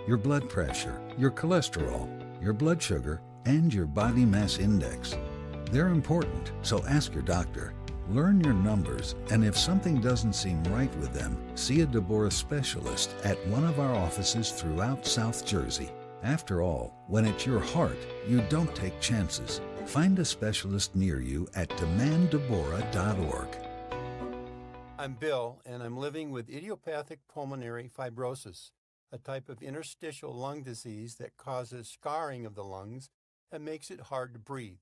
your blood pressure, your cholesterol, your blood sugar, and your body mass index. They're important, so ask your doctor. Learn your numbers, and if something doesn't seem right with them, see a Deborah specialist at one of our offices throughout South Jersey. After all, when it's your heart, you don't take chances. Find a specialist near you at demanddeborah.org. I'm Bill, and I'm living with idiopathic pulmonary fibrosis, a type of interstitial lung disease that causes scarring of the lungs and makes it hard to breathe.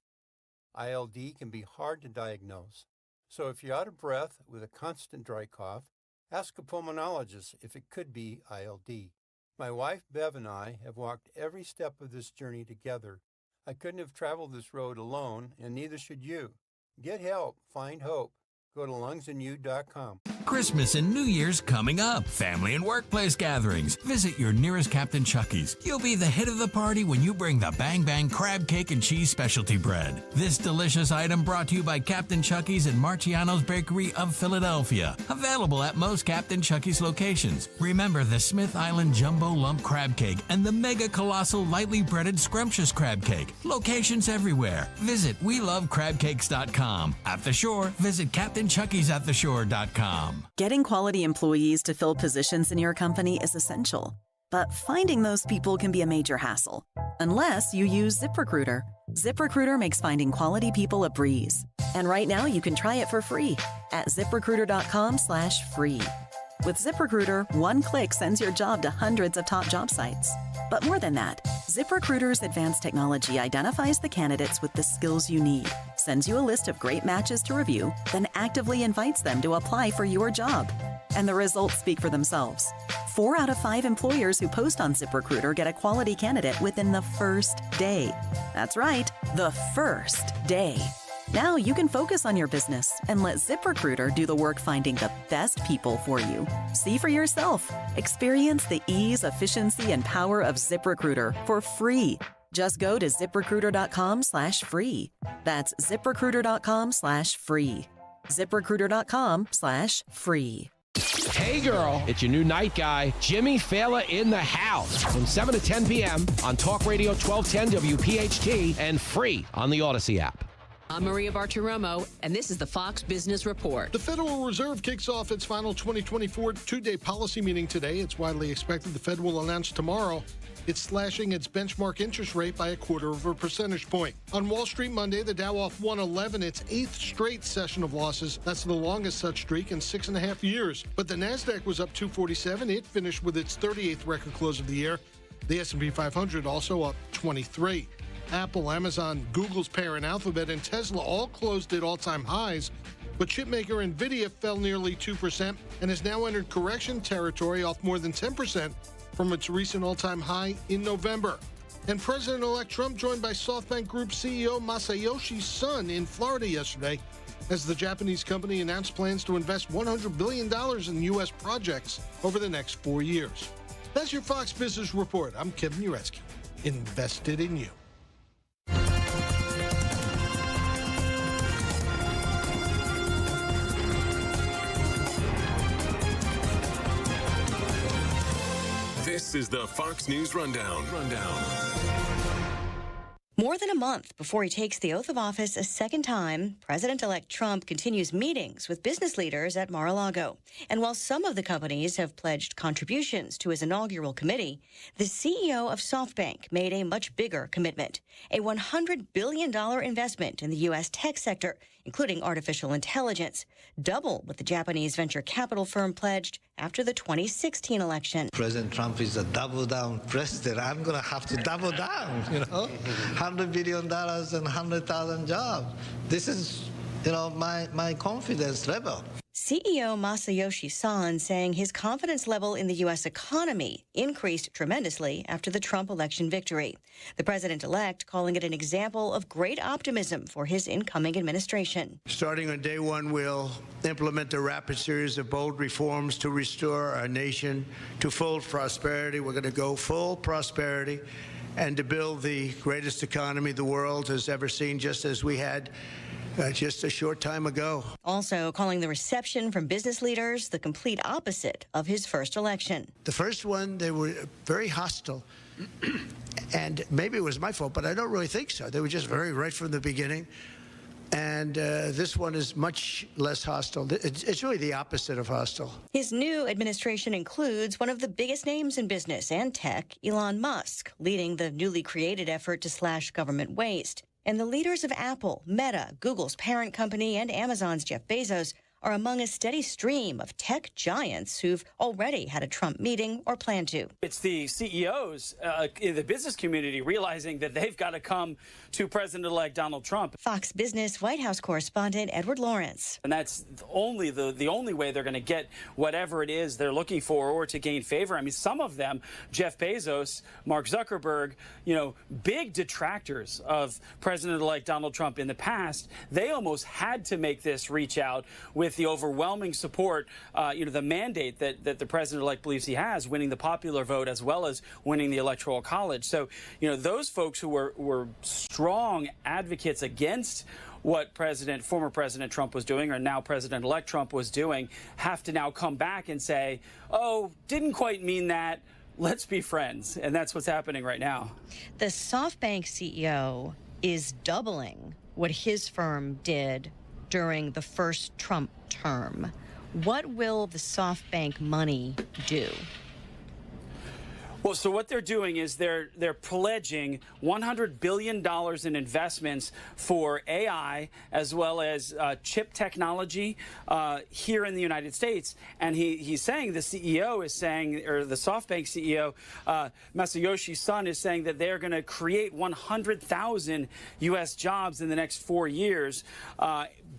ILD can be hard to diagnose, so if you're out of breath with a constant dry cough, ask a pulmonologist if it could be ILD. My wife, Bev, and I have walked every step of this journey together. I couldn't have traveled this road alone, and neither should you. Get help. Find hope. Go to lungsandyou.com. Christmas and New Year's coming up. Family and workplace gatherings. Visit your nearest Captain Chucky's. You'll be the hit of the party when you bring the Bang Bang crab cake and cheese specialty bread. This delicious item brought to you by Captain Chucky's and Marciano's Bakery of Philadelphia. Available at most Captain Chucky's locations. Remember the Smith Island Jumbo Lump Crab Cake and the Mega Colossal Lightly Breaded Scrumptious Crab Cake. Locations everywhere. Visit WeLoveCrabCakes.com. At the shore, visit CaptainChucky'sAtTheShore.com. Getting quality employees to fill positions in your company is essential, but finding those people can be a major hassle, unless you use ZipRecruiter. ZipRecruiter makes finding quality people a breeze. And right now you can try it for free at ZipRecruiter.com/free. With ZipRecruiter, one click sends your job to hundreds of top job sites. But more than that, ZipRecruiter's advanced technology identifies the candidates with the skills you need, sends you a list of great matches to review, then actively invites them to apply for your job. And the results speak for themselves. 4 out of 5 employers who post on ZipRecruiter get a quality candidate within the first day. That's right, the first day. Now you can focus on your business and let ZipRecruiter do the work finding the best people for you. See for yourself. Experience the ease, efficiency, and power of ZipRecruiter for free. Just go to ZipRecruiter.com/free. That's ZipRecruiter.com/free. ZipRecruiter.com/free. Hey girl, it's your new night guy, Jimmy Fallon in the house from 7 to 10 p.m. on Talk Radio 1210 WPHT and free on the Odyssey app. I'm Maria Bartiromo, and this is the Fox Business Report. The Federal Reserve kicks off its final 2024 two-day policy meeting today. It's widely expected the Fed will announce tomorrow it's slashing its benchmark interest rate by 1/4 percentage point. On Wall Street Monday, the Dow off 111, its 8th straight session of losses. That's the longest such streak in 6.5 years. But the Nasdaq was up 247. It finished with its 38th record close of the year. The S&P 500 also up 23. Apple, Amazon, Google's parent Alphabet, and Tesla all closed at all-time highs, but chipmaker NVIDIA fell nearly 2% and has now entered correction territory off more than 10% from its recent all-time high in November. And President-elect Trump joined by SoftBank Group CEO Masayoshi Son in Florida yesterday as the Japanese company announced plans to invest $100 billion in U.S. projects over the next 4 years. That's your Fox Business Report. I'm Kevin Ureski. Invested in you. This is the Fox News Rundown. More than a month before he takes the oath of office a second time, President-elect Trump continues meetings with business leaders at Mar-a-Lago. And while some of the companies have pledged contributions to his inaugural committee, the CEO of SoftBank made a much bigger commitment, a $100 billion investment in the U.S. tech sector, including artificial intelligence, double what the Japanese venture capital firm pledged after the 2016 election. President Trump is a double-down president. I'm going to have to double down, $100 billion and 100,000 jobs. This is, my confidence level. CEO Masayoshi Son saying his confidence level in the U.S. economy increased tremendously after the Trump election victory. The president-elect calling it an example of great optimism for his incoming administration. Starting on day one, we'll implement a rapid series of bold reforms to restore our nation to full prosperity. We're going to go full prosperity and to build the greatest economy the world has ever seen, just as we had just a short time ago. Also calling the reception from business leaders the complete opposite of his first election. The first one, they were very hostile. And maybe it was my fault, but I don't really think so. They were just very right from the beginning. And this one is much less hostile. It's really the opposite of hostile. His new administration includes one of the biggest names in business and tech, Elon Musk, leading the newly created effort to slash government waste. And the leaders of Apple, Meta, Google's parent company, and Amazon's Jeff Bezos are among a steady stream of tech giants who've already had a Trump meeting or plan to. It's the CEOs in the business community realizing that they've got to come to President-elect Donald Trump. Fox Business White House correspondent Edward Lawrence. And that's only the only way they're going to get whatever it is they're looking for or to gain favor. I mean, some of them, Jeff Bezos, Mark Zuckerberg, big detractors of President-elect Donald Trump in the past, they almost had to make this reach out with the overwhelming support, the mandate that the president-elect believes he has, winning the popular vote as well as winning the Electoral College. So, those folks who were strong advocates against what former President Trump was doing, or now President-elect Trump was doing, have to now come back and say, oh, didn't quite mean that. Let's be friends. And that's what's happening right now. The SoftBank CEO is doubling what his firm did during the first Trump term. What will the SoftBank money do? Well, so what they're doing is they're pledging $100 billion in investments for AI as well as chip technology here in the United States. And he's saying, the CEO is saying, or the SoftBank CEO, Masayoshi Son, is saying that they're going to create 100,000 U.S. jobs in the next 4 years.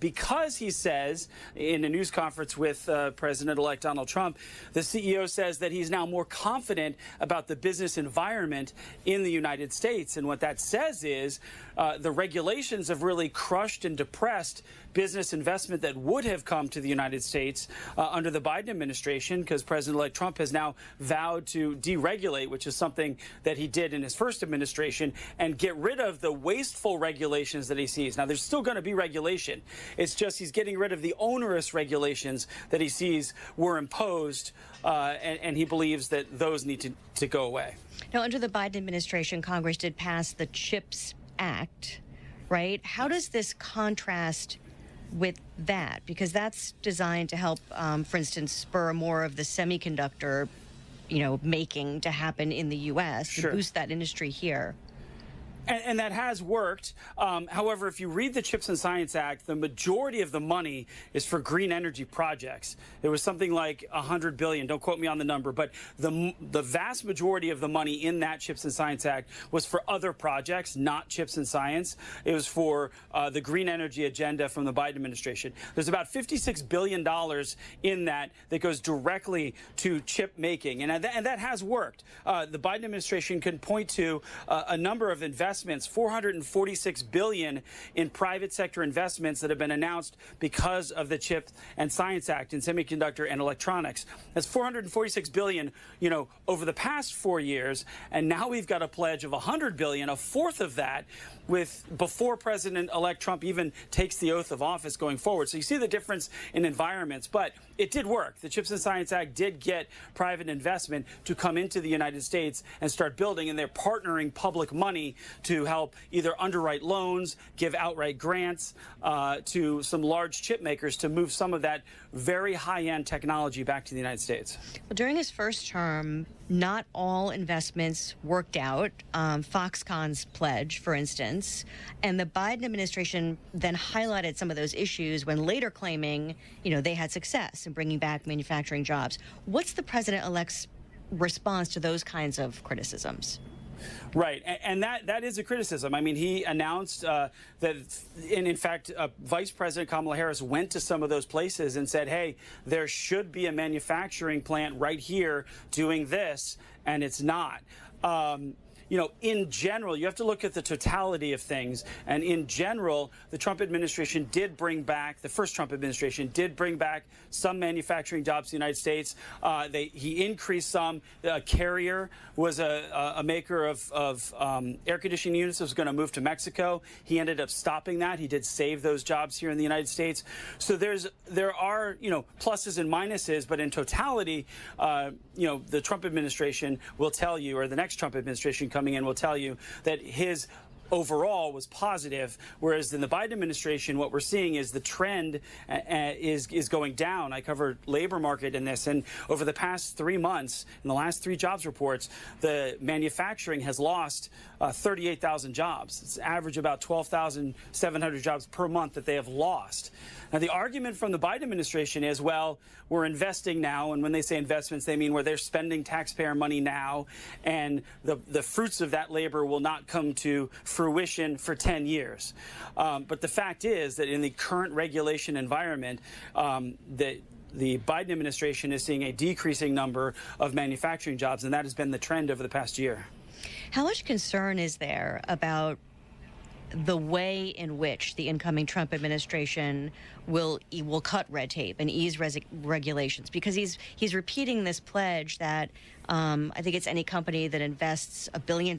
Because he says in a news conference with President-elect Donald Trump, the CEO says that he's now more confident about the business environment in the United States. And what that says is the regulations have really crushed and depressed business investment that would have come to the United States under the Biden administration, because President-elect Trump has now vowed to deregulate, which is something that he did in his first administration, and get rid of the wasteful regulations that he sees. Now, there's still going to be regulation. It's just he's getting rid of the onerous regulations that he sees were imposed, and he believes that those need to go away. Now, under the Biden administration, Congress did pass the CHIPS Act, right? How does this contrast with that? Because that's designed to help, for instance, spur more of the semiconductor, making to happen in the U.S. Sure. To boost that industry here. And that has worked. However, if you read the CHIPS and Science Act, the majority of the money is for green energy projects. It was something like $100 billion. Don't quote me on the number, but the vast majority of the money in that CHIPS and Science Act was for other projects, not CHIPS and Science. It was for the green energy agenda from the Biden administration. There's about $56 billion in that goes directly to chip making, and that has worked. The Biden administration can point to a number of investments, $446 billion in private sector investments that have been announced because of the CHIPS and Science Act in semiconductor and electronics. That's $446 billion, over the past 4 years, and now we've got a pledge of $100 billion, a fourth of that, before President-elect Trump even takes the oath of office going forward. So you see the difference in environments, but it did work. The CHIPS and Science Act did get private investment to come into the United States and start building, and they're partnering public money to help either underwrite loans, give outright grants to some large chip makers to move some of that very high-end technology back to the United States. Well, during his first term, not all investments worked out. Foxconn's pledge, for instance, and the Biden administration then highlighted some of those issues when later claiming, they had success in bringing back manufacturing jobs. What's the president-elect's response to those kinds of criticisms? Right, and that is a criticism. I mean, he announced that, and in fact, Vice President Kamala Harris went to some of those places and said, hey, there should be a manufacturing plant right here doing this, and it's not. in general, you have to look at the totality of things. And in general, the Trump administration did bring back, the first Trump administration did bring back some manufacturing jobs in the United States. He increased some. Carrier was a maker of air conditioning units that was going to move to Mexico. He ended up stopping that. He did save those jobs here in the United States. So there are, pluses and minuses, but in totality, the Trump administration will tell you, or the next Trump administration coming in will tell you, that his overall was positive, whereas in the Biden administration, what we're seeing is the trend is going down. I covered labor market in this, and over the past 3 months, in the last 3 jobs reports, the manufacturing has lost 38,000 jobs. It's average about 12,700 jobs per month that they have lost. Now, the argument from the Biden administration is, well, we're investing now, and when they say investments, they mean where they're spending taxpayer money now, and the fruits of that labor will not come to fruition for 10 years. But the fact is that in the current regulation environment, the Biden administration is seeing a decreasing number of manufacturing jobs, and that has been the trend over the past year. How much concern is there about the way in which the incoming Trump administration will cut red tape and ease regulations? Because he's repeating this pledge that I think it's any company that invests $1 billion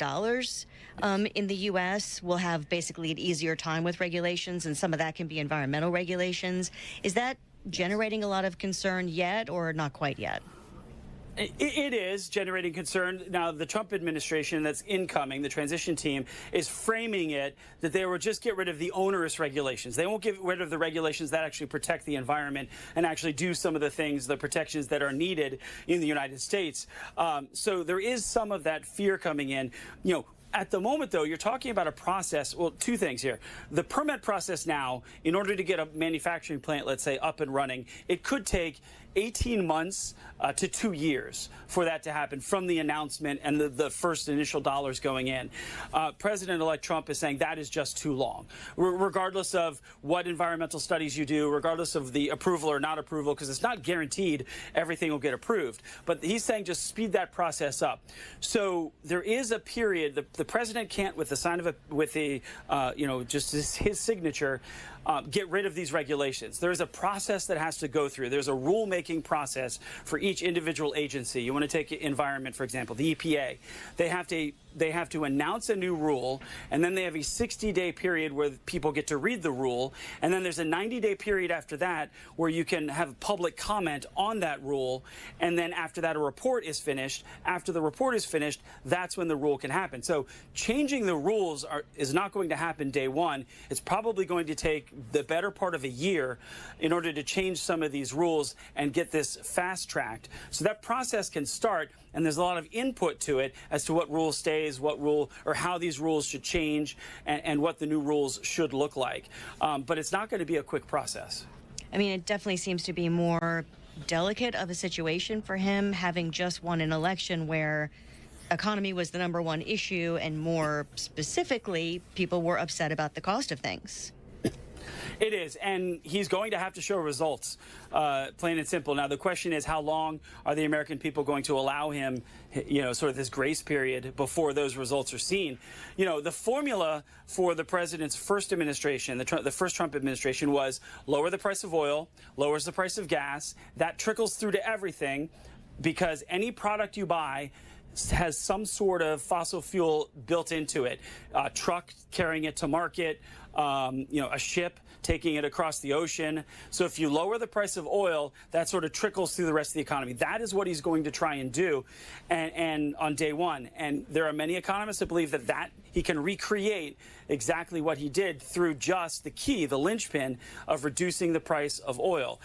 in the U.S. will have basically an easier time with regulations, and some of that can be environmental regulations. Is that generating a lot of concern yet, or not quite yet? It is generating concern. Now, the Trump administration that's incoming, the transition team, is framing it that they will just get rid of the onerous regulations. They won't get rid of the regulations that actually protect the environment and actually do some of the things, the protections that are needed in the United States. So there is some of that fear coming in. At the moment, though, you're talking about a process. Well, 2 things here. The permit process now, in order to get a manufacturing plant, let's say, up and running, it could take 18 months to 2 years for that to happen from the announcement and the first initial dollars going in. President-elect Trump is saying that is just too long, regardless of what environmental studies you do, regardless of the approval or not approval, because it's not guaranteed everything will get approved. But he's saying just speed that process up. So there is a period. The president can't, with the sign of just his signature, get rid of these regulations. There's a process that has to go through. There's a rulemaking process for each individual agency. You want to take environment, for example, the EPA. They have to announce a new rule, and then they have a 60-day period where people get to read the rule, and then there's a 90-day period after that where you can have public comment on that rule, and then after that a report is finished. After the report is finished, that's when the rule can happen. So changing the rules is not going to happen day one. It's probably going to take the better part of a year in order to change some of these rules and get this fast-tracked. So that process can start, and there's a lot of input to it as to what rule stays, what rule, or how these rules should change, and what the new rules should look like. But it's not going to be a quick process. I mean, it definitely seems to be more delicate of a situation for him, having just won an election where economy was the #1 issue, and more specifically, people were upset about the cost of things. It is, and he's going to have to show results, plain and simple. Now, the question is, how long are the American people going to allow him, sort of this grace period before those results are seen? The formula for the president's first administration, the first Trump administration, was lower the price of oil, lowers the price of gas. That trickles through to everything, because any product you buy has some sort of fossil fuel built into it. A truck carrying it to market, a ship taking it across the ocean. So if you lower the price of oil, that sort of trickles through the rest of the economy. That is what he's going to try and do, and on day one. And there are many economists that believe that he can recreate exactly what he did through just the linchpin of reducing the price of oil.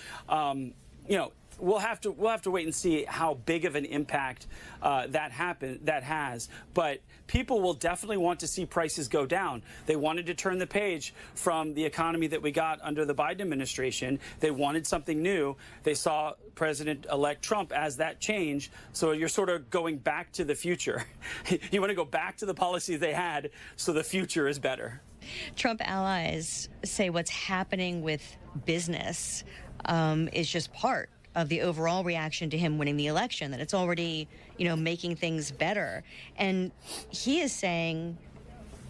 We'll have to wait and see how big of an impact that has. But people will definitely want to see prices go down. They wanted to turn the page from the economy that we got under the Biden administration. They wanted something new. They saw President-elect Trump as that change. So you're sort of going back to the future. You want to go back to the policies they had so the future is better. Trump allies say what's happening with business is just part of the overall reaction to him winning the election, that it's already, making things better. And he is saying,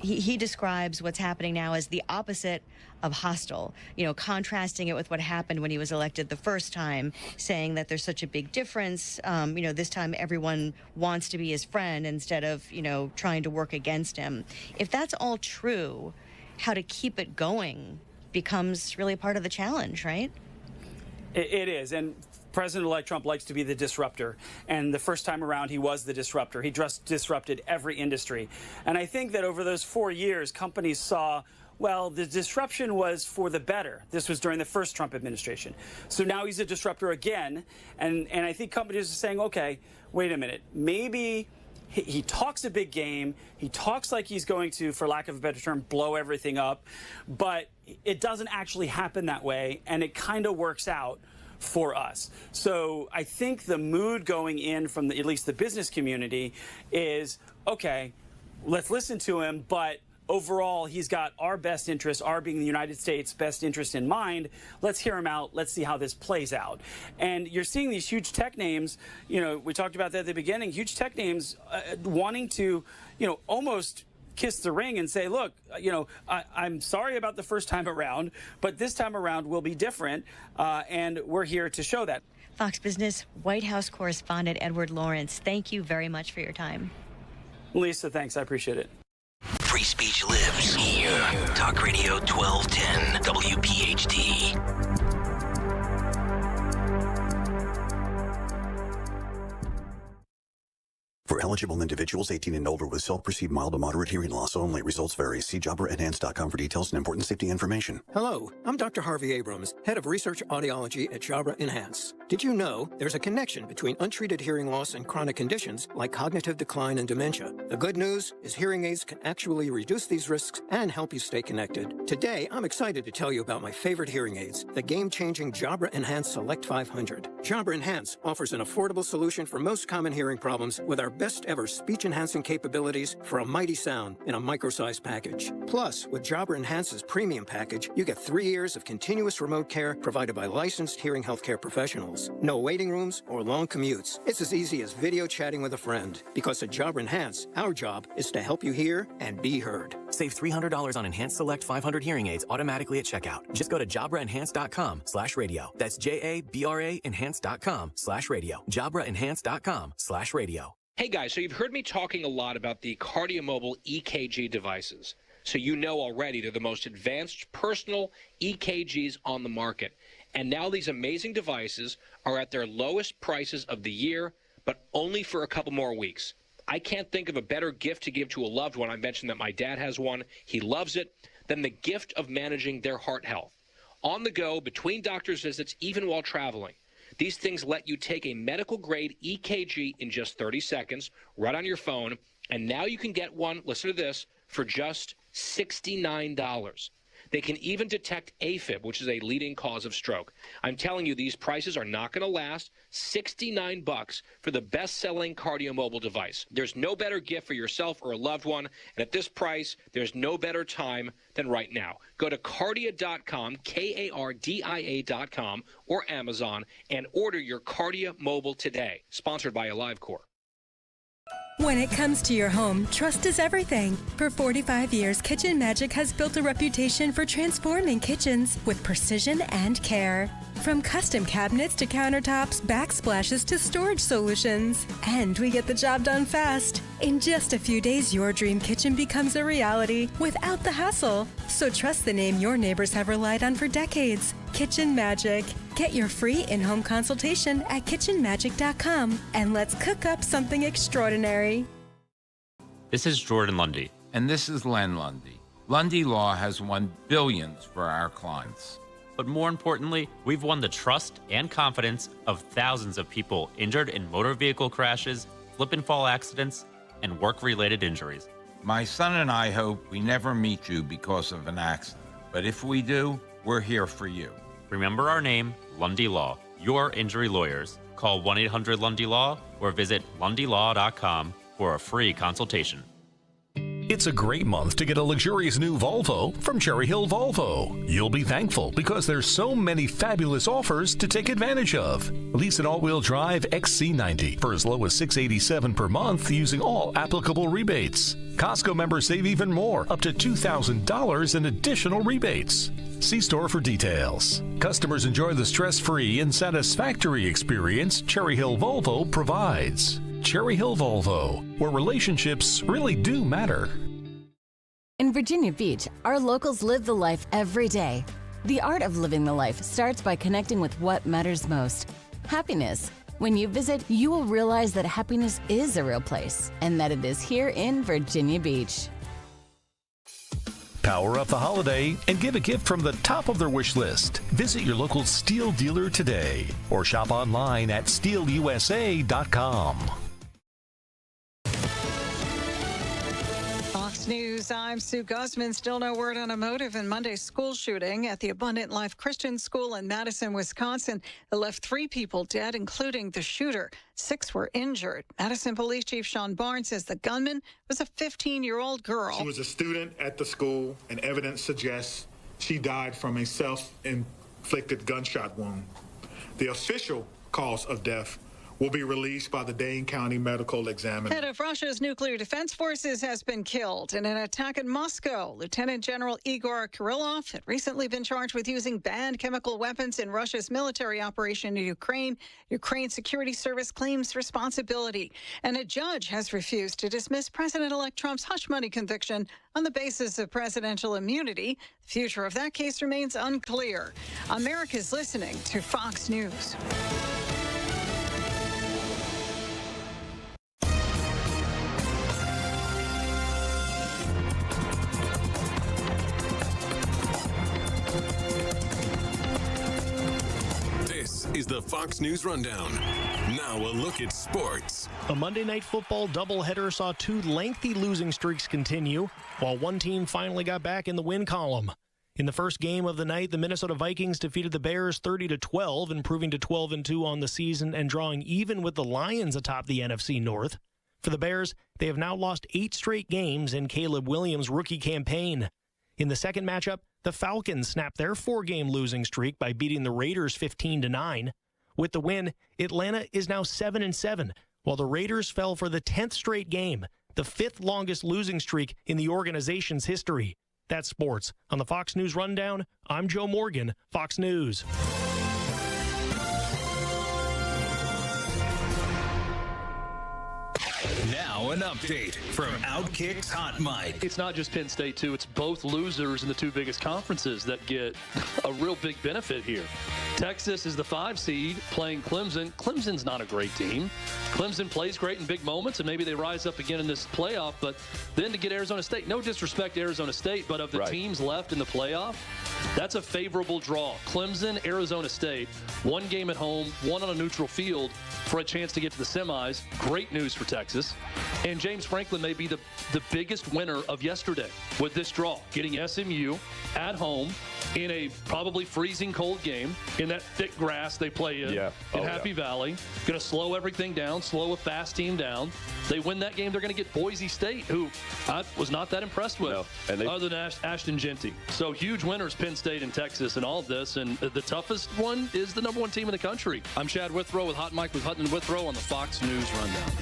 he describes what's happening now as the opposite of hostile, contrasting it with what happened when he was elected the first time, saying that there's such a big difference. This time everyone wants to be his friend instead of, trying to work against him. If that's all true, how to keep it going becomes really part of the challenge, right? It is. And President-elect Trump likes to be the disruptor. And the first time around, he was the disruptor. He just disrupted every industry. And I think that over those 4 years, companies saw, well, the disruption was for the better. This was during the first Trump administration. So now he's a disruptor again. And I think companies are saying, okay, wait a minute, maybe he talks a big game. He talks like he's going to, for lack of a better term, blow everything up. But it doesn't actually happen that way. And it kind of works out for us. So I think the mood going in from at least the business community is, okay, let's listen to him, but overall, he's got our best interest, our being the United States' best interest in mind. Let's hear him out. Let's see how this plays out. And you're seeing these huge tech names, we talked about that at the beginning, huge tech names wanting to, almost kiss the ring and say, look, I'm sorry about the first time around, but this time around will be different, and we're here to show that. Fox Business White House correspondent Edward Lawrence, thank you very much for your time. Lisa, thanks. I appreciate it. Free speech lives here. Talk Radio 1210 WPHT. For eligible individuals 18 and older with self-perceived mild to moderate hearing loss only, results vary. See JabraEnhance.com for details and important safety information. Hello, I'm Dr. Harvey Abrams, head of research audiology at Jabra Enhance. Did you know there's a connection between untreated hearing loss and chronic conditions like cognitive decline and dementia? The good news is hearing aids can actually reduce these risks and help you stay connected. Today, I'm excited to tell you about my favorite hearing aids, the game-changing Jabra Enhance Select 500. Jabra Enhance offers an affordable solution for most common hearing problems with our best ever speech-enhancing capabilities for a mighty sound in a micro-sized package. Plus, with Jabra Enhance's premium package, you get 3 years of continuous remote care provided by licensed hearing healthcare professionals. No waiting rooms or long commutes. It's as easy as video chatting with a friend. Because at Jabra Enhance, our job is to help you hear and be heard. Save $300 on Enhanced Select 500 hearing aids automatically at checkout. Just go to JabraEnhance.com/radio. That's JABRA Enhance.com/radio. JabraEnhance.com/radio. Hey guys, so you've heard me talking a lot about the Cardia Mobile EKG devices. So you know already they're the most advanced personal EKGs on the market. And now these amazing devices are at their lowest prices of the year, but only for a couple more weeks. I can't think of a better gift to give to a loved one. I mentioned that my dad has one. He loves it. Than the gift of managing their heart health. On the go, between doctor's visits, even while traveling. These things let you take a medical-grade EKG in just 30 seconds, right on your phone, and now you can get one, listen to this, for just $69. They can even detect AFib, which is a leading cause of stroke. I'm telling you, these prices are not going to last. $69 for the best-selling Cardia Mobile device. There's no better gift for yourself or a loved one, and at this price, there's no better time than right now. Go to Cardia.com, Kardia.com, or Amazon, and order your Cardia Mobile today. Sponsored by AliveCor. When it comes to your home, trust is everything. For 45 years, Kitchen Magic has built a reputation for transforming kitchens with precision and care. From custom cabinets to countertops, backsplashes to storage solutions. And we get the job done fast. In just a few days, your dream kitchen becomes a reality without the hassle. So trust the name your neighbors have relied on for decades. Kitchen Magic. Get your free in-home consultation at kitchenmagic.com and let's cook up something extraordinary. This is Jordan Lundy. And this is Len Lundy. Lundy Law has won billions for our clients. But more importantly, we've won the trust and confidence of thousands of people injured in motor vehicle crashes, slip and fall accidents, and work-related injuries. My son and I hope we never meet you because of an accident. But if we do, we're here for you. Remember our name, Lundy Law, your injury lawyers. Call 1-800-LUNDY-LAW or visit lundylaw.com for a free consultation. It's a great month to get a luxurious new Volvo from Cherry Hill Volvo. You'll be thankful because there's so many fabulous offers to take advantage of. Lease an all-wheel drive XC90 for as low as $687 per month using all applicable rebates. Costco members save even more, up to $2,000 in additional rebates. See store for details. Customers enjoy the stress-free and satisfactory experience Cherry Hill Volvo provides. Cherry Hill Volvo, where relationships really do matter. In Virginia Beach, our locals live the life every day. The art of living the life starts by connecting with what matters most: happiness. When you visit, you will realize that happiness is a real place and that it is here in Virginia Beach. Power up the holiday and give a gift from the top of their wish list. Visit your local Steel dealer today or shop online at steelusa.com. Fox News, I'm Sue Guzman. Still no word on a motive in Monday's school shooting at the Abundant Life Christian School in Madison, Wisconsin. It left 3 people dead, including the shooter. 6 were injured. Madison Police Chief Sean Barnes says the gunman was a 15-year-old girl. She was a student at the school, and evidence suggests she died from a self-inflicted gunshot wound. The official cause of death will be released by the Dane County Medical Examiner. Head of Russia's nuclear defense forces has been killed in an attack in Moscow. Lieutenant General Igor Kirillov had recently been charged with using banned chemical weapons in Russia's military operation in Ukraine. Ukraine's security service claims responsibility. And a judge has refused to dismiss President-elect Trump's hush money conviction on the basis of presidential immunity. The future of that case remains unclear. America's listening to Fox News. Is the Fox News Rundown. Now a look at sports. A Monday Night Football doubleheader saw 2 lengthy losing streaks continue, while one team finally got back in the win column. In the first game of the night, the Minnesota Vikings defeated the Bears 30-12, improving to 12-2 on the season and drawing even with the Lions atop the NFC North. For the Bears, they have now lost 8 straight games in Caleb Williams' rookie campaign. In the second matchup, the Falcons snapped their 4-game losing streak by beating the Raiders 15-9. With the win, Atlanta is now 7-7, while the Raiders fell for the 10th straight game, the 5th longest losing streak in the organization's history. That's sports. On the Fox News Rundown, I'm Joe Morgan, Fox News. Now an update from Outkick's Hot Mic. It's not just Penn State, too. It's both losers in the 2 biggest conferences that get a real big benefit here. Texas is the 5 seed playing Clemson. Clemson's not a great team. Clemson plays great in big moments, and maybe they rise up again in this playoff. But then to get Arizona State, no disrespect to Arizona State, but of the teams left in the playoff, that's a favorable draw. Clemson, Arizona State, 1 game at home, 1 on a neutral field for a chance to get to the semis. Great news for Texas. And James Franklin may be the biggest winner of yesterday with this draw, getting SMU at home in a probably freezing cold game in that thick grass they play in Happy Valley. Going to slow everything down, slow a fast team down. They win that game, they're going to get Boise State, who I was not that impressed with, other than Ashton Genty. So huge winners, Penn State and Texas in all of this, and the toughest one is the #1 team in the country. I'm Chad Withrow with Hot Mike with Hutton and Withrow on the Fox News Rundown.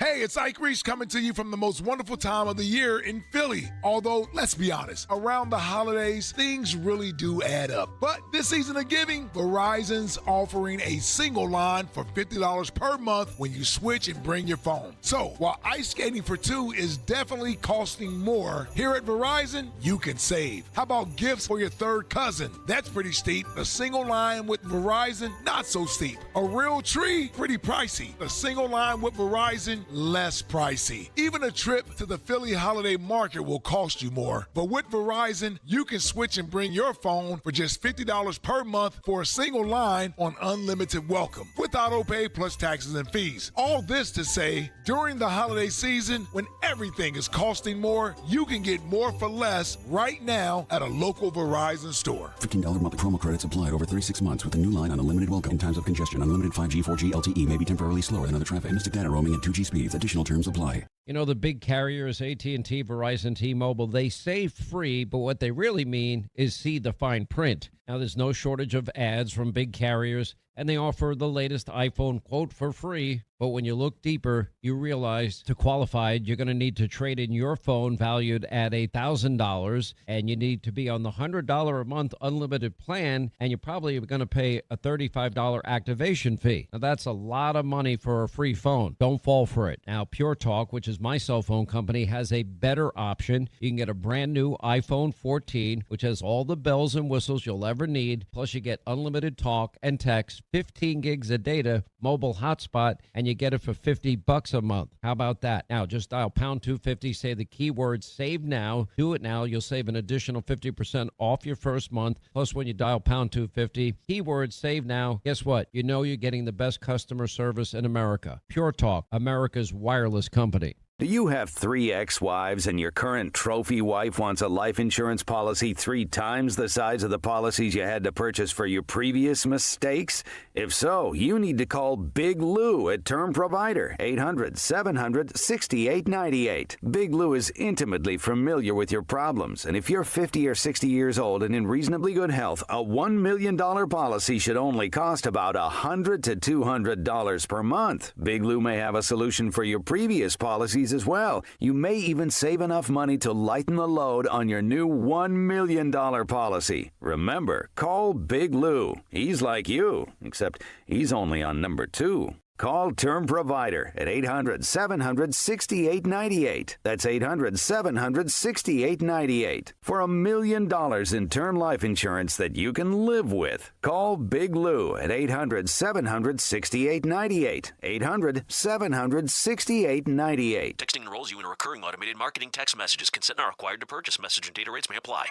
Hey, it's Ike Reese coming to you from the most wonderful time of the year in Philly. Although, let's be honest, around the holidays, things really do add up. But this season of giving, Verizon's offering a single line for $50 per month when you switch and bring your phone. So, while ice skating for 2 is definitely costing more, here at Verizon, you can save. How about gifts for your third cousin? That's pretty steep. A single line with Verizon, not so steep. A real tree, pretty pricey. A single line with Verizon, less pricey. Even a trip to the Philly holiday market will cost you more. But with Verizon, you can switch and bring your phone for just $50 per month for a single line on unlimited welcome with auto pay plus taxes and fees. All this to say, during the holiday season, when everything is costing more, you can get more for less right now at a local Verizon store. $15 monthly promo credits applied over 36 months with a new line on unlimited welcome. In times of congestion, unlimited 5G, 4G, LTE may be temporarily slower than other traffic. Mystic data roaming at 2G speeds. Additional terms apply. You know, the big carriers, AT&T, Verizon, T-Mobile, they say free, but what they really mean is see the fine print. Now, there's no shortage of ads from big carriers, and they offer the latest iPhone quote for free. But when you look deeper, you realize to qualify, you're going to need to trade in your phone valued at $1,000, and you need to be on the $100 a month unlimited plan, and you're probably going to pay a $35 activation fee. Now, that's a lot of money for a free phone. Don't fall for it. Now, Pure Talk, which is my cell phone company, has a better option. You can get a brand new iPhone 14, which has all the bells and whistles you'll ever need. Plus, you get unlimited talk and text, 15 gigs of data, mobile hotspot, and you get it for $50 a month. How about that? Now, just dial pound 250, say the keyword save now. Do it now. You'll save an additional 50% off your first month. Plus, when you dial pound 250, keyword save now, guess what? You know you're getting the best customer service in America. Pure Talk, America's wireless company. Do you have 3 ex-wives and your current trophy wife wants a life insurance policy 3 times the size of the policies you had to purchase for your previous mistakes? If so, you need to call Big Lou at Term Provider, 800-700-6898. Big Lou is intimately familiar with your problems, and if you're 50 or 60 years old and in reasonably good health, a $1 million policy should only cost about $100 to $200 per month. Big Lou may have a solution for your previous policies as well. You may even save enough money to lighten the load on your new $1 million policy. Remember, call Big Lou. He's like you, except he's only on number 2. Call Term Provider at 800-700-6898. That's 800-700-6898. For $1 million in term life insurance that you can live with. Call Big Lou at 800-700-6898. 800-700-6898. Texting enrolls you in a recurring automated marketing text messages. Consent not required to purchase. Message and data rates may apply.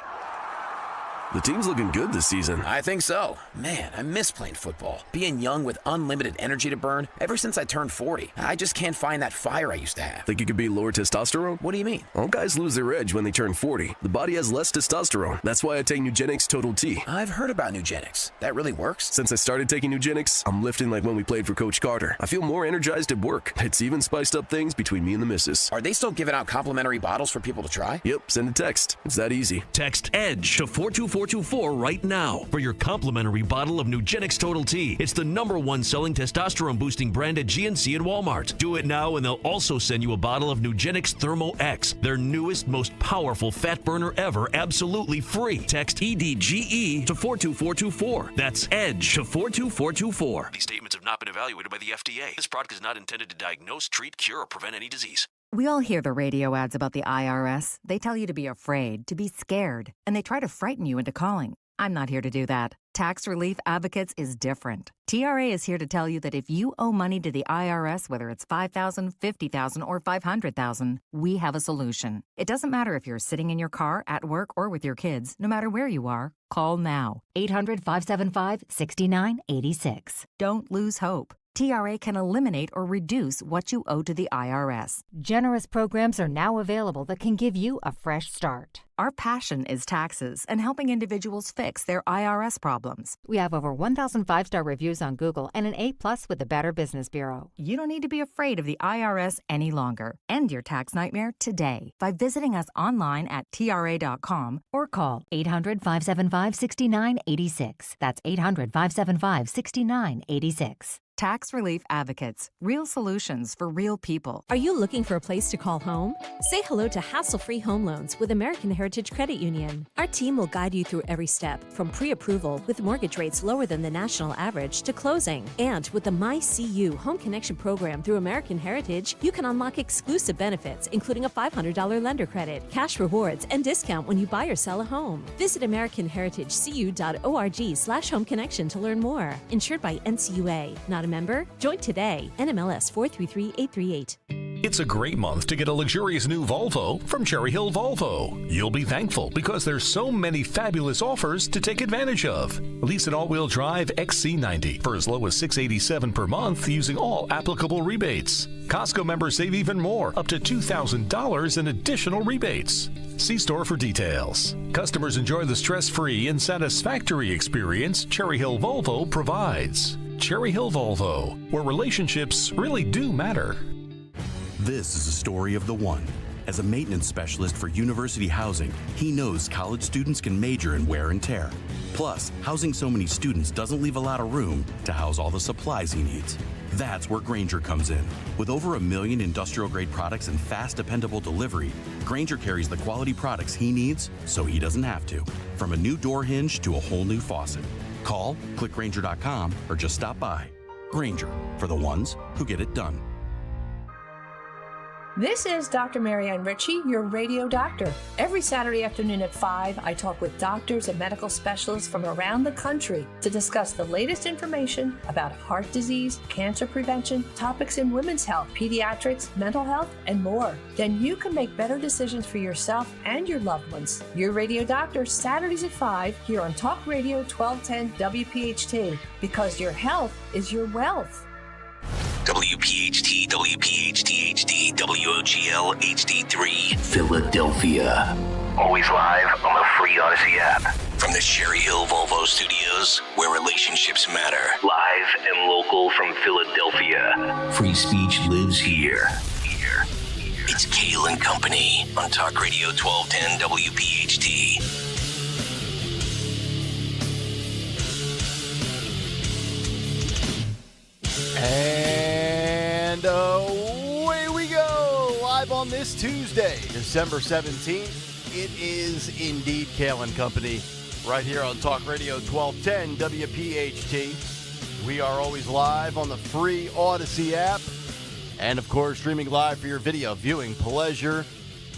The team's looking good this season. I think so. Man, I miss playing football. Being young with unlimited energy to burn. Ever since I turned 40, I just can't find that fire I used to have. Think it could be lower testosterone? What do you mean? All guys lose their edge when they turn 40. The body has less testosterone. That's why I take Nugenix Total T. I've heard about Nugenix. That really works? Since I started taking Nugenix, I'm lifting like when we played for Coach Carter. I feel more energized at work. It's even spiced up things between me and the missus. Are they still giving out complimentary bottles for people to try? Yep, send a text. It's that easy. Text EDGE to 42424 right now for your complimentary bottle of Nugenix Total T. It's the #1 selling testosterone boosting brand at GNC and Walmart. Do it now and they'll also send you a bottle of Nugenix Thermo X, their newest, most powerful fat burner ever, absolutely free. Text EDGE to 42424. That's EDGE to 42424. These statements have not been evaluated by the FDA. This product is not intended to diagnose, treat, cure, or prevent any disease. We all hear the radio ads about the IRS. They tell you to be afraid, to be scared, and they try to frighten you into calling. I'm not here to do that. Tax Relief Advocates is different. TRA is here to tell you that if you owe money to the IRS, whether it's $5,000, $50,000, or $500,000, we have a solution. It doesn't matter if you're sitting in your car, at work, or with your kids. No matter where you are, call now. 800-575-6986. Don't lose hope. TRA can eliminate or reduce what you owe to the IRS. Generous programs are now available that can give you a fresh start. Our passion is taxes and helping individuals fix their IRS problems. We have over 1,000 5-star reviews on Google and an A+ with the Better Business Bureau. You don't need to be afraid of the IRS any longer. End your tax nightmare today by visiting us online at TRA.com or call 800-575-6986. That's 800-575-6986. Tax Relief Advocates. Real solutions for real people. Are you looking for a place to call home? Say hello to hassle-free home loans with American Heritage Credit Union. Our team will guide you through every step, from pre-approval with mortgage rates lower than the national average to closing. And with the MyCU Home Connection program through American Heritage, you can unlock exclusive benefits, including a $500 lender credit, cash rewards, and discount when you buy or sell a home. Visit AmericanHeritageCU.org/homeconnection to learn more. Insured by NCUA. Not a member? Join today. NMLS 433838. It's a great month to get a luxurious new Volvo from Cherry Hill Volvo. You'll be thankful because there's so many fabulous offers to take advantage of. Lease an all-wheel drive XC90 for as low as $687 per month using all applicable rebates. Costco members save even more, up to $2,000 in additional rebates. See store for details. Customers enjoy the stress-free and satisfactory experience Cherry Hill Volvo provides. Cherry Hill Volvo, where relationships really do matter. This is a story of the one. As a maintenance specialist for university housing, he knows college students can major in wear and tear. Plus, housing so many students doesn't leave a lot of room to house all the supplies he needs. That's where Granger comes in. With over 1 million industrial-grade products and fast, dependable delivery, Granger carries the quality products he needs so he doesn't have to. From a new door hinge to a whole new faucet. Call, click Granger.com, or just stop by. Granger, for the ones who get it done. This is Dr. Marianne Ritchie, your radio doctor. Every Saturday afternoon at 5, I talk with doctors and medical specialists from around the country to discuss the latest information about heart disease, cancer prevention, topics in women's health, pediatrics, mental health, and more. Then you can make better decisions for yourself and your loved ones. Your radio doctor, Saturdays at 5, here on Talk Radio 1210 WPHT, because your health is your wealth. WPHT, WPHT HD, WOGL HD3, Philadelphia. Always live on the free Odyssey app. From the Cherry Hill Volvo Studios, where relationships matter. Live and local from Philadelphia. Free speech lives here. It's Kayal and Company on Talk Radio 1210 WPHT. And away we go, live on this Tuesday, December 17th. It is indeed Kayal and Company, right here on Talk Radio 1210 WPHT. We are always live on the free Odyssey app, and of course, streaming live for your video viewing pleasure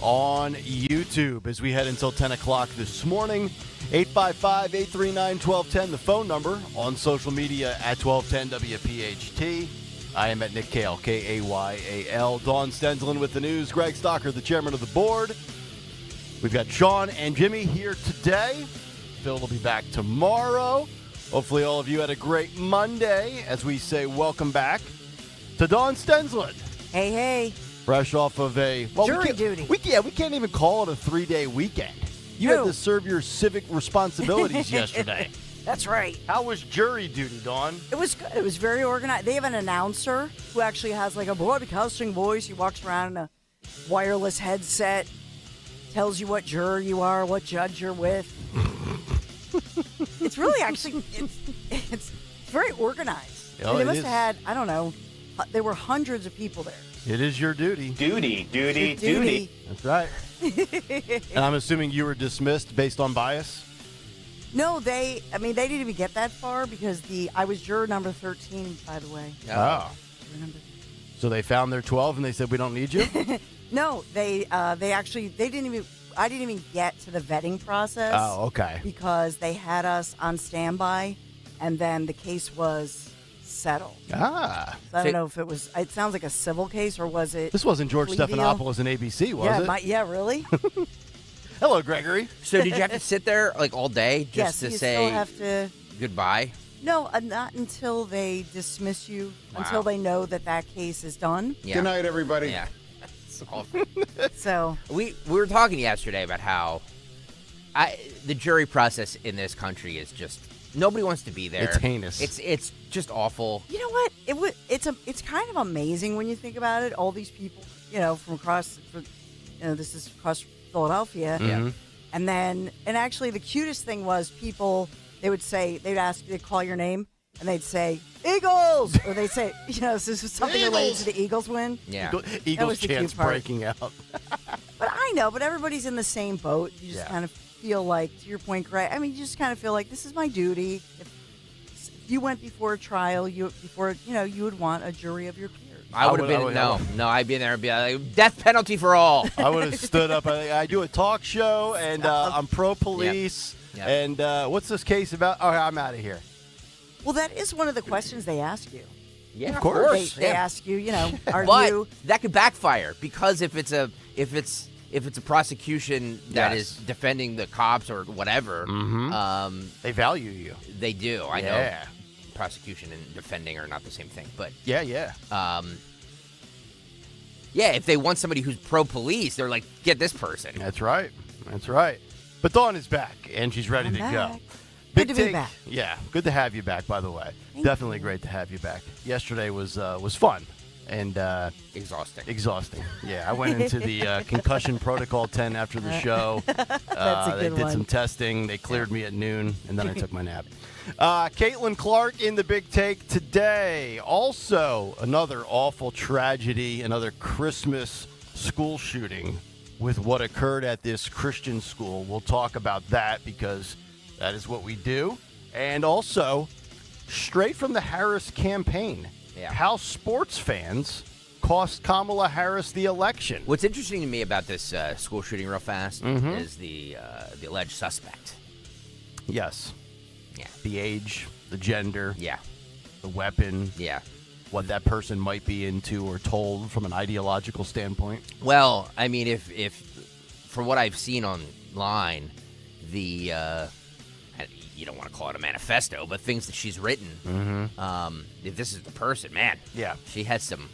on YouTube as we head until 10 o'clock this morning. 855-839-1210, the phone number. On social media at 1210 WPHT. I am at Nick Kayal, K-A-Y-A-L. Dawn Stenzelin with the news. Greg Stocker, the chairman of the board. We've got Sean and Jimmy here today. Phil will be back tomorrow. Hopefully all of you had a great Monday as we say welcome back to Dawn Stenzelin. Hey, hey. Fresh off of a... jury duty. We can't even call it a 3-day weekend. You had to serve your civic responsibilities yesterday. That's right. How was jury duty, Dawn? It was good. It was very organized. They have an announcer who actually has like a broadcasting voice. He walks around in a wireless headset, tells you what juror you are, what judge you're with. It's really actually, it's very organized. Oh, they must have had, I don't know, there were hundreds of people there. It is your duty. Duty. That's right. And I'm assuming you were dismissed based on bias? No, they didn't even get that far because I was juror number 13, by the way. Oh. So they found their 12 and they said, we don't need you? No, I didn't even get to the vetting process. Oh, okay. Because they had us on standby and then the case was settled. Ah. So I don't know if it sounds like a civil case or was it? This wasn't George Stephanopoulos and ABC, was it? Yeah, really? Hello, Gregory. So did you have to sit there like all day just to say still have to... goodbye? No, not until they dismiss you, until they know that case is done. Yeah. Good night, everybody. Yeah. So we were talking yesterday about how the jury process in this country is just nobody wants to be there. It's heinous. It's just awful. You know what? It's kind of amazing when you think about it. All these people, from across, this is across Philadelphia. Yeah. And actually the cutest thing was people, they'd ask you to call your name and they'd say, Eagles! Or they'd say, this is something related to the Eagles win. Yeah. Eagles chants breaking out. But I know, but everybody's in the same boat. You just kind of feel like, to your point, Greg, you just kind of feel like this is my duty. If you went before a trial, you would want a jury of your peers. I would have been, I'd be in there and be like, death penalty for all. I would have stood up. I do a talk show, and I'm pro-police. Yep. And what's this case about? Oh, I'm out of here. Well, that is one of the questions they ask you. Yeah, of course. They ask you, are but you... that could backfire because if it's a prosecution that is defending the cops or whatever, they value you. They do. I know. Prosecution and defending are not the same thing, but if they want somebody who's pro-police, they're like, get this person. That's right. But Dawn is back, and she's ready to go. Good to be back. Yeah, good to have you back, by the way. Definitely great to have you back. Yesterday was fun, and exhausting. Yeah, I went into the concussion protocol tent after the show. They did some testing. They cleared me at noon, and then I took my nap. Caitlin Clark in the big take today. Also, another awful tragedy, another Christmas school shooting with what occurred at this Christian school. We'll talk about that because that is what we do. And also, straight from the Harris campaign, how sports fans cost Kamala Harris the election. What's interesting to me about this school shooting real fast is the alleged suspect. Yes. Yeah. The age, the gender. Yeah. The weapon. Yeah. What that person might be into or told from an ideological standpoint. Well, I mean, if from what I've seen online, the you don't want to call it a manifesto, but things that she's written, if this is the person, man, she has some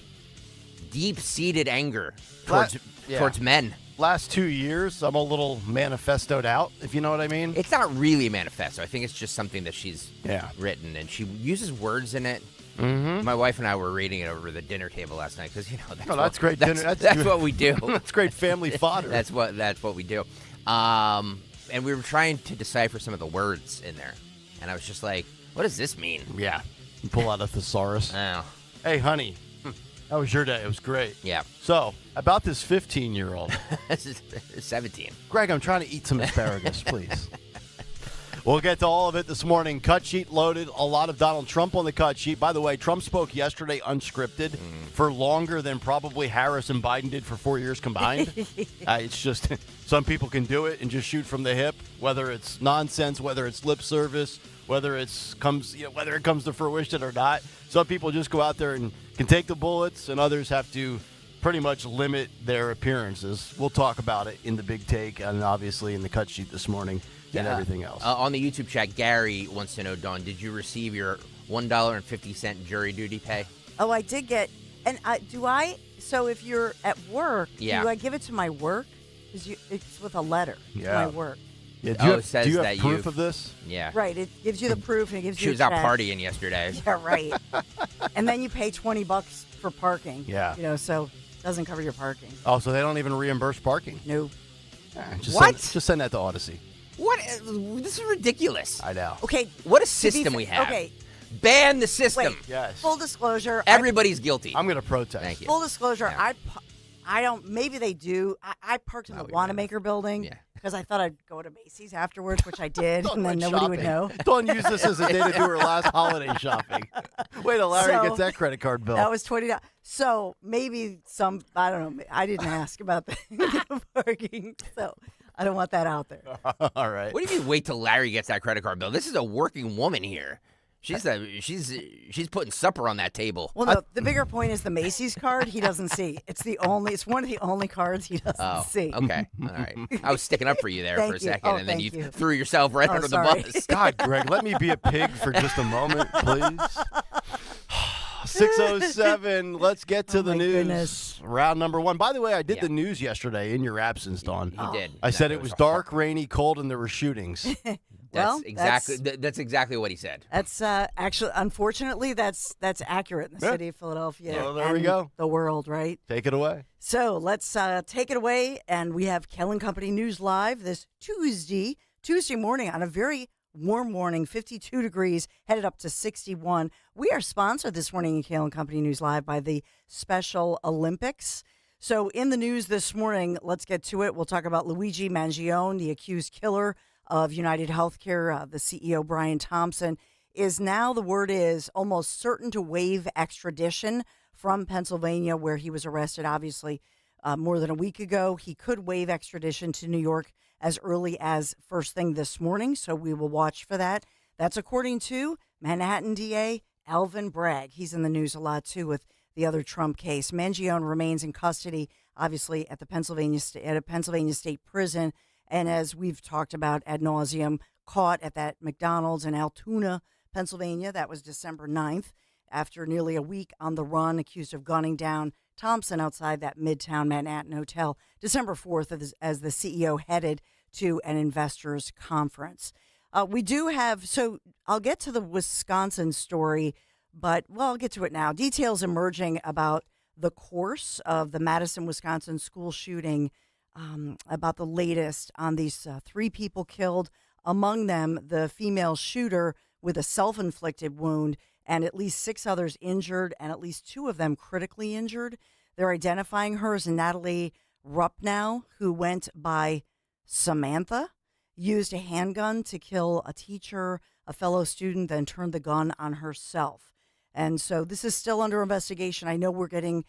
deep-seated anger towards men. Last 2 years, I'm a little manifestoed out, if you know what I mean. It's not really a manifesto. I think it's just something that she's written, and she uses words in it. My wife and I were reading it over the dinner table last night because that's great dinner. That's what we do. That's great family fodder. That's what we do. And we were trying to decipher some of the words in there, and I was just like, "What does this mean?" Yeah, you pull out a thesaurus. Oh. Hey, honey, how was your day? It was great. Yeah. So about this 15-year-old. This is 17. Greg, I'm trying to eat some asparagus, please. We'll get to all of it this morning. Cut sheet loaded. A lot of Donald Trump on the cut sheet. By the way, Trump spoke yesterday unscripted for longer than probably Harris and Biden did for 4 years combined. It's just some people can do it and just shoot from the hip, whether it's nonsense, whether it's lip service, whether it comes to fruition or not. Some people just go out there and can take the bullets, and others have to pretty much limit their appearances. We'll talk about it in the big take and obviously in the cut sheet this morning. And everything else. On the YouTube chat, Gary wants to know, Dawn, did you receive your $1.50 jury duty pay? Oh, I did get. And so if you're at work, do I give it to my work? Because it's with a letter to my work. Yeah, do you have proof of this? Yeah. Right. It gives you the proof and it gives you She was out partying yesterday. Yeah, right. And then you pay $20 for parking. Yeah. So it doesn't cover your parking. Oh, so they don't even reimburse parking? No. Just send that to Odyssey. What? This is ridiculous. I know. Okay. What a system we have. Okay. Ban the system. Wait, yes. Full disclosure. Everybody's guilty. I'm going to protest. Thank you. Full disclosure. Yeah. I don't. Maybe they do. I parked in the Wanamaker building because I thought I'd go to Macy's afterwards, which I did, and then nobody would know. Don't use this as a day to do her last holiday shopping. Wait till Larry gets that credit card bill. That was $20. So maybe I don't know. I didn't ask about the parking, so I don't want that out there. All right. What do you mean wait till Larry gets that credit card bill? This is a working woman here. She's putting supper on that table. Well, no, the bigger point is the Macy's card he doesn't see. It's one of the only cards he doesn't see. Okay. All right. I was sticking up for you there for a second, and then you you threw yourself right under the bus. God, Greg, let me be a pig for just a moment, please. 6:07. Let's get to the news. Goodness. Round number one. By the way, I did the news yesterday in your absence, Dawn. You did. I said it was dark, rainy, cold, and there were shootings. Well, that's exactly what he said. That's actually, unfortunately, that's accurate in the city of Philadelphia. Well, there we go. The world, right? Take it away. So let's take it away, and we have Kayal Company News Live this Tuesday morning on a very warm morning, 52 degrees, headed up to 61. We are sponsored this morning in Kayal Company News Live by the Special Olympics. So in the news this morning, let's get to it. We'll talk about Luigi Mangione, the accused killer of United Healthcare. The CEO, Brian Thompson, is now, the word is, almost certain to waive extradition from Pennsylvania, where he was arrested, obviously, more than a week ago. He could waive extradition to New York as early as first thing this morning, so we will watch for that. That's according to Manhattan DA Alvin Bragg. He's in the news a lot, too, with the other Trump case. Mangione remains in custody, obviously, at a Pennsylvania State Prison, and as we've talked about ad nauseum, caught at that McDonald's in Altoona, Pennsylvania. That was December 9th, after nearly a week on the run, accused of gunning down Thompson outside that Midtown Manhattan hotel. December 4th, as the CEO headed to an investors conference. We do have, so I'll get to the Wisconsin story, but, well, I'll get to it now. Details emerging about the course of the Madison, Wisconsin school shooting, about the latest on these 3 people killed, among them the female shooter with a self-inflicted wound, and at least 6 others injured, and at least 2 of them critically injured. They're identifying her as Natalie Rupnow, who went by Samantha, used a handgun to kill a teacher, a fellow student, then turned the gun on herself. And so this is still under investigation. I know we're getting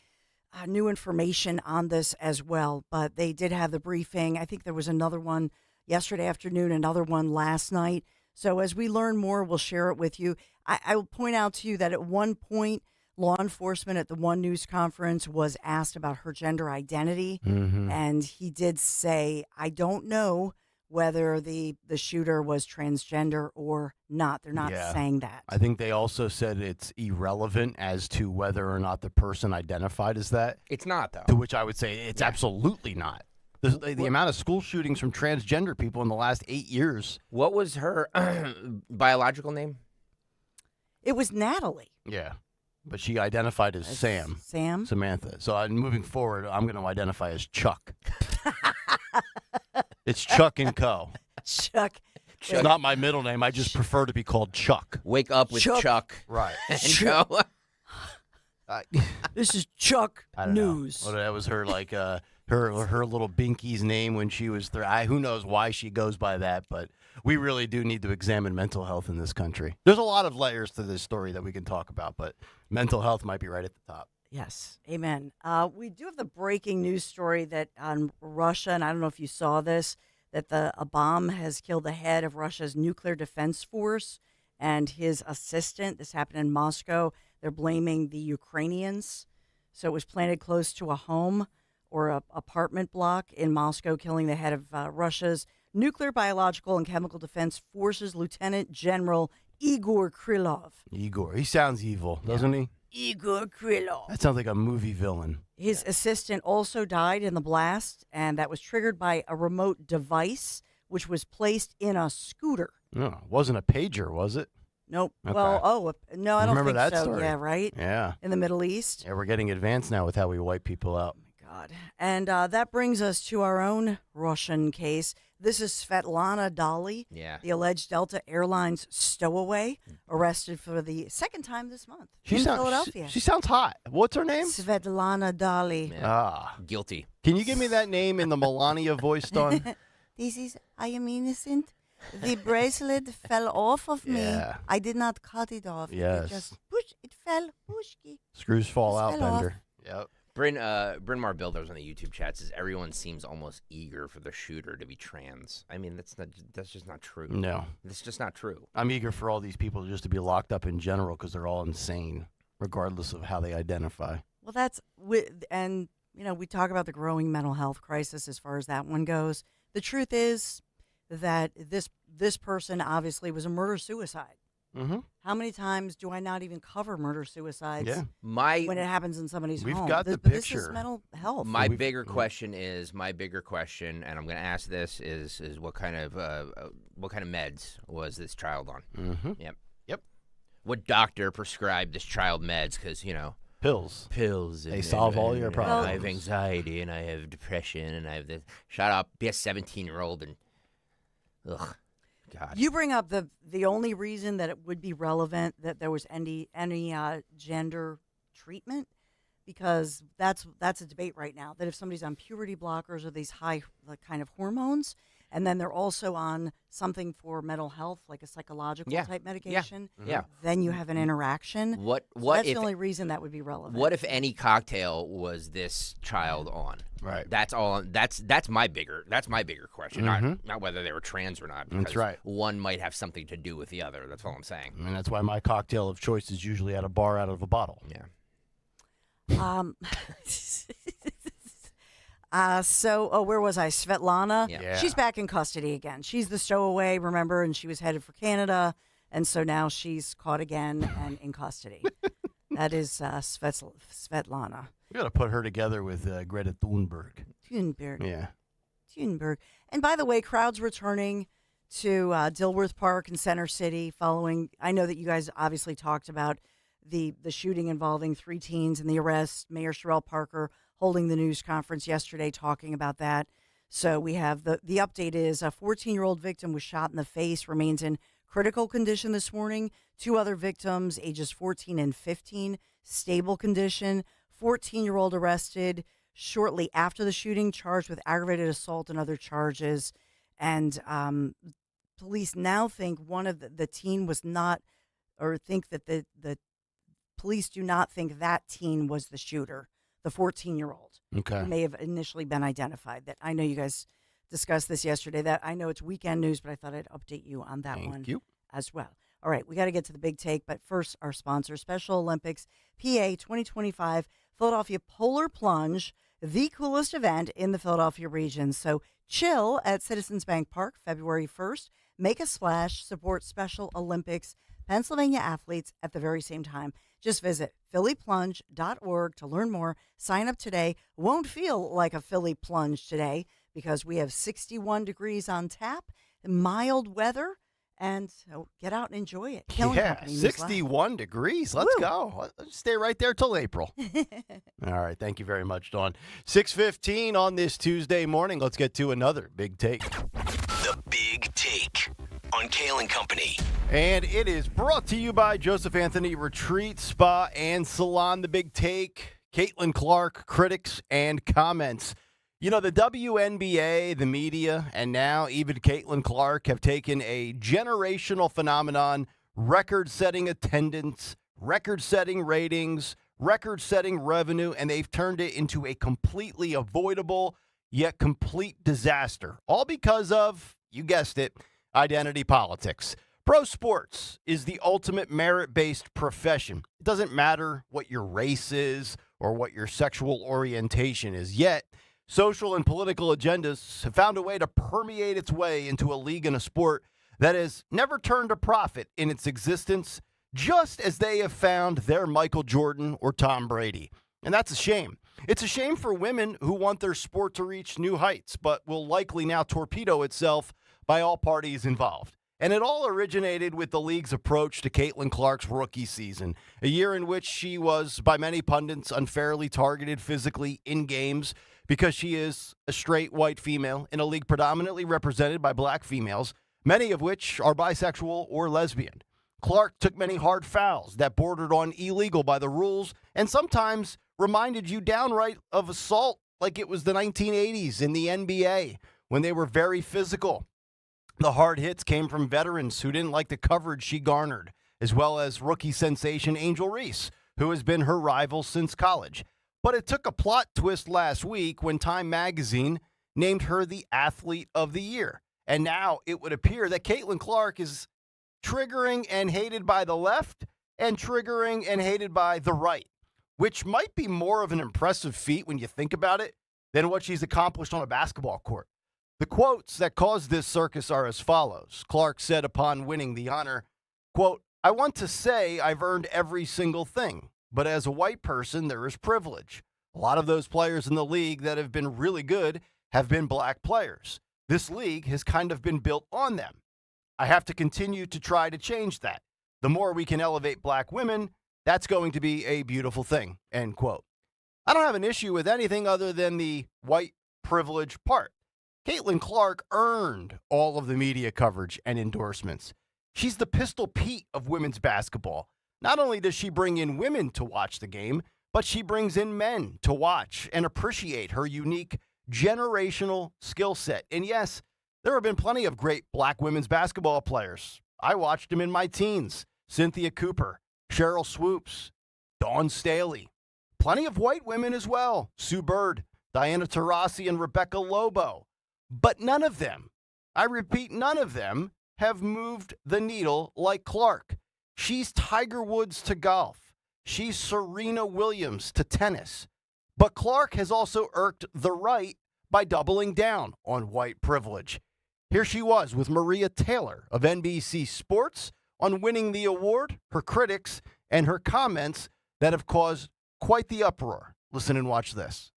new information on this as well, but they did have the briefing. I think there was another one yesterday afternoon, another one last night. So as we learn more, we'll share it with you. I will point out to you that at one point, law enforcement at the One News conference was asked about her gender identity, and he did say, I don't know whether the shooter was transgender or not. They're not saying that. I think they also said it's irrelevant as to whether or not the person identified as that. It's not, though. To which I would say it's absolutely not. The amount of school shootings from transgender people in the last 8 years. What was her biological name? It was Natalie. Yeah. But she identified as Sam. Samantha. So moving forward, I'm going to identify as Chuck. It's Chuck and Co. Chuck. It's not my middle name. I just prefer to be called Chuck. Wake up with Chuck. Right. And Joe. This is Chuck News. Well, that was her, like, her little Binky's name when she was who knows why she goes by that, but we really do need to examine mental health in this country. There's a lot of layers to this story that we can talk about, but mental health might be right at the top. Yes, amen. We do have the breaking news story that on Russia, and I don't know if you saw this, that a bomb has killed the head of Russia's nuclear defense force and his assistant. This happened in Moscow. They're blaming the Ukrainians. So it was planted close to a home or an apartment block in Moscow, killing the head of Russia's Nuclear, Biological, and Chemical Defense Forces Lieutenant General Igor Krylov. Igor. He sounds evil, doesn't he? Igor Krylov. That sounds like a movie villain. His assistant also died in the blast, and that was triggered by a remote device, which was placed in a scooter. No, it wasn't a pager, was it? Nope. Okay. Well, no, I don't Remember think that so. story? Yeah, right? Yeah. In the Middle East. Yeah, we're getting advanced now with how we wipe people out. God. And that brings us to our own Russian case. This is Svetlana Dali, the alleged Delta Airlines stowaway, arrested for the second time this month in Philadelphia. She sounds hot. What's her name? Svetlana Dali. Guilty. Can you give me that name in the Melania voice, Dawn? I am innocent. The bracelet fell off of me. I did not cut it off. Yes. It fell. Pushki. Screws fall out, fell Bender. Yep. Bryn Mawr Builders on the YouTube chat says everyone seems almost eager for the shooter to be trans. I mean, that's just not true. No. It's just not true. I'm eager for all these people just to be locked up in general because they're all insane, regardless of how they identify. Well, and we talk about the growing mental health crisis as far as that one goes. The truth is that this person obviously was a murder-suicide. Mm-hmm. How many times do I not even cover murder-suicides when it happens in somebody's home? We've got the But picture. This is mental health. My bigger question, and I'm going to ask this, is what kind of meds was this child on? Mm-hmm. Yep. What doctor prescribed this child meds? Because, pills. They solve all your problems. I have anxiety, and I have depression, and I have this. Shut up. Be a 17-year-old and, ugh. God. You bring up the only reason that it would be relevant that there was any gender treatment, because that's a debate right now, that if somebody's on puberty blockers or these high kind of hormones, and then they're also on something for mental health, like a psychological type medication, then you have an interaction. That's the only reason that would be relevant. What if any cocktail was this child on? Right. That's all. That's my bigger question. Not whether they were trans or not. That's right. One might have something to do with the other. That's all I'm saying. And that's why my cocktail of choice is usually at a bar out of a bottle. Yeah. Where was I? Svetlana. Yeah. She's back in custody again. She's the stowaway, remember, and she was headed for Canada, and so now she's caught again and in custody. That is Svetlana. We got to put her together with Greta Thunberg. Yeah. Thunberg. And by the way, crowds returning to Dilworth Park in Center City following. I know that you guys obviously talked about the shooting involving 3 teens and the arrest. Mayor Sherrell Parker holding the news conference yesterday talking about that. So we have the update is a 14-year-old victim was shot in the face, remains in critical condition this morning. 2 other victims, ages 14 and 15, stable condition. 14-year-old arrested shortly after the shooting, charged with aggravated assault and other charges. And police now think one of the teen was not, or think that the police do not think that teen was the shooter, the 14-year-old. Okay. Who may have initially been identified. That I know you guys discussed this yesterday. That I know it's weekend news, but I thought I'd update you on that one as well. All right, we got to get to the big take, but first, our sponsor, Special Olympics PA 2025 Philadelphia Polar Plunge, the coolest event in the Philadelphia region. So chill at Citizens Bank Park, February 1st. Make a splash, support Special Olympics Pennsylvania athletes at the very same time. Just visit phillyplunge.org to learn more. Sign up today. Won't feel like a Philly plunge today because we have 61 degrees on tap, mild weather, and so get out and enjoy it. Yeah, 61 degrees. Let's go. Let's stay right there till April. All right. Thank you very much, Dawn. 6:15 on this Tuesday morning. Let's get to another big take. The Big Take on Kayal and Company. And it is brought to you by Joseph Anthony Retreat Spa and Salon. The Big Take, Caitlin Clark, critics and comments. You know, the WNBA, the media, and now even Caitlin Clark have taken a generational phenomenon, record-setting attendance, record-setting ratings, record-setting revenue, and they've turned it into a completely avoidable yet complete disaster. All because of, you guessed it, identity politics. Pro sports is the ultimate merit-based profession. It doesn't matter what your race is or what your sexual orientation is, yet social and political agendas have found a way to permeate its way into a league and a sport that has never turned a profit in its existence, just as they have found their Michael Jordan or Tom Brady. And that's a shame. It's a shame for women who want their sport to reach new heights, but will likely now torpedo itself by all parties involved. And it all originated with the league's approach to Caitlin Clark's rookie season, a year in which she was, by many pundits, unfairly targeted physically in games because she is a straight white female in a league predominantly represented by black females, many of which are bisexual or lesbian. Clark took many hard fouls that bordered on illegal by the rules and sometimes reminded you downright of assault like it was the 1980s in the NBA when they were very physical. The hard hits came from veterans who didn't like the coverage she garnered, as well as rookie sensation Angel Reese, who has been her rival since college. But it took a plot twist last week when Time Magazine named her the Athlete of the Year. And now it would appear that Caitlin Clark is triggering and hated by the left and triggering and hated by the right, which might be more of an impressive feat when you think about it than what she's accomplished on a basketball court. The quotes that caused this circus are as follows. Clark said upon winning the honor, quote, "I want to say I've earned every single thing, but as a white person, there is privilege. A lot of those players in the league that have been really good have been black players. This league has kind of been built on them. I have to continue to try to change that. The more we can elevate black women, that's going to be a beautiful thing," end quote. I don't have an issue with anything other than the white privilege part. Caitlin Clark earned all of the media coverage and endorsements. She's the Pistol Pete of women's basketball. Not only does she bring in women to watch the game, but she brings in men to watch and appreciate her unique generational skill set. And yes, there have been plenty of great black women's basketball players. I watched them in my teens. Cynthia Cooper, Cheryl Swoops, Dawn Staley. Plenty of white women as well. Sue Bird, Diana Taurasi, and Rebecca Lobo. But none of them, I repeat, none of them have moved the needle like Clark. She's Tiger Woods to golf. She's Serena Williams to tennis. But Clark has also irked the right by doubling down on white privilege. Here she was with Maria Taylor of NBC Sports on winning the award, her critics, and her comments that have caused quite the uproar. Listen and watch this.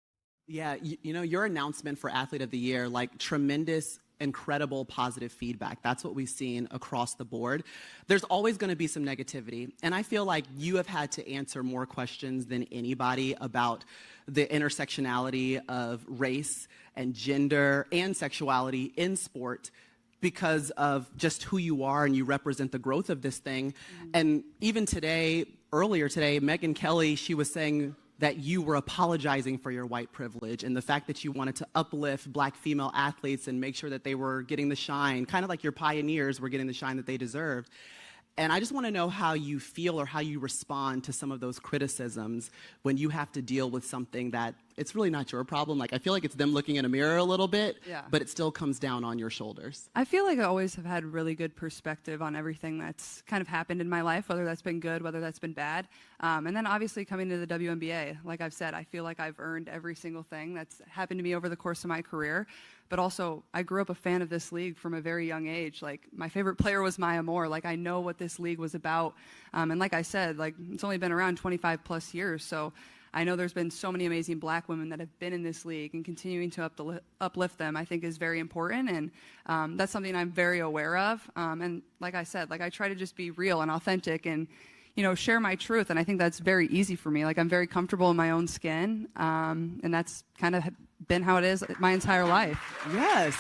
Yeah, you know, your announcement for Athlete of the Year, like tremendous incredible positive feedback. That's what we've seen across the board. There's always going to be some negativity, and I feel like you have had to answer more questions than anybody about the intersectionality of race and gender and sexuality in sport because of just who you are, and you represent the growth of this thing. And even today, earlier today, Megyn Kelly, she was saying that you were apologizing for your white privilege and the fact that you wanted to uplift Black female athletes and make sure that they were getting the shine, kind of like your pioneers were getting the shine that they deserved. And I just want to know how you feel or how you respond to some of those criticisms when you have to deal with something that it's really not your problem. Like, I feel like it's them looking in a mirror a little bit, but it still comes down on your shoulders. I feel like I always have had really good perspective on everything that's kind of happened in my life, whether that's been good, whether that's been bad. And then obviously coming to the WNBA, like I've said, I feel like I've earned every single thing that's happened to me over the course of my career. But also, I grew up a fan of this league from a very young age. Like, my favorite player was Maya Moore. Like, I know what this league was about. And like I said, like, it's only been around 25 plus years. So I know there's been so many amazing Black women that have been in this league, and continuing to uplift them, I think, is very important. And that's something I'm very aware of. And like I said, like, I try to just be real and authentic and, you know, share my truth. And I think that's very easy for me. Like, I'm very comfortable in my own skin. And that's kind of been how it is my entire life. Yes.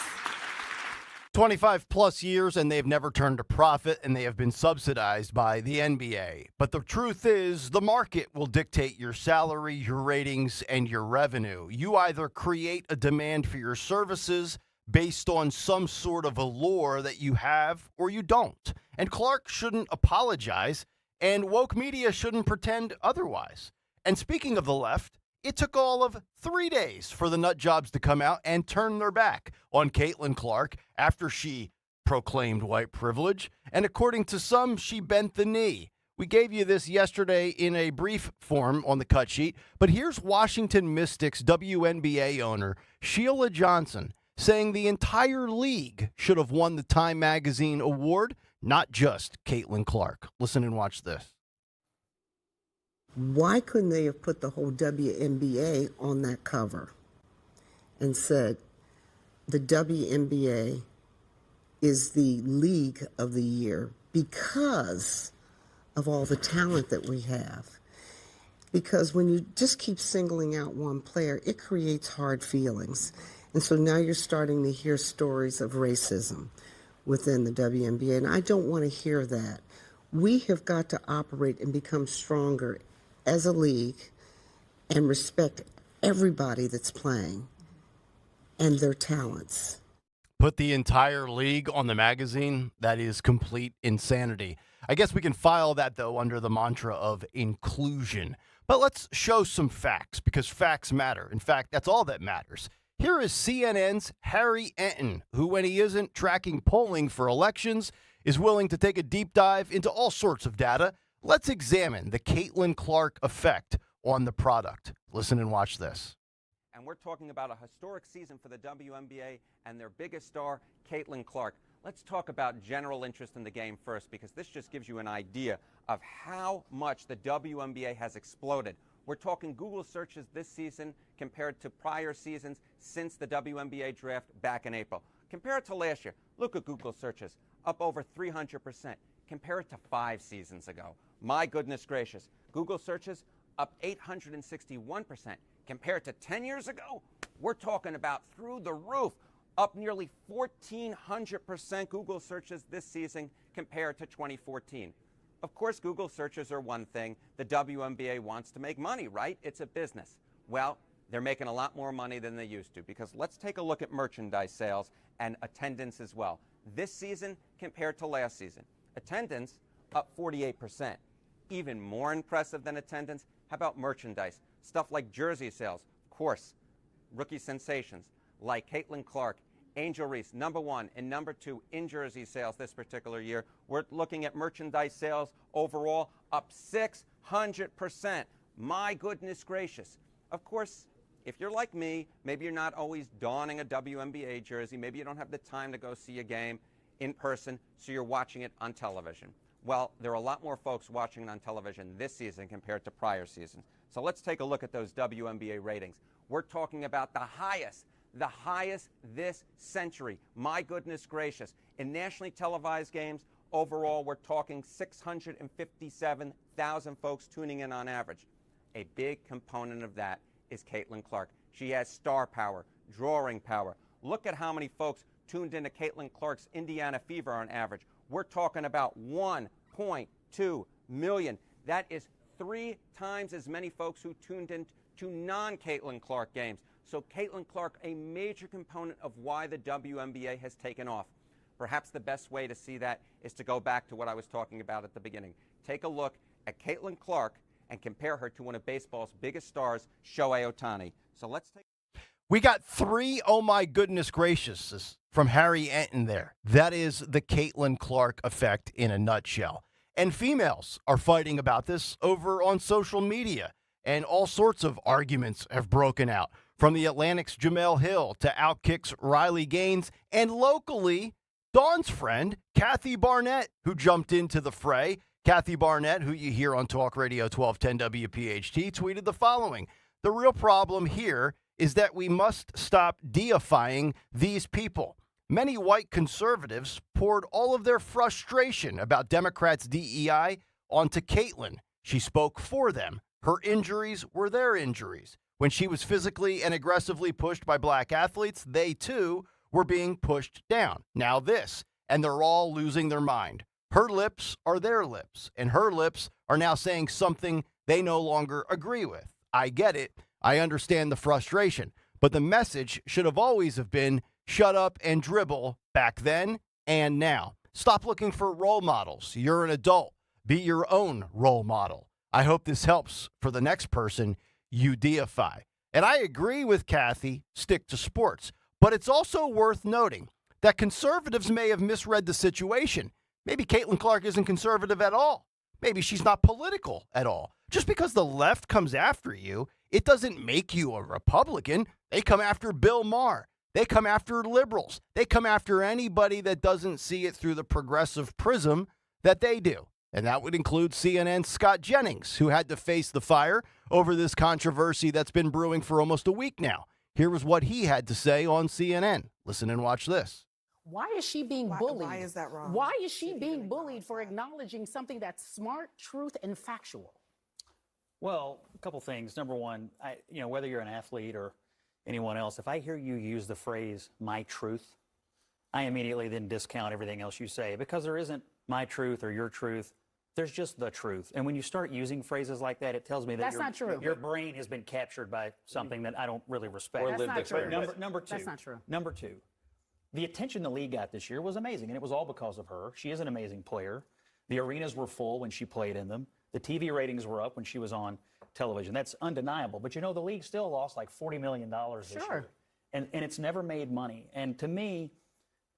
25 plus years, and they've never turned a profit, and they have been subsidized by the NBA. But the truth is, the market will dictate your salary, your ratings, and your revenue. You either create a demand for your services based on some sort of allure that you have, or you don't. And Clark shouldn't apologize, and woke media shouldn't pretend otherwise. And speaking of the left, it took all of 3 days for the nut jobs to come out and turn their back on Caitlin Clark after she proclaimed white privilege. And according to some, she bent the knee. We gave you this yesterday in a brief form on the cut sheet, but here's Washington Mystics WNBA owner Sheila Johnson saying the entire league should have won the Time Magazine award, not just Caitlin Clark. Listen and watch this. Why couldn't they have put the whole WNBA on that cover and said the WNBA is the league of the year because of all the talent that we have? Because when you just keep singling out one player, it creates hard feelings. And so now you're starting to hear stories of racism within the WNBA, and I don't want to hear that. We have got to operate and become stronger as a league and respect everybody that's playing and their talents. Put the entire league on the magazine? That is complete insanity. I guess we can file that, though, under the mantra of inclusion. But let's show some facts, because facts matter. In fact, that's all that matters. Here is CNN's Harry Enton, who, when he isn't tracking polling for elections, is willing to take a deep dive into all sorts of data. Let's examine the Caitlin Clark effect on the product. Listen and watch this. And we're talking about a historic season for the WNBA and their biggest star, Caitlin Clark. Let's talk about general interest in the game first, because this just gives you an idea of how much the WNBA has exploded. We're talking Google searches this season compared to prior seasons since the WNBA draft back in April. Compare it to last year. Look at Google searches, up over 300%. Compare it to 5 seasons ago. My goodness gracious. Google searches up 861%. Compared to 10 years ago, we're talking about through the roof, up nearly 1,400% Google searches this season compared to 2014. Of course, Google searches are one thing. The WNBA wants to make money, right? It's a business. Well, they're making a lot more money than they used to, because let's take a look at merchandise sales and attendance as well. This season compared to last season. Attendance up 48%. Even more impressive than attendance, how about merchandise? Stuff like jersey sales, of course, rookie sensations like Caitlin Clark, Angel Reese, #1 and #2 in jersey sales this particular year. We're looking at merchandise sales overall up 600%. My goodness gracious. Of course, if you're like me, maybe you're not always donning a WNBA jersey. Maybe you don't have the time to go see a game in person, so you're watching it on television. Well, there are a lot more folks watching it on television this season compared to prior seasons. So let's take a look at those WNBA ratings. We're talking about the highest the highest this century. My goodness gracious. In nationally televised games, overall, we're talking 657,000 folks tuning in on average. A big component of that is Caitlin Clark. She has star power, drawing power. Look at how many folks tuned into Caitlin Clark's Indiana Fever on average. We're talking about 1.2 million. That is 3 times as many folks who tuned in to non-Caitlin Clark games. So Caitlin Clark, a major component of why the WNBA has taken off. Perhaps the best way to see that is to go back to what I was talking about at the beginning. Take a look at Caitlin Clark and compare her to one of baseball's biggest stars, Shohei Ohtani. So let's take... We got 3 oh my goodness gracious from Harry Enton there. That is the Caitlin Clark effect in a nutshell. And females are fighting about this over on social media, and all sorts of arguments have broken out, from the Atlantic's Jamel Hill to Outkick's Riley Gaines, and locally, Dawn's friend, Kathy Barnett, who jumped into the fray. Kathy Barnett, who you hear on Talk Radio 1210 WPHT, tweeted the following: "The real problem here is that we must stop deifying these people. Many white conservatives poured all of their frustration about Democrats' DEI onto Caitlin. She spoke for them. Her injuries were their injuries. When she was physically and aggressively pushed by black athletes, they too were being pushed down. Now this, and they're all losing their mind. Her lips are their lips, and her lips are now saying something they no longer agree with. I get it. I understand the frustration, but the message should have always have been shut up and dribble back then and now. Stop looking for role models. You're an adult. Be your own role model. I hope this helps for the next person you deify." And I agree with Kathy, stick to sports. But it's also worth noting that conservatives may have misread the situation. Maybe Caitlin Clark isn't conservative at all. Maybe she's not political at all. Just because the left comes after you, it doesn't make you a Republican. They come after Bill Maher. They come after liberals. They come after anybody that doesn't see it through the progressive prism that they do. And that would include CNN's Scott Jennings, who had to face the fire over this controversy that's been brewing for almost a week now. Here was what he had to say on CNN. Listen and watch this. Why is she being bullied? Why is that wrong? Why is she being bullied for acknowledging something that's smart, truth, and factual? Well, a couple things. Number one, whether you're an athlete or anyone else, if I hear you use the phrase "my truth," I immediately then discount everything else you say, because there isn't my truth or your truth. There's just the truth. And when you start using phrases like that, it tells me that not true. Your brain has been captured by something that I don't really respect. That's not true. Number two. That's not true. Number two, the attention the league got this year was amazing, and it was all because of her. She is an amazing player. The arenas were full when she played in them. The TV ratings were up when she was on television. That's undeniable. But, the league still lost like $40 million this year. And it's never made money. And to me,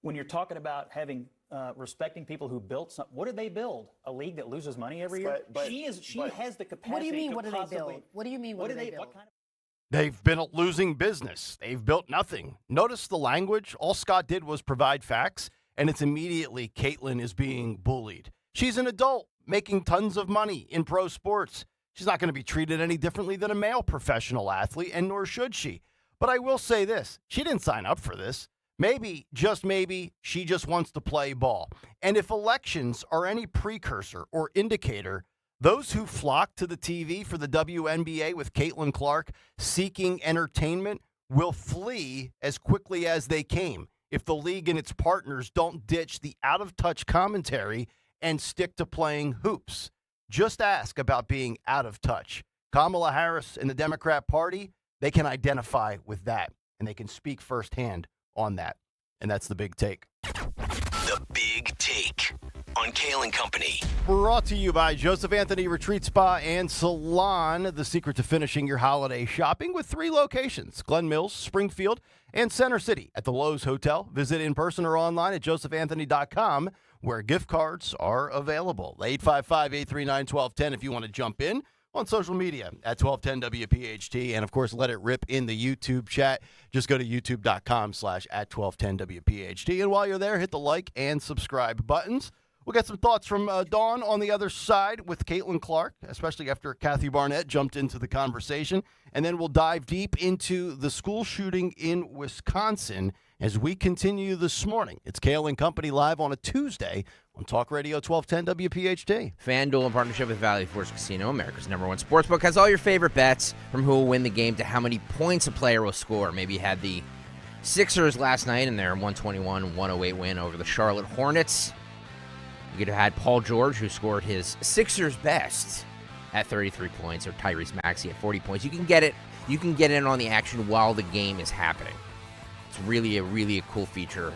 when you're talking about having respecting people who built something, what did they build? A league that loses money every year? She has the capacity. What do you mean, what did they build? What do you mean, what did they build? They've been a losing business. They've built nothing. Notice the language. All Scott did was provide facts, and it's immediately Caitlin is being bullied. She's an adult making tons of money in pro sports. She's not going to be treated any differently than a male professional athlete, and nor should she. But I will say this. She didn't sign up for this. Maybe, just maybe, she just wants to play ball. And if elections are any precursor or indicator, those who flock to the TV for the WNBA with Caitlin Clark seeking entertainment will flee as quickly as they came if the league and its partners don't ditch the out-of-touch commentary and stick to playing hoops. Just ask about being out of touch. Kamala Harris and the Democrat Party, they can identify with that, and they can speak firsthand on that. And that's the big take. The Big Take on Kayal and Company. Brought to you by Joseph Anthony Retreat Spa and Salon. The secret to finishing your holiday shopping with 3 locations: Glen Mills, Springfield, and Center City at the Lowe's Hotel. Visit in person or online at josephanthony.com, where gift cards are available. 855-839-1210 if you want to jump in. On social media at 1210 WPHT, and of course let it rip in the YouTube chat. Just go to youtube.com/@1210 WPHT, and while you're there, hit the like and subscribe buttons. We'll get some thoughts from Dawn on the other side with Caitlin Clark, especially after Kathy Barnett jumped into the conversation. And then we'll dive deep into the school shooting in Wisconsin as we continue this morning. It's Kayal and Company live on a Tuesday on Talk Radio 1210 WPHT. FanDuel, in partnership with Valley Forge Casino, America's #1 sportsbook, has all your favorite bets from who will win the game to how many points a player will score. Maybe you had the Sixers last night in their 121-108 win over the Charlotte Hornets. You could have had Paul George, who scored his Sixers best at 33 points, or Tyrese Maxey at 40 points. You can get it. You can get in on the action while the game is happening. It's really a cool feature.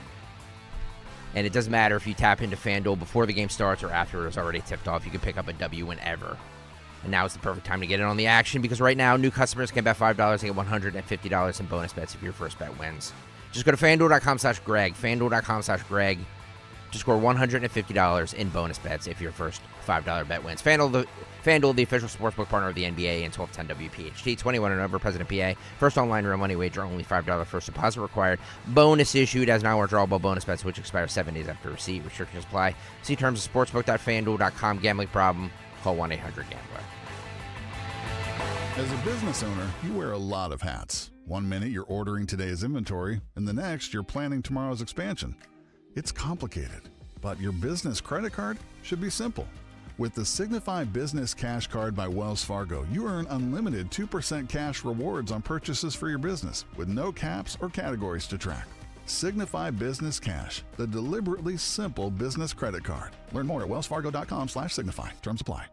And it doesn't matter if you tap into FanDuel before the game starts or after it's already tipped off. You can pick up a W whenever. And now is the perfect time to get in on the action because right now, new customers can bet $5 and get $150 in bonus bets if your first bet wins. Just go to FanDuel.com/Greg. FanDuel.com/Greg. Just score $150 in bonus bets if your first $5 bet wins. FanDuel, the official sportsbook partner of the NBA and 1210 WPHT. 21 and over, President PA. First online real money wager, only $5 first deposit required. Bonus issued as non-withdrawable bonus bets, which expire 7 days after receipt. Restrictions apply. See terms at sportsbook.fanduel.com. Gambling problem? Call 1-800-GAMBLER. As a business owner, you wear a lot of hats. One minute you're ordering today's inventory, and the next you're planning tomorrow's expansion. It's complicated, but your business credit card should be simple. With the Signify Business Cash Card by Wells Fargo, you earn unlimited 2% cash rewards on purchases for your business with no caps or categories to track. Signify Business Cash, the deliberately simple business credit card. Learn more at wellsfargo.com/signify. Terms apply.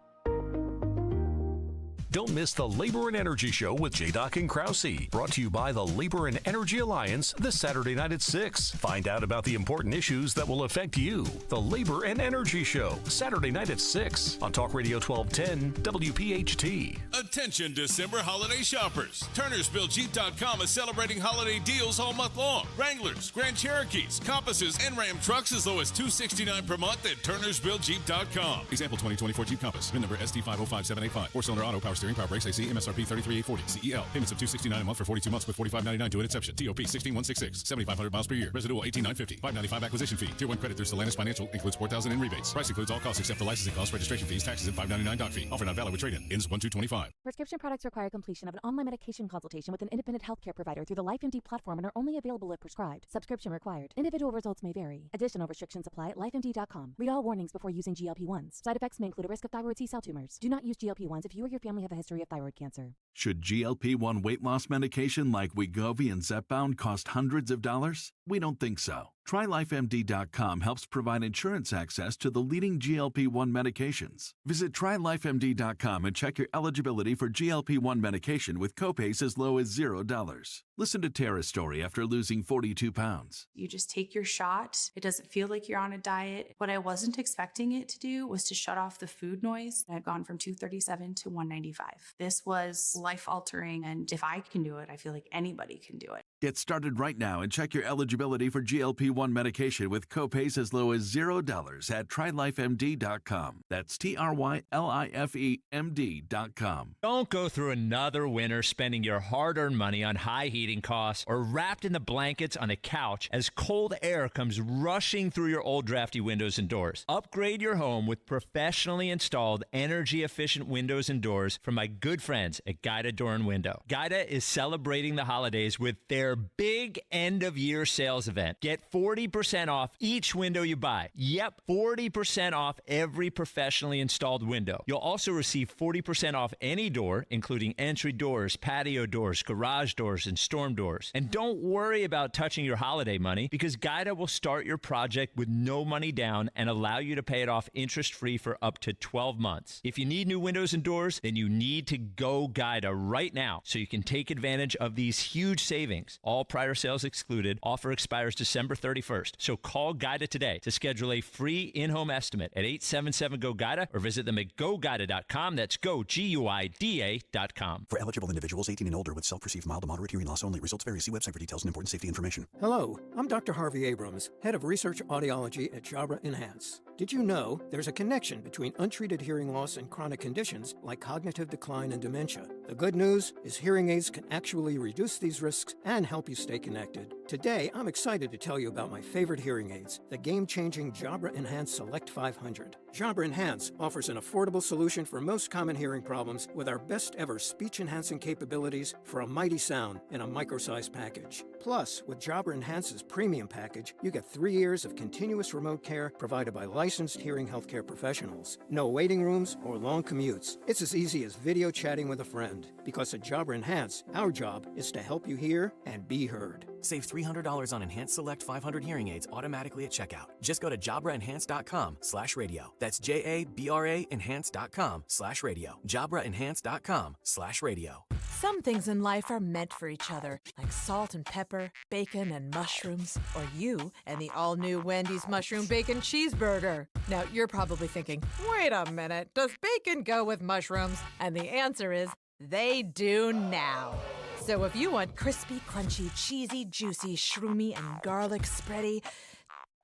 Don't miss the Labor and Energy Show with J-Doc and Krause. Brought to you by the Labor and Energy Alliance this Saturday night at 6. Find out about the important issues that will affect you. The Labor and Energy Show, Saturday night at 6 on Talk Radio 1210 WPHT. Attention December holiday shoppers. TurnersvilleJeep.com is celebrating holiday deals all month long. Wranglers, Grand Cherokees, Compasses, and Ram trucks as low as $269 per month at TurnersvilleJeep.com. Example 2024 Jeep Compass. VIN number SD505785. 4-cylinder auto, power steering, power brakes, AC, MSRP 33840. CEL. Payments of $269 a month for 42 months with $45.99 to an inception. TOP 16166. 7,500 miles per year. Residual 18,950. $595 acquisition fee. Tier 1 credit through Stellantis Financial. Includes $4,000 in rebates. Price includes all costs except for licensing costs, registration fees, taxes, and $599 doc fee. Offer not valid with trade-in. Ends 1/2/25. Prescription products require completion of an online medication consultation with an independent healthcare provider through the LifeMD platform and are only available if prescribed. Subscription required. Individual results may vary. Additional restrictions apply at lifemd.com. Read all warnings before using GLP-1s. Side effects may include a risk of thyroid C-cell tumors. Do not use GLP-1s if you or your family have a history of thyroid cancer. Should GLP-1 weight loss medication like Wegovy and Zepbound cost hundreds of dollars? We don't think so. TryLifeMD.com helps provide insurance access to the leading GLP-1 medications. Visit TryLifeMD.com and check your eligibility for GLP-1 medication with copays as low as $0. Listen to Tara's story after losing 42 pounds. You just take your shot. It doesn't feel like you're on a diet. What I wasn't expecting it to do was to shut off the food noise. I'd gone from 237 to 195. This was life-altering, and if I can do it, I feel like anybody can do it. Get started right now and check your eligibility for GLP-1 medication with copays as low as $0 at TryLifeMD.com. That's TryLifeMD.com. Don't go through another winter spending your hard-earned money on high heating costs or wrapped in the blankets on a couch as cold air comes rushing through your old drafty windows and doors. Upgrade your home with professionally installed energy-efficient windows and doors from my good friends at Guida Door and Window. Guida is celebrating the holidays with their big end-of-year sales event. Get 40% off each window you buy. Yep, 40% off every professionally installed window. You'll also receive 40% off any door, including entry doors, patio doors, garage doors, and storm doors. And don't worry about touching your holiday money because Guida will start your project with no money down and allow you to pay it off interest-free for up to 12 months. If you need new windows and doors, then you need to go Guida right now so you can take advantage of these huge savings. All prior sales excluded. Offer expires December 31st. So call Guida today to schedule a free in-home estimate at 877-GO-GUIDA or visit them at GoGuida.com. That's GoGuida.com. For eligible individuals 18 and older with self-perceived mild to moderate hearing loss only. Results vary. See website for details and important safety information. Hello, I'm Dr. Harvey Abrams, head of research audiology at Jabra Enhance. Did you know there's a connection between untreated hearing loss and chronic conditions like cognitive decline and dementia? The good news is hearing aids can actually reduce these risks and help you stay connected. Today, I'm excited to tell you about my favorite hearing aids, the game-changing Jabra Enhance Select 500. Jabra Enhance offers an affordable solution for most common hearing problems with our best-ever speech-enhancing capabilities for a mighty sound in a micro-sized package. Plus, with Jabra Enhance's premium package, you get 3 years of continuous remote care provided by licensed hearing healthcare professionals. No waiting rooms or long commutes. It's as easy as video chatting with a friend. Because at Jabra Enhance, our job is to help you hear and be heard. Save $300 on Enhanced Select 500 hearing aids automatically at checkout. Just go to JabraEnhance.com/radio. That's JABRA Enhance.com/radio. JabraEnhance.com/radio. Some things in life are meant for each other, like salt and pepper, bacon and mushrooms, or you and the all-new Wendy's Mushroom Bacon Cheeseburger. Now, you're probably thinking, wait a minute, does bacon go with mushrooms? And the answer is, they do now. So if you want crispy, crunchy, cheesy, juicy, shroomy, and garlic spready,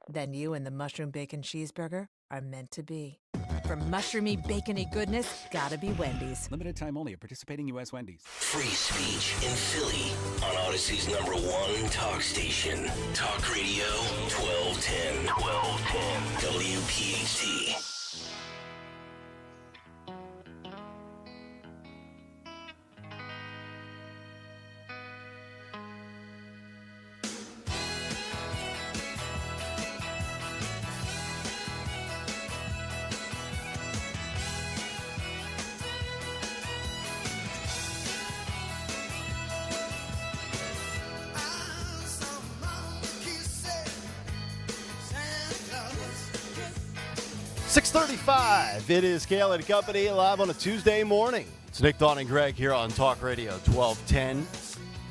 then you and the Mushroom Bacon Cheeseburger are meant to be. For mushroomy, bacony goodness, gotta be Wendy's. Limited time only at participating U.S. Wendy's. Free speech in Philly on Odyssey's #1 talk station. Talk Radio 1210. WPHT. .35. It is Kayal and Company live on a Tuesday morning. It's Nick, Dawn, and Greg here on Talk Radio 1210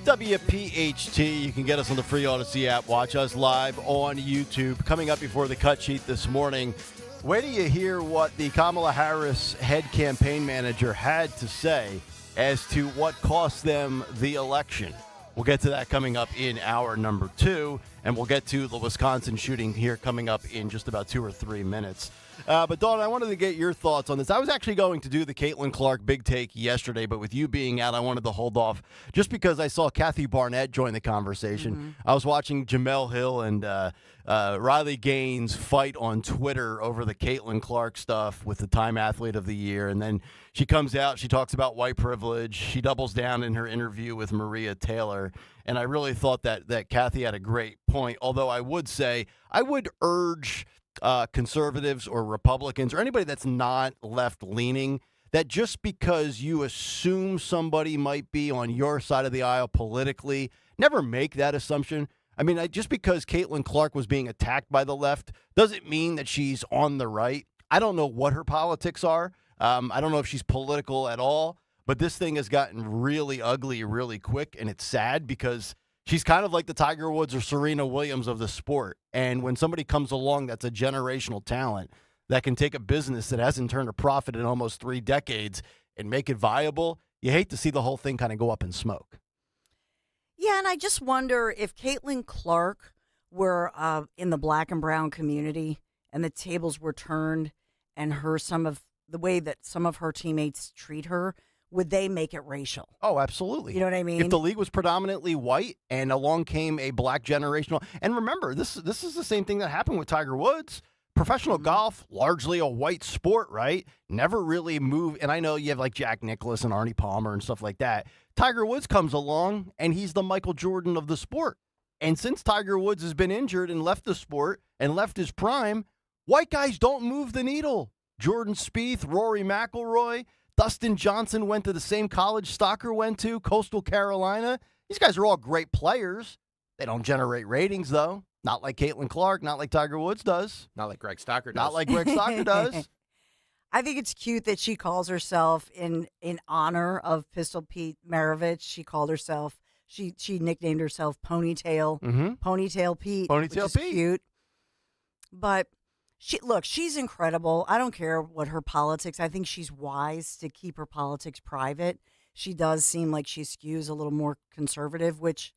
WPHT. You can get us on the free Odyssey app. Watch us live on YouTube. Coming up before the cut sheet this morning, where do you hear what the Kamala Harris head campaign manager had to say as to what cost them the election? We'll get to that coming up in hour number 2, and we'll get to the Wisconsin shooting here coming up in just about 2 or 3 minutes. But, Dawn, I wanted to get your thoughts on this. I was actually going to do the Caitlin Clark big take yesterday, but with you being out, I wanted to hold off just because I saw Kathy Barnett join the conversation. Mm-hmm. I was watching Jamel Hill and Riley Gaines fight on Twitter over the Caitlin Clark stuff with the Time Athlete of the Year, and then she comes out, she talks about white privilege, she doubles down in her interview with Maria Taylor, and I really thought that Kathy had a great point, although I would say I would urge conservatives or Republicans or anybody that's not left-leaning that just because you assume somebody might be on your side of the aisle politically, never make that assumption. I mean, just because Caitlin Clark was being attacked by the left doesn't mean that she's on the right. I don't know what her politics are. I don't know if she's political at all, but this thing has gotten really ugly really quick, and it's sad because she's kind of like the Tiger Woods or Serena Williams of the sport. And when somebody comes along that's a generational talent that can take a business that hasn't turned a profit in almost 3 decades and make it viable, you hate to see the whole thing kind of go up in smoke. Yeah, and I just wonder if Caitlin Clark were in the black and brown community and the tables were turned and some of the way that some of her teammates treat her, would they make it racial? Oh, absolutely. You know what I mean? If the league was predominantly white and along came a black generational, and remember, this is the same thing that happened with Tiger Woods. Professional golf, largely a white sport, right? Never really moved. And I know you have like Jack Nicklaus and Arnie Palmer and stuff like that. Tiger Woods comes along and he's the Michael Jordan of the sport. And since Tiger Woods has been injured and left the sport and left his prime, white guys don't move the needle. Jordan Spieth, Rory McIlroy, Dustin Johnson went to the same college Stocker went to, Coastal Carolina. These guys are all great players. They don't generate ratings, though. Not like Caitlin Clark, not like Tiger Woods does. Not like Greg Stocker does. Not like Greg Stocker does. I think it's cute that she calls herself in honor of Pistol Pete Maravich. She called herself, she nicknamed herself Ponytail. Mm-hmm. Ponytail Pete. Ponytail which is Pete. Cute. But she's incredible. I don't care what her politics. I think she's wise to keep her politics private. She does seem like she skews a little more conservative, which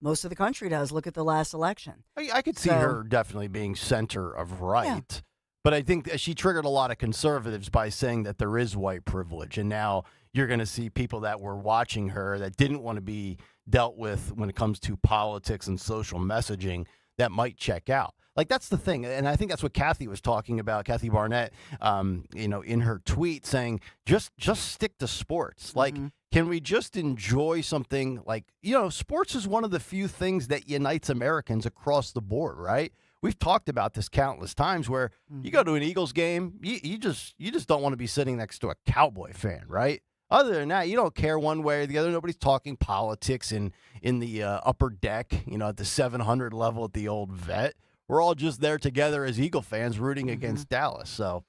most of the country does. Look at the last election. I could see her definitely being center of right. But I think that she triggered a lot of conservatives by saying that there is white privilege. And now you're going to see people that were watching her that didn't want to be dealt with when it comes to politics and social messaging that might check out. Like, that's the thing. And I think that's what Kathy was talking about, Kathy Barnett, in her tweet saying, just stick to sports. Like, can we just enjoy something like, sports is one of the few things that unites Americans across the board, right? We've talked about this countless times where you go to an Eagles game, you just don't want to be sitting next to a Cowboy fan, right? Other than that, you don't care one way or the other. Nobody's talking politics in the upper deck, at the 700 level at the old Vet. We're all just there together as Eagle fans rooting against Dallas. So,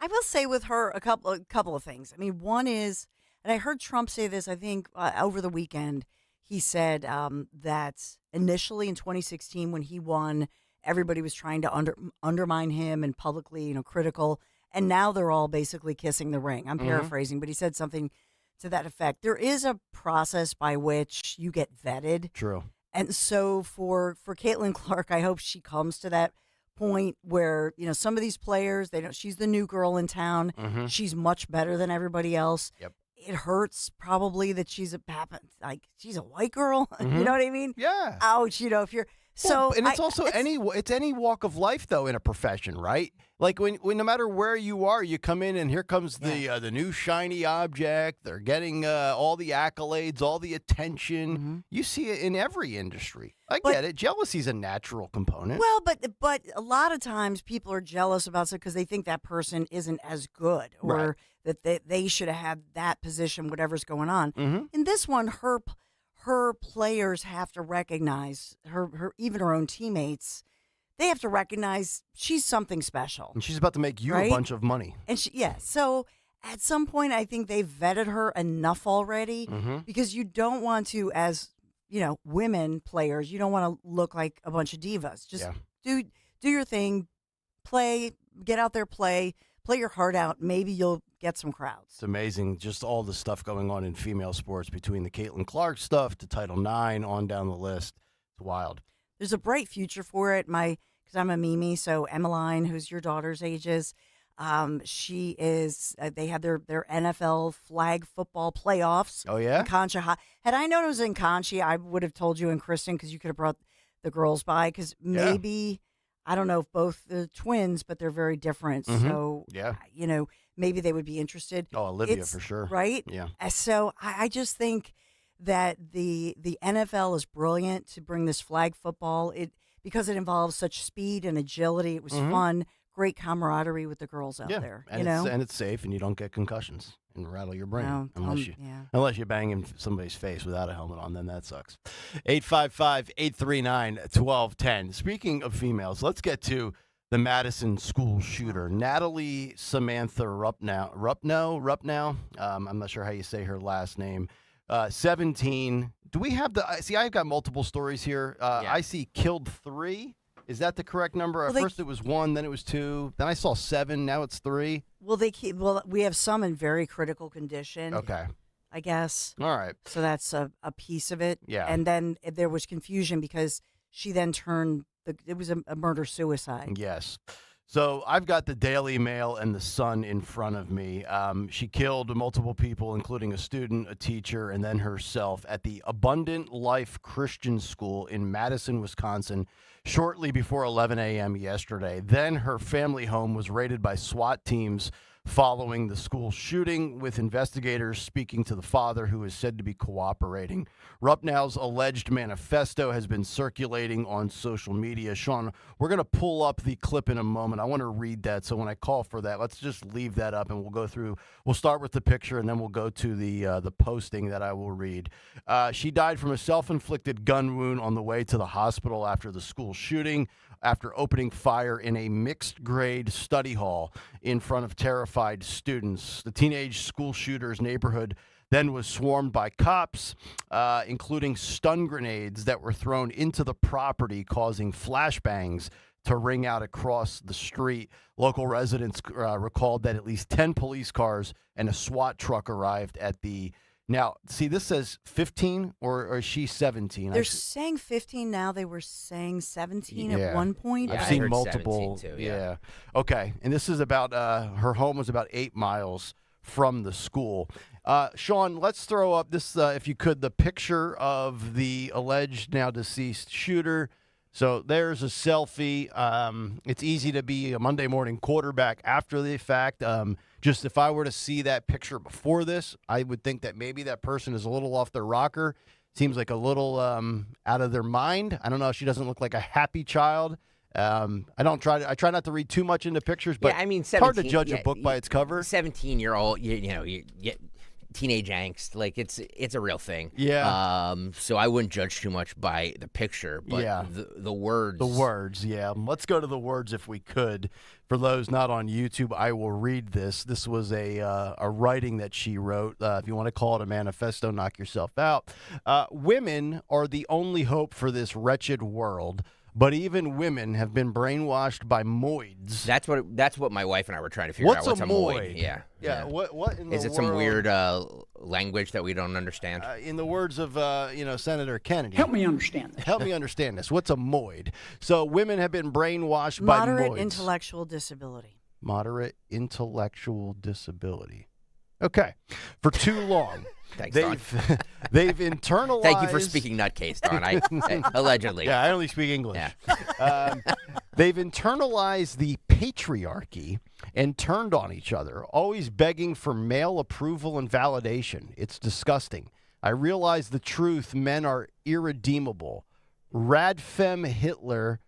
I will say with her a couple of things. I mean, one is, and I heard Trump say this, I think, over the weekend. He said that initially in 2016 when he won, everybody was trying to undermine him and publicly, critical. And now they're all basically kissing the ring. I'm paraphrasing, but he said something to that effect. There is a process by which you get vetted. True. And so for Caitlin Clark, I hope she comes to that point where, some of these players, she's the new girl in town. She's much better than everybody else. Yep. It hurts probably that she's a white girl. You know what I mean? Yeah. Ouch. If you're and it's also any walk of life though in a profession, right? Like when no matter where you are, you come in and here comes the new shiny object. They're getting all the accolades, all the attention. You see it in every industry. I get it. Jealousy is a natural component. Well, but a lot of times people are jealous about something because they think that person isn't as good or that they should have had that position, whatever's going on. In this one, her players have to recognize even her own teammates. They have to recognize she's something special. And she's about to make you a bunch of money. And so at some point, I think they've vetted her enough already because you don't want to, as women players, you don't want to look like a bunch of divas. Just do your thing, play, get out there, play your heart out. Maybe you'll get some crowds. It's amazing, just all the stuff going on in female sports, between the Caitlin Clark stuff to Title IX on down the list. It's wild. There's a bright future for it. Because I'm a Mimi, so Emmeline, who's your daughter's ages, she is. They had their NFL flag football playoffs. Oh yeah, in Concha. Had I known it was in Concha, I would have told you and Kristen because you could have brought the girls by. Because maybe I don't know if both the twins, but they're very different. So maybe they would be interested. Oh, Olivia for sure. Right? Yeah. So I just think that the NFL is brilliant to bring this flag football. Because it involves such speed and agility. It was fun, great camaraderie with the girls out there. And it's safe, and you don't get concussions and rattle your brain unless you bang in somebody's face without a helmet on. Then that sucks. 855-839-1210. Speaking of females, let's get to the Madison school shooter, Natalie Samantha Rupnow. I'm not sure how you say her last name. 17. Do we have I've got multiple stories here. I see killed 3. Is that the correct number? At first it was 1, then it was 2. Then I saw 7. Now it's 3. Well, we have some in very critical condition. Okay. I guess. All right. So that's a piece of it. Yeah. And then there was confusion because she then turned, it was a murder-suicide. Yes. So I've got the Daily Mail and the Sun in front of me. She killed multiple people, including a student, a teacher, and then herself at the Abundant Life Christian School in Madison, Wisconsin, shortly before 11 a.m. yesterday. Then her family home was raided by SWAT teams following the school shooting, with investigators speaking to the father, who is said to be cooperating. Rupnow's alleged manifesto has been circulating on social media. Sean, we're going to pull up the clip in a moment. I want to read that, so when I call for that, let's just leave that up and we'll go through. We'll start with the picture and then we'll go to the posting that I will read. She died from a self-inflicted gun wound on the way to the hospital after the school shooting, after opening fire in a mixed-grade study hall in front of terrified students. The teenage school shooter's neighborhood then was swarmed by cops, including stun grenades that were thrown into the property, causing flashbangs to ring out across the street. Local residents recalled that at least 10 police cars and a SWAT truck arrived at the Now, see, this says 15, or is she 17? They're saying 15 now. They were saying 17 at one point. I've seen multiple. Too, yeah. Okay. And this is about her home was about 8 miles from the school. Sean, let's throw up this, if you could, the picture of the alleged now deceased shooter. So there's a selfie. It's easy to be a Monday morning quarterback after the fact. Just if I were to see that picture before this, I would think that maybe that person is a little off their rocker. Seems like a little out of their mind. I don't know. She doesn't look like a happy child. I try not to read too much into pictures, but I mean, it's hard to judge a book by its cover. 17-year-old, you get teenage angst, like it's a real thing. Yeah. So I wouldn't judge too much by the picture, but the words. The words, yeah. Let's go to the words if we could. For those not on YouTube, I will read this. This was a writing that she wrote. If you want to call it a manifesto, knock yourself out. Women are the only hope for this wretched world. But even women have been brainwashed by moids. That's what my wife and I were trying to figure out. What's a moid? Yeah. What in the Is it world? some weird language that we don't understand? In the words of Senator Kennedy. Help me understand this. Help me understand this. What's a moid? So women have been brainwashed by moids. Moderate intellectual disability. Moderate intellectual disability. Okay. For too long. Thanks, Don. They've internalized. Thank you for speaking nutcase, Don. Allegedly. Yeah, I only speak English. Yeah. They've internalized the patriarchy and turned on each other, always begging for male approval and validation. It's disgusting. I realize the truth. Men are irredeemable. Radfem Hitler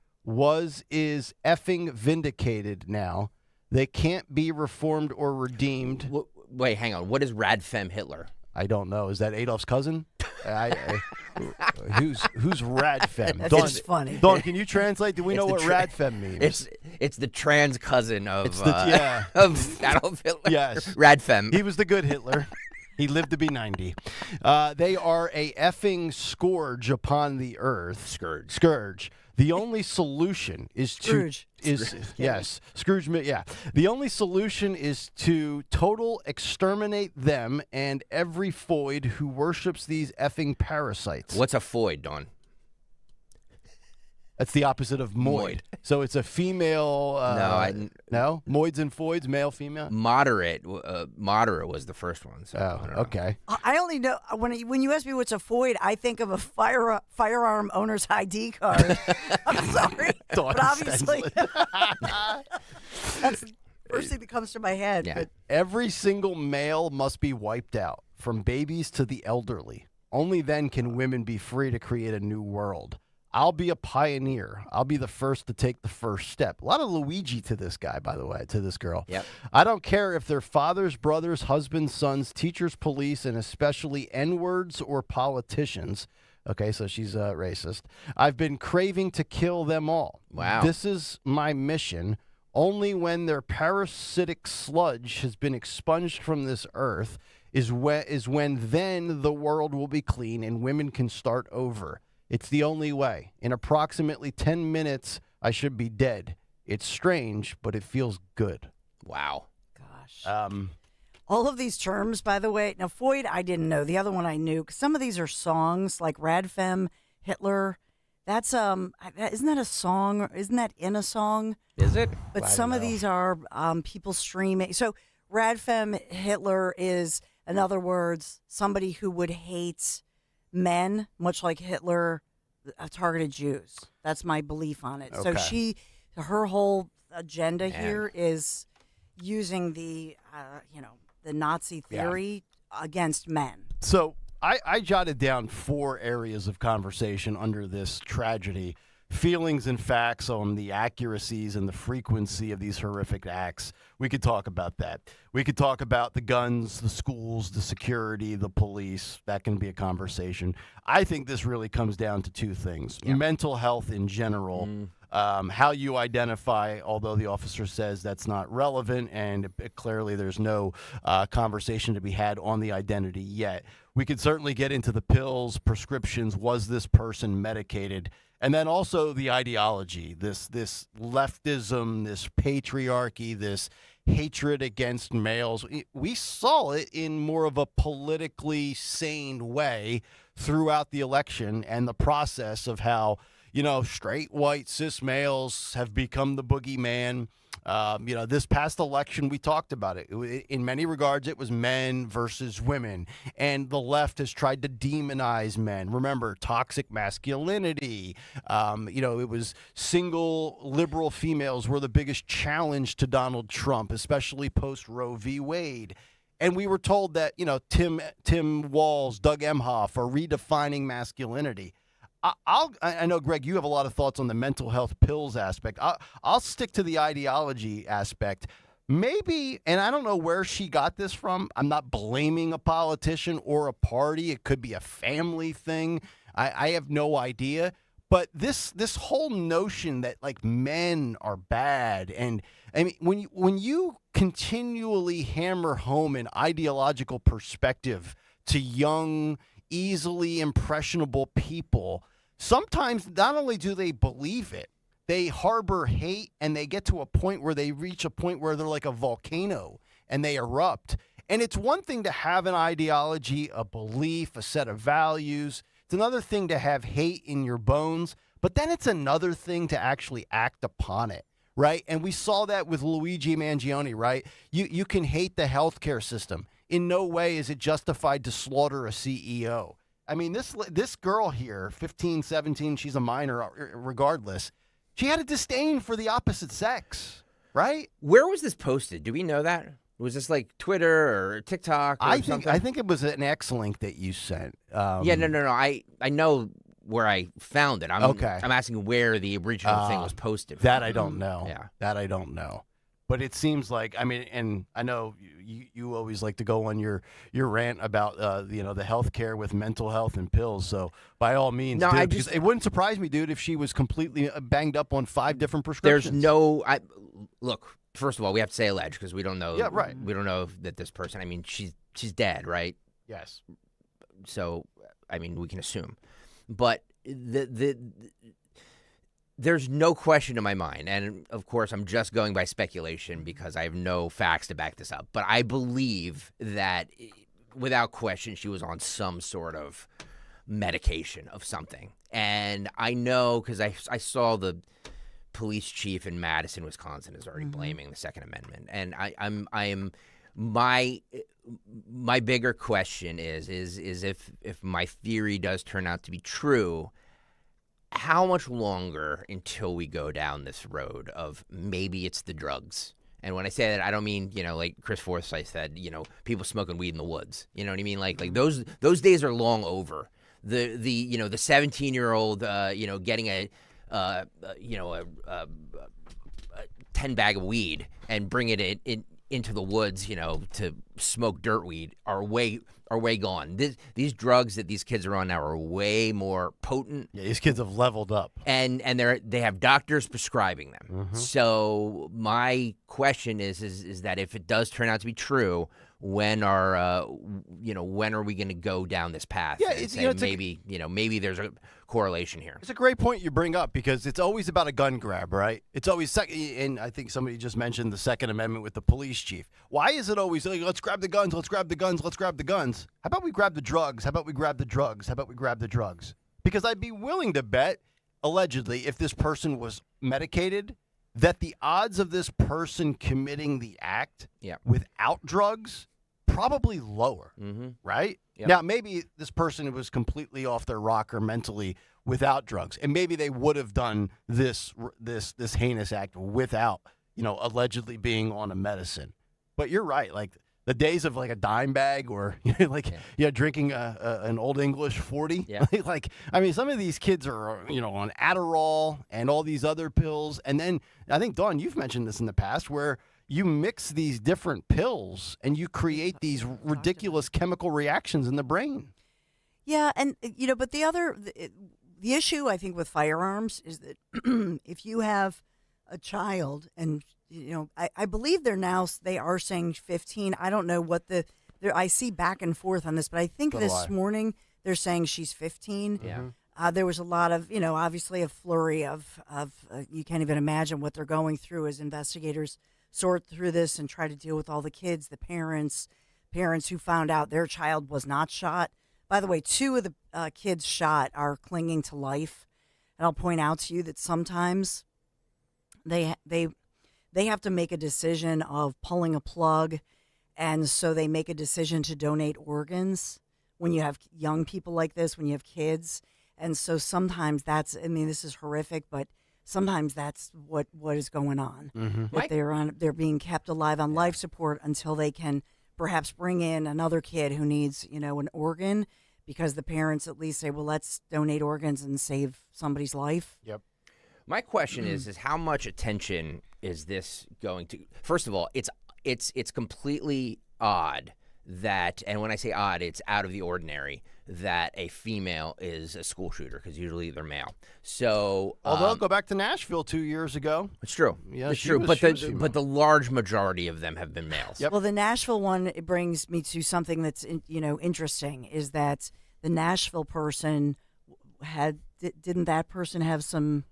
is effing vindicated now. They can't be reformed or redeemed. Wait, hang on. What is Radfem Hitler? I don't know. Is that Adolf's cousin? Who's Radfem? That's funny. Dawn, can you translate? Do we know what Radfem means? It's the trans cousin of of Adolf Hitler. Yes, Radfem. He was the good Hitler. He lived to be 90. They are a effing scourge upon the earth. Scourge. The only solution is Scrooge. Scrooge. Yeah. The only solution is to total exterminate them and every foid who worships these effing parasites. What's a foid, Don? That's the opposite of moid. So it's a female. No, moids and foids, male, female. Moderate was the first one. So I don't know. Okay. I only know when you ask me what's a foid, I think of a firearm owner's ID card. I'm sorry, but obviously that's the first thing that comes to my head. Yeah. But every single male must be wiped out, from babies to the elderly. Only then can women be free to create a new world. I'll be a pioneer. I'll be the first to take the first step. A lot of Luigi to this guy, by the way, to this girl. Yep. I don't care if they're fathers, brothers, husbands, sons, teachers, police, and especially N-words or politicians. Okay, so she's racist. I've been craving to kill them all. Wow. This is my mission. Only when their parasitic sludge has been expunged from this earth is when then the world will be clean and women can start over. It's the only way. In approximately 10 minutes, I should be dead. It's strange, but it feels good. Wow. Gosh. All of these terms, by the way. Now, Foid, I didn't know. The other one I knew. 'Cause some of these are songs, like Radfem, Hitler. That's isn't that a song? Isn't that in a song? Is it? But some of these are people streaming. So Radfem Hitler is, in other words, somebody who would hate men, much like Hitler targeted Jews. That's my belief on it. Okay. So her whole agenda here is using the Nazi theory against men. So I jotted down 4 areas of conversation under this tragedy. Feelings and facts on the accuracies and the frequency of these horrific acts. We could talk about that. We could talk about the guns, the schools, the security, the police. That can be a conversation. I think this really comes down to 2 things. Mental health in general. How you identify, although the officer says that's not relevant, and clearly there's no conversation to be had on the identity yet. We could certainly get into the pills, prescriptions, was this person medicated, and then also the ideology, this leftism, this patriarchy, this hatred against males. We saw it in more of a politically sane way throughout the election and the process of how, straight, white, cis males have become the boogeyman. This past election, we talked about it. In many regards, it was men versus women, and the left has tried to demonize men. Remember, toxic masculinity. It was single liberal females were the biggest challenge to Donald Trump, especially post Roe v. Wade. And we were told that, Tim Walz, Doug Emhoff are redefining masculinity. I know, Greg, you have a lot of thoughts on the mental health pills aspect. I'll stick to the ideology aspect. Maybe, and I don't know where she got this from. I'm not blaming a politician or a party. It could be a family thing. I have no idea. But this whole notion that men are bad, and I mean when you continually hammer home an ideological perspective to young, easily impressionable people, sometimes not only do they believe it, they harbor hate, and they get to a point where they reach a point where they're like a volcano and they erupt. And it's one thing to have an ideology, a belief, a set of values. It's another thing to have hate in your bones, but then it's another thing to actually act upon it, right? And we saw that with Luigi Mangione, right? You can hate the healthcare system. In no way is it justified to slaughter a CEO. I mean, this girl here, 15, 17, she's a minor regardless. She had a disdain for the opposite sex, right? Where was this posted? Do we know that? Was this like Twitter or TikTok or something? I think it was an X link that you sent. No. I know where I found it. Okay. I'm asking where the original thing was posted. That I don't know. Yeah. That I don't know. But it seems like, and I know you always like to go on your rant about the healthcare with mental health and pills. So by all means, because it wouldn't surprise me, dude, if she was completely banged up on 5 different prescriptions. Look. First of all, we have to say alleged because we don't know. Yeah, right. We don't know that this person. I mean, she's dead, right? Yes. So, I mean, we can assume, but there's no question in my mind, and of course, I'm just going by speculation because I have no facts to back this up. But I believe that, without question, she was on some sort of medication of something, and I know because I saw the police chief in Madison, Wisconsin, is already blaming the Second Amendment, and my bigger question is if my theory does turn out to be true, how much longer until we go down this road of maybe it's the drugs? And when I say that, I don't mean like Chris Forsyth said, people smoking weed in the woods. You know what I mean? Like those days are long over. The 17-year-old getting a 10 bag of weed and bring it into the woods, to smoke dirt weed are way gone. These drugs that these kids are on now are way more potent. Yeah, these kids have leveled up, and they have doctors prescribing them. Mm-hmm. So my question is that if it does turn out to be true, when are we going to go down this path? Yeah, and say maybe there's a correlation here. It's a great point you bring up because it's always about a gun grab, right? It's always and I think somebody just mentioned the Second Amendment with the police chief. Why is it always like, let's grab the guns, let's grab the guns, let's grab the guns? How about we grab the drugs? How about we grab the drugs? How about we grab the drugs? Because I'd be willing to bet, allegedly, if this person was medicated, that the odds of this person committing the act without drugs probably lower, right? Yep. Now, maybe this person was completely off their rocker mentally without drugs, and maybe they would have done this heinous act without, allegedly being on a medicine. But you're right, like the days of like a dime bag or drinking an Old English 40. Yeah. Some of these kids are on Adderall and all these other pills, and then I think Dawn, you've mentioned this in the past where you mix these different pills and you create these ridiculous chemical reactions in the brain. Yeah, and but the issue I think with firearms is that if you have a child, and I believe they are saying 15. I don't know what I see back and forth on this, but I think this morning they're saying she's 15. Yeah. There was a lot of, obviously a flurry of you can't even imagine what they're going through as investigators sort through this and try to deal with all the kids, the parents who found out their child was not shot. By the way, 2 of the kids shot are clinging to life. And I'll point out to you that sometimes they have to make a decision of pulling a plug, and so they make a decision to donate organs when you have young people like this, when you have kids. And so sometimes this is horrific, but sometimes that's what is going on. That they're being kept alive on life support until they can perhaps bring in another kid who needs, an organ, because the parents at least say, well, let's donate organs and save somebody's life. Yep. My question is how much attention is this going to? First of all, it's completely odd that, and when I say odd, it's out of the ordinary that a female is a school shooter, because usually they're male. So, although go back to Nashville 2 years ago. It's true. Yeah, it's true. But the large majority of them have been males. Yep. Well, the Nashville one, it brings me to something that's interesting, is that the Nashville person didn't that person have some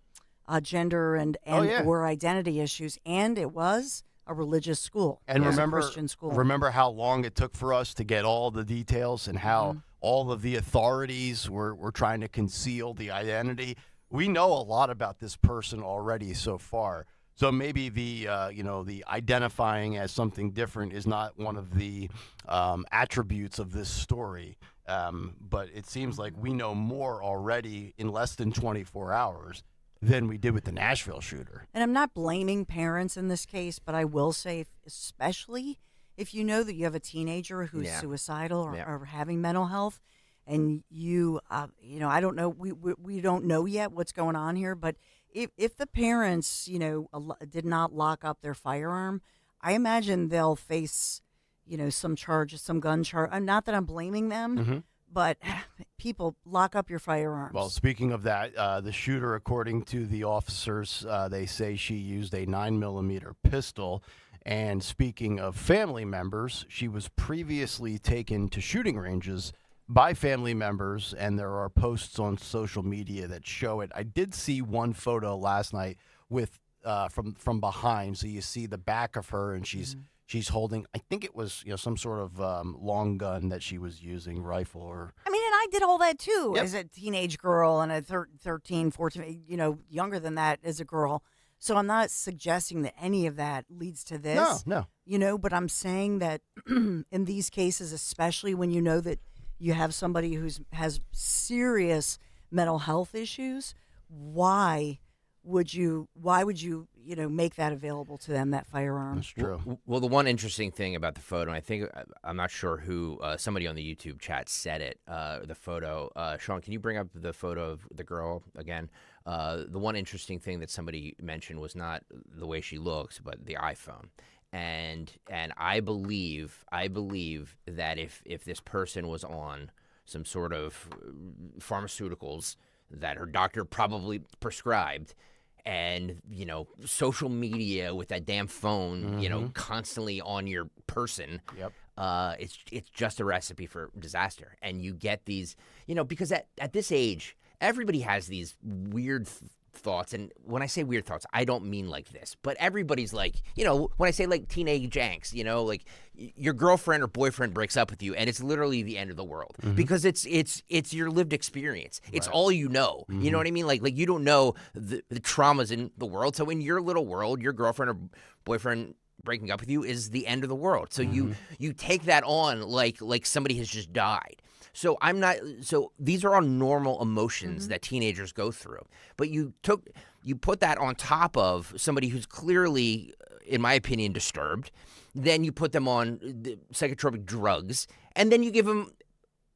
gender and or identity issues, and it was a religious school. And remember, a Christian school. Remember how long it took for us to get all the details and how all of the authorities were trying to conceal the identity. We know a lot about this person already so far. So maybe the identifying as something different is not one of the attributes of this story. But it seems like we know more already in less than 24 hours than we did with the Nashville shooter. And I'm not blaming parents in this case, but I will say, especially if you know that you have a teenager who's suicidal or having mental health, and I don't know, we don't know yet what's going on here, but if the parents, did not lock up their firearm, I imagine they'll face, some charges, some gun charge. Not that I'm blaming them, but people, lock up your firearms. Well, speaking of that, the shooter, according to the officers, they say she used a 9mm pistol. And speaking of family members, she was previously taken to shooting ranges by family members, and there are posts on social media that show it. I did see one photo last night with from behind, so you see the back of her, and she's holding, I think it was some sort of long gun that she was using, rifle or. I mean, and I did all that too as a teenage girl, and a 13, 14, younger than that as a girl. So I'm not suggesting that any of that leads to this. No. But I'm saying that in these cases, especially when you know that you have somebody who has serious mental health issues, why would you make that available to them, that firearm? That's true. Well, the one interesting thing about the photo, and I think I'm not sure who, somebody on the YouTube chat said it. The photo, Sean, can you bring up the photo of the girl again? The one interesting thing that somebody mentioned was not the way she looks, but the iPhone. And I believe that if this person was on some sort of pharmaceuticals that her doctor probably prescribed, and social media with that damn phone, constantly on your person, it's just a recipe for disaster. And you get these, because at this age, everybody has these weird thoughts, and when I say weird thoughts, I don't mean like this, but everybody's like, when I say like teenage angst, like your girlfriend or boyfriend breaks up with you, and it's literally the end of the world because it's your lived experience. It's all you know. You know what I mean? Like you don't know the traumas in the world. So in your little world, your girlfriend or boyfriend breaking up with you is the end of the world. So you take that on like somebody has just died. So these are all normal emotions that teenagers go through. But you put that on top of somebody who's clearly, in my opinion, disturbed. Then you put them on the psychotropic drugs, and then you give them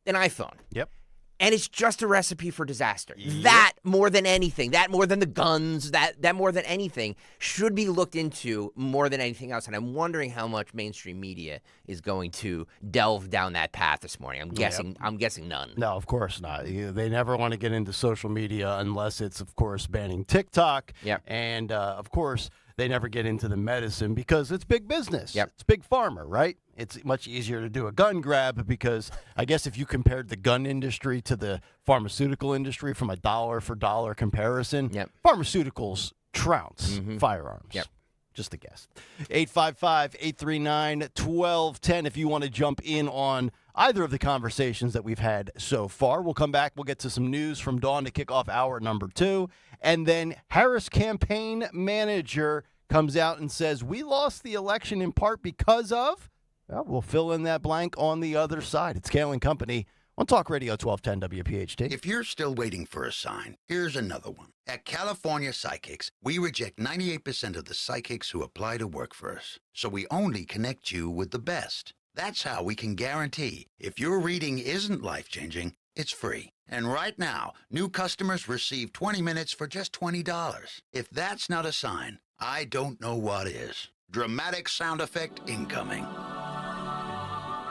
an iPhone. Yep. And it's just a recipe for disaster. Yep. That more than anything, that more than the guns, that more than anything should be looked into more than anything else. And I'm wondering how much mainstream media is going to delve down that path this morning. I'm guessing none. No, of course not. They never want to get into social media unless it's, of course, banning TikTok. Yep. And, of course, they never get into the medicine because it's big business. Yep. It's big pharma, right? It's much easier to do a gun grab because I guess if you compared the gun industry to the pharmaceutical industry from a dollar for dollar comparison, pharmaceuticals trounce firearms. Yep. Just a guess. 855-839-1210 if you want to jump in on either of the conversations that we've had so far. We'll come back. We'll get to some news from Dawn to kick off hour number 2. And then Harris campaign manager comes out and says, we lost the election in part because of... Well, we'll fill in that blank on the other side. It's Kayal and Company on Talk Radio 1210 WPHT. If you're still waiting for a sign, here's another one. At California Psychics, we reject 98% of the psychics who apply to work for us. So we only connect you with the best. That's how we can guarantee if your reading isn't life-changing, it's free. And right now, new customers receive 20 minutes for just $20. If that's not a sign, I don't know what is. Dramatic sound effect incoming.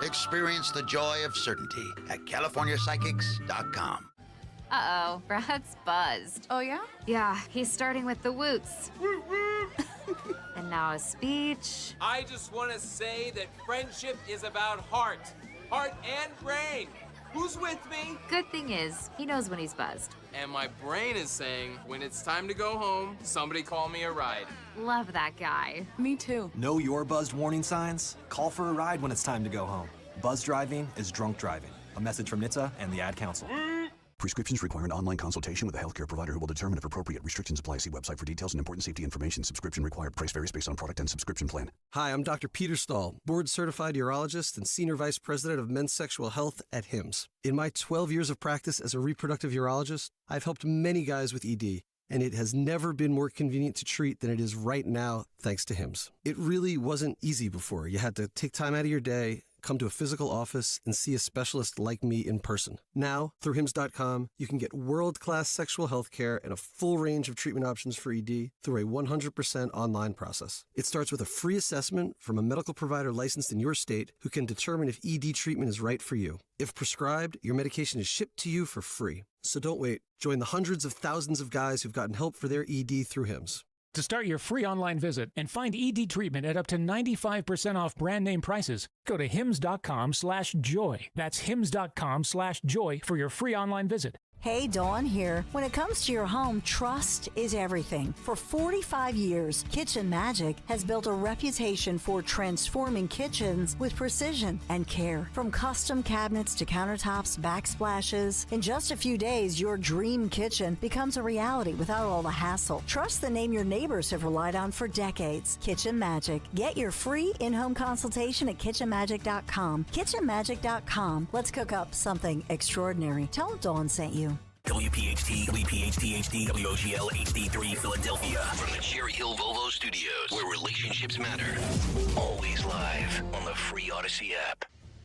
Experience the joy of certainty at CaliforniaPsychics.com. Uh-oh, Brad's buzzed. Oh, yeah? Yeah, he's starting with the woots. And now a speech. I just want to say that friendship is about heart and brain. Who's with me? Good thing is, he knows when he's buzzed. And my brain is saying, when it's time to go home, somebody call me a ride. Love that guy. Me too. Know your buzzed warning signs? Call for a ride when it's time to go home. Buzz driving is drunk driving. A message from NHTSA and the Ad Council. Prescriptions require an online consultation with a healthcare provider who will determine if appropriate. Restrictions apply. See website for details and important safety information. Subscription required. Price varies based on product and subscription plan. Hi, I'm Dr. Peter Stahl, board-certified urologist and senior vice president of men's sexual health at HIMSS. In my 12 years of practice as a reproductive urologist, I've helped many guys with ED, and it has never been more convenient to treat than it is right now, thanks to HIMSS. It really wasn't easy before. You had to take time out of your day, come to a physical office, and see a specialist like me in person. Now, through HIMSS.com, you can get world-class sexual health care and a full range of treatment options for ED through a 100% online process. It starts with a free assessment from a medical provider licensed in your state who can determine if ED treatment is right for you. If prescribed, your medication is shipped to you for free. So don't wait. Join the hundreds of thousands of guys who've gotten help for their ED through HIMSS. To start your free online visit and find ED treatment at up to 95% off brand name prices, go to hims.com/joy. That's hims.com/joy for your free online visit. Hey, Dawn here. When it comes to your home, trust is everything. For 45 years, Kitchen Magic has built a reputation for transforming kitchens with precision and care. From custom cabinets to countertops, backsplashes, in just a few days, your dream kitchen becomes a reality without all the hassle. Trust the name your neighbors have relied on for decades. Kitchen Magic. Get your free in-home consultation at kitchenmagic.com. Kitchenmagic.com. Let's cook up something extraordinary. Tell them Dawn sent you. WPHT, WPHT HD, WOGL HD3 Philadelphia. From the Cherry Hill Volvo Studios, where relationships matter. Always live on the free Odyssey app.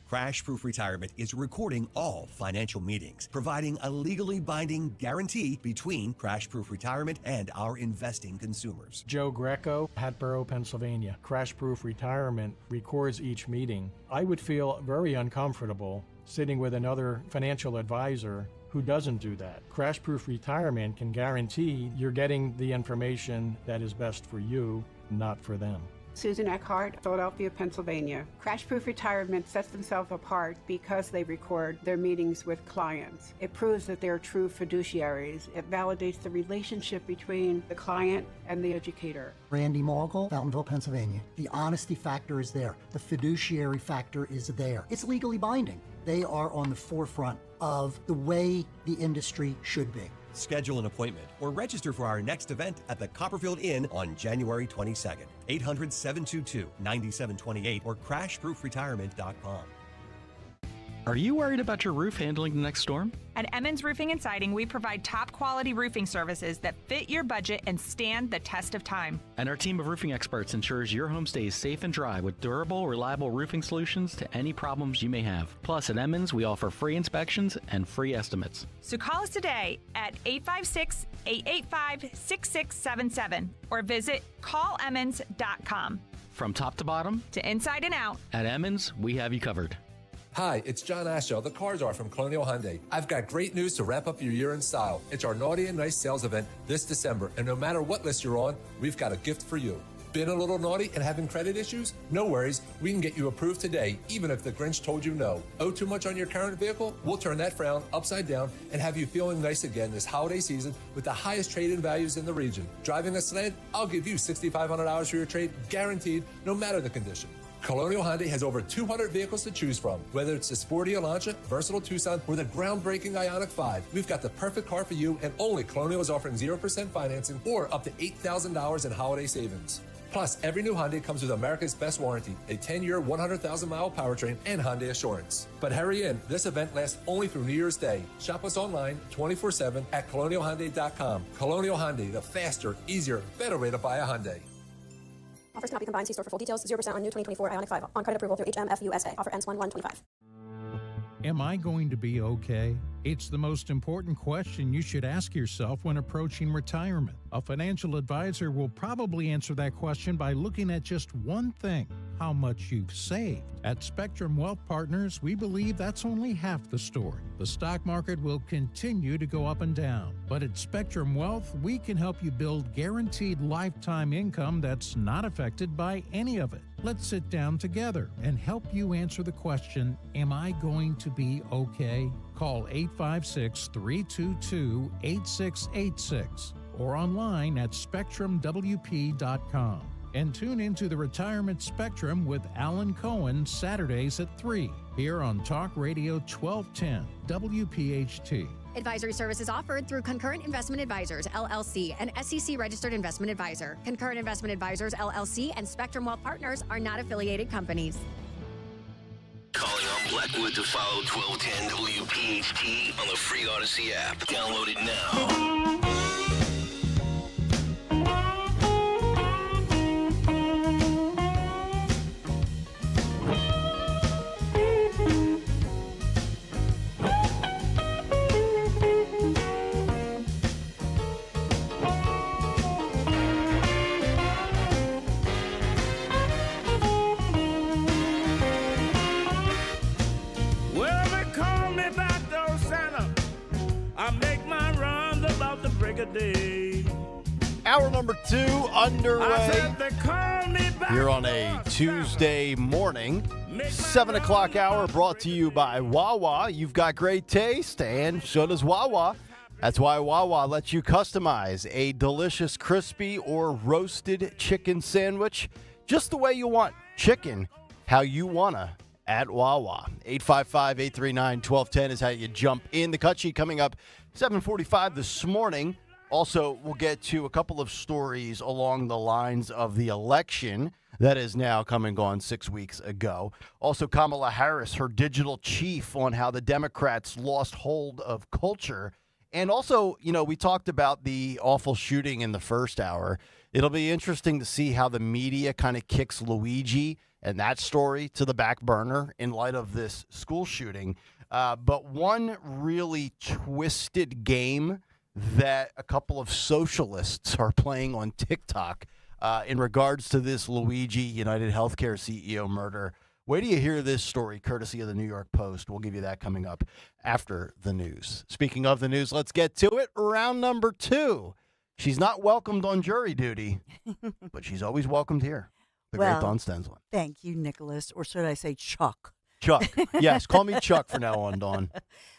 Crash Proof Retirement is recording all financial meetings, providing a legally binding guarantee between Crash Proof Retirement and our investing consumers. Joe Greco, Hatboro, Pennsylvania. Crash Proof Retirement records each meeting. I would feel very uncomfortable sitting with another financial advisor who doesn't do that. Crash Proof Retirement can guarantee you're getting the information that is best for you, not for them. Susan Eckhart, Philadelphia, Pennsylvania. Crash Proof Retirement sets themselves apart because they record their meetings with clients. It proves that they're true fiduciaries. It validates the relationship between the client and the educator. Randy Mogul, Fountainville, Pennsylvania. The honesty factor is there. The fiduciary factor is there. It's legally binding. They are on the forefront of the way the industry should be. Schedule an appointment or register for our next event at the Copperfield Inn on January 22nd. 800-722-9728 or crashproofretirement.com. Are you worried about your roof handling the next storm? At Emmons Roofing and Siding, we provide top-quality roofing services that fit your budget and stand the test of time. And our team of roofing experts ensures your home stays safe and dry with durable, reliable roofing solutions to any problems you may have. Plus, at Emmons, we offer free inspections and free estimates. So call us today at 856-885-6677 or visit callemmons.com. From top to bottom, to inside and out, at Emmons, we have you covered. Hi, it's John Ashow, the Car Czar from Colonial Hyundai. I've got great news to wrap up your year in style. It's our Naughty and Nice sales event this December, and no matter what list you're on, we've got a gift for you. Been a little naughty and having credit issues? No worries, we can get you approved today, even if the Grinch told you no. Owe too much on your current vehicle? We'll turn that frown upside down and have you feeling nice again this holiday season with the highest trade-in values in the region. Driving a sled? I'll give you $6,500 for your trade, guaranteed, no matter the condition. Colonial Hyundai has over 200 vehicles to choose from. Whether it's the sporty Elantra, versatile Tucson, or the groundbreaking Ioniq 5, we've got the perfect car for you, and only Colonial is offering 0% financing or up to $8,000 in holiday savings. Plus, every new Hyundai comes with America's best warranty, a 10-year, 100,000-mile powertrain, and Hyundai Assurance. But hurry in, this event lasts only through New Year's Day. Shop us online 24/7 at colonialhyundai.com. Colonial Hyundai, the faster, easier, better way to buy a Hyundai. Offers cannot be combined. See store for full details. 0% on new 2024 Ioniq 5 on credit approval through HMFUSA. Offer ends 1/1/25. Am I going to be okay? It's the most important question you should ask yourself when approaching retirement. A financial advisor will probably answer that question by looking at just one thing: how much you've saved. At Spectrum Wealth Partners, we believe that's only half the story. The stock market will continue to go up and down, but at Spectrum Wealth, we can help you build guaranteed lifetime income that's not affected by any of it. Let's sit down together and help you answer the question, am I going to be okay? Call 856-322-8686 or online at spectrumwp.com. And tune into the Retirement Spectrum with Alan Cohen Saturdays at 3 here on Talk Radio 1210 WPHT. Advisory services offered through Concurrent Investment Advisors, LLC, an SEC-registered investment advisor. Concurrent Investment Advisors, LLC, and Spectrum Wealth Partners are not affiliated companies. Calling on Blackwood to follow 1210 WPHT on the free Odyssey app. Download it now. Hour number 2 underway here on a Tuesday morning. 7 o'clock hour brought to you by Wawa. You've got great taste, and so does Wawa. That's why Wawa lets you customize a delicious crispy or roasted chicken sandwich just the way you want. Chicken, how you wanna at Wawa. 855-839-1210 is how you jump in. The cut sheet coming up 7:45 this morning. Also, we'll get to a couple of stories along the lines of the election that is now come and gone 6 weeks ago. Also, Kamala Harris, her digital chief, on how the Democrats lost hold of culture. And also, you know, we talked about the awful shooting in the first hour. It'll be interesting to see how the media kind of kicks Luigi and that story to the back burner in light of this school shooting. But one really twisted game that a couple of socialists are playing on TikTok in regards to this Luigi United Healthcare CEO murder. Wait till you hear this story, courtesy of the New York Post. We'll give you that coming up after the news. Speaking of the news, let's get to it. Round number 2. She's not welcomed on jury duty, but she's always welcomed here. The great Dawn Stensland. Thank you, Nicholas. Or should I say Chuck? Chuck. Yes, call me Chuck from now on, Dawn.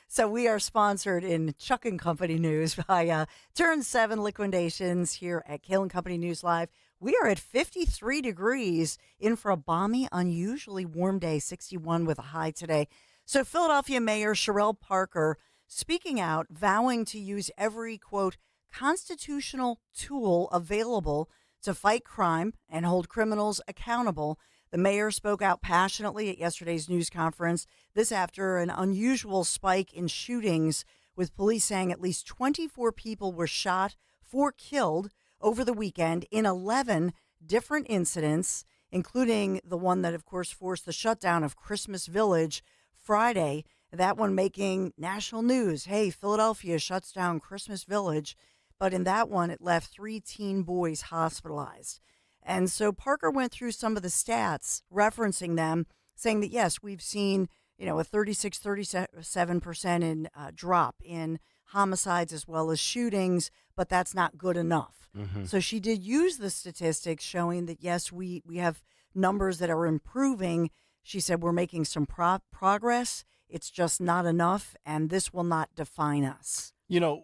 So we are sponsored in Chuck and Company News by Turn 7 Liquidations here at Kayal and Company News Live. We are at 53 degrees in for a balmy, unusually warm day, 61 with a high today. So Philadelphia Mayor Sherelle Parker speaking out, vowing to use every, quote, constitutional tool available to fight crime and hold criminals accountable. The mayor spoke out passionately at yesterday's news conference. This after an unusual spike in shootings, with police saying at least 24 people were shot, 4 killed over the weekend in 11 different incidents, including the one that, of course, forced the shutdown of Christmas Village Friday. That one making national news. Hey, Philadelphia shuts down Christmas Village. But in that one, it left 3 teen boys hospitalized. And so Parker went through some of the stats, referencing them, saying that, yes, we've seen, a 37% in drop in homicides as well as shootings, but that's not good enough. Mm-hmm. So she did use the statistics showing that, yes, we have numbers that are improving. She said we're making some progress. It's just not enough, and this will not define us.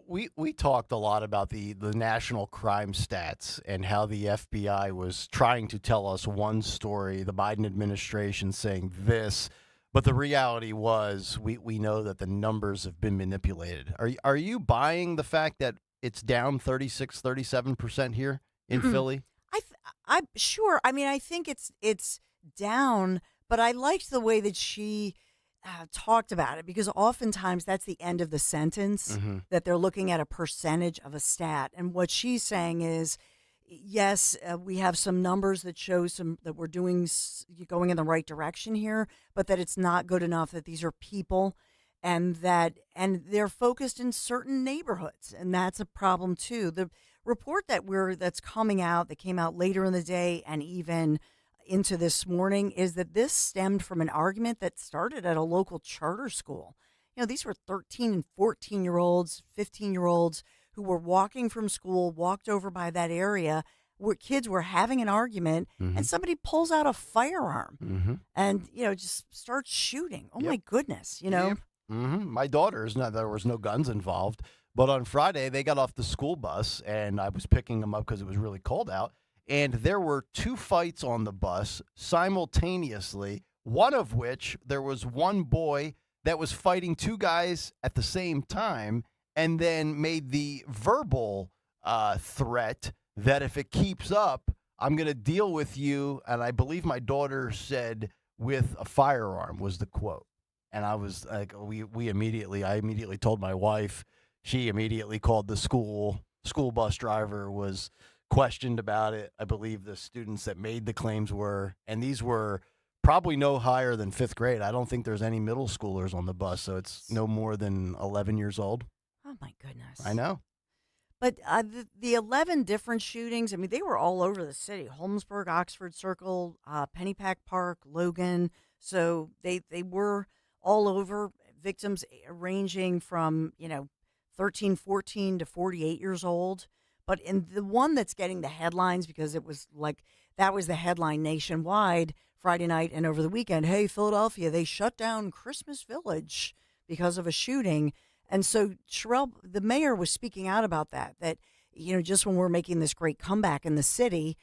We talked a lot about the national crime stats and how the FBI was trying to tell us one story, the Biden administration saying this, but the reality was we know that the numbers have been manipulated. Are you buying the fact that it's down 37% here in Philly? I'm sure. I mean, I think it's down, but I liked the way that she talked about it, because oftentimes that's the end of the sentence, that they're looking at a percentage of a stat. And what she's saying is, yes, we have some numbers that show that we're going in the right direction here, but that it's not good enough, that these are people and they're focused in certain neighborhoods. And that's a problem too. The report that came out later in the day and even into this morning is that this stemmed from an argument that started at a local charter school. These were 13 and 14-year-olds, 15-year-olds who were walking from school, walked over by that area where kids were having an argument, and somebody pulls out a firearm and, just starts shooting. Oh, my goodness, Yep. My daughter's there was no guns involved, but on Friday they got off the school bus, and I was picking them up because it was really cold out. And there were 2 fights on the bus simultaneously, one of which there was one boy that was fighting 2 guys at the same time, and then made the verbal threat that if it keeps up, I'm going to deal with you. And I believe my daughter said, with a firearm was the quote. And I was like, I immediately told my wife. She immediately called the school bus driver, was questioned about it. I believe the students that made the claims were, and these were probably no higher than 5th grade. I don't think there's any middle schoolers on the bus, so it's no more than 11 years old. Oh, my goodness. I know. But the 11 different shootings, I mean, they were all over the city. Holmesburg, Oxford Circle, Pennypack Park, Logan. So they were all over. Victims ranging from, 13, 14 to 48 years old. But in the one that's getting the headlines, because it was that was the headline nationwide Friday night and over the weekend. Hey, Philadelphia, they shut down Christmas Village because of a shooting. And so Sherelle, the mayor, was speaking out about that, just when we're making this great comeback in the city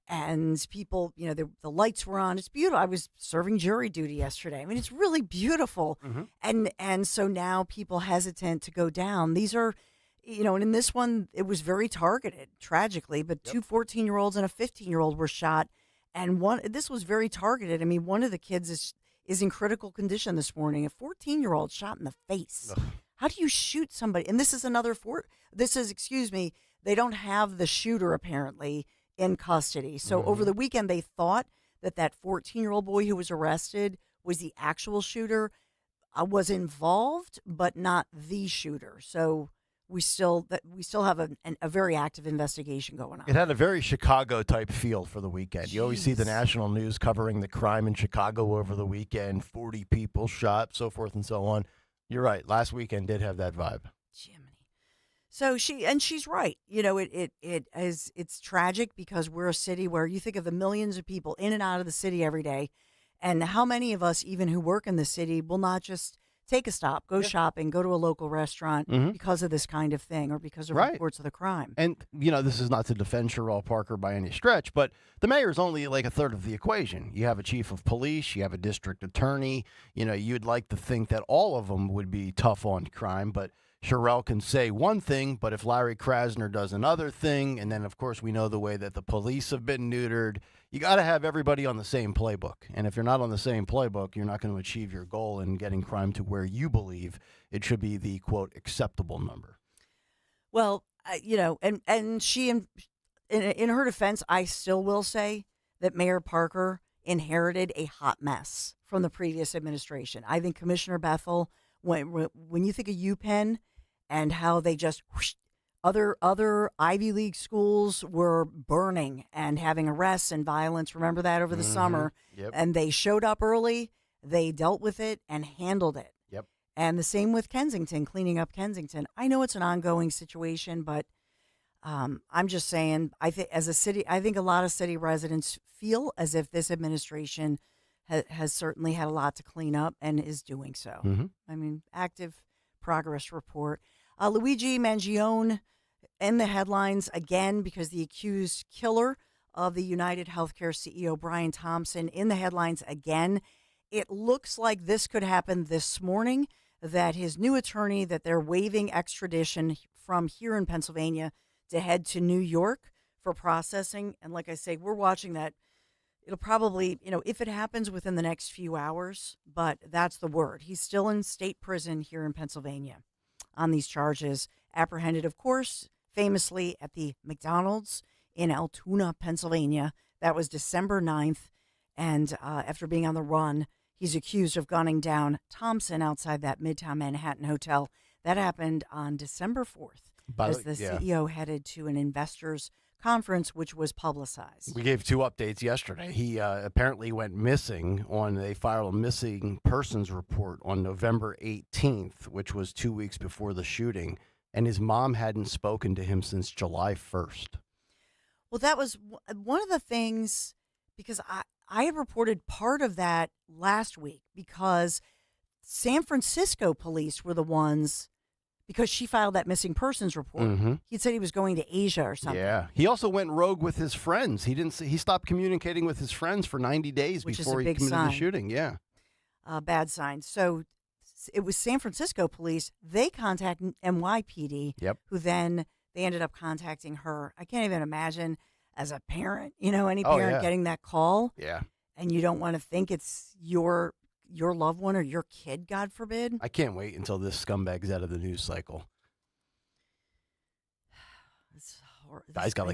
and people, the lights were on. It's beautiful. I was serving jury duty yesterday. I mean, it's really beautiful. And so now people hesitant to go down. These are, and in this one, it was very targeted, tragically, but 2 14-year-olds and a 15-year-old were shot. And this was very targeted. I mean, one of the kids is in critical condition this morning, a 14-year-old shot in the face. Ugh. How do you shoot somebody? And this is they don't have the shooter apparently in custody. So over the weekend, they thought that 14-year-old boy who was arrested was the actual shooter, was involved, but not the shooter. So we still have a very active investigation going on. It had a very Chicago type feel for the weekend. Jeez. You always see the national news covering the crime in Chicago over the weekend, 40 people shot, so forth and so on. You're right. Last weekend did have that vibe. Jiminy. So she's right. It's tragic because we're a city where you think of the millions of people in and out of the city every day, and how many of us, even who work in the city, will not just take a stop, go shopping, go to a local restaurant because of this kind of thing or because of reports of the crime. And, this is not to defend Sherelle Parker by any stretch, but the mayor is only like a third of the equation. You have a chief of police, you have a district attorney. You'd like to think that all of them would be tough on crime, but Sherelle can say one thing, but if Larry Krasner does another thing, and then, of course, we know the way that the police have been neutered, you got to have everybody on the same playbook. And if you're not on the same playbook, you're not going to achieve your goal in getting crime to where you believe it should be the, quote, acceptable number. Well, and she, in her defense, I still will say that Mayor Parker inherited a hot mess from the previous administration. I think Commissioner Bethel, when you think of UPenn and how they just other Ivy League schools were burning and having arrests and violence. Remember that over the summer? Yep. And they showed up early. They dealt with it and handled it. Yep. And the same with Kensington, cleaning up Kensington. I know it's an ongoing situation, but I'm just saying, I think a lot of city residents feel as if this administration has certainly had a lot to clean up and is doing so. Mm-hmm. I mean, active progress report. Luigi Mangione in the headlines again because the accused killer of the United Healthcare CEO, Brian Thompson, in the headlines again. It looks like this could happen this morning, that his new attorney, that they're waiving extradition from here in Pennsylvania to head to New York for processing. And like I say, we're watching that. It'll probably, if it happens within the next few hours, but that's the word. He's still in state prison here in Pennsylvania on these charges, apprehended, of course, famously at the McDonald's in Altoona, Pennsylvania. That was December 9th. And after being on the run, he's accused of gunning down Thompson outside that Midtown Manhattan hotel. That happened on December 4th as the CEO headed to an investors conference, which was publicized. We gave 2 updates yesterday. He apparently went missing they filed a missing persons report on November 18th, which was 2 weeks before the shooting, and his mom hadn't spoken to him since July 1st. Well, that was one of the things, because I had reported part of that last week because San Francisco police were the ones, because she filed that missing persons report. Mm-hmm. He said he was going to Asia or something. Yeah. He also went rogue with his friends. He stopped communicating with his friends for 90 days before he committed the shooting. Yeah. Bad sign. So it was San Francisco police. They contacted NYPD, who then they ended up contacting her. I can't even imagine as a parent, any parent getting that call. Yeah. And you don't want to think it's your loved one or your kid, God forbid. I can't wait until this scumbag's out of the news cycle. He's got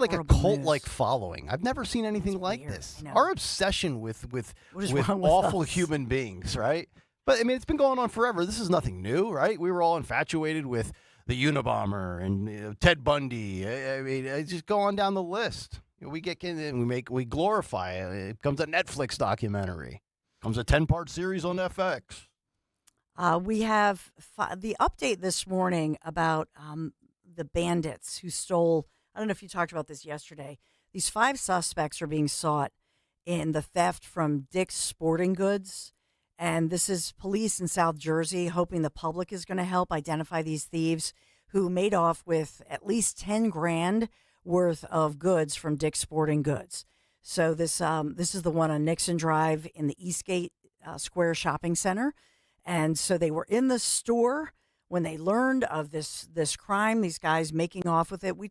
like a cult-like following. I've never seen anything like this. Our obsession with awful human beings, right? But I mean, it's been going on forever. This is nothing new, right? We were all infatuated with the Unabomber and Ted Bundy. I mean, just go on down the list. We get in and we glorify it. It becomes a Netflix documentary. It becomes a 10-part series on FX. We have the update this morning about the bandits who stole. I don't know if you talked about this yesterday. These 5 suspects are being sought in the theft from Dick's Sporting Goods. And this is police in South Jersey hoping the public is going to help identify these thieves who made off with at least 10 grand worth of goods from Dick's Sporting Goods. So this is the one on Nixon Drive in the Eastgate Square Shopping Center. And so they were in the store when they learned of this crime, these guys making off with it. We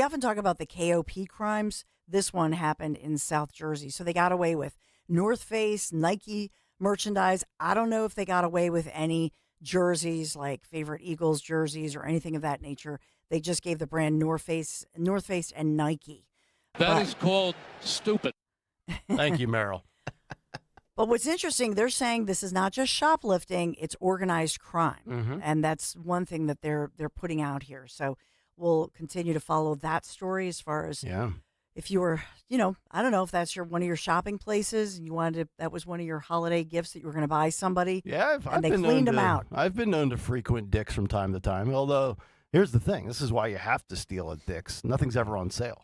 often talk about the KOP crimes. This one happened in South Jersey. So they got away with North Face, Nike merchandise. I don't know if they got away with any jerseys like favorite Eagles jerseys or anything of that nature. They just gave the brand North Face and Nike. That is called stupid. Thank you, Meryl. But what's interesting, they're saying this is not just shoplifting, it's organized crime. Mm-hmm. And that's one thing that they're putting out here. So we'll continue to follow that story as far as if you were, I don't know if that's one of your shopping places and you wanted to, that was one of your holiday gifts that you were going to buy somebody. Yeah, they cleaned them out. I've been known to frequent Dick's from time to time, although here's the thing. This is why you have to steal at Dick's. Nothing's ever on sale.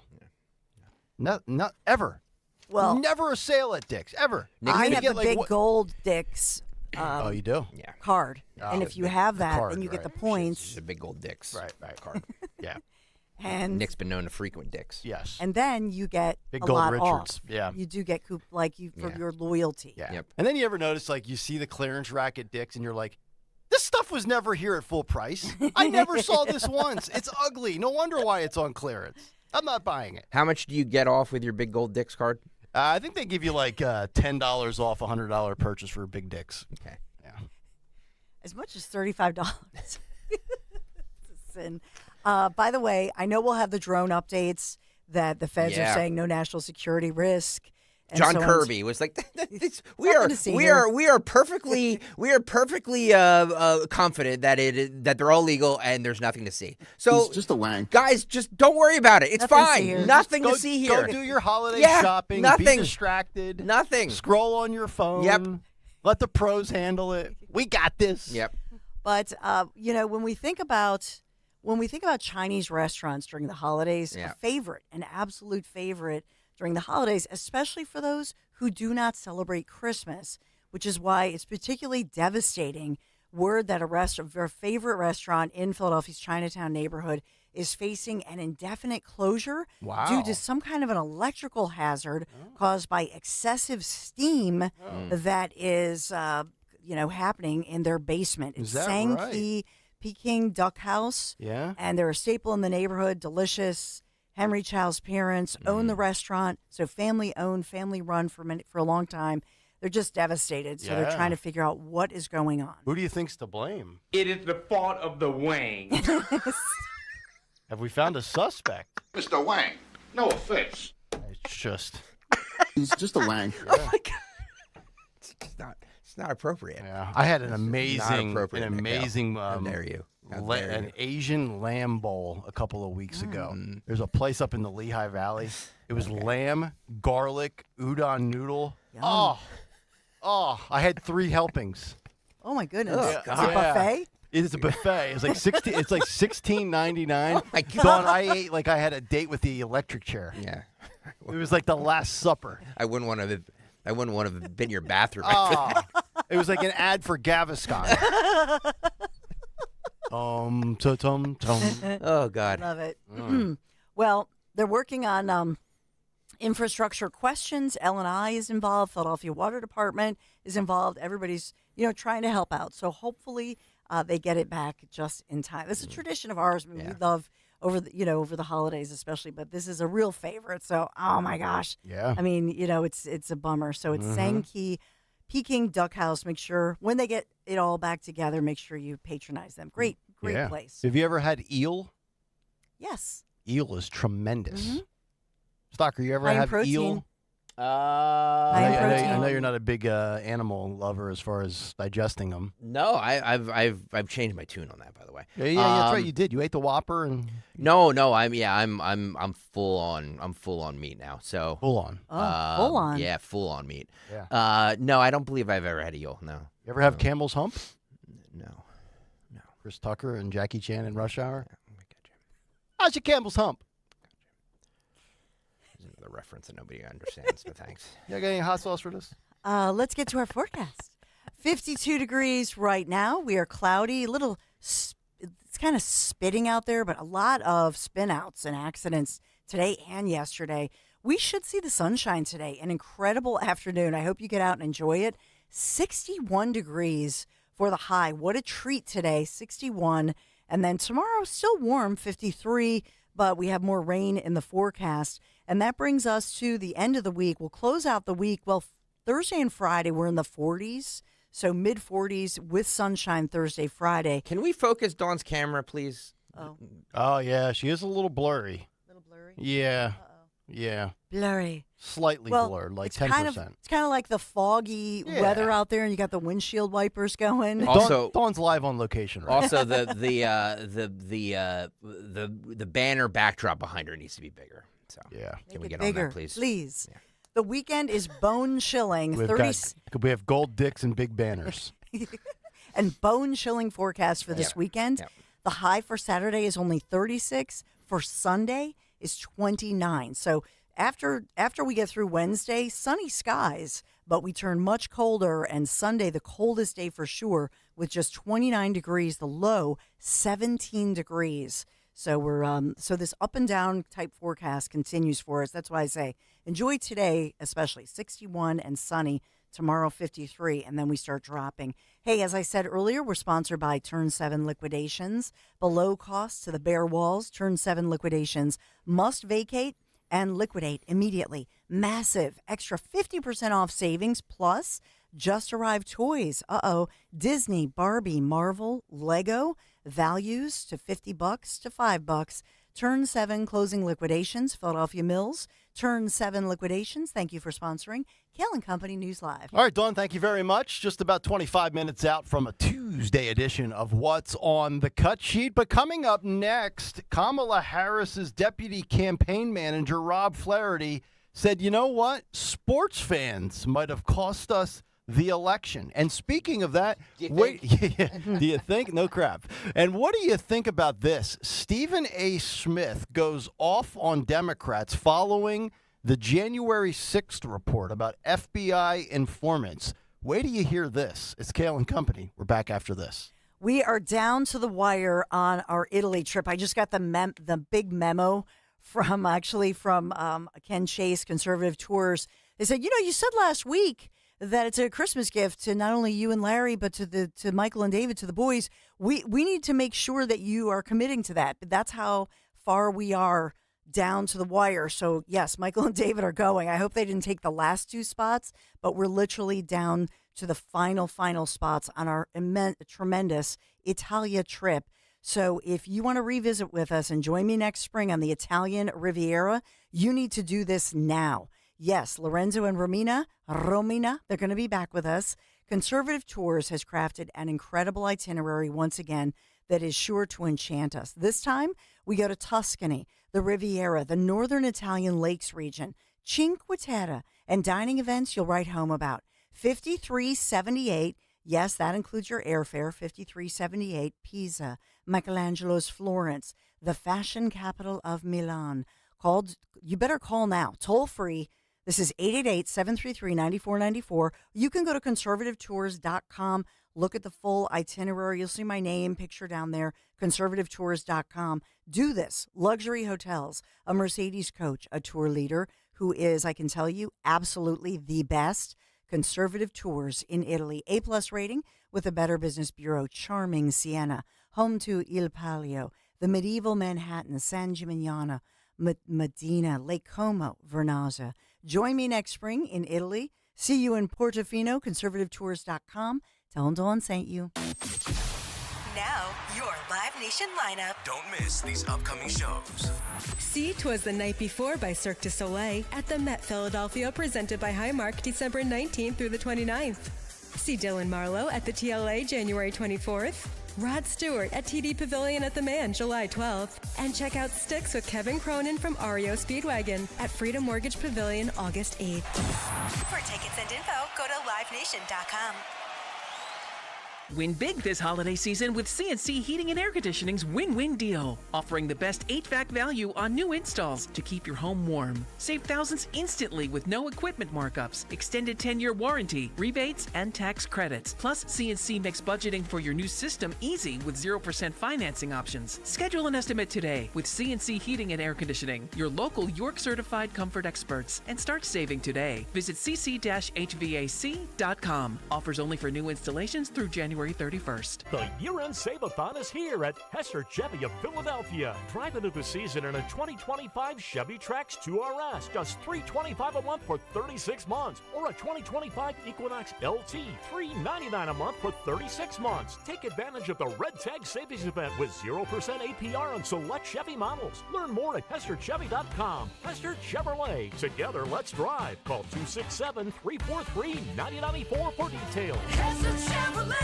Not ever. Well, never a sale at Dick's, ever. I have the big gold Dick's oh, you do? Yeah. Card. And if you have that, card, then you get the points. It's a big gold Dick's. Right, card. Yeah. And Nick's been known to frequent Dick's. Yes. And then you get big a gold lot Richards. off. Yeah. You do get for your loyalty. Yeah. Yep. And then you ever notice, like, you see the clearance rack at Dick's and you're like, This stuff was never here at full price. I never saw this once. It's ugly. No wonder why it's on clearance. I'm not buying it. How much do you get off with your Big Gold Dicks card? I think they give you like $10 off a $100 purchase for Big Dicks. Okay. Yeah. As much as $35. And by the way, I know we'll have the drone updates that the feds are saying no national security risk. And John so Kirby was like, "We are perfectly confident that they're all legal and there's nothing to see. So it's just a wang, guys. Just don't worry about it. It's fine. Nothing to see here. Go do your holiday shopping. Nothing. Be distracted. Nothing. Scroll on your phone. Yep. Let the pros handle it. We got this. Yep. But when we think about Chinese restaurants during the holidays, an absolute favorite during the holidays, especially for those who do not celebrate Christmas, which is why it's particularly devastating word that their favorite restaurant in Philadelphia's Chinatown neighborhood is facing an indefinite closure due to some kind of an electrical hazard caused by excessive steam that is happening in their basement. It's Sang-Ki Peking Duck House. Yeah. And they're a staple in the neighborhood, delicious. Henry Chow's parents own the restaurant, so family-owned, family-run for a long time. They're just devastated, so they're trying to figure out what is going on. Who do you think's to blame? It is the fault of the Wang. Have we found a suspect? Mr. Wang. No offense. It's just. He's just a wang. Oh my God. It's not appropriate. Yeah. I had an amazing, How dare you? An Asian lamb bowl a couple of weeks ago. There's a place up in the Lehigh Valley. It was lamb, garlic, udon noodle. Yum. Oh, I had 3 helpings. Oh my goodness! Oh, Is it a buffet? It is a buffet. It's like $16.99. Oh my God! Dawn, I ate like I had a date with the electric chair. Yeah, it was like the Last Supper. I wouldn't want to have been in your bathroom. It was like an ad for Gaviscon. Tum. Oh, God. Love it. Well, they're working on infrastructure questions. L&I is involved. Philadelphia Water Department is involved. Everybody's, trying to help out. So hopefully they get it back just in time. This is a tradition of ours. I mean, we love over the holidays especially, but this is a real favorite. So, oh my gosh. Yeah. I mean, it's a bummer. So it's Sang-Ki Peking Duck House. Make sure when they get it all back together, make sure you patronize them. Great place. Have you ever had eel? Yes. Eel is tremendous. Stocker, you ever High in had protein. eel? I know you're not a big animal lover as far as digesting them. No, I've changed my tune on that, by the way. Yeah, that's right. You did. You ate the Whopper and no. I'm full on meat now. So full on. Full on. Yeah, full on meat. Yeah. No, I don't believe I've ever had eel. No. You ever have Camel's Hump? No. Chris Tucker and Jackie Chan in Rush Hour. How's your Camel's Hump? There's another reference that nobody understands, but thanks. You got any hot sauce for this? Let's get to our forecast. 52 degrees right now. We are cloudy. It's kind of spitting out there, but a lot of spin-outs and accidents today and yesterday. We should see the sunshine today. An incredible afternoon. I hope you get out and enjoy it. 61 degrees for the high. What a treat today, 61. And then tomorrow, still warm, 53, but we have more rain in the forecast. And that brings us to the end of the week. We'll close out the week. Well, Thursday and Friday, we're in the 40s. So mid-40s with sunshine Thursday, Friday. Can we focus Dawn's camera, please? Oh, yeah. She is a little blurry. Yeah. Uh-oh. Yeah. Blurry. Slightly blurred, like 10%. It's kind of like the foggy weather out there, and you got the windshield wipers going. Also, Dawn's live on location, right? Also, the banner backdrop behind her needs to be bigger. So yeah, can we get bigger, on that, please? Please. Yeah. The weekend is bone-chilling. We have gold dicks and big banners. And bone-chilling forecast for this weekend. Yeah. The high for Saturday is only 36. For Sunday is 29. So after we get through Wednesday, sunny skies, but we turn much colder. And Sunday, the coldest day for sure, with just 29 degrees. The low, 17 degrees. So we're so this up and down type forecast continues for us. That's why I say enjoy today, especially 61 and sunny. Tomorrow, 53, and then we start dropping. Hey, as I said earlier, we're sponsored by Turn 7 Liquidations. Below cost to the bare walls, Turn 7 Liquidations must vacate and liquidate immediately. Massive extra 50% off savings plus just arrived toys. Disney, Barbie, Marvel, Lego, values to $50 to $5. Turn 7 Closing Liquidations, Philadelphia Mills. Turn 7 Liquidations, thank you for sponsoring Kayal & Company News Live. All right, Dawn, thank you very much. Just about 25 minutes out from a Tuesday edition of What's on the Cut Sheet. But coming up next, Kamala Harris's deputy campaign manager, Rob Flaherty, said, you know what? Sports fans might have cost us the election. And speaking of that, do you think? No crap. And what do you think about this? Stephen A. Smith goes off on Democrats following the January 6th report about FBI informants. Wait till you hear this. It's Kayal & Company. We're back after this. We are down to the wire on our Italy trip. I just got the big memo from Ken Chase, Conservative Tours. They said, you said last week that it's a Christmas gift to not only you and Larry, but to Michael and David, to the boys. We need to make sure that you are committing to that. But that's how far we are down to the wire. So, yes, Michael and David are going. I hope they didn't take the last two spots, but we're literally down to the final spots on our tremendous Italia trip. So if you want to revisit with us and join me next spring on the Italian Riviera, you need to do this now. Yes, Lorenzo and Romina, they're going to be back with us. Conservative Tours has crafted an incredible itinerary once again that is sure to enchant us. This time, we go to Tuscany, the Riviera, the northern Italian lakes region, Cinque Terre, and dining events you'll write home about. 5378, yes, that includes your airfare, 5378, Pisa, Michelangelo's Florence, the fashion capital of Milan. You better call now, toll free. This is 888-733-9494. You can go to conservativetours.com. Look at the full itinerary. You'll see my name, picture down there, conservativetours.com. Do this. Luxury hotels, a Mercedes coach, a tour leader who is, I can tell you, absolutely the best. Conservative Tours in Italy. A-plus rating with the Better Business Bureau. Charming Siena. Home to Il Palio. The medieval Manhattan, San Gimignano, Medina, Lake Como, Vernazza. Join me next spring in Italy. See you in Portofino, conservativetours.com. Tell them Dawn sent you. Now, your Live Nation lineup. Don't miss these upcoming shows. See 'Twas the Night Before by Cirque du Soleil at the Met Philadelphia, presented by Highmark, December 19th through the 29th. See Dylan Marlowe at the TLA, January 24th. Rod Stewart at TD Pavilion at the Man, July 12th. And check out Styx with Kevin Cronin from REO Speedwagon at Freedom Mortgage Pavilion, August 8th. For tickets and info, go to livenation.com. Win big this holiday season with CNC Heating and Air Conditioning's win-win deal, offering the best HVAC value on new installs to keep your home warm. Save thousands instantly with no equipment markups, extended 10-year warranty, rebates, and tax credits. Plus, CNC makes budgeting for your new system easy with 0% financing options. Schedule an estimate today with CNC Heating and Air Conditioning, your local York-certified comfort experts, and start saving today. Visit cc-hvac.com. Offers only for new installations through January 31st. The year-end save-a-thon is here at Hester Chevy of Philadelphia. Drive into the season in a 2025 Chevy Trax 2RS, just $325 a month for 36 months, or a 2025 Equinox LT, $399 a month for 36 months. Take advantage of the Red Tag Savings Event with 0% APR on select Chevy models. Learn more at HesterChevy.com. Hester Chevrolet. Together, let's drive. Call 267-343-9094 for details. Hester Chevrolet!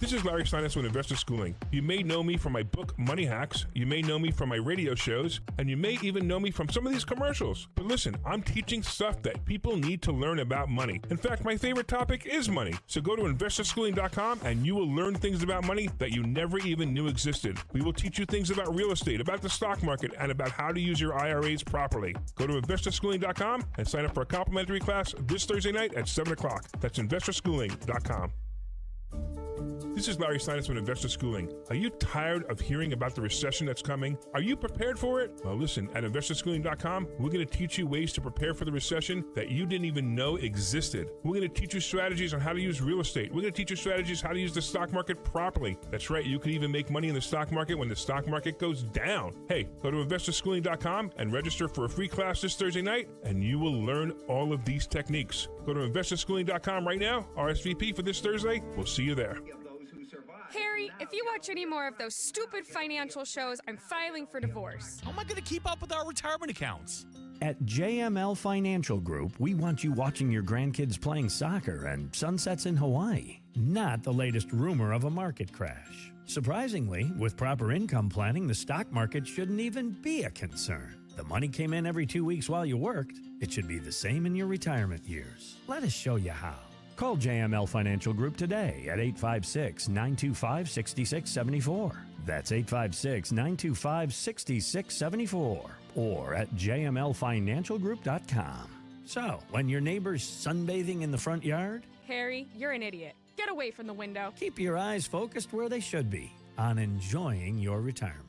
This is Larry Steinitz with Investor Schooling. You may know me from my book, Money Hacks. You may know me from my radio shows. And you may even know me from some of these commercials. But listen, I'm teaching stuff that people need to learn about money. In fact, my favorite topic is money. So go to investorschooling.com and you will learn things about money that you never even knew existed. We will teach you things about real estate, about the stock market, and about how to use your IRAs properly. Go to investorschooling.com and sign up for a complimentary class this Thursday night at 7 o'clock. That's investorschooling.com. This is Larry Steinitz with Investor Schooling. Are you tired of hearing about the recession that's coming? Are you prepared for it? Well, listen, at investorschooling.com, we're going to teach you ways to prepare for the recession that you didn't even know existed. We're going to teach you strategies on how to use real estate. We're going to teach you strategies how to use the stock market properly. That's right, you can even make money in the stock market when the stock market goes down. Hey, go to investorschooling.com and register for a free class this Thursday night, and you will learn all of these techniques. Go to investorschooling.com right now, RSVP for this Thursday. We'll see you there. Harry, if you watch any more of those stupid financial shows, I'm filing for divorce. How am I going to keep up with our retirement accounts? At JML Financial Group, we want you watching your grandkids playing soccer and sunsets in Hawaii, not the latest rumor of a market crash. Surprisingly, with proper income planning, the stock market shouldn't even be a concern. The money came in every 2 weeks while you worked. It should be the same in your retirement years. Let us show you how. Call JML Financial Group today at 856-925-6674. That's 856-925-6674. Or at jmlfinancialgroup.com. So, when your neighbor's sunbathing in the front yard, Harry, you're an idiot. Get away from the window. keep your eyes focused where they should be, on enjoying your retirement.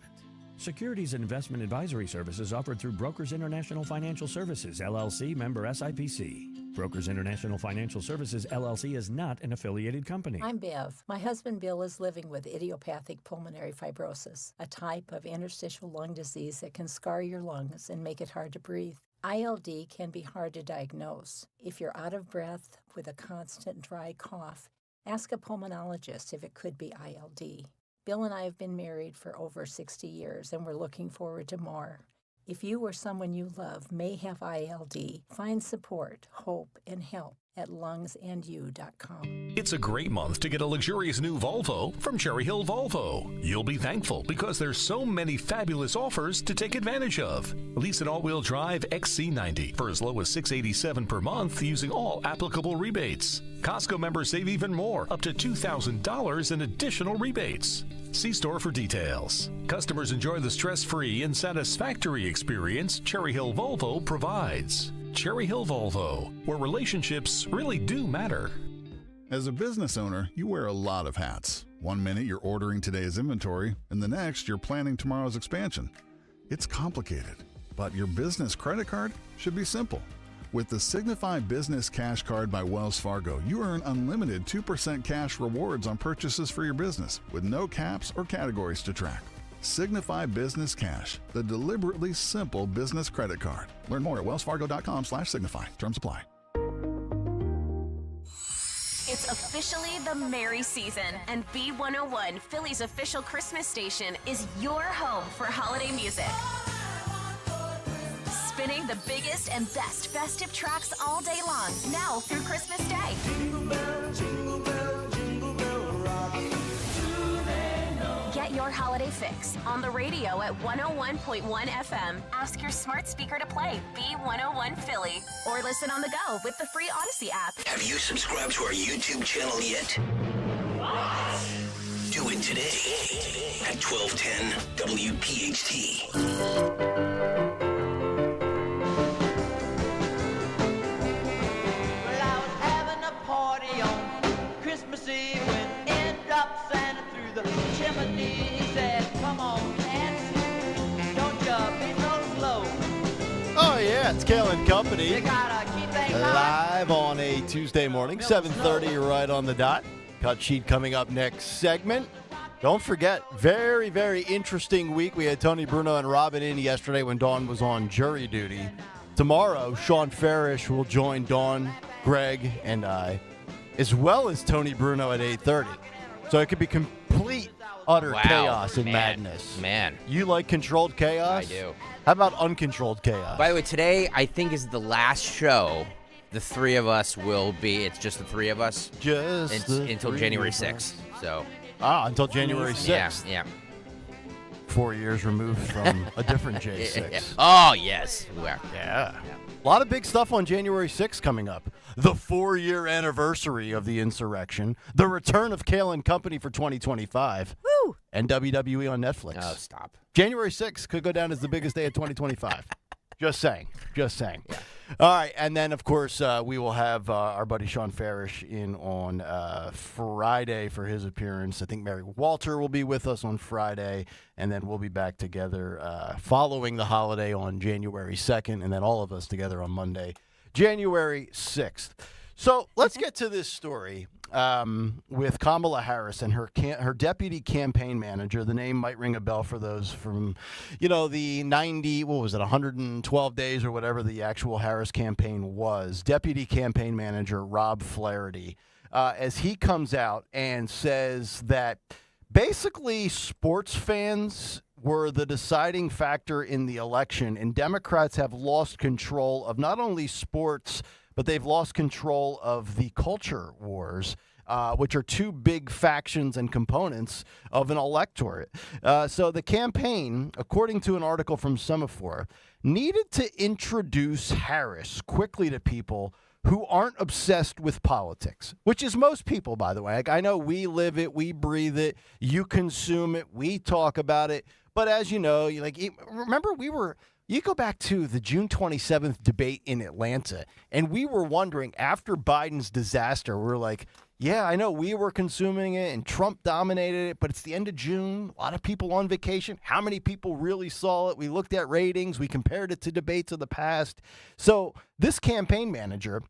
Securities and investment advisory services offered through Brokers International Financial Services, LLC, member SIPC. Brokers International Financial Services, LLC is not an affiliated company. I'm Bev. My husband Bill is living with idiopathic pulmonary fibrosis, a type of interstitial lung disease that can scar your lungs and make it hard to breathe. ILD can be hard to diagnose. If you're out of breath with a constant dry cough, ask a pulmonologist if it could be ILD. Bill and I have been married for over 60 years, and we're looking forward to more. If you or someone you love may have ILD, find support, hope, and help at lungsandyou.com. It's a great month to get a luxurious new Volvo from Cherry Hill Volvo. You'll be thankful because there's so many fabulous offers to take advantage of. Lease an all-wheel drive XC90 for as low as $687 per month using all applicable rebates. Costco members save even more, up to $2,000 in additional rebates. See store for details. Customers enjoy the stress-free and satisfactory experience Cherry Hill Volvo provides. Cherry Hill Volvo, where relationships really do matter. As a business owner, you wear a lot of hats. One minute you're ordering today's inventory, and the next you're planning tomorrow's expansion. It's complicated, but your business credit card should be simple. With the Signify Business Cash Card by Wells Fargo, you earn unlimited 2% cash rewards on purchases for your business, with no caps or categories to track. Signify Business Cash, the deliberately simple business credit card. Learn more at wellsfargo.com/signify. Terms apply. It's officially the merry season, and B101, Philly's official Christmas station, is your home for holiday music. Spinning the biggest and best festive tracks all day long, now through Christmas Day. Jingle bell, jingle bell, jingle bell rock. Get your holiday fix on the radio at 101.1 FM. Ask your smart speaker to play B101 Philly, or listen on the go with the free Odyssey app. Have you subscribed to our YouTube channel yet? Do it today at 1210 WPHT. Oh, yeah, it's Kayal and Company. Live on a Tuesday morning, 7:30 right on the dot. Cut sheet coming up next segment. Don't forget, very, very interesting week. We had Tony Bruno and Robin in yesterday when Dawn was on jury duty. Tomorrow, Sean Farish will join Dawn, Greg, and I, as well as Tony Bruno at 8:30. So it could be complete, utter chaos and madness. Man. You like controlled chaos? I do. How about uncontrolled chaos? By the way, today I think is the last show. The three of us will be. It's just the three of us. Until January 6th. So. Until January 6th. Yeah. 4 years removed from a different J6. Oh, yes. Yeah. A lot of big stuff on January 6th coming up. The 4-year anniversary of the insurrection. The return of Kayal and Company for 2025. Woo! And WWE on Netflix. Oh, stop. January 6th could go down as the biggest day of 2025. Just saying. Yeah. All right, and then, of course, we will have our buddy Sean Farish in on Friday for his appearance. I think Mary Walter will be with us on Friday, and then we'll be back together following the holiday on January 2nd, and then all of us together on Monday, January 6th. So let's get to this story with Kamala Harris and her deputy campaign manager. The name might ring a bell for those from, the 112 days or whatever the actual Harris campaign was. Deputy campaign manager Rob Flaherty, as he comes out and says that basically sports fans were the deciding factor in the election, and Democrats have lost control of not only sports, but they've lost control of the culture wars, which are two big factions and components of an electorate. So the campaign, according to an article from Semaphore, needed to introduce Harris quickly to people who aren't obsessed with politics, which is most people, by the way. Like, I know we live it, we breathe it, you consume it, we talk about it. But as you know, remember you go back to the June 27th debate in Atlanta, and we were wondering, after Biden's disaster, we were like, yeah, I know we were consuming it, and Trump dominated it, but it's the end of June, a lot of people on vacation. How many people really saw it? We looked at ratings. We compared it to debates of the past. So this campaign manager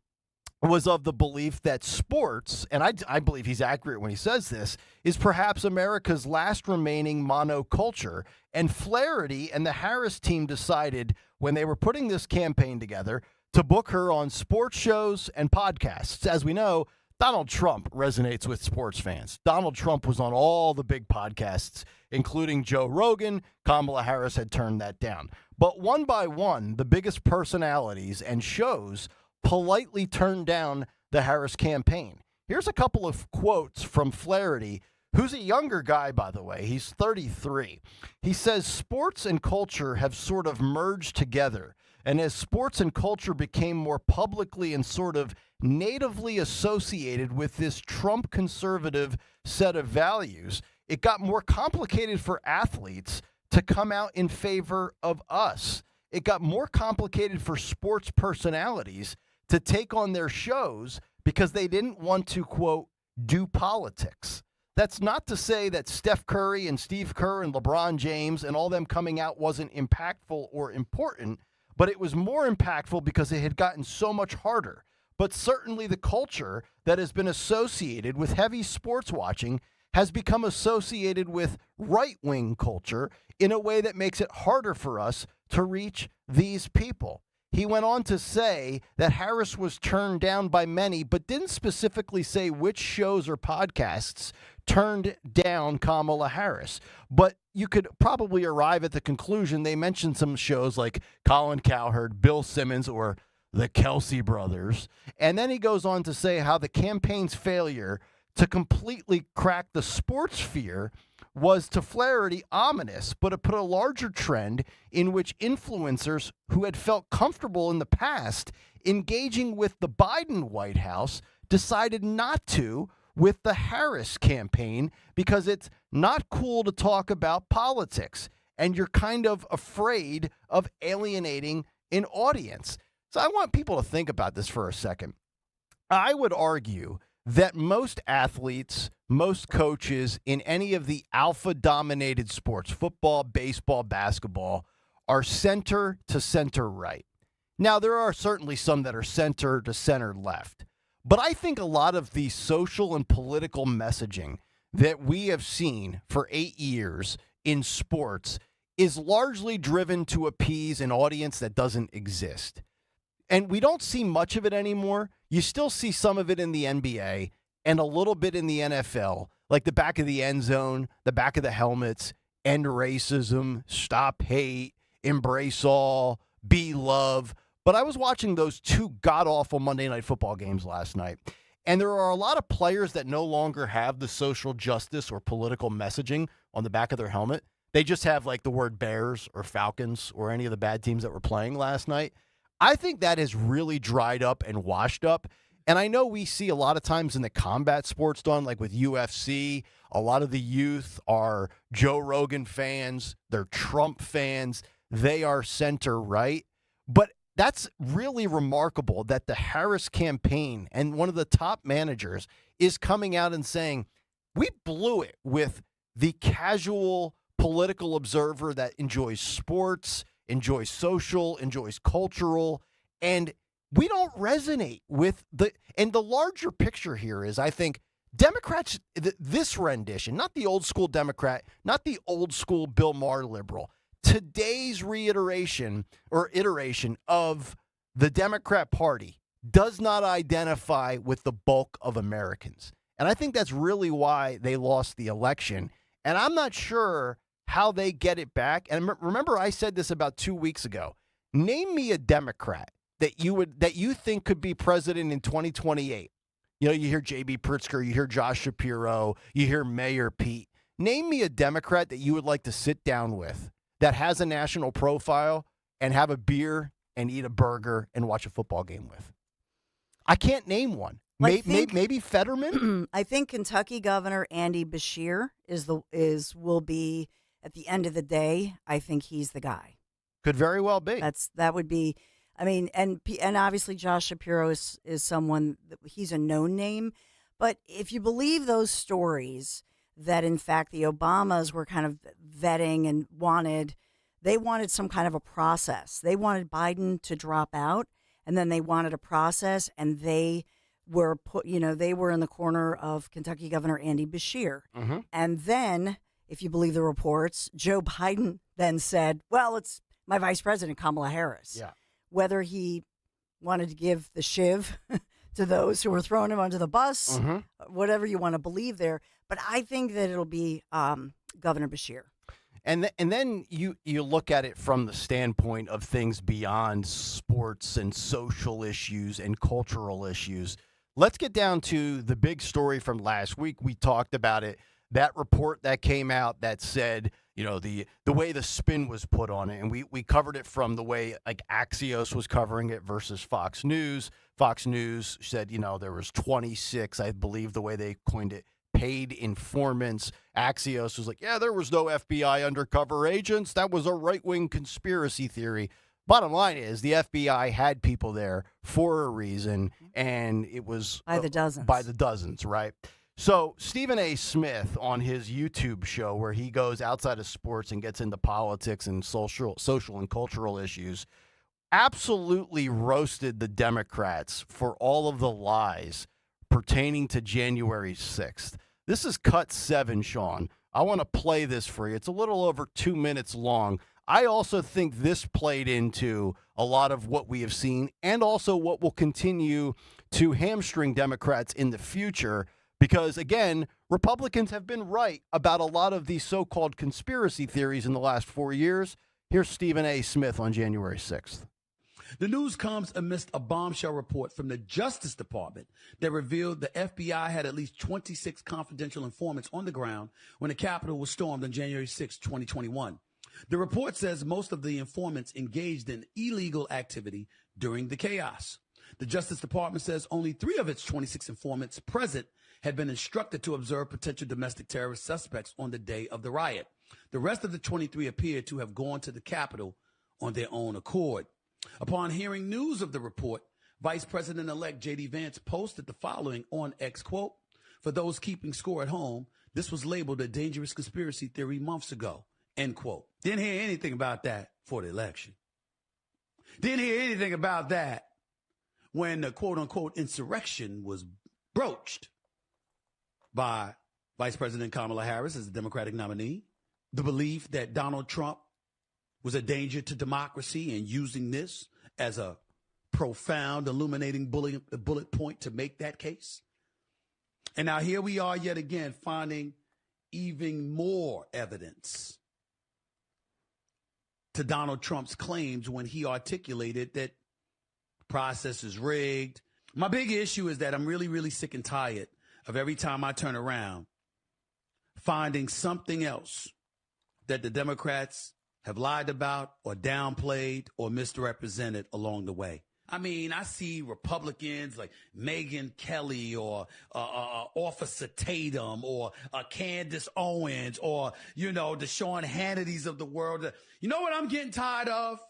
was of the belief that sports, and I believe he's accurate when he says this, is perhaps America's last remaining monoculture. And Flaherty and the Harris team decided, when they were putting this campaign together, to book her on sports shows and podcasts. As we know, Donald Trump resonates with sports fans. Donald Trump was on all the big podcasts, including Joe Rogan. Kamala Harris had turned that down. But one by one, the biggest personalities and shows politely turned down the Harris campaign. Here's a couple of quotes from Flaherty, who's a younger guy, by the way. He's 33. He says, sports and culture have sort of merged together. And as sports and culture became more publicly and sort of natively associated with this Trump conservative set of values, it got more complicated for athletes to come out in favor of us. It got more complicated for sports personalities to take on their shows because they didn't want to, quote, do politics. That's not to say that Steph Curry and Steve Kerr and LeBron James and all them coming out wasn't impactful or important, but it was more impactful because it had gotten so much harder. But certainly the culture that has been associated with heavy sports watching has become associated with right-wing culture in a way that makes it harder for us to reach these people. He went on to say that Harris was turned down by many, but didn't specifically say which shows or podcasts turned down Kamala Harris. But you could probably arrive at the conclusion they mentioned some shows like Colin Cowherd, Bill Simmons, or the Kelsey brothers. And then he goes on to say how the campaign's failure to completely crack the sports sphere was to Flaherty ominous, but it put a larger trend in which influencers who had felt comfortable in the past engaging with the Biden White House decided not to with the Harris campaign because it's not cool to talk about politics and you're kind of afraid of alienating an audience. So I want people to think about this for a second. I would argue that most athletes, most coaches in any of the alpha-dominated sports, football, baseball, basketball, are center to center right. Now, there are certainly some that are center to center left. But I think a lot of the social and political messaging that we have seen for 8 years in sports is largely driven to appease an audience that doesn't exist. And we don't see much of it anymore. You still see some of it in the NBA and a little bit in the NFL, like the back of the end zone, the back of the helmets, end racism, stop hate, embrace all, be love. But I was watching those two god-awful Monday Night Football games last night, and there are a lot of players that no longer have the social justice or political messaging on the back of their helmet. They just have like the word Bears or Falcons or any of the bad teams that were playing last night. I think that has really dried up and washed up. And I know we see a lot of times in the combat sports done, like with UFC, a lot of the youth are Joe Rogan fans, they're Trump fans, they are center right. But that's really remarkable that the Harris campaign and one of the top managers is coming out and saying, we blew it with the casual political observer that enjoys sports, enjoys social, enjoys cultural, and we don't resonate with and the larger picture here is, I think, Democrats, this rendition, not the old school Democrat, not the old school Bill Maher liberal, today's iteration of the Democrat Party does not identify with the bulk of Americans. And I think that's really why they lost the election. And I'm not sure how they get it back. And remember, I said this about 2 weeks ago. Name me a Democrat that you think could be president in 2028. You know, you hear J.B. Pritzker, you hear Josh Shapiro, you hear Mayor Pete. Name me a Democrat that you would like to sit down with that has a national profile and have a beer and eat a burger and watch a football game with. I can't name one. Maybe Fetterman. I think Kentucky Governor Andy Beshear will be at the end of the day. I think he's the guy. Could very well be. That would be. I mean, and obviously Josh Shapiro is someone, he's a known name. But if you believe those stories that, in fact, the Obamas were kind of vetting and they wanted some kind of a process. They wanted Biden to drop out, and then they wanted a process, and they were they were in the corner of Kentucky Governor Andy Beshear. Mm-hmm. And then, if you believe the reports, Joe Biden then said, well, it's my vice president, Kamala Harris. Yeah. Whether he wanted to give the shiv to those who were throwing him under the bus, whatever you want to believe there. But I think that it'll be Governor Beshear. And then you look at it from the standpoint of things beyond sports and social issues and cultural issues. Let's get down to the big story from last week. We talked about it. That report that came out that said, you know, the way the spin was put on it. And we covered it from the way like Axios was covering it versus Fox News. Fox News said, you know, there was 26, I believe the way they coined it, paid informants. Axios was like, yeah, there was no FBI undercover agents. That was a right-wing conspiracy theory. Bottom line is the FBI had people there for a reason, and it was by the dozens. By the dozens, right? So Stephen A. Smith on his YouTube show where he goes outside of sports and gets into politics and social and cultural issues absolutely roasted the Democrats for all of the lies pertaining to January 6th. This is cut 7, Sean. I want to play this for you. It's a little over 2 minutes long. I also think this played into a lot of what we have seen and also what will continue to hamstring Democrats in the future. Because, again, Republicans have been right about a lot of these so-called conspiracy theories in the last 4 years. Here's Stephen A. Smith on January 6th. The news comes amidst a bombshell report from the Justice Department that revealed the FBI had at least 26 confidential informants on the ground when the Capitol was stormed on January 6, 2021. The report says most of the informants engaged in illegal activity during the chaos. The Justice Department says only 3 of its 26 informants present had been instructed to observe potential domestic terrorist suspects on the day of the riot. The rest of the 23 appeared to have gone to the Capitol on their own accord. Upon hearing news of the report, Vice President-elect J.D. Vance posted the following on X, quote, "For those keeping score at home, this was labeled a dangerous conspiracy theory months ago," end quote. Didn't hear anything about that for the election. Didn't hear anything about that when the quote-unquote insurrection was broached by Vice President Kamala Harris as the Democratic nominee. The belief that Donald Trump was a danger to democracy and using this as a profound, illuminating bullet point to make that case. And now here we are yet again finding even more evidence to Donald Trump's claims when he articulated that the process is rigged. My big issue is that I'm really, really sick and tired of every time I turn around finding something else that the Democrats have lied about or downplayed or misrepresented along the way. I mean, I see Republicans like Megyn Kelly or Officer Tatum or Candace Owens or, you know, the Sean Hannitys of the world. You know what I'm getting tired of?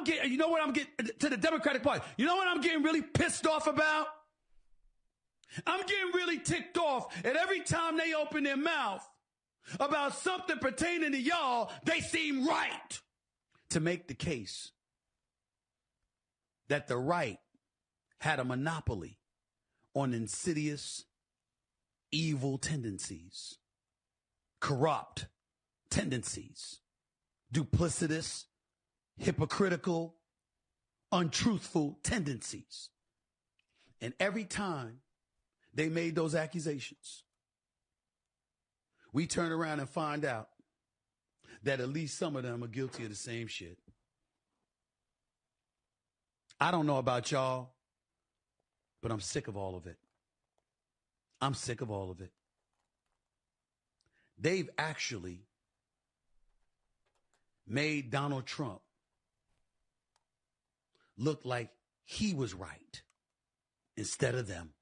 You know what I'm getting to the Democratic Party? You know what I'm getting really pissed off about? I'm getting really ticked off at every time they open their mouth about something pertaining to y'all, they seem right to make the case that the right had a monopoly on insidious, evil tendencies, corrupt tendencies, duplicitous, hypocritical, untruthful tendencies. And every time they made those accusations, we turn around and find out that at least some of them are guilty of the same shit. I don't know about y'all, but I'm sick of all of it. I'm sick of all of it. They've actually made Donald Trump look like he was right instead of them.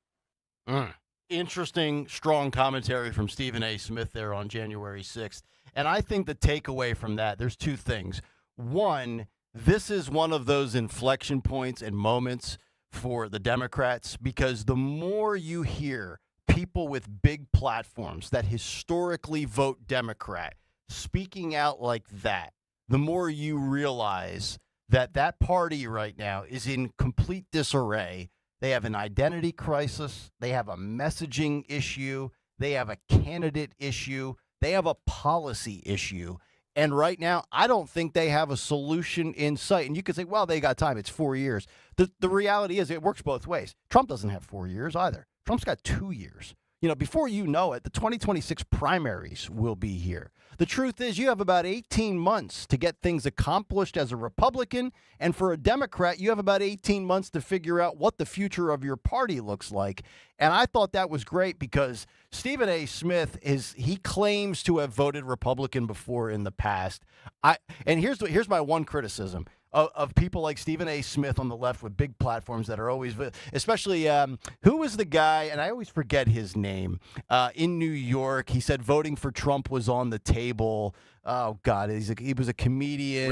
Interesting, strong commentary from Stephen A. Smith there on January 6th. And I think the takeaway from that, there's two things. One, this is one of those inflection points and moments for the Democrats, because the more you hear people with big platforms that historically vote Democrat speaking out like that, the more you realize that that party right now is in complete disarray. They have an identity crisis. They have a messaging issue. They have a candidate issue. They have a policy issue. And right now, I don't think they have a solution in sight. And you could say, well, they got time. It's 4 years. The reality is it works both ways. Trump doesn't have 4 years either. Trump's got 2 years. Before you know it, the 2026 primaries will be here. The truth is you have about 18 months to get things accomplished as a Republican. And for a Democrat, you have about 18 months to figure out what the future of your party looks like. And I thought that was great because Stephen A. Smith he claims to have voted Republican before in the past. And here's my one criticism of people like Stephen A. Smith on the left with big platforms that are always, especially, who was the guy, and I always forget his name, in New York. He said voting for Trump was on the table. Oh, God, he was a comedian.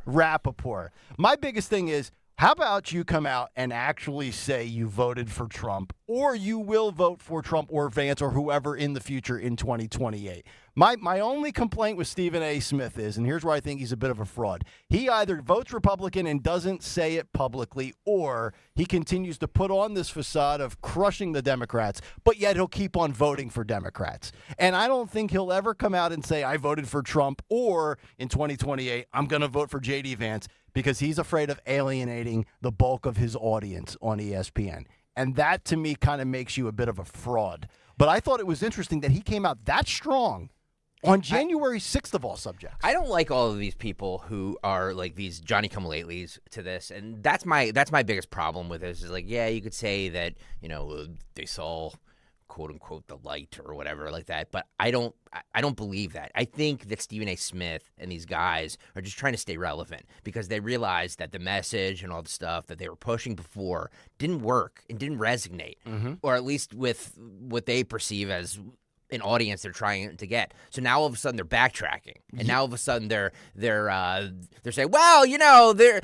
Rappaport. My biggest thing is, how about you come out and actually say you voted for Trump, or you will vote for Trump or Vance or whoever in the future in 2028? My only complaint with Stephen A. Smith is, and here's where I think he's a bit of a fraud, he either votes Republican and doesn't say it publicly, or he continues to put on this facade of crushing the Democrats, but yet he'll keep on voting for Democrats. And I don't think he'll ever come out and say, I voted for Trump, or in 2028, I'm going to vote for J.D. Vance, because he's afraid of alienating the bulk of his audience on ESPN. And that, to me, kind of makes you a bit of a fraud. But I thought it was interesting that he came out that strong on January 6th of all subjects. I don't like all of these people who are like these Johnny-come-latelys to this, and that's my biggest problem with this. Is like, yeah, you could say that they saw quote unquote the light or whatever like that, but I don't believe that. I think that Stephen A. Smith and these guys are just trying to stay relevant because they realize that the message and all the stuff that they were pushing before didn't work and didn't resonate, or at least with what they perceive as an audience they're trying to get. So now all of a sudden they're backtracking, and now all of a sudden they're saying, well, they're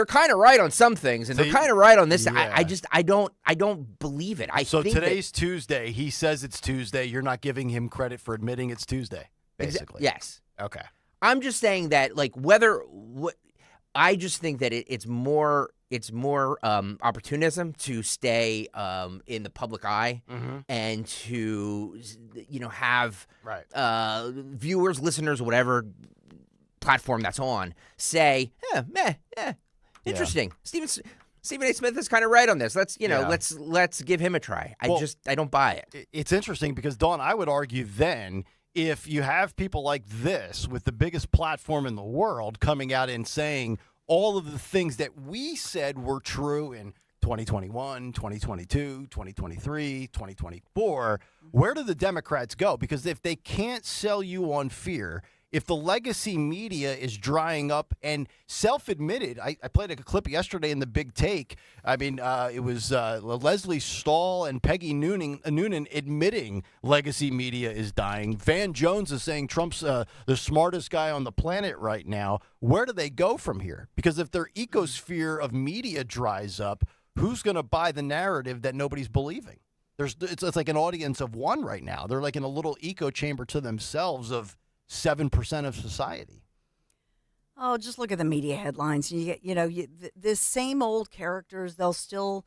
kind of right on some things, and they're kind of right on this. Yeah. I don't believe it. So today's Tuesday. He says it's Tuesday. You're not giving him credit for admitting it's Tuesday, basically. Yes. Okay. I'm just saying that, I just think that it's more opportunism to stay in the public eye, and to have viewers, listeners, whatever platform that's on say, interesting. Yeah. Stephen A. Smith is kind of right on this. Let's give him a try. I don't buy it. It's interesting because, Dawn, I would argue then, if you have people like this with the biggest platform in the world coming out and saying all of the things that we said were true in 2021, 2022, 2023, 2024, where do the Democrats go? Because if they can't sell you on fear, if the legacy media is drying up and self-admitted, I played a clip yesterday in the Big Take. I mean, it was Leslie Stahl and Peggy Noonan admitting legacy media is dying. Van Jones is saying Trump's the smartest guy on the planet right now. Where do they go from here? Because if their ecosphere of media dries up, who's going to buy the narrative that nobody's believing? It's like an audience of one right now. They're like in a little echo chamber to themselves of 7% of society. Oh, just look at the media headlines. You get, this same old characters. They'll still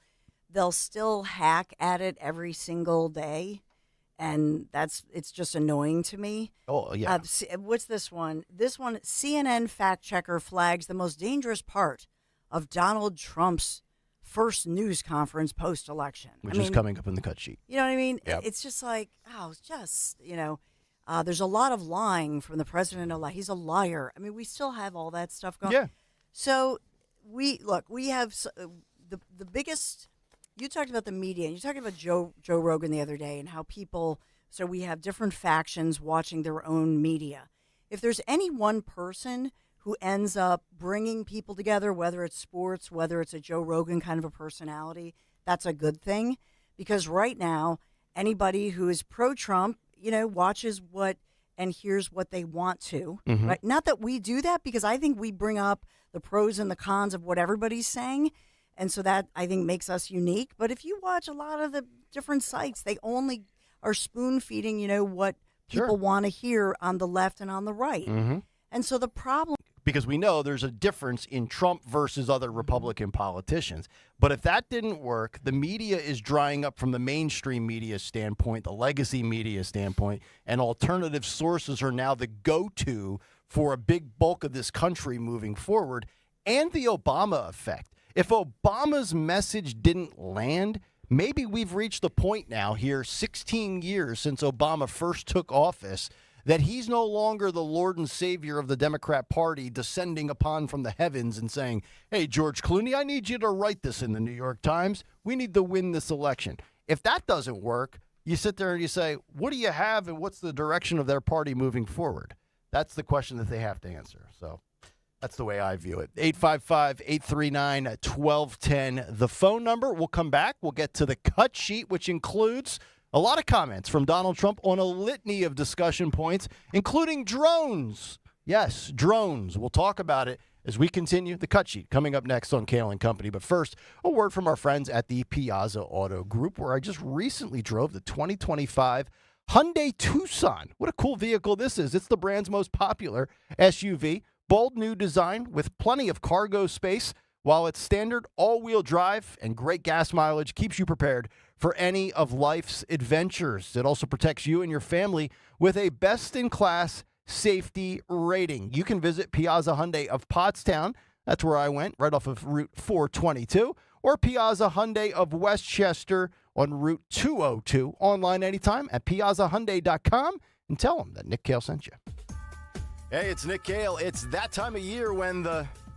hack at it every single day, and it's just annoying to me. Oh yeah. What's this one? This one, CNN fact checker flags the most dangerous part of Donald Trump's first news conference post-election, which is coming up in the cut sheet. You know what I mean? Yep. It's just like, there's a lot of lying from the president-elect. He's a liar. I mean, we still have all that stuff going. Yeah. So we have the biggest. You talked about the media, and you talked about Joe Rogan the other day, and how people. So we have different factions watching their own media. If there's any one person who ends up bringing people together, whether it's sports, whether it's a Joe Rogan kind of a personality, that's a good thing. Because right now, anybody who is pro-Trump, watches what and hears what they want to. Mm-hmm. Right? Not that we do that, because I think we bring up the pros and the cons of what everybody's saying. And so that, I think, makes us unique. But if you watch a lot of the different sites, they only are spoon-feeding, what people want to hear on the left and on the right. Mm-hmm. And so the problem... Because we know there's a difference in Trump versus other Republican politicians. But if that didn't work, the media is drying up from the mainstream media standpoint, the legacy media standpoint, and alternative sources are now the go-to for a big bulk of this country moving forward, and the Obama effect. If Obama's message didn't land, maybe we've reached the point now here, 16 years since Obama first took office, that he's no longer the Lord and Savior of the Democrat Party descending upon from the heavens and saying, hey, George Clooney, I need you to write this in the New York Times. We need to win this election. If that doesn't work, you sit there and you say, what do you have and what's the direction of their party moving forward? That's the question that they have to answer. So that's the way I view it. 855-839-1210. The phone number. We'll come back. We'll get to the cut sheet, which includes a lot of comments from Donald Trump on a litany of discussion points, including drones. Yes, drones. We'll talk about it as we continue the cut sheet coming up next on Kayal and Company. But first, a word from our friends at the Piazza Auto Group, where I just recently drove the 2025 Hyundai Tucson. What a cool vehicle this is. It's the brand's most popular SUV. Bold new design with plenty of cargo space, while its standard all-wheel drive and great gas mileage keeps you prepared for any of life's adventures. It also protects you and your family with a best-in-class safety rating. You can visit Piazza Hyundai of Pottstown. That's where I went, right off of Route 422, or Piazza Hyundai of Westchester on Route 202. Online anytime at piazzahyundai.com, and tell them that Nick Kayal sent you. Hey, it's Nick Kayal. It's that time of year when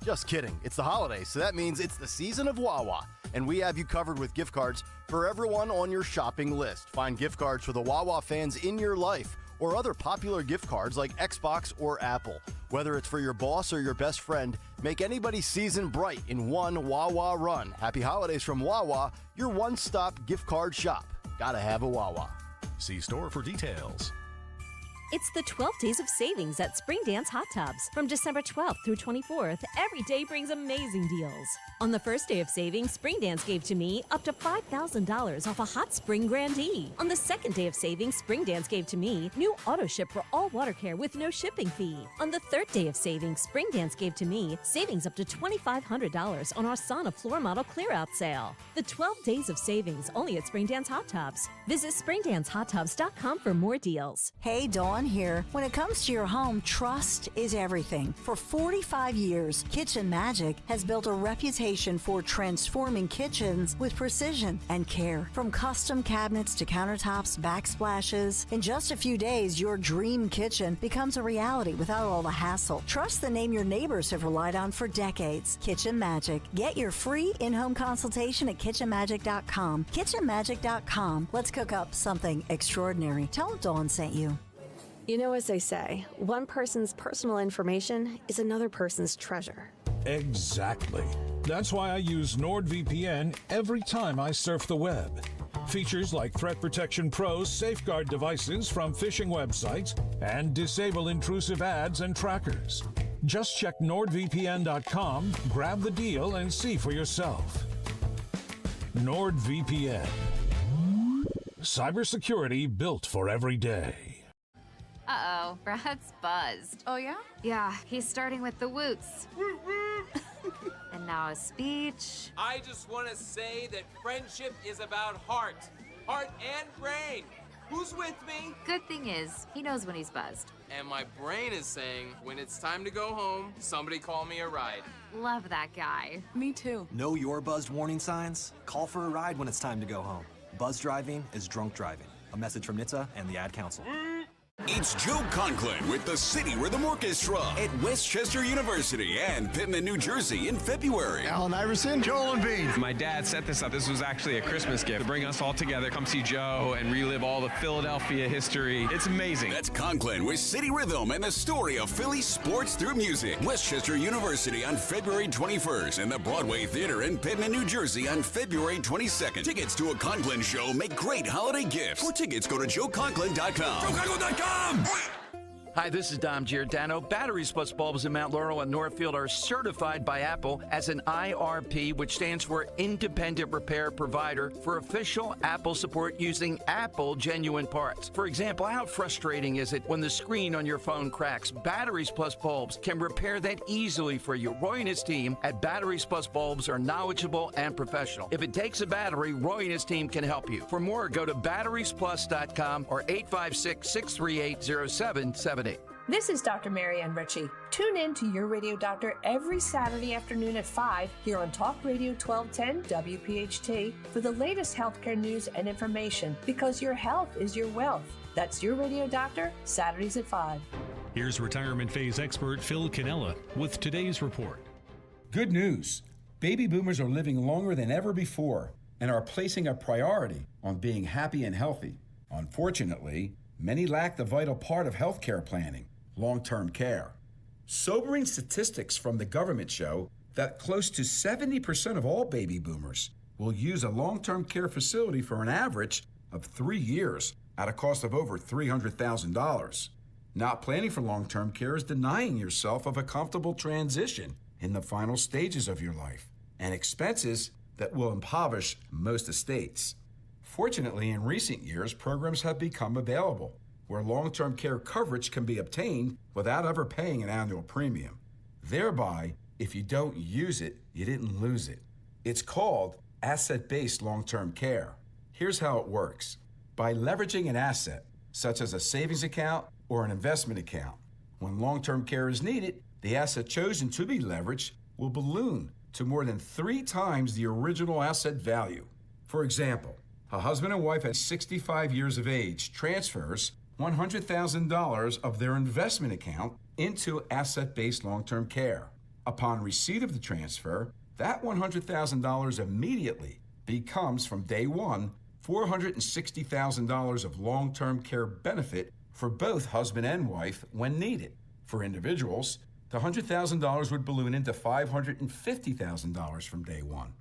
just kidding. It's the holidays, so that means it's the season of Wawa. And we have you covered with gift cards for everyone on your shopping list. Find gift cards for the Wawa fans in your life, or other popular gift cards like Xbox or Apple. Whether it's for your boss or your best friend, make anybody's season bright in one Wawa run. Happy holidays from Wawa, your one-stop gift card shop. Gotta have a Wawa. See store for details. It's the 12 days of savings at Spring Dance Hot Tubs. From December 12th through 24th, every day brings amazing deals. On the first day of savings, Spring Dance gave to me up to $5,000 off a Hot Spring Grandee. On the second day of savings, Spring Dance gave to me new auto ship for all water care with no shipping fee. On the third day of savings, Spring Dance gave to me savings up to $2,500 on our sauna floor model clear-out sale. The 12 days of savings only at Spring Dance Hot Tubs. Visit springdancehot.com for more deals. Hey, Dawn here. When it comes to your home, trust is everything. For 45 years, Kitchen Magic has built a reputation for transforming kitchens with precision and care. From custom cabinets to countertops, backsplashes, in just a few days, your dream kitchen becomes a reality without all the hassle. Trust the name your neighbors have relied on for decades. Kitchen Magic. Get your free in-home consultation at kitchenmagic.com. Kitchenmagic.com. Let's cook up something extraordinary. Tell them Dawn sent you. You know, as they say, one person's personal information is another person's treasure. Exactly. That's why I use NordVPN every time I surf the web. Features like Threat Protection Pro's safeguard devices from phishing websites and disable intrusive ads and trackers. Just check NordVPN.com, grab the deal, and see for yourself. NordVPN. Cybersecurity built for every day. Uh-oh, Brad's buzzed. Oh, yeah? Yeah, he's starting with the woots. And now a speech. I just want to say that friendship is about heart and brain. Who's with me? Good thing is, he knows when he's buzzed. And my brain is saying, when it's time to go home, somebody call me a ride. Love that guy. Me too. Know your buzzed warning signs? Call for a ride when it's time to go home. Buzz driving is drunk driving. A message from NHTSA and the Ad Council. It's Joe Conklin with the City Rhythm Orchestra at Westchester University and Pittman, New Jersey in February. Alan Iverson, Joel and Bean. My dad set this up. This was actually a Christmas gift to bring us all together, come see Joe and relive all the Philadelphia history. It's amazing. That's Conklin with City Rhythm and the story of Philly sports through music. Westchester University on February 21st and the Broadway Theater in Pittman, New Jersey on February 22nd. Tickets to a Conklin show make great holiday gifts. For tickets, go to joeconklin.com. joeconklin.com. Hi, this is Dom Giordano. Batteries Plus bulbs in Mount Laurel and Northfield are certified by Apple as an IRP, which stands for Independent Repair Provider, for official Apple support using Apple genuine parts. For example, how frustrating is it when the screen on your phone cracks? Batteries Plus bulbs can repair that easily for you. Roy and his team at Batteries Plus bulbs are knowledgeable and professional. If it takes a battery, Roy and his team can help you. For more, go to batteriesplus.com or 856-638-0778. This is Dr. Marianne Ritchie. Tune in to Your Radio Doctor every Saturday afternoon at 5 here on Talk Radio 1210 WPHT for the latest healthcare news and information, because your health is your wealth. That's Your Radio Doctor, Saturdays at 5. Here's retirement phase expert Phil Cannella with today's report. Good news. Baby boomers are living longer than ever before and are placing a priority on being happy and healthy. Unfortunately, many lack the vital part of healthcare planning, long-term care. Sobering statistics from the government show that close to 70% of all baby boomers will use a long-term care facility for an average of 3 years at a cost of over $300,000. Not planning for long-term care is denying yourself of a comfortable transition in the final stages of your life and expenses that will impoverish most estates. Fortunately, in recent years, programs have become available where long-term care coverage can be obtained without ever paying an annual premium. Thereby, if you don't use it, you didn't lose it. It's called asset-based long-term care. Here's how it works. By leveraging an asset, such as a savings account or an investment account, when long-term care is needed, the asset chosen to be leveraged will balloon to more than 3 times the original asset value. For example, a husband and wife at 65 years of age transfers $100,000 of their investment account into asset-based long-term care. Upon receipt of the transfer, that $100,000 immediately becomes, from day one, $460,000 of long-term care benefit for both husband and wife when needed. For individuals, the $100,000 would balloon into $550,000 from day one.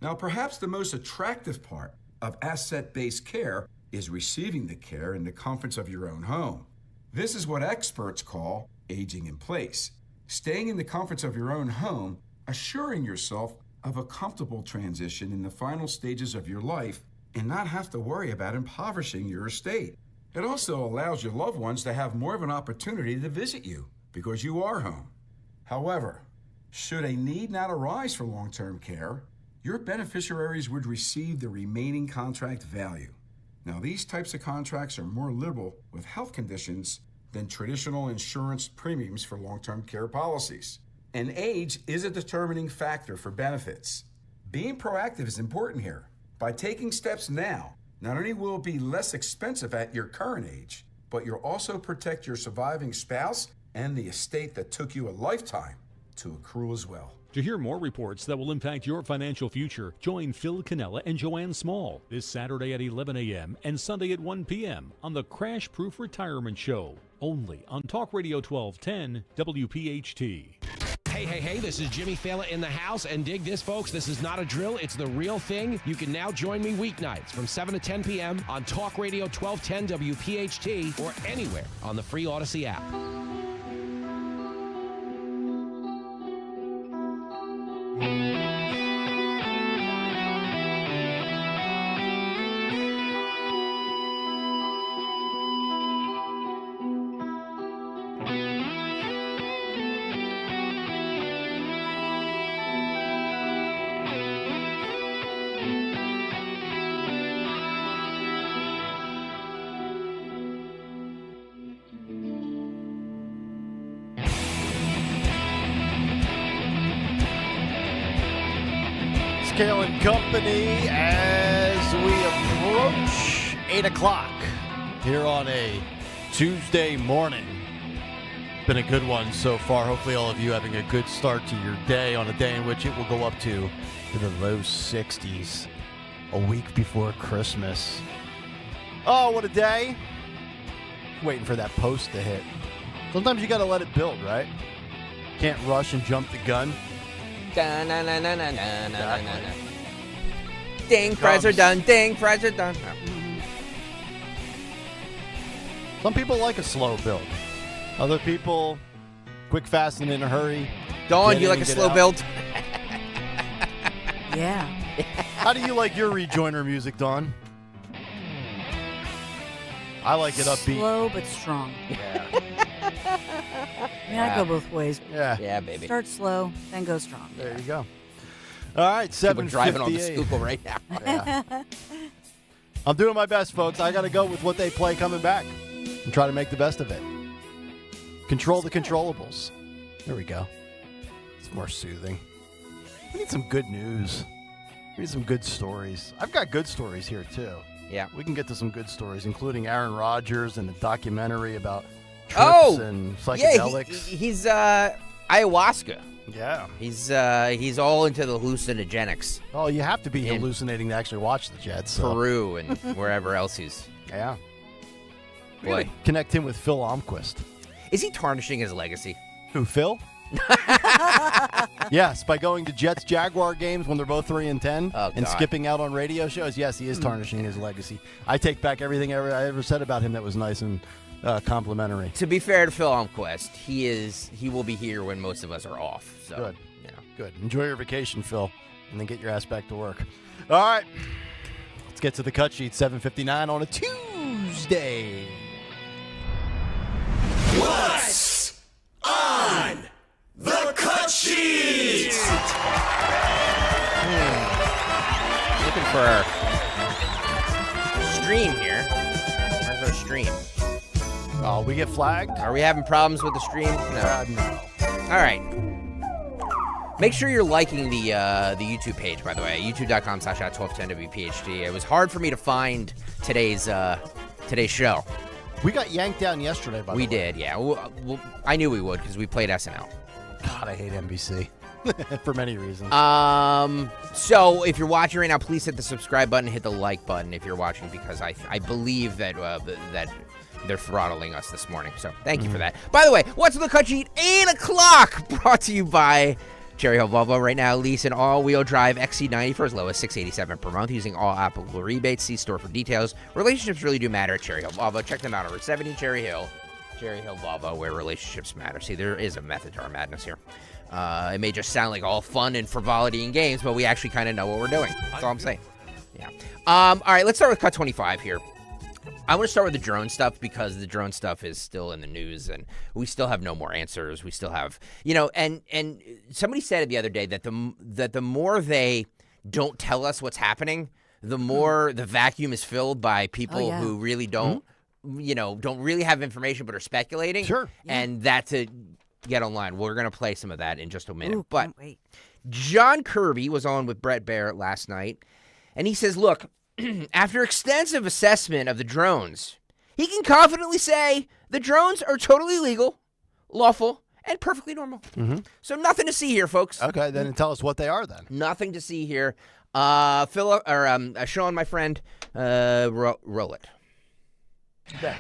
Now, perhaps the most attractive part of asset-based care is receiving the care in the comforts of your own home. This is what experts call aging in place. Staying in the comforts of your own home, assuring yourself of a comfortable transition in the final stages of your life and not have to worry about impoverishing your estate. It also allows your loved ones to have more of an opportunity to visit you because you are home. However, should a need not arise for long-term care, your beneficiaries would receive the remaining contract value. Now, these types of contracts are more liberal with health conditions than traditional insurance premiums for long-term care policies. And age is a determining factor for benefits. Being proactive is important here. By taking steps now, not only will it be less expensive at your current age, but you'll also protect your surviving spouse and the estate that took you a lifetime to accrue as well. To hear more reports that will impact your financial future, join Phil Cannella and Joanne Small this Saturday at 11 a.m. and Sunday at 1 p.m. on the Crash Proof Retirement Show, only on Talk Radio 1210 WPHT. Hey, this is Jimmy Fallon in the house, and dig this, folks. This is not a drill. It's the real thing. You can now join me weeknights from 7 to 10 p.m. on Talk Radio 1210 WPHT or anywhere on the free Odyssey app. Kayal and Company as we approach 8 o'clock here on a Tuesday morning. Been a good one so far. Hopefully all of you having a good start to your day on a day in which it will go up to the low 60s a week before Christmas. Oh, what a day. Waiting for that post to hit. Sometimes you got to let it build, right? Can't rush and jump the gun. Ding, fries are done. Ding, fries are done. Some people like a slow build. Other people, quick, fast, and in a hurry. Dawn, you like a slow build? Yeah. How do you like your rejoiner music, Dawn? I like it upbeat. Slow but strong. Yeah. I mean, I go both ways. Yeah. Yeah, baby. Start slow, then go strong. There you go. All right, 7:58. Driving on the Schuylkill right now. Yeah. I'm doing my best, folks. I got to go with what they play coming back and try to make the best of it. Control the controllables. There we go. It's more soothing. We need some good news. We need some good stories. I've got good stories here, too. Yeah. We can get to some good stories, including Aaron Rodgers and the documentary about trips and psychedelics. Yeah, he's ayahuasca. Yeah. He's all into the hallucinogenics. Oh, you have to be hallucinating to actually watch the Jets. So. Peru and wherever else he's. Yeah. Boy. Connect him with Phil Almquist. Is he tarnishing his legacy? Who, Phil? Yes, by going to Jets-Jaguar games when they're both 3-10 and skipping out on radio shows. Yes, he is tarnishing his legacy. I take back everything I ever said about him that was nice and complimentary. To be fair to Phil Almquist, he will be here when most of us are off. So, good. You know. Good. Enjoy your vacation, Phil, and then get your ass back to work. All right. Let's get to the cut sheet. 7:59 on a Tuesday. What's on the cut sheet? Looking for our stream here. Where's our stream? Oh, we get flagged? Are we having problems with the stream? No. All right. Make sure you're liking the YouTube page, by the way, youtube.com/@1210WPHT. It was hard for me to find today's show. We got yanked down yesterday, by the way. We did, yeah. Well, I knew we would because we played SNL. God, I hate NBC for many reasons. So if you're watching right now, please hit the subscribe button, hit the like button if you're watching, because I believe that that they're throttling us this morning. So thank you for that. By the way, what's on the cut sheet? 8 o'clock, brought to you by Cherry Hill Volvo. Right now, lease an all-wheel drive XC90 for as low as $687 per month using all applicable rebates. See store for details. Relationships really do matter at Cherry Hill Volvo. Check them out over 70 Cherry Hill Volvo, where relationships matter. See, there is a method to our madness here. It may just sound like all fun and frivolity and games, but we actually kind of know what we're doing. That's all I'm saying. Yeah. All right, let's start with cut 25 here. I want to start with the drone stuff because the drone stuff is still in the news and we still have no more answers. We still have, and somebody said it the other day that the more they don't tell us what's happening, the more the vacuum is filled by people who really don't, don't really have information but are speculating. Sure. And that to get online. We're going to play some of that in just a minute. Ooh, but wait. John Kirby was on with Brett Barrett last night, and he says, look, after extensive assessment of the drones, he can confidently say the drones are totally legal, lawful, and perfectly normal. Mm-hmm. So nothing to see here, folks. Okay, then tell us what they are then. Nothing to see here. Sean, my friend, roll it.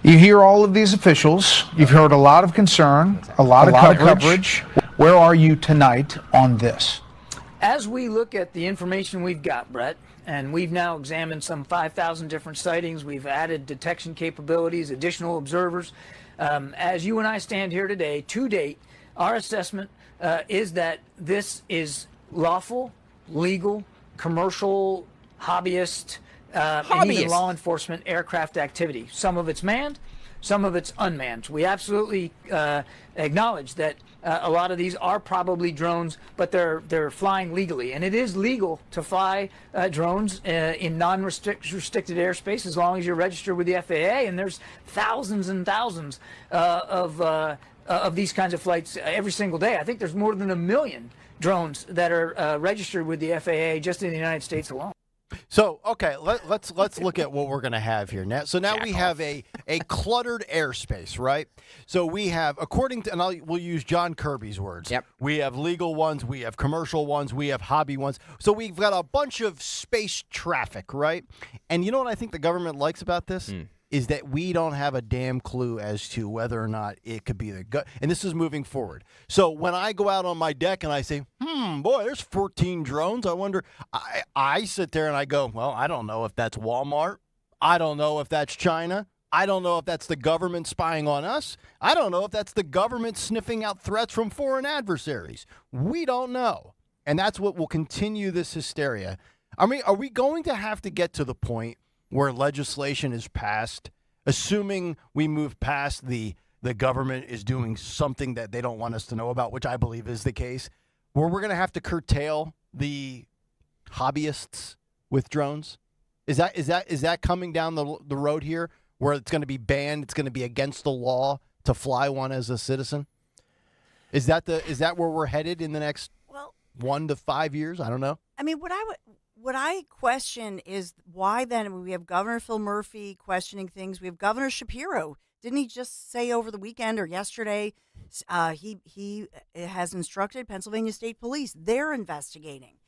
You hear all of these officials. You've heard a lot of concern, a lot of coverage. Where are you tonight on this? As we look at the information we've got, Brett, and we've now examined some 5,000 different sightings, we've added detection capabilities, additional observers. As you and I stand here today, to date, our assessment is that this is lawful, legal, commercial, hobbyist, and even law enforcement aircraft activity. Some of it's manned, some of it's unmanned. We absolutely acknowledge that a lot of these are probably drones, but they're flying legally, and it is legal to fly drones in non-restricted airspace as long as you're registered with the FAA. And there's thousands and thousands of these kinds of flights every single day. I think there's more than 1 million drones that are registered with the FAA just in the United States alone. So, okay, let's look at what we're going to have here now. So now we have a cluttered airspace, right? So we have, according to, and we'll use John Kirby's words. Yep. We have legal ones, we have commercial ones, we have hobby ones. So we've got a bunch of space traffic, right? And you know what I think the government likes about this? Is that we don't have a damn clue as to whether or not it could be and this is moving forward. So when I go out on my deck and I say, boy, there's 14 drones, I wonder, I sit there and I go, well, I don't know if that's Walmart. I don't know if that's China. I don't know if that's the government spying on us. I don't know if that's the government sniffing out threats from foreign adversaries. We don't know. And that's what will continue this hysteria. I mean, are we going to have to get to the point where legislation is passed, assuming we move past the government is doing something that they don't want us to know about, which I believe is the case, where we're going to have to curtail the hobbyists with drones? Is that coming down the road here, where it's going to be banned, it's going to be against the law to fly one as a citizen? Is that where we're headed in the next 1 to 5 years? I don't know. I mean, what I question is why then we have Governor Phil Murphy questioning things. We have Governor Shapiro. Didn't he just say over the weekend or yesterday he has instructed Pennsylvania State Police? They're investigating.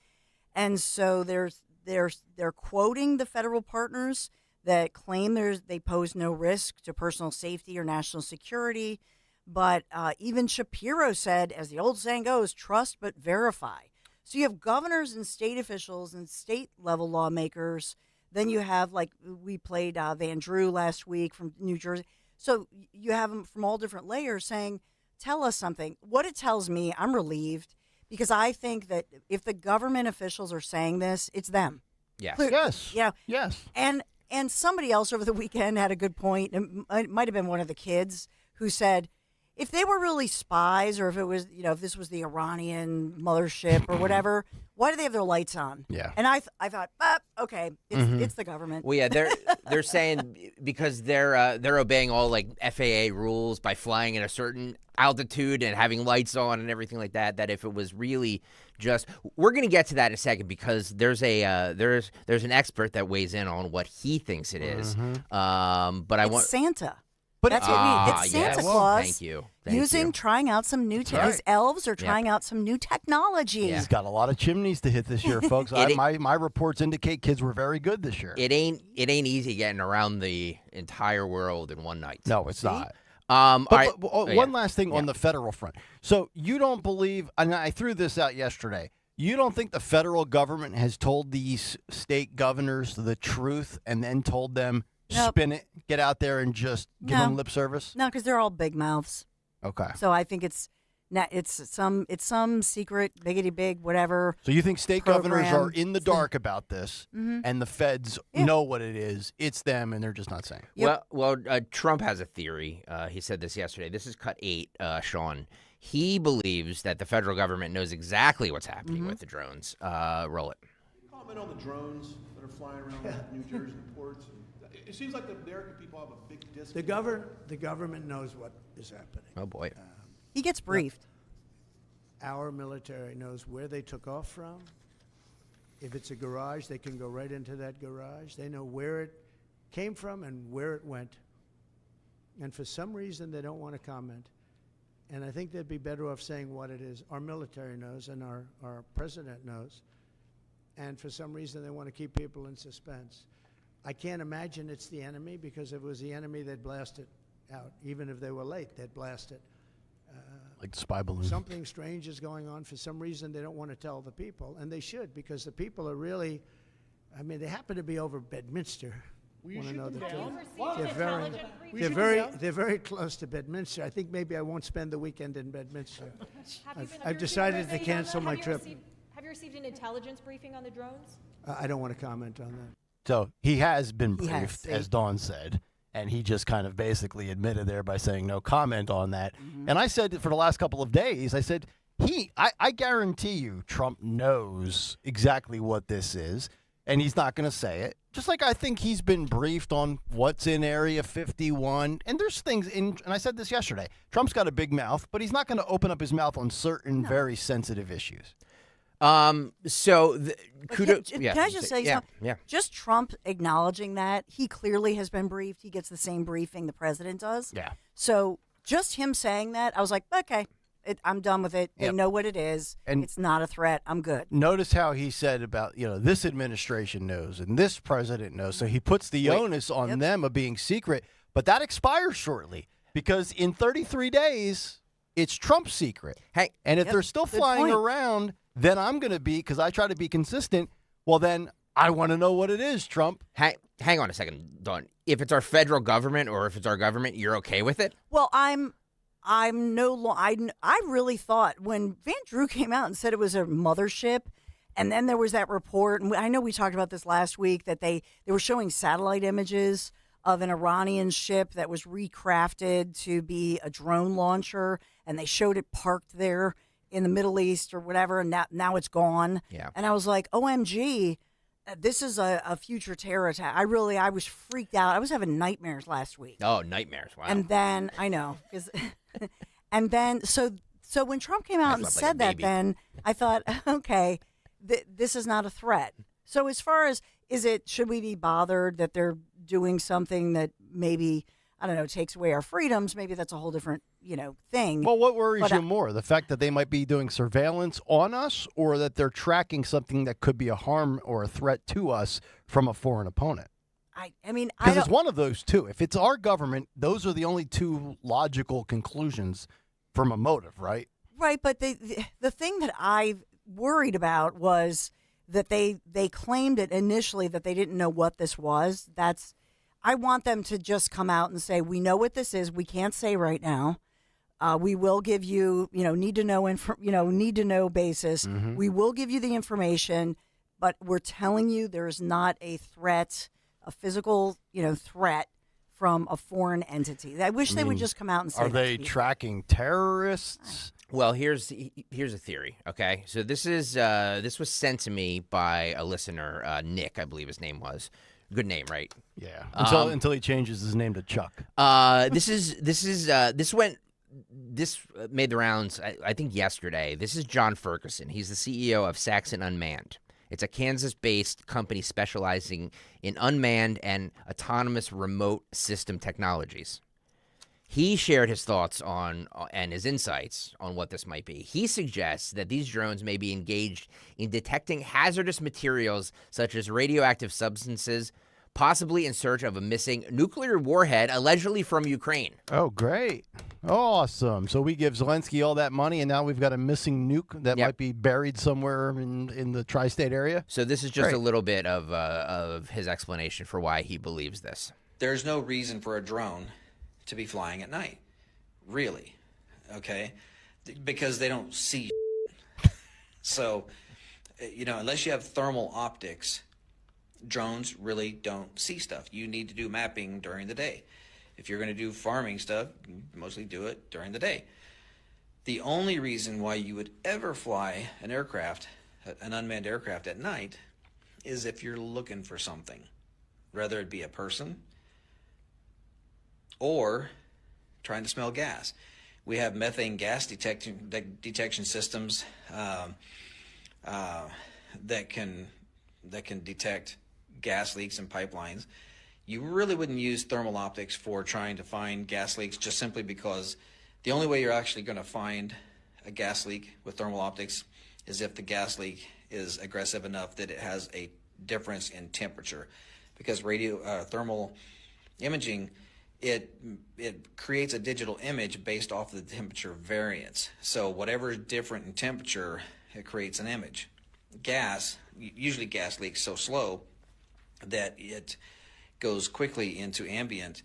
And so they're quoting the federal partners that claim they pose no risk to personal safety or national security. But even Shapiro said, as the old saying goes, trust but verify. So you have governors and state officials and state-level lawmakers. Then you have, like, we played Van Drew last week from New Jersey. So you have them from all different layers saying, tell us something. What it tells me, I'm relieved, because I think that if the government officials are saying this, it's them. Yes. Yes. You know, yes. And somebody else over the weekend had a good point. It might have been one of the kids who said, if they were really spies, or if it was, if this was the Iranian mothership or whatever, why do they have their lights on? Yeah. And I thought, okay, it's the government. Well, yeah, they're saying because they're obeying all like FAA rules by flying at a certain altitude and having lights on and everything like that. That if it was really just, we're going to get to that in a second, because there's an expert that weighs in on what he thinks it is. But it's Santa. But that's what we need. It's Santa Claus. Thank you. Trying out some new his elves are trying out some new technology. He's got a lot of chimneys to hit this year, folks. My reports indicate kids were very good this year. It ain't easy getting around the entire world in one night. No, it's not. One last thing on the federal front. So you don't believe, and I threw this out yesterday, you don't think the federal government has told these state governors the truth and then told them, spin it, get out there and just give them lip service? No, because they're all big mouths. Okay. So I think it's some secret, biggity big, whatever. So you think state governors are in the dark about this, and the feds know what it is? It's them, and they're just not saying. Well, Trump has a theory. He said this yesterday. This is cut 8, Sean. He believes that the federal government knows exactly what's happening with the drones. Roll it. Comment on the drones that are flying around New Jersey ports. It seems like the American people have a big disconnect. The government knows what is happening. Oh, boy. He gets briefed. Our military knows where they took off from. If it's a garage, they can go right into that garage. They know where it came from and where it went. And for some reason, they don't want to comment. And I think they'd be better off saying what it is. Our military knows and our president knows. And for some reason, they want to keep people in suspense. I can't imagine it's the enemy, because if it was the enemy, they'd blast it out. Even if they were late, they'd blast it. Like the spy balloon. Something strange is going on. For some reason, they don't want to tell the people. And they should, because the people are really, I mean, they happen to be over Bedminster. Want to know the truth. They're very close to Bedminster. I think maybe I won't spend the weekend in Bedminster. I've decided to cancel my trip. Have you received an intelligence briefing on the drones? I don't want to comment on that. So he has been briefed, as Dawn said, and he just kind of basically admitted there by saying no comment on that. Mm-hmm. And I said for the last couple of days, I said, I guarantee you Trump knows exactly what this is, and he's not going to say it. Just like I think he's been briefed on what's in Area 51. And there's things in, and I said this yesterday, Trump's got a big mouth, but he's not going to open up his mouth on certain very sensitive issues. So kudos. Can I just say something? Yeah. Just Trump acknowledging that he clearly has been briefed. He gets the same briefing the president does. Yeah. So just him saying that, I was like, okay, I'm done with it. They know what it is. And it's not a threat. I'm good. Notice how he said about, this administration knows and this president knows. So he puts the onus on them of being secret, but that expires shortly because in 33 days, it's Trump's secret. Hey, and if they're still flying around, then I'm going to be, because I try to be consistent, well, then I want to know what it is, Trump. Hang on a second, Dawn. If it's our federal government or if it's our government, you're okay with it? Well, I'm no longer. I really thought when Van Drew came out and said it was a mothership, and then there was that report, and I know we talked about this last week, that they were showing satellite images of an Iranian ship that was recrafted to be a drone launcher, and they showed it parked there in the Middle East or whatever, and now it's gone. Yeah. And I was like, OMG, this is a future terror attack. I was freaked out. I was having nightmares last week. Oh, nightmares. Wow. And then, I know. And then, so when Trump came out and said that, then I thought, okay, this is not a threat. So as far as, should we be bothered that they're doing something that maybe, I don't know, takes away our freedoms? Maybe that's a whole different, thing. Well, what worries you more? The fact that they might be doing surveillance on us, or that they're tracking something that could be a harm or a threat to us from a foreign opponent? I mean, because it's one of those two. If it's our government, those are the only two logical conclusions from a motive, right? Right, but the thing that I worried about was that they claimed it initially that they didn't know what this was. I want them to just come out and say, we know what this is. We can't say right now. We will give you, need to know basis. Mm-hmm. We will give you the information, but we're telling you there is not a threat, a physical, threat from a foreign entity. I wish they would just come out and say. Are they tracking terrorists? Well, here's a theory. Okay, so this was sent to me by a listener, Nick, I believe his name was. Good name, right? Yeah. Until he changes his name to Chuck. This made the rounds, I think, yesterday. This is John Ferguson. He's the CEO of Saxon Unmanned. It's a Kansas-based company specializing in unmanned and autonomous remote system technologies. He shared his thoughts on and his insights on what this might be. He suggests that these drones may be engaged in detecting hazardous materials such as radioactive substances, possibly in search of a missing nuclear warhead allegedly from Ukraine. Oh, great. Awesome. So we give Zelensky all that money, and now we've got a missing nuke that might be buried somewhere in the tri-state area? So this is just a little bit of his explanation for why he believes this. There's no reason for a drone to be flying at night, really, okay? Because they don't see. So, unless you have thermal optics, drones really don't see stuff. You need to do mapping during the day. If you're going to do farming stuff, you mostly do it during the day. The only reason why you would ever fly an unmanned aircraft at night, is if you're looking for something, whether it be a person or trying to smell gas. We have methane gas detection systems that can detect gas leaks in pipelines. You really wouldn't use thermal optics for trying to find gas leaks, just simply because The only way you're actually going to find a gas leak with thermal optics is if the gas leak is aggressive enough that it has a difference in temperature, because thermal imaging, it creates a digital image based off of the temperature variance. So whatever is different in temperature, it creates an image. Usually gas leaks so slow that it goes quickly into ambient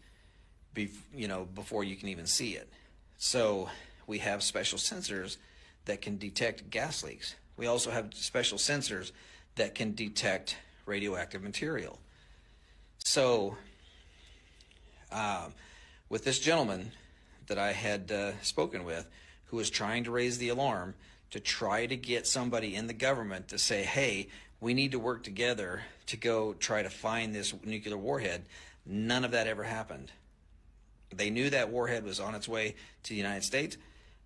before you can even see it. So we have special sensors that can detect gas leaks. We also have special sensors that can detect radioactive material. So with this gentleman that I had spoken with, who was trying to raise the alarm to try to get somebody in the government to say, hey, we need to work together to go try to find this nuclear warhead, none of that ever happened. They knew that warhead was on its way to the United States.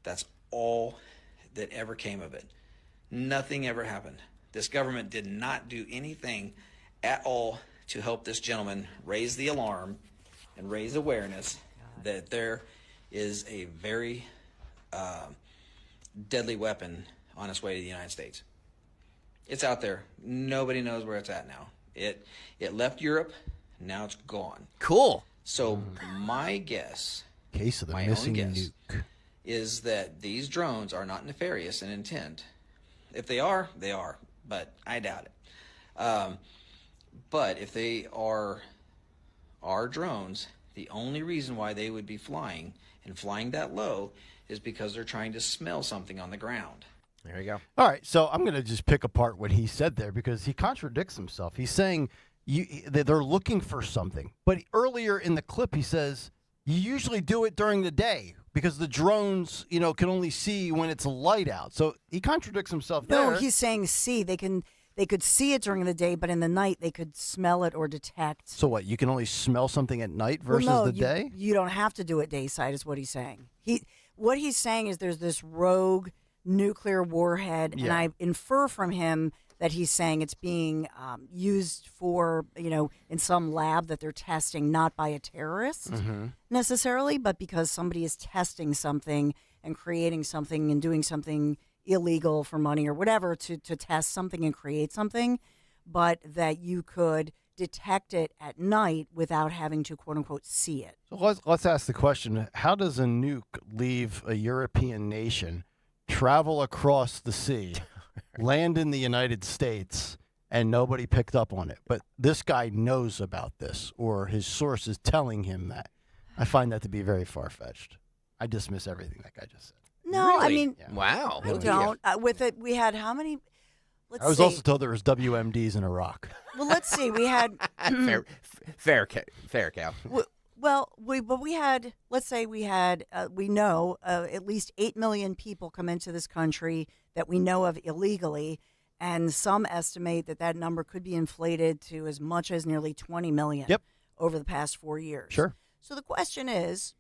That's all that ever came of it. Nothing ever happened. This government did not do anything at all to help this gentleman raise the alarm and raise awareness that there is a very deadly weapon on its way to the United States. It's out there. Nobody knows where it's at now. It left Europe. Now it's gone. Cool. So my guess, case of the my missing own guess, nuke, is that these drones are not nefarious in intent. If they are, they are, but I doubt it. But if they are drones, the only reason why they would be flying and flying that low is because they're trying to smell something on the ground. There you go. All right, so I'm going to just pick apart what he said there because he contradicts himself. He's saying they're looking for something. But earlier in the clip, he says, you usually do it during the day because the drones, can only see when it's light out. So he contradicts himself there. No, he's saying see. They could see it during the day, but in the night they could smell it or detect. So what, you can only smell something at night versus the day? You don't have to do it dayside is what he's saying. What he's saying is there's this rogue nuclear warhead, and I infer from him that he's saying it's being used for, in some lab that they're testing, not by a terrorist necessarily, but because somebody is testing something and creating something and doing something illegal for money or whatever to test something and create something, but that you could detect it at night without having to, quote unquote, see it. So let's ask the question, how does a nuke leave a European nation, travel across the sea, land in the United States, and nobody picked up on it? But this guy knows about this, or his source is telling him that. I find that to be very far-fetched. I dismiss everything that guy just said. No, Really? I mean, wow. I don't. With it, we had how many? I was also told there was WMDs in Iraq. Well, let's see. We had fair cow. we had. Let's say we had. We know at least 8 million people come into this country that we know of illegally, and some estimate that number could be inflated to as much as nearly 20 million. Over the past 4 years. Sure. So the question is,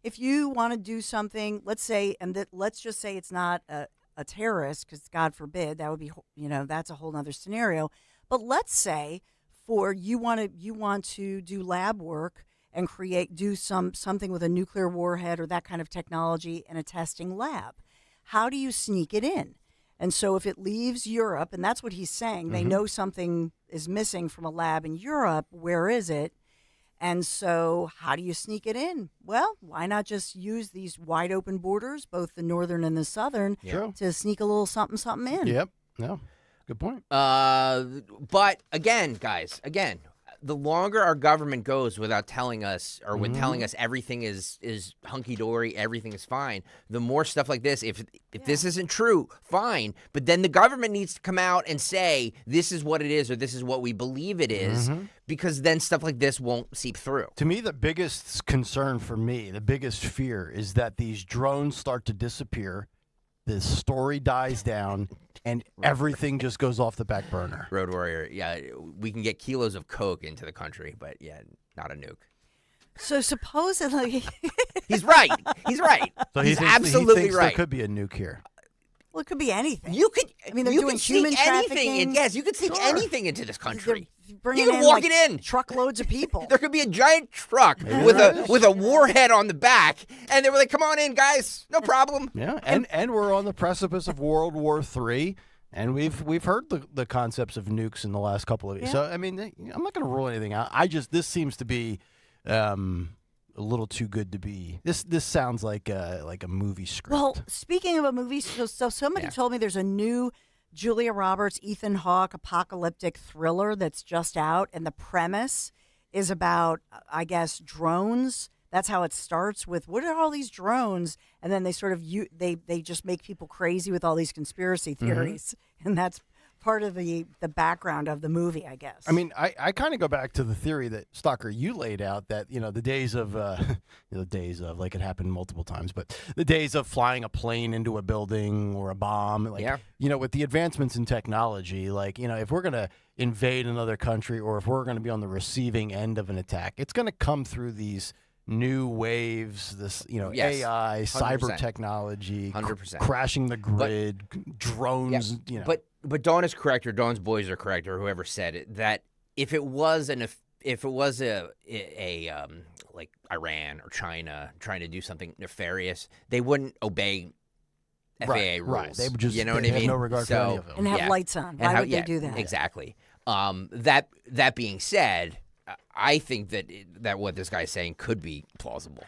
if you want to do something, let's say, let's just say it's not a terrorist, because God forbid, that would be, that's a whole other scenario. But let's say you want to do lab work and do something with a nuclear warhead or that kind of technology in a testing lab. How do you sneak it in? And so if it leaves Europe, and that's what he's saying, they know something is missing from a lab in Europe, where is it? And so how do you sneak it in? Well, why not just use these wide open borders, both the northern and the southern, to sneak a little something in? Yep. No. Good point. But again, guys, the longer our government goes without telling us, or with telling us everything is hunky-dory, everything is fine, the more stuff like this, if this isn't true, fine, but then the government needs to come out and say, this is what it is, or this is what we believe it is, because then stuff like this won't seep through. To me, the biggest concern for me, the biggest fear, is that these drones start to disappear, the story dies down, and everything just goes off the back burner. Road Warrior, we can get kilos of coke into the country, but not a nuke. So supposedly, he's right. He's right. So he's he absolutely thinks right. There could be a nuke here. Well, it could be anything. You could. I mean, they're you doing could sneak human anything trafficking. Yes, you could sneak Sure. anything into this country. Bringing You can in, walk like, it in. truckloads of people. There could be a giant truck with a warhead on the back, and they were like, "Come on in, guys, no problem." Yeah, and we're on the precipice of World War III, and we've heard the concepts of nukes in the last couple of years. So I mean, I'm not going to rule anything out. This seems to be a little too good to be. This sounds like a movie script. Well, speaking of a movie, so somebody told me there's a new Julia Roberts, Ethan Hawke apocalyptic thriller that's just out, and the premise is about, I guess, drones. That's how it starts with, what are all these drones? And then they sort of they just make people crazy with all these conspiracy theories, and that's part of the background of the movie, I guess. I mean, I kind of go back to the theory that, Stalker, you laid out, that, the days of, like it happened multiple times, but the days of flying a plane into a building or a bomb, with the advancements in technology, if we're going to invade another country or if we're going to be on the receiving end of an attack, it's going to come through these new waves, this, Yes, AI, 100%. cyber technology, 100%. crashing the grid, drones, But Dawn is correct, or Dawn's boys are correct, or whoever said it, that if it was like Iran or China trying to do something nefarious, they wouldn't obey FAA rules. Right. They would just what I have mean? no regard for any of them. And have lights on. Why would they do that? Exactly. That being said, I think that what this guy's saying could be plausible.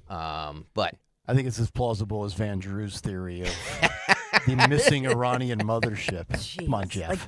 But I think it's as plausible as Van Drew's theory of the missing Iranian mothership. Jeez. Come on, Jeff. Like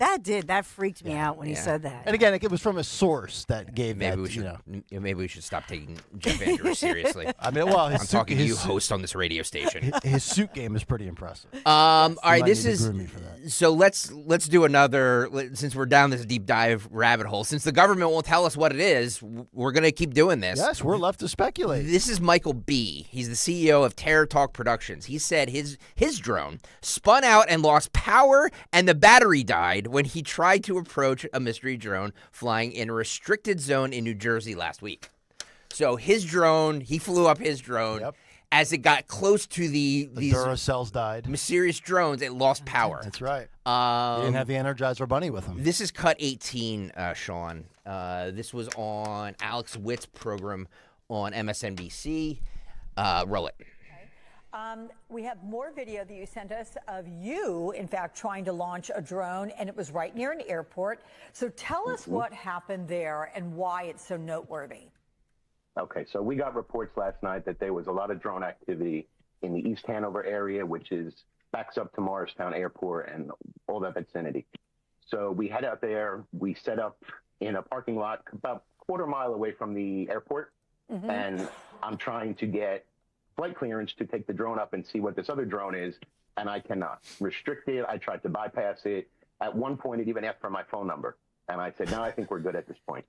that freaked me out when he said that. And again, it was from a source that gave maybe that. Maybe we should stop taking Jeff Andrews seriously. I mean, well, I'm talking to you, host on this radio station. His suit game is pretty impressive. All right, might this need to is groom me for that. so. Let's do another. Since we're down this deep dive rabbit hole, since the government won't tell us what it is, we're gonna keep doing this. Yes, we're left to speculate. This is Michael B. He's the CEO of Terror Talk Productions. He said his drone spun out and lost power, and the battery died when he tried to approach a mystery drone flying in a restricted zone in New Jersey last week. So he flew up his drone. Yep. As it got close to these Duracells died. Mysterious drones, it lost power. That's right. He didn't have the Energizer Bunny with him. This is cut 18, Sean. This was on Alex Witt's program on MSNBC. Roll it. We have more video that you sent us of you, in fact, trying to launch a drone, and it was right near an airport. So tell us what happened there and why it's so noteworthy. Okay, so we got reports last night that there was a lot of drone activity in the East Hanover area, which backs up to Morristown Airport and all that vicinity. So we head out there. We set up in a parking lot about a quarter mile away from the airport, and I'm trying to get flight clearance to take the drone up and see what this other drone is, and I cannot. Restricted. I tried to bypass it. At one point, it even asked for my phone number, and I said, no, I think we're good at this point.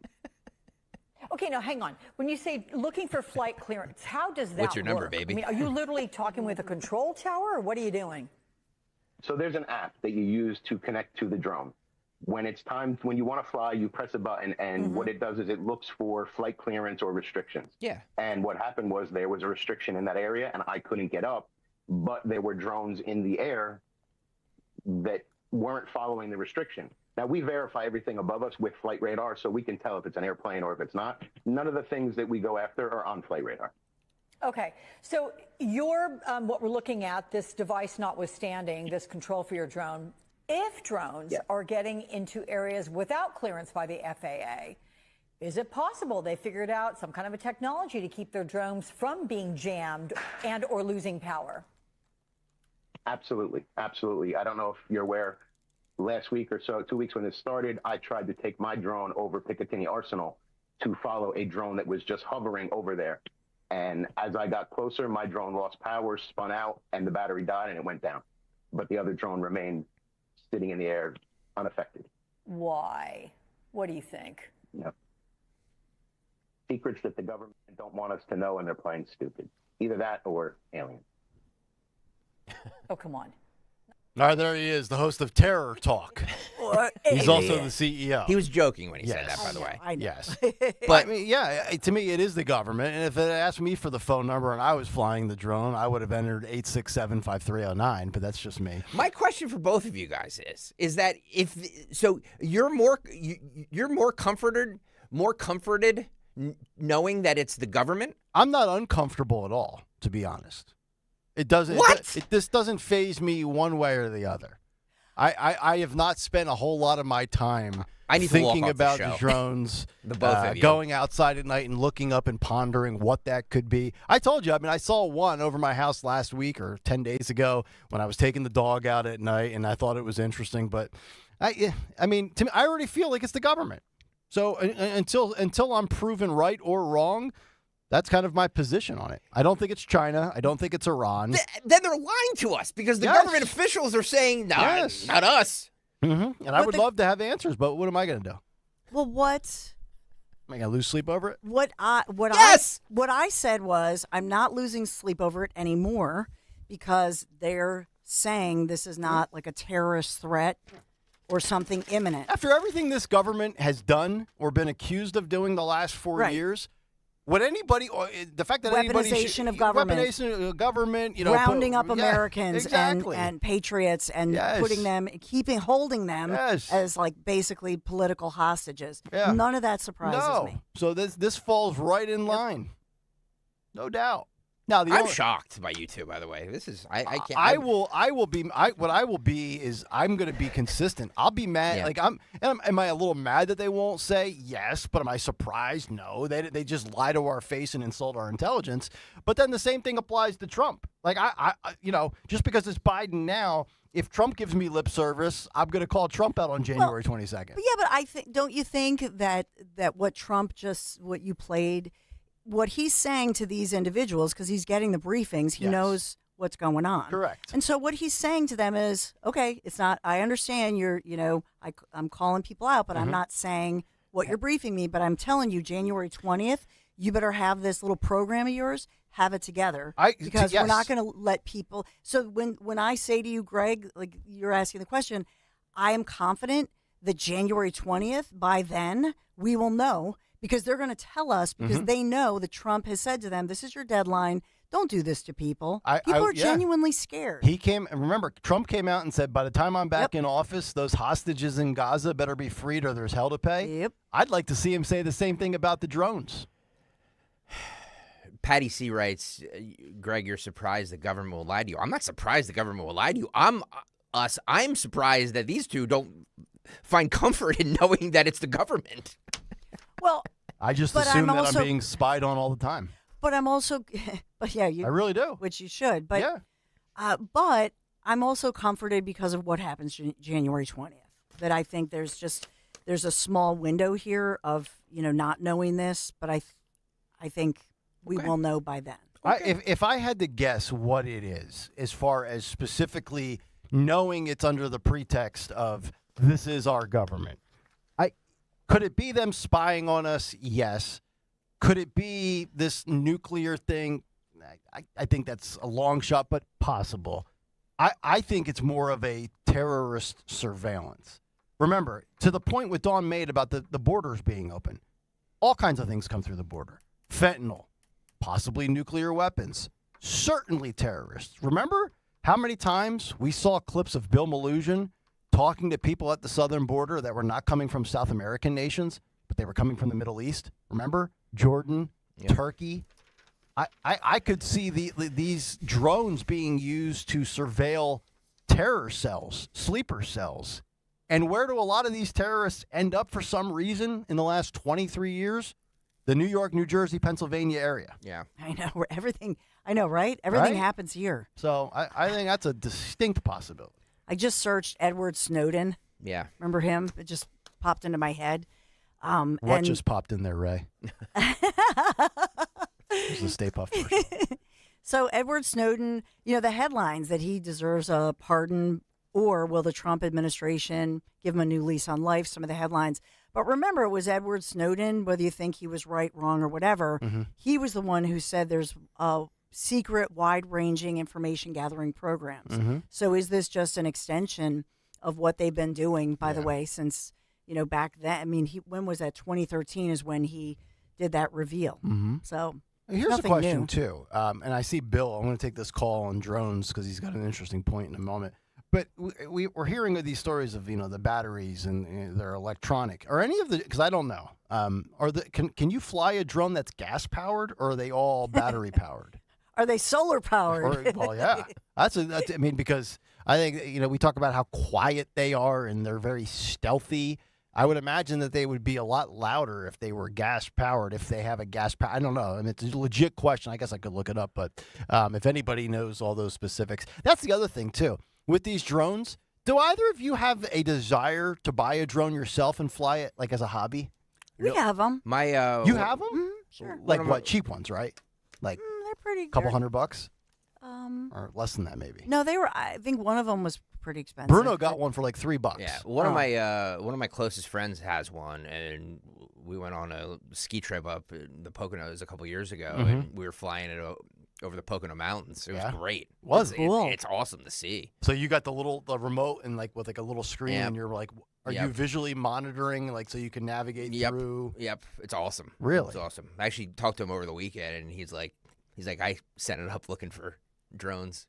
Okay, now hang on. When you say looking for flight clearance, how does that What's your number, work? baby? I mean, are you literally talking with a control tower, or what are you doing? So there's an app that you use to connect to the drone. When it's time, when you want to fly, you press a button, and what it does is it looks for flight clearance or restrictions. Yeah. And what happened was there was a restriction in that area, and I couldn't get up, but there were drones in the air that weren't following the restriction. Now, we verify everything above us with flight radar, so we can tell if it's an airplane or if it's not. None of the things that we go after are on flight radar. Okay, so what we're looking at, this device notwithstanding, this control for your drone, if drones are getting into areas without clearance by the FAA, is it possible they figured out some kind of a technology to keep their drones from being jammed and or losing power? Absolutely, absolutely. I don't know if you're aware, last week or so, 2 weeks when this started, I tried to take my drone over Picatinny Arsenal to follow a drone that was just hovering over there. And as I got closer, my drone lost power, spun out, and the battery died, and it went down. But the other drone remained sitting in the air, unaffected. Why? What do you think? Yep. Secrets that the government don't want us to know, and they're playing stupid. Either that or aliens. Oh, come on. All right, there he is, the host of Terror Talk. He's also the CEO. He was joking when he said Yes. that, by the way. I know. Yes. But I mean, yeah, to me, it is the government. And if it asked me for the phone number and I was flying the drone, I would have entered 867-5309, but that's just me. my question for both of you guys is that if so, you're more comforted knowing that it's the government. I'm not uncomfortable at all, to be honest. It doesn't. What? This doesn't faze me one way or the other. I have not spent a whole lot of my time I need to walk thinking off the about show. drones, The both of you. going outside at night and looking up and pondering what that could be. I told you, I mean, I saw one over my house last week or 10 days ago when I was taking the dog out at night, and I thought it was interesting. But I mean, to me, I already feel like it's the government. So until I'm proven right or wrong, that's kind of my position on it. I don't think it's China. I don't think it's Iran. Then they're lying to us because the Yes. government officials are saying, "No, Yes. not us." Mm-hmm. And I would love to have answers, but what am I going to do? Well, what? Am I going to lose sleep over it? What I said was I'm not losing sleep over it anymore because they're saying this is not like a terrorist threat or something imminent. After everything this government has done or been accused of doing the last 4 years, would anybody, or the fact that Weaponization of government. weaponization of government, rounding up yeah, Americans exactly. and patriots and Yes. putting them, holding them Yes. as like basically political hostages. Yeah. None of that surprises me. So this falls right in line, no doubt. Now I'm shocked by you two. By the way, this is I can't. What I will be is I'm going to be consistent. I'll be mad. Yeah. Like am I a little mad that they won't say yes? But am I surprised? No. They just lie to our face and insult our intelligence. But then the same thing applies to Trump. Like I just because it's Biden now, if Trump gives me lip service, I'm going to call Trump out on January 22nd. But yeah, but I think, don't you think that what what you played, what he's saying to these individuals, because he's getting the briefings, he knows what's going on. Correct. And so what he's saying to them is, okay, it's not, I understand I'm calling people out, but I'm not saying what you're briefing me, but I'm telling you, January 20th, you better have this little program of yours, have it together, because we're not going to let people. So when I say to you, Greg, like you're asking the question, I am confident that January 20th, by then, we will know. Because they're going to tell us, because they know that Trump has said to them, this is your deadline. Don't do this to people. People are genuinely scared. Remember, Trump came out and said, by the time I'm back in office, those hostages in Gaza better be freed or there's hell to pay. Yep. I'd like to see him say the same thing about the drones. Patty C writes, Greg, you're surprised the government will lie to you. I'm not surprised the government will lie to you. I'm surprised that these two don't find comfort in knowing that it's the government. Well, I just assume that I'm being spied on all the time. But I'm also, I really do. Which you should. But, but I'm also comforted because of what happens January 20th. That I think there's a small window here of, not knowing this, but I think we will know by then. If I had to guess what it is, as far as specifically knowing it's under the pretext of this is our government, could it be them spying on us? Yes. Could it be this nuclear thing? I think that's a long shot, but possible. I think it's more of a terrorist surveillance. Remember, to the point what Dawn made about the borders being open, all kinds of things come through the border. Fentanyl, possibly nuclear weapons, certainly terrorists. Remember how many times we saw clips of Bill Maloogian talking to people at the southern border that were not coming from South American nations, but they were coming from the Middle East? Remember? Jordan, Turkey. I could see these drones being used to surveil terror cells, sleeper cells. And where do a lot of these terrorists end up for some reason in the last 23 years? The New York, New Jersey, Pennsylvania area. Yeah. I know, where everything, right? Everything happens here. So I think that's a distinct possibility. I just searched Edward Snowden. Yeah. Remember him? It just popped into my head. What just popped in there, Ray? It was the Stay Puft version. So Edward Snowden, the headlines that he deserves a pardon, or will the Trump administration give him a new lease on life, some of the headlines. But remember, it was Edward Snowden, whether you think he was right, wrong, or whatever. He was the one who said there's secret, wide-ranging information gathering programs. So is this just an extension of what they've been doing, by the way, since, back then. I mean, when was that? 2013 is when he did that reveal. Mm-hmm. So here's a nothing question, new. too. And I see Bill. I'm going to take this call on drones because he's got an interesting point in a moment. But we're hearing of these stories of, the batteries and they're electronic. Are any of the, because I don't know, can you fly a drone that's gas powered or are they all battery powered? Are they solar powered? Well, yeah. Because I think, we talk about how quiet they are and they're very stealthy. I would imagine that they would be a lot louder if they were gas powered, if they have a gas power. I don't know. I mean, it's a legit question. I guess I could look it up. But if anybody knows all those specifics, that's the other thing, too. With these drones, do either of you have a desire to buy a drone yourself and fly it like as a hobby? We have them. You have them? Mm-hmm, sure. Like what? Cheap ones, right? Like they're pretty. Couple $100, or less than that, maybe. No, they were. I think one of them was pretty expensive. Bruno got one for like $3. Yeah, one of my closest friends has one, and we went on a ski trip up in the Poconos a couple years ago, and we were flying it over the Pocono Mountains. It was great. Was it? Cool. It's awesome to see. So you got the remote and with like a little screen, and you're like, are you visually monitoring so you can navigate through? Yep, it's awesome. Really, it's awesome. I actually talked to him over the weekend, and he's like, I set it up looking for drones.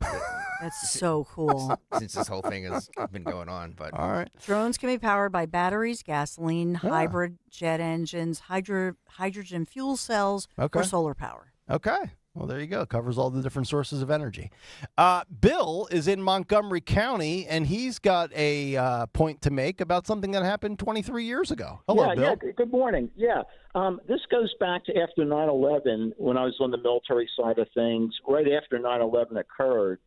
That's so cool. Since this whole thing has been going on, but all right, drones can be powered by batteries, gasoline, hybrid jet engines, hydrogen fuel cells, or solar power. Okay. Well, there you go. Covers all the different sources of energy. Bill is in Montgomery County, and he's got a point to make about something that happened 23 years ago. Hello, Bill. Yeah, good morning. Yeah, this goes back to after 9/11 when I was on the military side of things. Right after 9/11 occurred,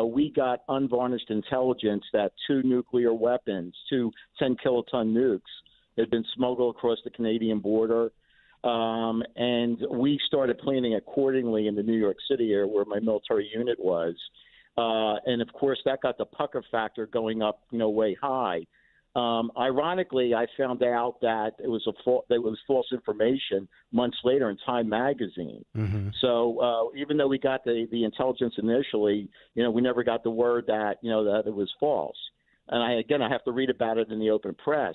we got unvarnished intelligence that 2 nuclear weapons, 2 10-kiloton nukes, had been smuggled across the Canadian border. And we started planning accordingly in the New York City area where my military unit was. And, of course, that got the pucker factor going up, way high. Ironically, I found out that it was false information months later in Time magazine. Mm-hmm. So even though we got the intelligence initially, we never got the word that, that it was false. And I have to read about it in the open press.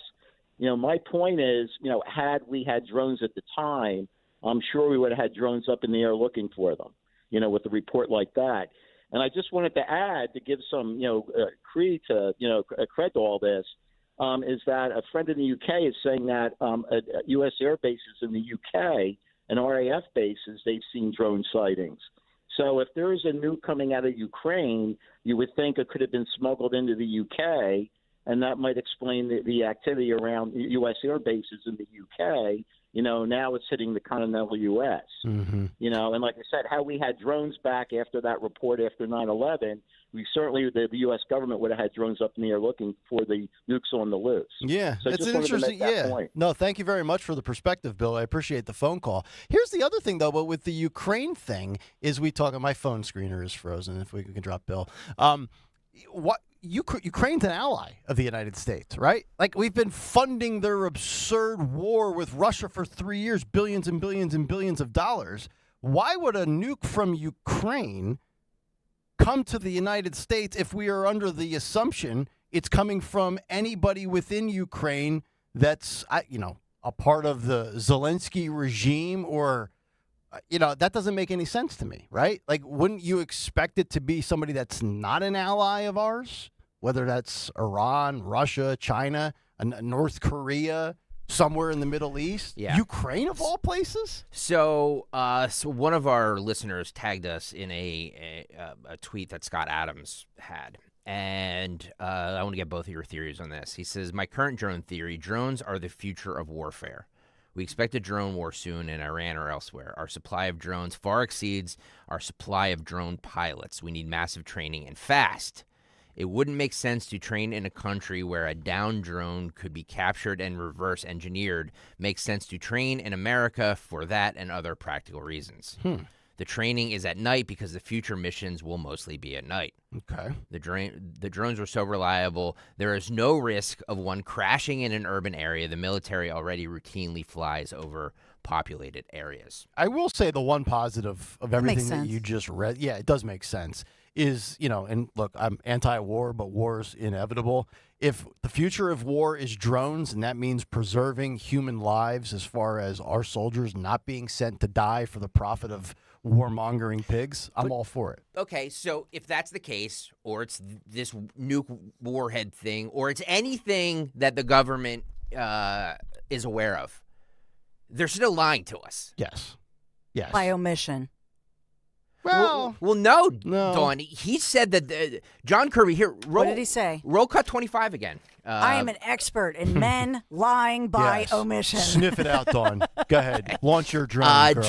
My point is, had we had drones at the time, I'm sure we would have had drones up in the air looking for them, with a report like that. And I just wanted to add, to give some, credit to all this, is that a friend in the UK is saying that at U.S. air bases in the UK and RAF bases, they've seen drone sightings. So if there is a nuke coming out of Ukraine, you would think it could have been smuggled into the UK, and that might explain the activity around U.S. air bases in the UK. Now it's hitting the continental U.S. Mm-hmm. And like I said, how we had drones back after that report after 9/11, we certainly, the U.S. government would have had drones up in the air looking for the nukes on the loose. Yeah, so it's just an wanted to interesting. make that point. No, thank you very much for the perspective, Bill. I appreciate the phone call. Here's the other thing, though, but with the Ukraine thing, is we talk. My phone screener is frozen. If we can drop Bill, Ukraine's an ally of the United States, right? Like, we've been funding their absurd war with Russia for 3 years, billions and billions and billions of dollars. Why would a nuke from Ukraine come to the United States if we are under the assumption it's coming from anybody within Ukraine that's, a part of the Zelensky regime or... that doesn't make any sense to me, right? Like, wouldn't you expect it to be somebody that's not an ally of ours? Whether that's Iran, Russia, China, North Korea, somewhere in the Middle East? Yeah. Ukraine, of all places? So one of our listeners tagged us in a tweet that Scott Adams had. And I want to get both of your theories on this. He says, my current drone theory, drones are the future of warfare. We expect a drone war soon in Iran or elsewhere. Our supply of drones far exceeds our supply of drone pilots. We need massive training and fast. It wouldn't make sense to train in a country where a downed drone could be captured and reverse engineered. Makes sense to train in America for that and other practical reasons. The training is at night because the future missions will mostly be at night. Okay. The drones are so reliable, there is no risk of one crashing in an urban area. The military already routinely flies over populated areas. I will say the one positive of everything that you just read, it does make sense, is, and look, I'm anti-war, but war's inevitable. If the future of war is drones, and that means preserving human lives as far as our soldiers not being sent to die for the profit of warmongering pigs, I'm all for it. Okay, so if that's the case, or it's this nuke warhead thing, or it's anything that the government is aware of, they're still lying to us. Yes. By omission. Well, no, Dawn. He said that John Kirby here. What did he say? Roll cut 25 again. I am an expert in men lying by omission. Sniff it out, Dawn. Go ahead. Launch your drone, girl.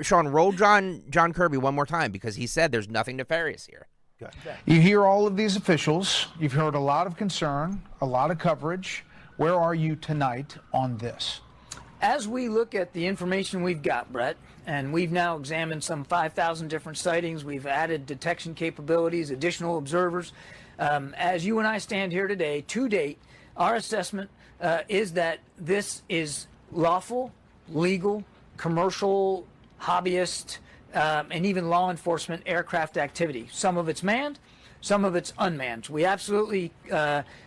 Sean, roll John Kirby one more time, because he said there's nothing nefarious here. You hear all of these officials. You've heard a lot of concern, a lot of coverage. Where are you tonight on this? As we look at the information we've got, Brett, and we've now examined some 5,000 different sightings, we've added detection capabilities, additional observers. As you and I stand here today, to date, our assessment is that this is lawful, legal, commercial, hobbyist, and even law enforcement aircraft activity. Some of it's manned, some of it's unmanned. We absolutely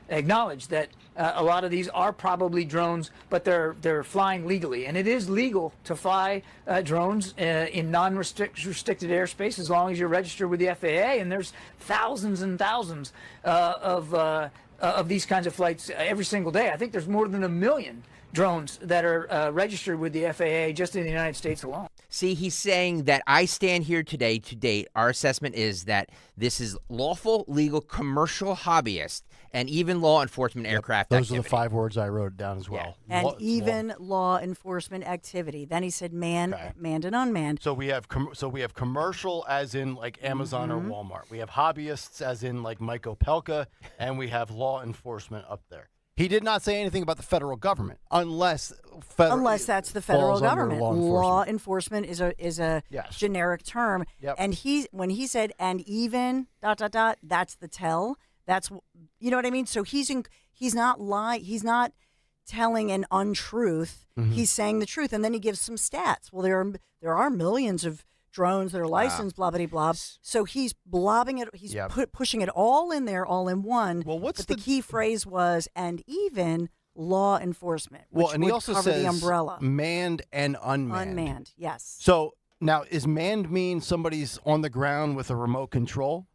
acknowledge that a lot of these are probably drones, but they're flying legally, and it is legal to fly drones in non-restricted airspace as long as you're registered with the FAA. And there's thousands and thousands of these kinds of flights every single day. I think there's more than 1 million drones that are registered with the FAA just in the United States alone. See, he's saying that I stand here today, to date, our assessment is that this is lawful, legal, commercial, hobbyist, and even law enforcement aircraft Those activity. are the 5 words I wrote down as well. And law enforcement activity. Then he said manned and unmanned. So we have commercial as in like Amazon or Walmart. We have hobbyists as in like Mike Opelka, and we have law enforcement up there. He did not say anything about the federal government, unless that's the federal government. Law enforcement is a generic term. Yep. And when he said and even ... that's the tell. That's, you know what I mean. So he's not lying. He's not telling an untruth. He's saying the truth, and then he gives some stats. Well, there are millions of drones that are licensed, blah, blah, blah. So he's blobbing it. He's pushing it all in there, all in one. Well, but the key phrase was, and even law enforcement, which and he also cover says the umbrella. Manned and unmanned. Unmanned, yes. So now, is manned mean somebody's on the ground with a remote control?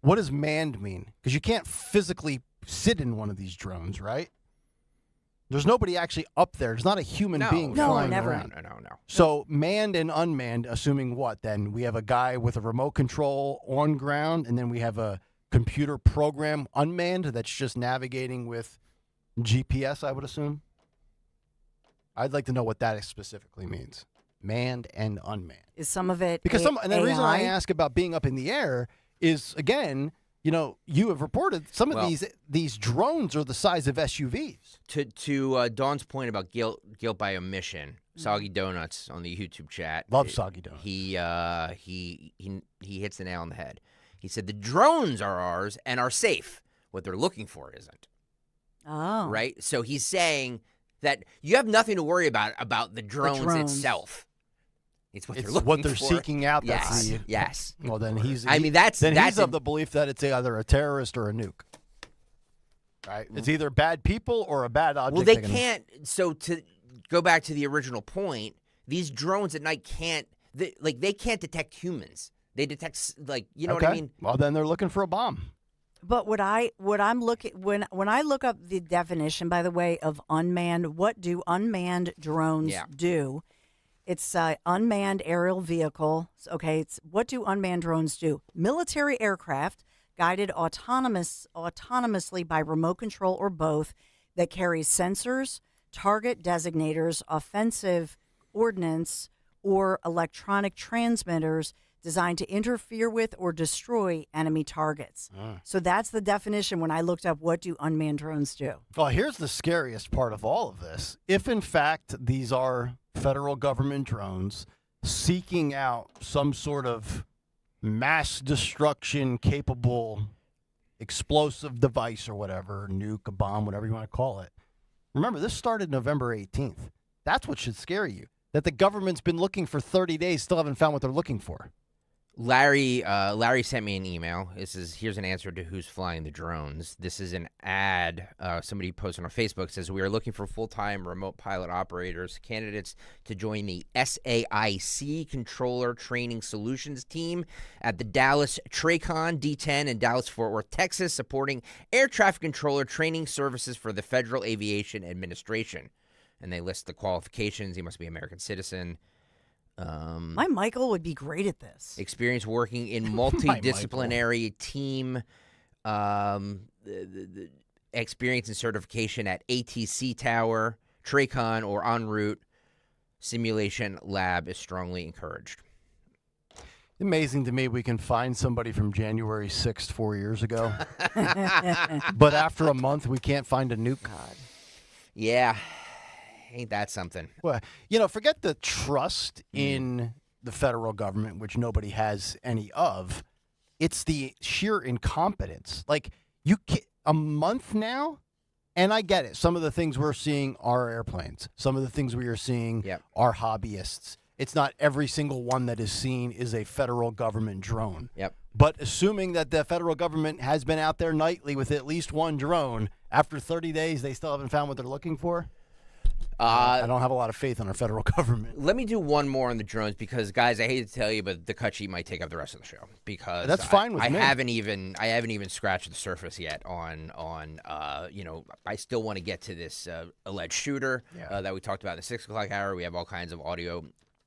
What does manned mean? Because you can't physically sit in one of these drones, right? There's nobody actually up there. There's not a human being flying around. No. So manned and unmanned, assuming what? Then we have a guy with a remote control on ground, and then we have a computer program unmanned that's just navigating with GPS, I would assume. I'd like to know what that specifically means. Manned and unmanned. Is some of it because and the reason I AI? ask about being up in the air is, again, you have reported some of these drones are the size of SUVs. To Dawn's point about guilt by omission, Soggy Donuts on the YouTube chat. Love Soggy Donuts. He hits the nail on the head. He said the drones are ours and are safe. What they're looking for isn't. Oh. Right? So he's saying that you have nothing to worry about the drones itself. It's what they're looking what they're for. seeking out. Yes. Well, then he's he's of the belief that it's either a terrorist or a nuke. Right? It's either bad people or a bad object. Well, they can't. So to go back to the original point, these drones at night they can't detect humans. They detect what I mean. Well, then they're looking for a bomb. But when I look up the definition, by the way, of unmanned, what do unmanned drones do? It's unmanned aerial vehicle. Okay, it's what do unmanned drones do? Military aircraft guided autonomously by remote control or both that carries sensors, target designators, offensive ordnance, or electronic transmitters designed to interfere with or destroy enemy targets. So that's the definition when I looked up what do unmanned drones do. Well, here's the scariest part of all of this. If, in fact, these are federal government drones seeking out some sort of mass destruction capable explosive device or whatever, nuke, a bomb, whatever you want to call it. Remember, this started November 18th. That's what should scare you, that the government's been looking for 30 days, still haven't found what they're looking for. Larry sent me an email. Here's an answer to who's flying the drones. This is an ad somebody posted on Facebook. It says, we are looking for full-time remote pilot operators, candidates to join the SAIC Controller Training Solutions team at the Dallas TRACON D10 in Dallas-Fort Worth, Texas, supporting air traffic controller training services for the Federal Aviation Administration. And they list the qualifications. He must be an American citizen. My Michael would be great at this. Experience working in multidisciplinary team, the experience and certification at ATC Tower, TRACON, or en route simulation lab is strongly encouraged. Amazing to me we can find somebody from January 6th 4 years ago. But after a month, we can't find a nuke. God. Yeah. Ain't that something? Well, forget the trust in the federal government, which nobody has any of. It's the sheer incompetence. Like, a month now, and I get it. Some of the things we're seeing are airplanes. Some of the things we are seeing are hobbyists. It's not every single one that is seen is a federal government drone. Yep. But assuming that the federal government has been out there nightly with at least one drone, after 30 days, they still haven't found what they're looking for? I don't have a lot of faith in our federal government. Let me do one more on the drones because, guys, I hate to tell you, but the cut sheet might take up the rest of the show because that's fine with me. I haven't even scratched the surface yet on I still want to get to this alleged shooter that we talked about in the 6 o'clock hour. We have all kinds of audio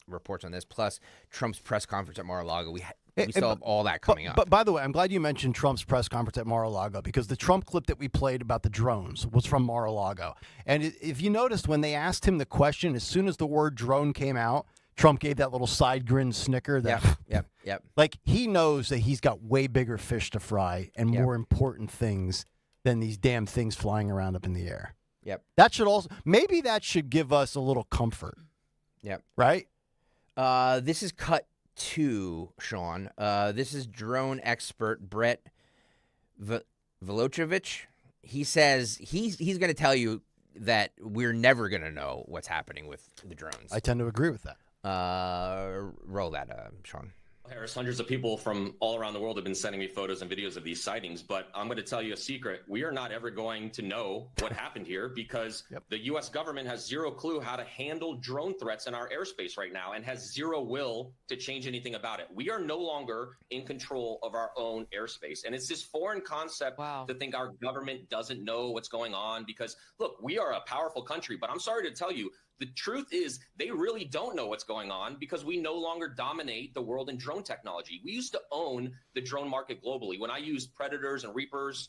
reports on this, plus Trump's press conference at Mar-a-Lago. We still have all that coming up. But by the way, I'm glad you mentioned Trump's press conference at Mar-a-Lago because the Trump clip that we played about the drones was from Mar-a-Lago. And if you noticed, when they asked him the question, as soon as the word drone came out, Trump gave that little side grin snicker. Yep. Like, he knows that he's got way bigger fish to fry and more important things than these damn things flying around up in the air. Yep. Maybe that should give us a little comfort. Yep. Right? This is cut 2, Sean. This is drone expert Brett Velocevich. He says he's going to tell you that we're never going to know what's happening with the drones. I tend to agree with that. Roll that, Sean. Harris, hundreds of people from all around the world have been sending me photos and videos of these sightings, but I'm going to tell you a secret. We are not ever going to know what happened here because the U.S. government has zero clue how to handle drone threats in our airspace right now and has zero will to change anything about it. We are no longer in control of our own airspace. And it's this foreign concept to think our government doesn't know what's going on because, look, we are a powerful country, but I'm sorry to tell you, the truth is they really don't know what's going on because we no longer dominate the world in drone technology. We used to own the drone market globally. When I used Predators and Reapers,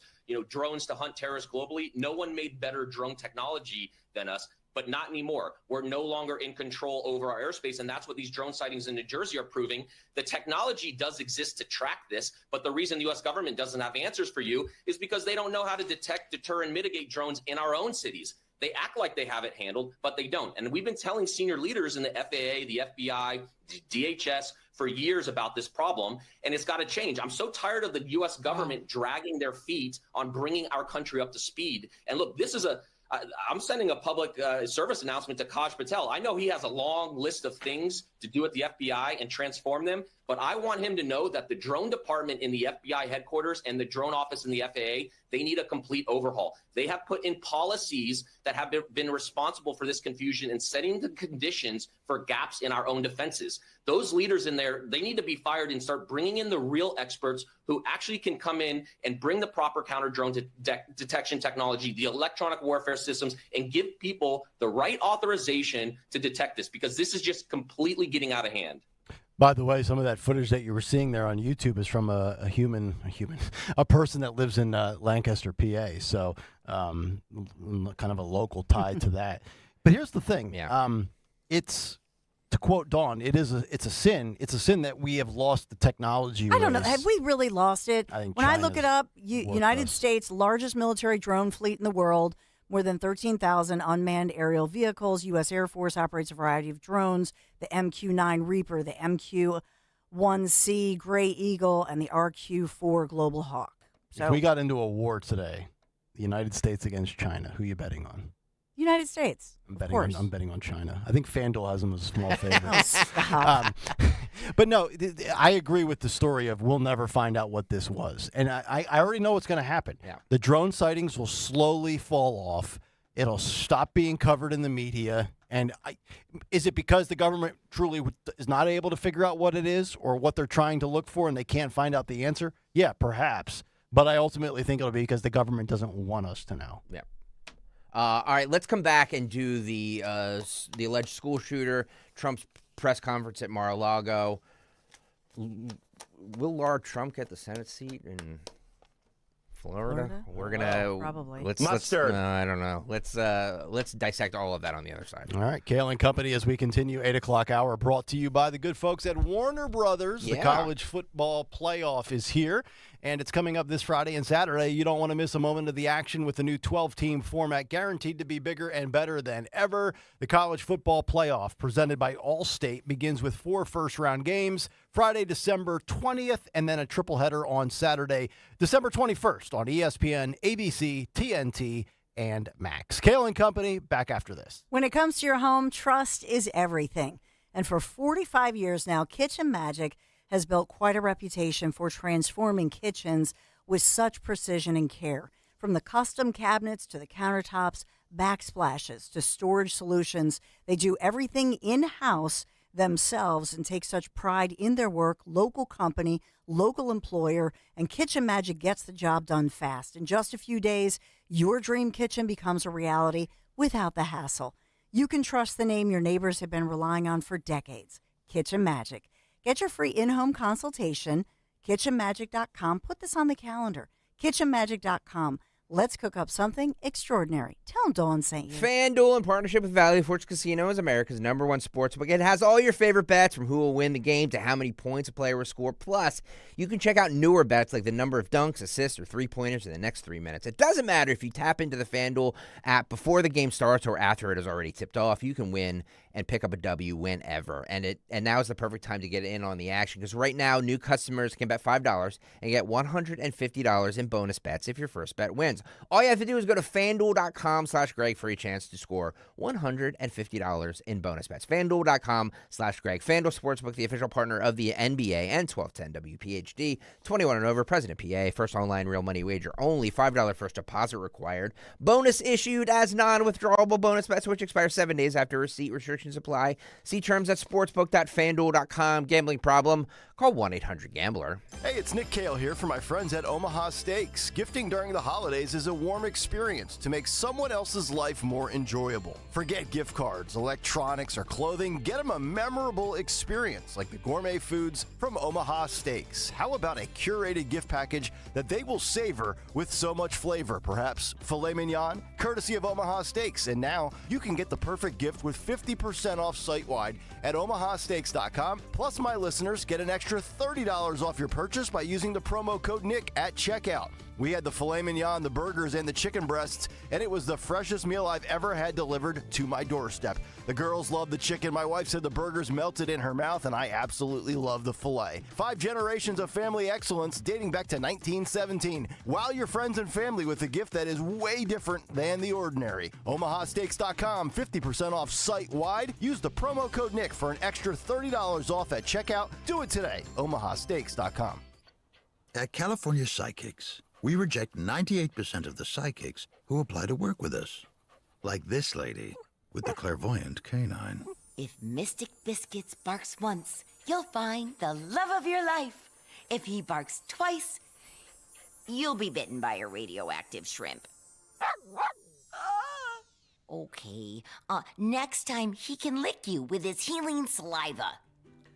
drones to hunt terrorists globally, no one made better drone technology than us, but not anymore. We're no longer in control over our airspace, and that's what these drone sightings in New Jersey are proving. The technology does exist to track this, but the reason the U.S. government doesn't have answers for you is because they don't know how to detect, deter, and mitigate drones in our own cities. They act like they have it handled, but they don't. And we've been telling senior leaders in the FAA, the FBI, DHS for years about this problem, and it's got to change. I'm so tired of the U.S. government dragging their feet on bringing our country up to speed. And look, this is I'm sending a public service announcement to Kaj Patel. I know he has a long list of things to do at the FBI and transform them, but I want him to know that the drone department in the FBI headquarters and the drone office in the FAA, they need a complete overhaul. They have put in policies that have been responsible for this confusion and setting the conditions for gaps in our own defenses. Those leaders in there, they need to be fired and start bringing in the real experts who actually can come in and bring the proper counter-drone detection technology, the electronic warfare systems, and give people the right authorization to detect this, because this is just completely getting out of hand. By the way, some of that footage that you were seeing there on YouTube is from a person that lives in Lancaster, PA. So kind of a local tie to that. But here's the thing. It's, to quote Dawn, it's a sin. It's a sin that we have lost the technology. I don't know. Have we really lost it? I think when I look it up, United States, largest military drone fleet in the world, more than 13,000 unmanned aerial vehicles. U.S. Air Force operates a variety of drones, the MQ-9 Reaper, the MQ-1C Gray Eagle, and the RQ-4 Global Hawk. So, if we got into a war today, the United States against China, who are you betting on? United States. I'm betting on China. I think FanDuel has them as a small favorite. Oh, stop. But no, I agree with the story of we'll never find out what this was. And I already know what's going to happen. Yeah. The drone sightings will slowly fall off. It'll stop being covered in the media. And is it because the government truly is not able to figure out what it is or what they're trying to look for and they can't find out the answer? Yeah, perhaps. But I ultimately think it'll be because the government doesn't want us to know. Yeah. All right, let's come back and do the alleged school shooter, Trump's press conference at Mar-a-Lago. Will Laura Trump get the Senate seat in Florida? We're gonna probably. Mustard. I don't know. Let's dissect all of that on the other side. All right, Kayal and Company as we continue 8 o'clock hour brought to you by the good folks at Warner Brothers. Yeah. The college football playoff is here, and it's coming up this Friday and Saturday. You don't want to miss a moment of the action with the new 12-team format guaranteed to be bigger and better than ever. The college football playoff presented by Allstate begins with 4 first-round games, Friday, December 20th, and then a tripleheader on Saturday, December 21st on ESPN, ABC, TNT, and Max. Kayal and Company, back after this. When it comes to your home, trust is everything. And for 45 years now, Kitchen Magic has built quite a reputation for transforming kitchens with such precision and care. From the custom cabinets to the countertops, backsplashes to storage solutions, they do everything in-house themselves and take such pride in their work. Local company, local employer, and Kitchen Magic gets the job done fast. In just a few days, your dream kitchen becomes a reality without the hassle. You can trust the name your neighbors have been relying on for decades, Kitchen Magic. Get your free in-home consultation, kitchenmagic.com. Put this on the calendar, kitchenmagic.com. Let's cook up something extraordinary. Tell them Dawn sent you. FanDuel, in partnership with Valley Forge Casino, is America's #1 sportsbook. It has all your favorite bets, from who will win the game to how many points a player will score. Plus, you can check out newer bets like the number of dunks, assists, or three-pointers in the next 3 minutes. It doesn't matter if you tap into the FanDuel app before the game starts or after it has already tipped off. You can win and pick up a W whenever. And now is the perfect time to get in on the action, because right now, new customers can bet $5 and get $150 in bonus bets if your first bet wins. All you have to do is go to FanDuel.com/Greg for a chance to score $150 in bonus bets. FanDuel.com/Greg. FanDuel Sportsbook, the official partner of the NBA and 1210 WPHT. 21 and over, President PA. First online real money wager only. $5 first deposit required. Bonus issued as non-withdrawable bonus bets, which expire 7 days after receipt. Restrictions apply. See terms at sportsbook.fanduel.com. Gambling problem? Call 1-800-GAMBLER. Hey, it's Nick Kayal here for my friends at Omaha Steaks. Gifting during the holidays is a warm experience to make someone else's life more enjoyable. Forget gift cards, electronics, or clothing. Get them a memorable experience like the gourmet foods from Omaha Steaks. How about a curated gift package that they will savor with so much flavor? Perhaps filet mignon, courtesy of Omaha Steaks. And now you can get the perfect gift with 50% off site-wide at omahasteaks.com. Plus, my listeners get an extra $30 off your purchase by using the promo code Nick at checkout. We had the filet mignon, the burgers, and the chicken breasts, and it was the freshest meal I've ever had delivered to my doorstep. The girls loved the chicken. My wife said the burgers melted in her mouth, and I absolutely love the filet. 5 generations of family excellence dating back to 1917. Wow your friends and family with a gift that is way different than the ordinary. OmahaSteaks.com, 50% off site-wide. Use the promo code Nick for an extra $30 off at checkout. Do it today. OmahaSteaks.com. At California Psychics, we reject 98% of the psychics who apply to work with us. Like this lady with the clairvoyant canine. If Mystic Biscuits barks once, you'll find the love of your life. If he barks twice, you'll be bitten by a radioactive shrimp. Okay, next time he can lick you with his healing saliva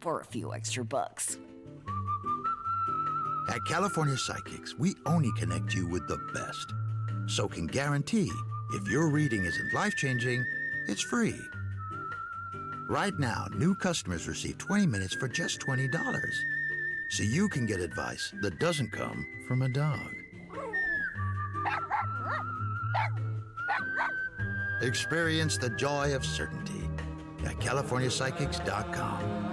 for a few extra bucks. At California Psychics, we only connect you with the best. So can guarantee if your reading isn't life-changing, it's free. Right now, new customers receive 20 minutes for just $20. So you can get advice that doesn't come from a dog. Experience the joy of certainty at CaliforniaPsychics.com.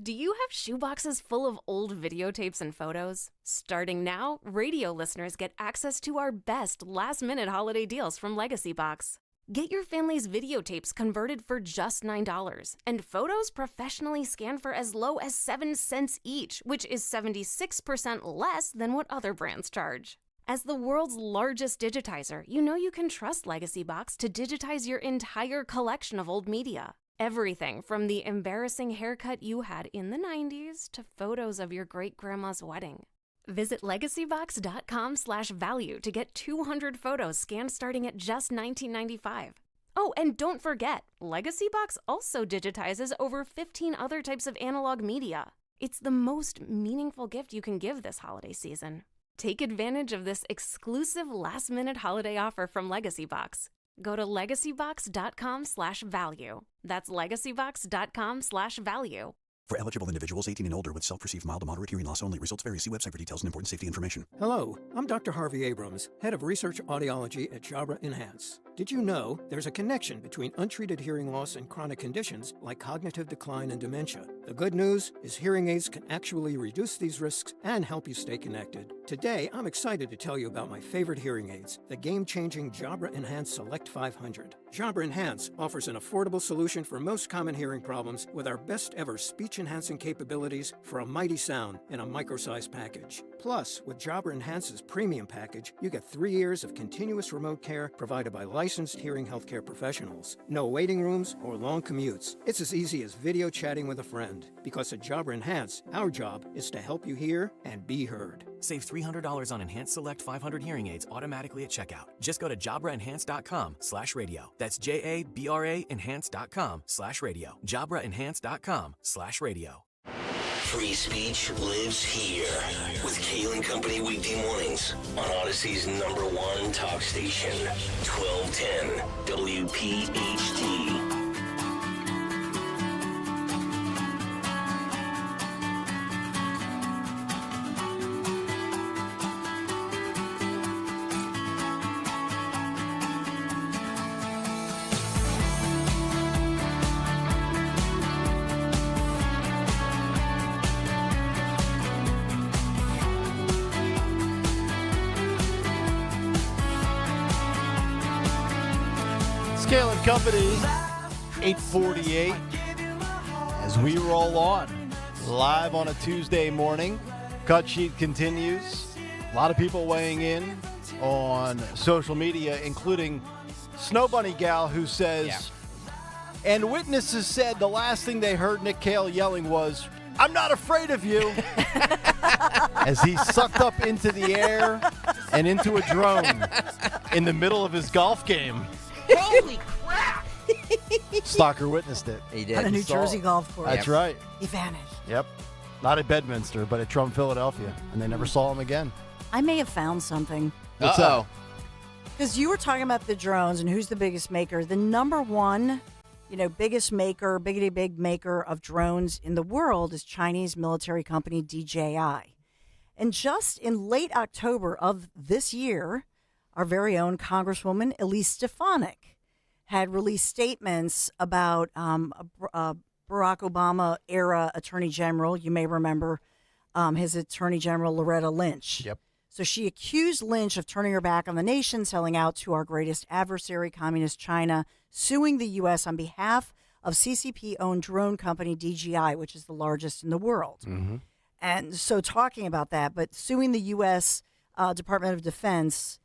Do you have shoeboxes full of old videotapes and photos? Starting now, radio listeners get access to our best last-minute holiday deals from Legacy Box. Get your family's videotapes converted for just $9 and photos professionally scanned for as low as 7 cents each, which is 76% less than what other brands charge. As the world's largest digitizer, you know you can trust Legacy Box to digitize your entire collection of old media. Everything from the embarrassing haircut you had in the 90s to photos of your great-grandma's wedding. Visit legacybox.com/value to get 200 photos scanned starting at just $19.95. Oh, and don't forget, Legacy Box also digitizes over 15 other types of analog media. It's the most meaningful gift you can give this holiday season. Take advantage of this exclusive last-minute holiday offer from Legacy Box. Go to legacybox.com/value. That's legacybox.com/value. For eligible individuals 18 and older with self-perceived mild to moderate hearing loss only. Results vary. See website for details and important safety information. Hello, I'm Dr. Harvey Abrams, Head of Research Audiology at Jabra Enhance. Did you know there's a connection between untreated hearing loss and chronic conditions like cognitive decline and dementia? The good news is hearing aids can actually reduce these risks and help you stay connected. Today, I'm excited to tell you about my favorite hearing aids, the game-changing Jabra Enhance Select 500. Jabra Enhance offers an affordable solution for most common hearing problems with our best-ever speech-enhancing capabilities for a mighty sound in a micro-sized package. Plus, with Jabra Enhance's premium package, you get 3 years of continuous remote care provided by licensed hearing healthcare professionals. No waiting rooms or long commutes. It's as easy as video chatting with a friend. Because at Jabra Enhance, our job is to help you hear and be heard. Save $300 on Enhance Select 500 hearing aids automatically at checkout. Just go to JabraEnhance.com/radio. That's JABRA Enhance.com/radio. JabraEnhance.com/radio. Free speech lives here with Kayal and Company weekday mornings on Odyssey's #1 talk station, 1210 WPHT. Kayal and Company, 8:48, as we roll on, live on a Tuesday morning. Cut sheet continues. A lot of people weighing in on social media, including Snow Bunny Gal, who says, and witnesses said the last thing they heard Nick Kayal yelling was, "I'm not afraid of you," as he sucked up into the air and into a drone in the middle of his golf game. Holy crap! Stalker witnessed it. He did. On a New Jersey golf course. That's right. He vanished. Yep. Not at Bedminster, but at Trump, Philadelphia. And they never saw him again. I may have found something. What's up? Because you were talking about the drones and who's the biggest maker. The #1, biggest maker, biggity big maker of drones in the world is Chinese military company DJI. And just in late October of this year, our very own Congresswoman Elise Stefanik had released statements about Barack Obama-era Attorney General. You may remember his Attorney General, Loretta Lynch. Yep. So she accused Lynch of turning her back on the nation, selling out to our greatest adversary, Communist China, suing the U.S. on behalf of CCP-owned drone company DJI, which is the largest in the world. Mm-hmm. And so talking about that, but suing the U.S. Department of Defense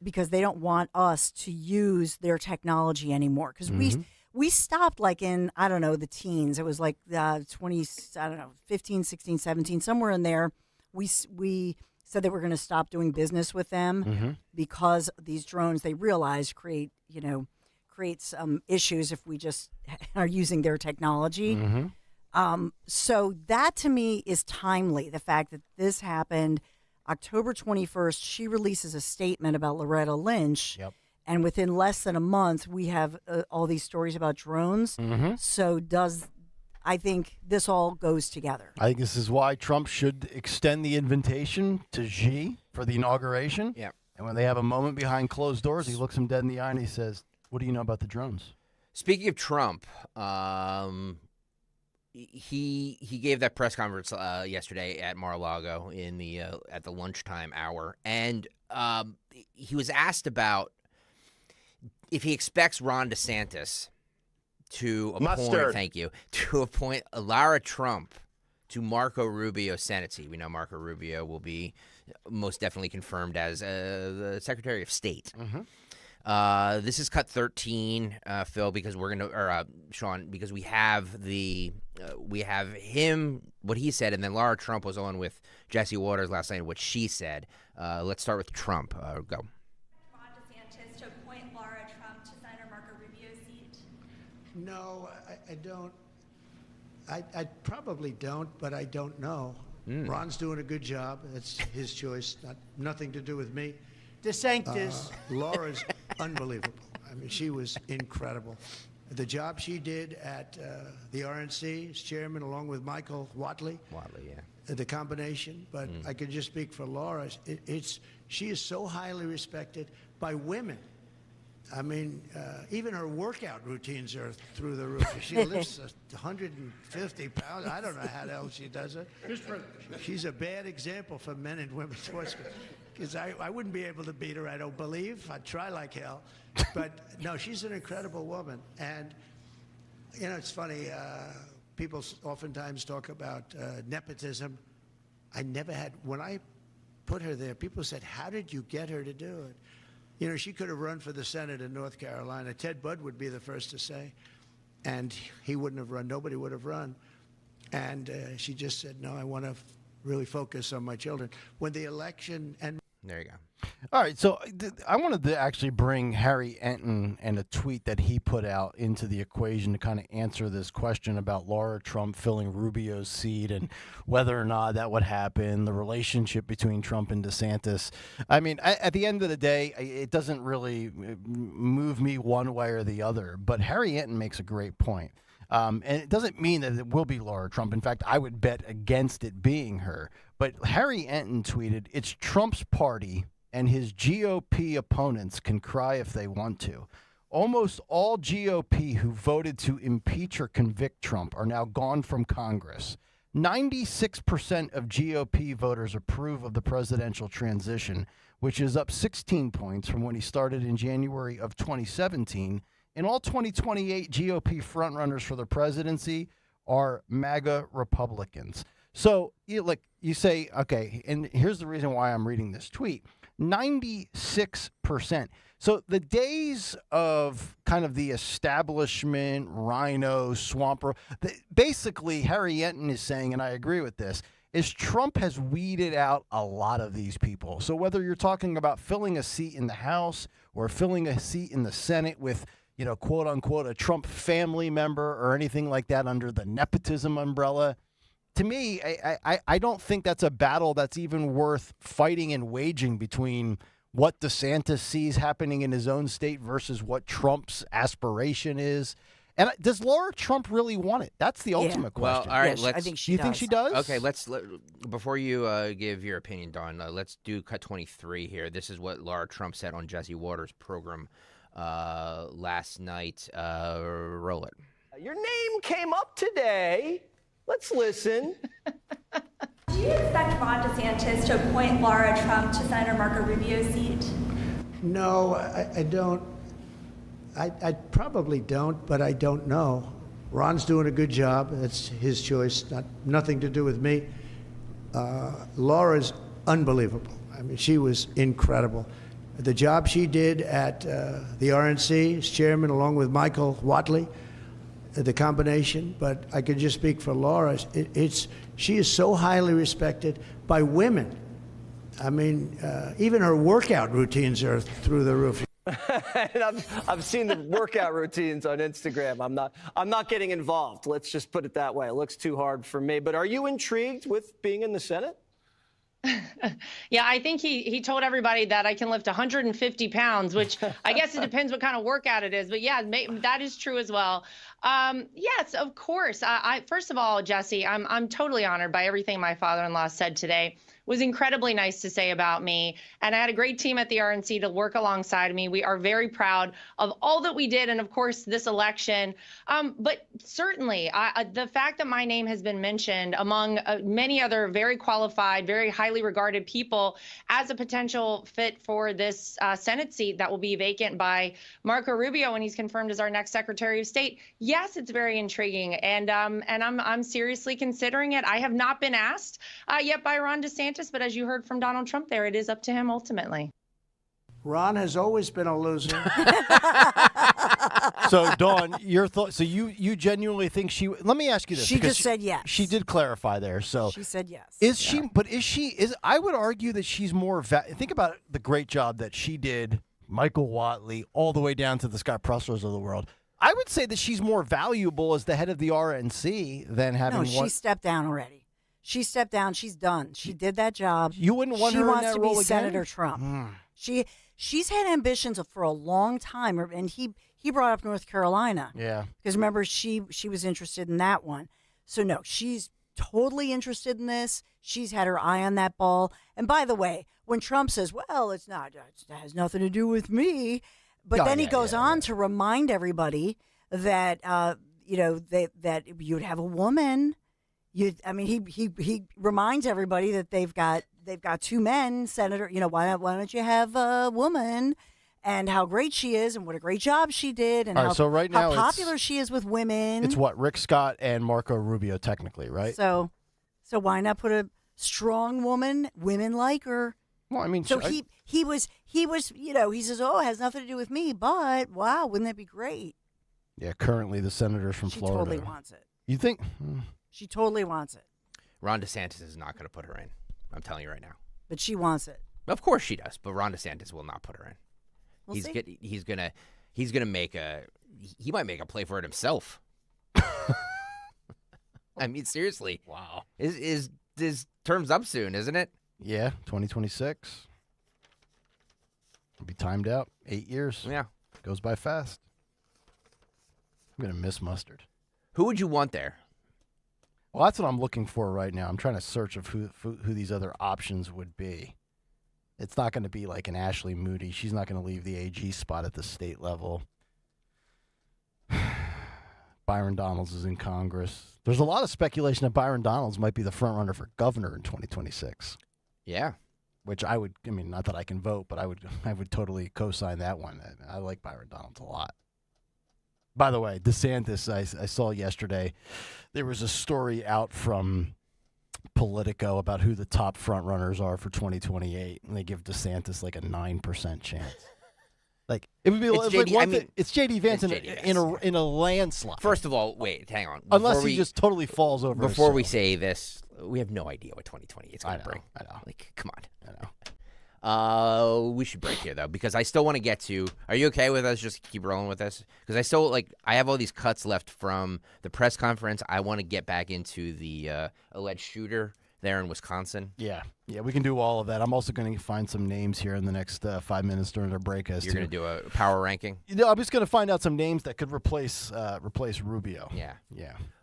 because they don't want us to use their technology anymore. Because we stopped in, the teens. It was 15, 16, 17, somewhere in there. We said that we're going to stop doing business with them because these drones, they realize, create some issues if we just are using their technology. So that to me is timely. The fact that this happened October 21st, she releases a statement about Loretta Lynch. Yep. And within less than a month, we have all these stories about drones. So I think this all goes together. I think this is why Trump should extend the invitation to Xi for the inauguration. Yeah. And when they have a moment behind closed doors, he looks him dead in the eye and he says, "What do you know about the drones?" Speaking of Trump, he gave that press conference yesterday at Mar-a-Lago in the at the lunchtime hour, and he was asked about if he expects Ron DeSantis to appoint Lara Trump to Marco Rubio's Senate seat. We know Marco Rubio will be most definitely confirmed as the Secretary of State. This is cut 13, Phil, because we're gonna, or Sean, because we have him, what he said, and then Lara Trump was on with Jesse Waters last night, what she said. Let's start with Trump. Go. Ron DeSantis to appoint Lara Trump to Senator Marco Rubio's seat? No, I don't. I probably don't, but I don't know. Ron's doing a good job. It's his choice, nothing to do with me. DeSantis. Laura's unbelievable. I mean, she was incredible. The job she did at the RNC as chairman, along with Michael Whatley. The combination. But I can just speak for Laura. She is so highly respected by women. I mean, even her workout routines are through the roof. She lifts 150 pounds. I don't know how the hell she does it. She's a bad example for men and women sports. Because I wouldn't be able to beat her, I don't believe. I'd try like hell. But, no, she's an incredible woman. And, you know, it's funny. People oftentimes talk about nepotism. I never had. When I put her there, people said, how did you get her to do it? You know, she could have run for the Senate in North Carolina. Ted Budd would be the first to say. And he wouldn't have run. Nobody would have run. And she just said, no, I want to really focus on my children. When the election and there you go. All right, so I wanted to actually bring Harry Enton and a tweet that he put out into the equation to kind of answer this question about Lara Trump filling Rubio's seat and whether or not that would happen, the relationship between Trump and DeSantis. I mean, at the end of the day, it doesn't really move me one way or the other, but Harry Enton makes a great point. And it doesn't mean that it will be Lara Trump. In fact, I would bet against it being her. But Harry Enton tweeted, "It's Trump's party, and his GOP opponents can cry if they want to. Almost all GOP who voted to impeach or convict Trump are now gone from Congress. 96% of GOP voters approve of the presidential transition, which is up 16 points from when he started in January of 2017. And all 2028 GOP frontrunners for the presidency are MAGA Republicans." So you say, okay, and here's the reason why I'm reading this tweet. 96%. So the days of kind of the establishment, rhino, swamper, basically Harry Enton is saying, and I agree with this, is Trump has weeded out a lot of these people. So whether you're talking about filling a seat in the House or filling a seat in the Senate with, you know, quote unquote, a Trump family member or anything like that under the nepotism umbrella, to me, I don't think that's a battle that's even worth fighting and waging between what DeSantis sees happening in his own state versus what Trump's aspiration is. And does Lara Trump really want it? That's the ultimate question. Well, all right, I think she you does. think she does? Okay, before you give your opinion, Dawn, let's do cut 23 here. This is what Lara Trump said on Jesse Waters' program last night. Roll it. Your name came up today. Let's listen. Do you expect Ron DeSantis to appoint Lara Trump to Senator Marco Rubio's seat? no, I don't. I probably don't, but I don't know. Ron's doing a good job. That's his choice, nothing to do with me. Laura's unbelievable. I mean, she was incredible. The job she did at the RNC as chairman, along with Michael Whatley, the combination. But I could just speak for Laura. She is so highly respected by women. I mean, even her workout routines are through the roof. And I've seen the workout routines on Instagram. I'm not getting involved. Let's just put it that way. It looks too hard for me. But are you intrigued with being in the Senate? Yeah, I think he told everybody that I can lift 150 pounds, which I guess it depends what kind of workout it is. But yeah, that is true as well. Yes, of course. First of all, Jesse, I'm totally honored by everything my father-in-law said today. was incredibly nice to say about me. And I had a great team at the RNC to work alongside me. We are very proud of all that we did, and of course, this election. But certainly, the fact that my name has been mentioned among many other very qualified, very highly regarded people as a potential fit for this Senate seat that will be vacant by Marco Rubio when he's confirmed as our next Secretary of State. Yes, it's very intriguing, and I'm seriously considering it. I have not been asked yet by Ron DeSantis, but as you heard from Donald Trump there, it is up to him ultimately. Ron has always been a loser. So, Dawn, your thought? So you genuinely think she? Let me ask you this. She just said yes. She did clarify there. So she said yes. Is she? But is she? I would argue that she's more. Think about the great job that she did, Michael Whatley, all the way down to the Scott Presslers of the world. I would say that she's more valuable as the head of the RNC than having. No, she stepped down already. She stepped down. She's done. She did that job. You wouldn't want her in that role again? She wants to be Senator Trump. She's had ambitions for a long time, and he brought up North Carolina. Yeah. Because remember, she was interested in that one. So no, she's totally interested in this. She's had her eye on that ball. And by the way, when Trump says, "Well, it has nothing to do with me," but then he goes on to remind everybody that that you'd have a woman. He reminds everybody that they've got two men, Senator. Why don't you have a woman? And how great she is, and what a great job she did, and how popular she is with women. It's what, Rick Scott and Marco Rubio, technically, right? So why not put a strong woman? Women like her. Well, I mean, so he was, he says, "Oh, it has nothing to do with me," but wow, wouldn't that be great? Yeah, currently the senator from Florida. She totally wants it. You think? She totally wants it. Ron DeSantis is not going to put her in. I'm telling you right now. But she wants it. Of course she does, but Ron DeSantis will not put her in. We'll see. He's gonna make he might make a play for it himself. I mean, seriously. Wow. Is term's up soon, isn't it? Yeah, 2026. It'll be timed out. 8 years. Yeah. Goes by fast. I'm gonna miss Mustard. Who would you want there? Well, that's what I'm looking for right now. I'm trying to search of who these other options would be. It's not going to be like an Ashley Moody. She's not going to leave the AG spot at the state level. Byron Donalds is in Congress. There's a lot of speculation that Byron Donalds might be the front runner for governor in 2026. Yeah. Which not that I can vote, but I would totally co-sign that one. I like Byron Donalds a lot. By the way, DeSantis, I saw yesterday, there was a story out from Politico about who the top front runners are for 2028, and they give DeSantis like a 9% chance. Like it would be it's JD Vance in a landslide. First of all, wait, hang on. Unless he just totally falls over. Before we say this, we have no idea what 2020 is going to bring. I know. Like, come on. I know. We should break here though, because I still want to get to. Are you okay with us just keep rolling with this? Because I have all these cuts left from the press conference. I want to get back into the alleged shooter there in Wisconsin. Yeah, we can do all of that. I'm also going to find some names here in the next 5 minutes during our break. You're going to do a power ranking? I'm just going to find out some names that could replace Rubio. Yeah.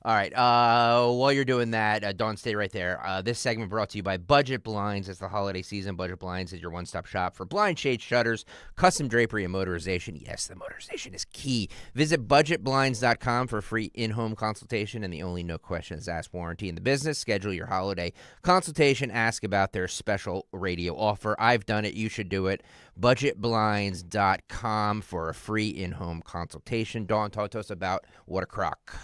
All right. While you're doing that, Dawn, stay right there. This segment brought to you by Budget Blinds. It's the holiday season. Budget Blinds is your one-stop shop for blind shade shutters, custom drapery, and motorization. Yes, the motorization is key. Visit budgetblinds.com for a free in-home consultation and the only no questions asked warranty in the business. Schedule your holiday consultation. Ask about their special radio offer. I've done it. You should do it. Budgetblinds.com for a free in-home consultation. Dawn, talk to us about What a Crock.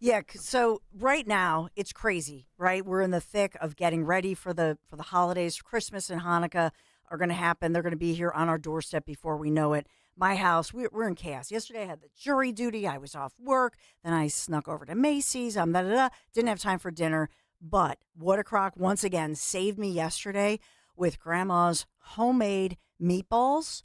Yeah, so right now it's crazy, right? We're in the thick of getting ready for the holidays. Christmas and Hanukkah are going to happen. They're going to be here on our doorstep before we know it. My house, we're in chaos. Yesterday I had the jury duty. I was off work. Then I snuck over to Macy's. Didn't have time for dinner. But What a Crock once again saved me yesterday with Grandma's homemade meatballs.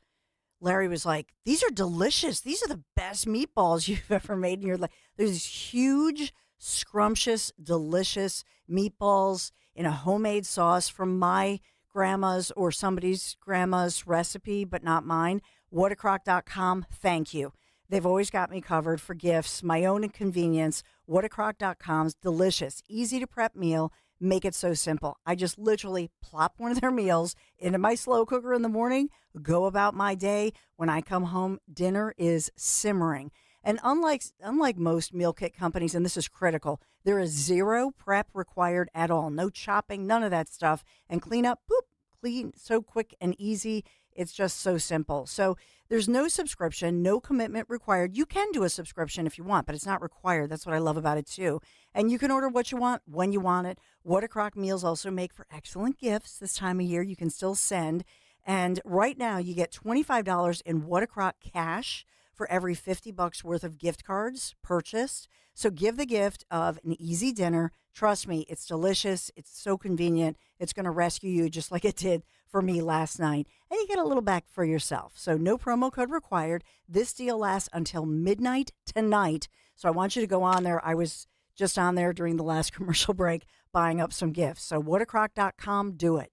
Larry was like, "These are delicious. These are the best meatballs you've ever made in your life." There's huge, scrumptious, delicious meatballs in a homemade sauce from my grandma's or somebody's grandma's recipe, but not mine. Whatacrock.com. Thank you. They've always got me covered for gifts, my own convenience. Whatacrock.com's delicious, easy to prep meal make it so simple. I just literally plop one of their meals into my slow cooker in the morning, go about my day. When I come home, dinner is simmering. And unlike most meal kit companies, and this is critical, there is zero prep required at all. No chopping, none of that stuff. And clean up, boop, clean, so quick and easy. It's just so simple. So there's no subscription, no commitment required. You can do a subscription if you want, but it's not required. That's what I love about it, too. And you can order what you want when you want it. What a Crock meals also make for excellent gifts this time of year. You can still send. And right now, you get $25 in What a Crock cash for every $50 worth of gift cards purchased. So give the gift of an easy dinner. Trust me, it's delicious. It's so convenient. It's going to rescue you just like it did for me last night. And you get a little back for yourself. So no promo code required. This deal lasts until midnight tonight. So I want you to go on there. I was just on there during the last commercial break buying up some gifts. So whatacrock.com, do it.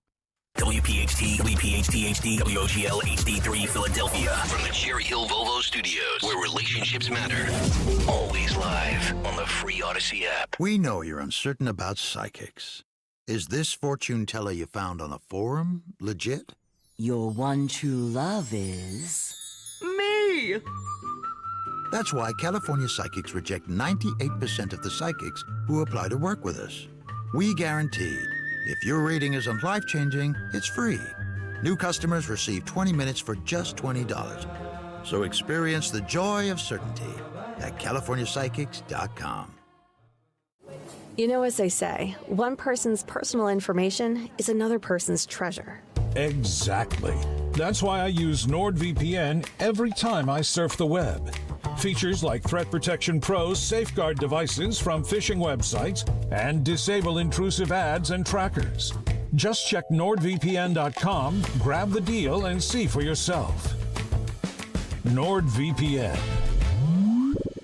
WPHT, WPHT HD, WOGL HD3 Philadelphia. From the Cherry Hill Volvo Studios, where relationships matter. Always live on the free Odyssey app. We know you're uncertain about psychics. Is this fortune teller you found on a forum legit? Your one true love is... me! That's why California Psychics reject 98% of the psychics who apply to work with us. We guarantee if your reading isn't life-changing, it's free. New customers receive 20 minutes for just $20. So experience the joy of certainty at CaliforniaPsychics.com. You know, as they say, one person's personal information is another person's treasure. Exactly. That's why I use NordVPN every time I surf the web. Features like Threat Protection Pro's safeguard devices from phishing websites and disable intrusive ads and trackers. Just check NordVPN.com, grab the deal, and see for yourself. NordVPN.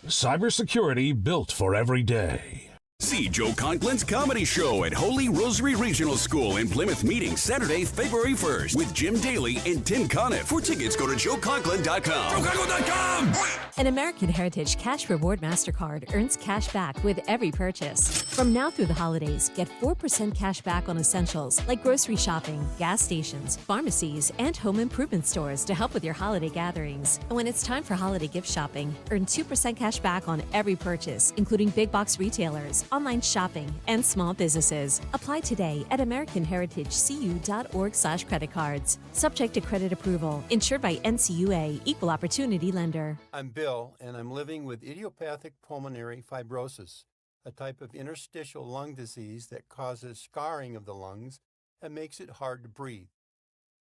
Cybersecurity built for every day. See Joe Conklin's comedy show at Holy Rosary Regional School in Plymouth Meeting Saturday, February 1st with Jim Daly and Tim Conniff. For tickets, go to joeconklin.com. JoeConklin.com! An American Heritage Cash Reward MasterCard earns cash back with every purchase. From now through the holidays, get 4% cash back on essentials like grocery shopping, gas stations, pharmacies, and home improvement stores to help with your holiday gatherings. And when it's time for holiday gift shopping, earn 2% cash back on every purchase, including big box retailers, online shopping, and small businesses. Apply today at AmericanHeritageCU.org/credit-cards. Subject to credit approval. Insured by NCUA. Equal Opportunity Lender. I'm Bill, and I'm living with idiopathic pulmonary fibrosis, a type of interstitial lung disease that causes scarring of the lungs and makes it hard to breathe.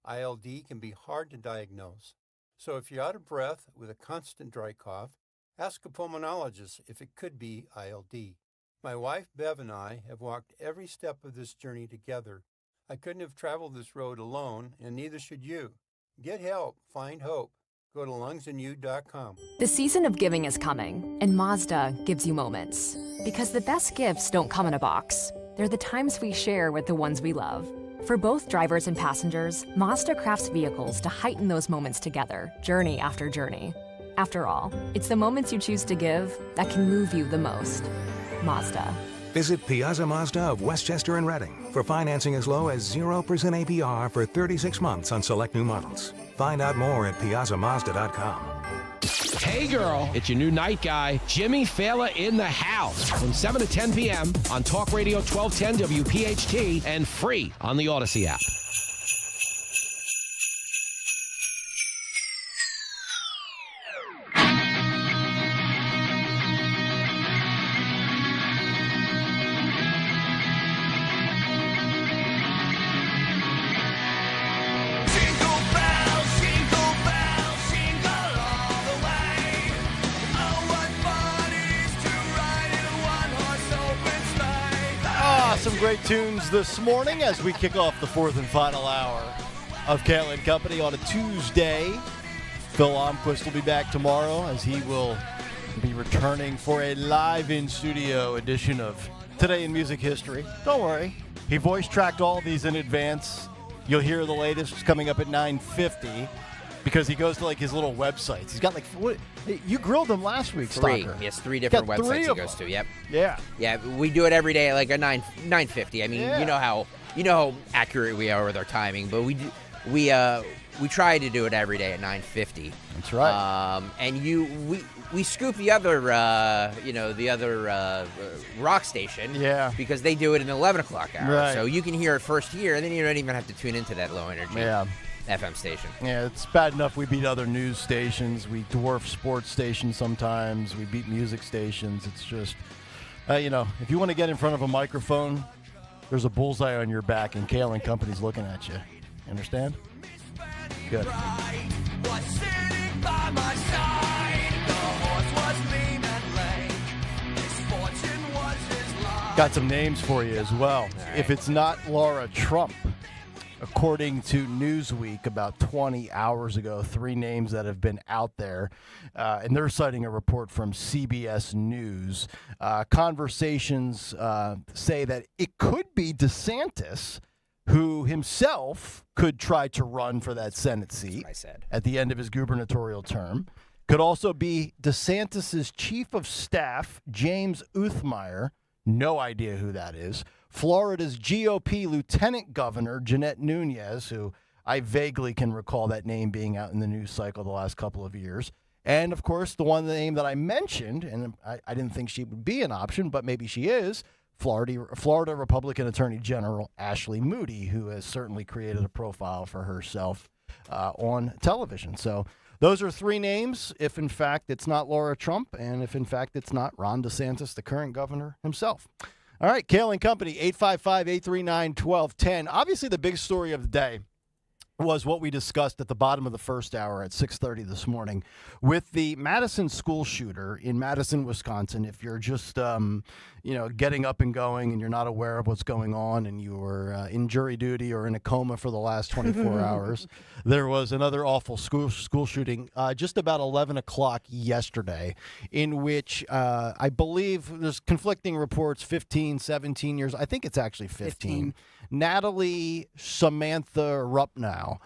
ILD can be hard to diagnose, so if you're out of breath with a constant dry cough, ask a pulmonologist if it could be ILD. My wife, Bev, and I have walked every step of this journey together. I couldn't have traveled this road alone, and neither should you. Get help. Find hope. Go to lungsandyou.com. The season of giving is coming, and Mazda gives you moments. Because the best gifts don't come in a box. They're the times we share with the ones we love. For both drivers and passengers, Mazda crafts vehicles to heighten those moments together, journey after journey. After all, it's the moments you choose to give that can move you the most. Mazda. Visit Piazza Mazda of Westchester and Reading for financing as low as 0% APR for 36 months on select new models. Find out more at piazzamazda.com. Hey girl, it's your new night guy, Jimmy Fallon in the house from 7 to 10 p.m. on Talk Radio 1210 WPHT and free on the Odyssey app. Some great tunes this morning as we kick off the fourth and final hour of Kayal and Company on a Tuesday. Phil Almquist will be back tomorrow as he will be returning for a live in-studio edition of Today in Music History. Don't worry, he voice tracked all these in advance. You'll hear the latest coming up at 9:50. Because he goes to like his little websites. He's got like you grilled him last week. Three. Stalker. He has 3 different Got websites 3 he of goes them. to. Yep. Yeah. Yeah, we do it every day at like a 9:50. I mean, Yeah. you know how accurate we are with our timing, but we try to do it every day at 9:50. That's right. And we scoop the other rock station. Yeah. Because they do it in the 11 o'clock hour. Right. So you can hear it first here, and then you don't even have to tune into that low energy FM station. Yeah, it's bad enough we beat other news stations. We dwarf sports stations sometimes. We beat music stations. It's just, if you want to get in front of a microphone, there's a bullseye on your back, and Kayal and Company's looking at you. Understand? Good. Got some names for you as well. Right. If it's not Laura Trump, according to Newsweek about 20 hours ago, 3 names that have been out there, and they're citing a report from CBS News. Conversations say that it could be DeSantis, who himself could try to run for that Senate seat at the end of his gubernatorial term. Could also be DeSantis's chief of staff, James Uthmeyer. No idea who that is. Florida's GOP Lieutenant Governor, Jeanette Nunez, who I vaguely can recall that name being out in the news cycle the last couple of years. And, of course, the name that I mentioned, and I didn't think she would be an option, but maybe she is, Florida Republican Attorney General Ashley Moody, who has certainly created a profile for herself on television. So those are 3 names, if in fact it's not Laura Trump, and if in fact it's not Ron DeSantis, the current governor himself. All right, Kayal and Company, 855-839-1210. Obviously, the big story of the day was what we discussed at the bottom of the first hour at 6:30 this morning with the Madison school shooter in Madison, Wisconsin. If you're just, getting up and going and you're not aware of what's going on and you were in jury duty or in a coma for the last 24 hours, there was another awful school shooting just about 11 o'clock yesterday in which I believe there's conflicting reports, 15, 17 years. I think it's actually 15. Natalie Samantha Rupnow,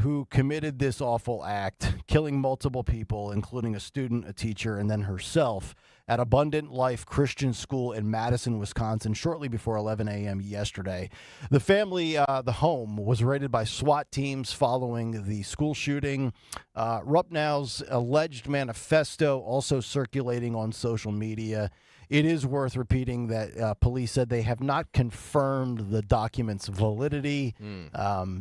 who committed this awful act, killing multiple people, including a student, a teacher, and then herself at Abundant Life Christian School in Madison, Wisconsin, shortly before 11 a.m. yesterday. The family, the home, was raided by SWAT teams following the school shooting. Rupnow's alleged manifesto also circulating on social media. It is worth repeating that police said they have not confirmed the document's validity.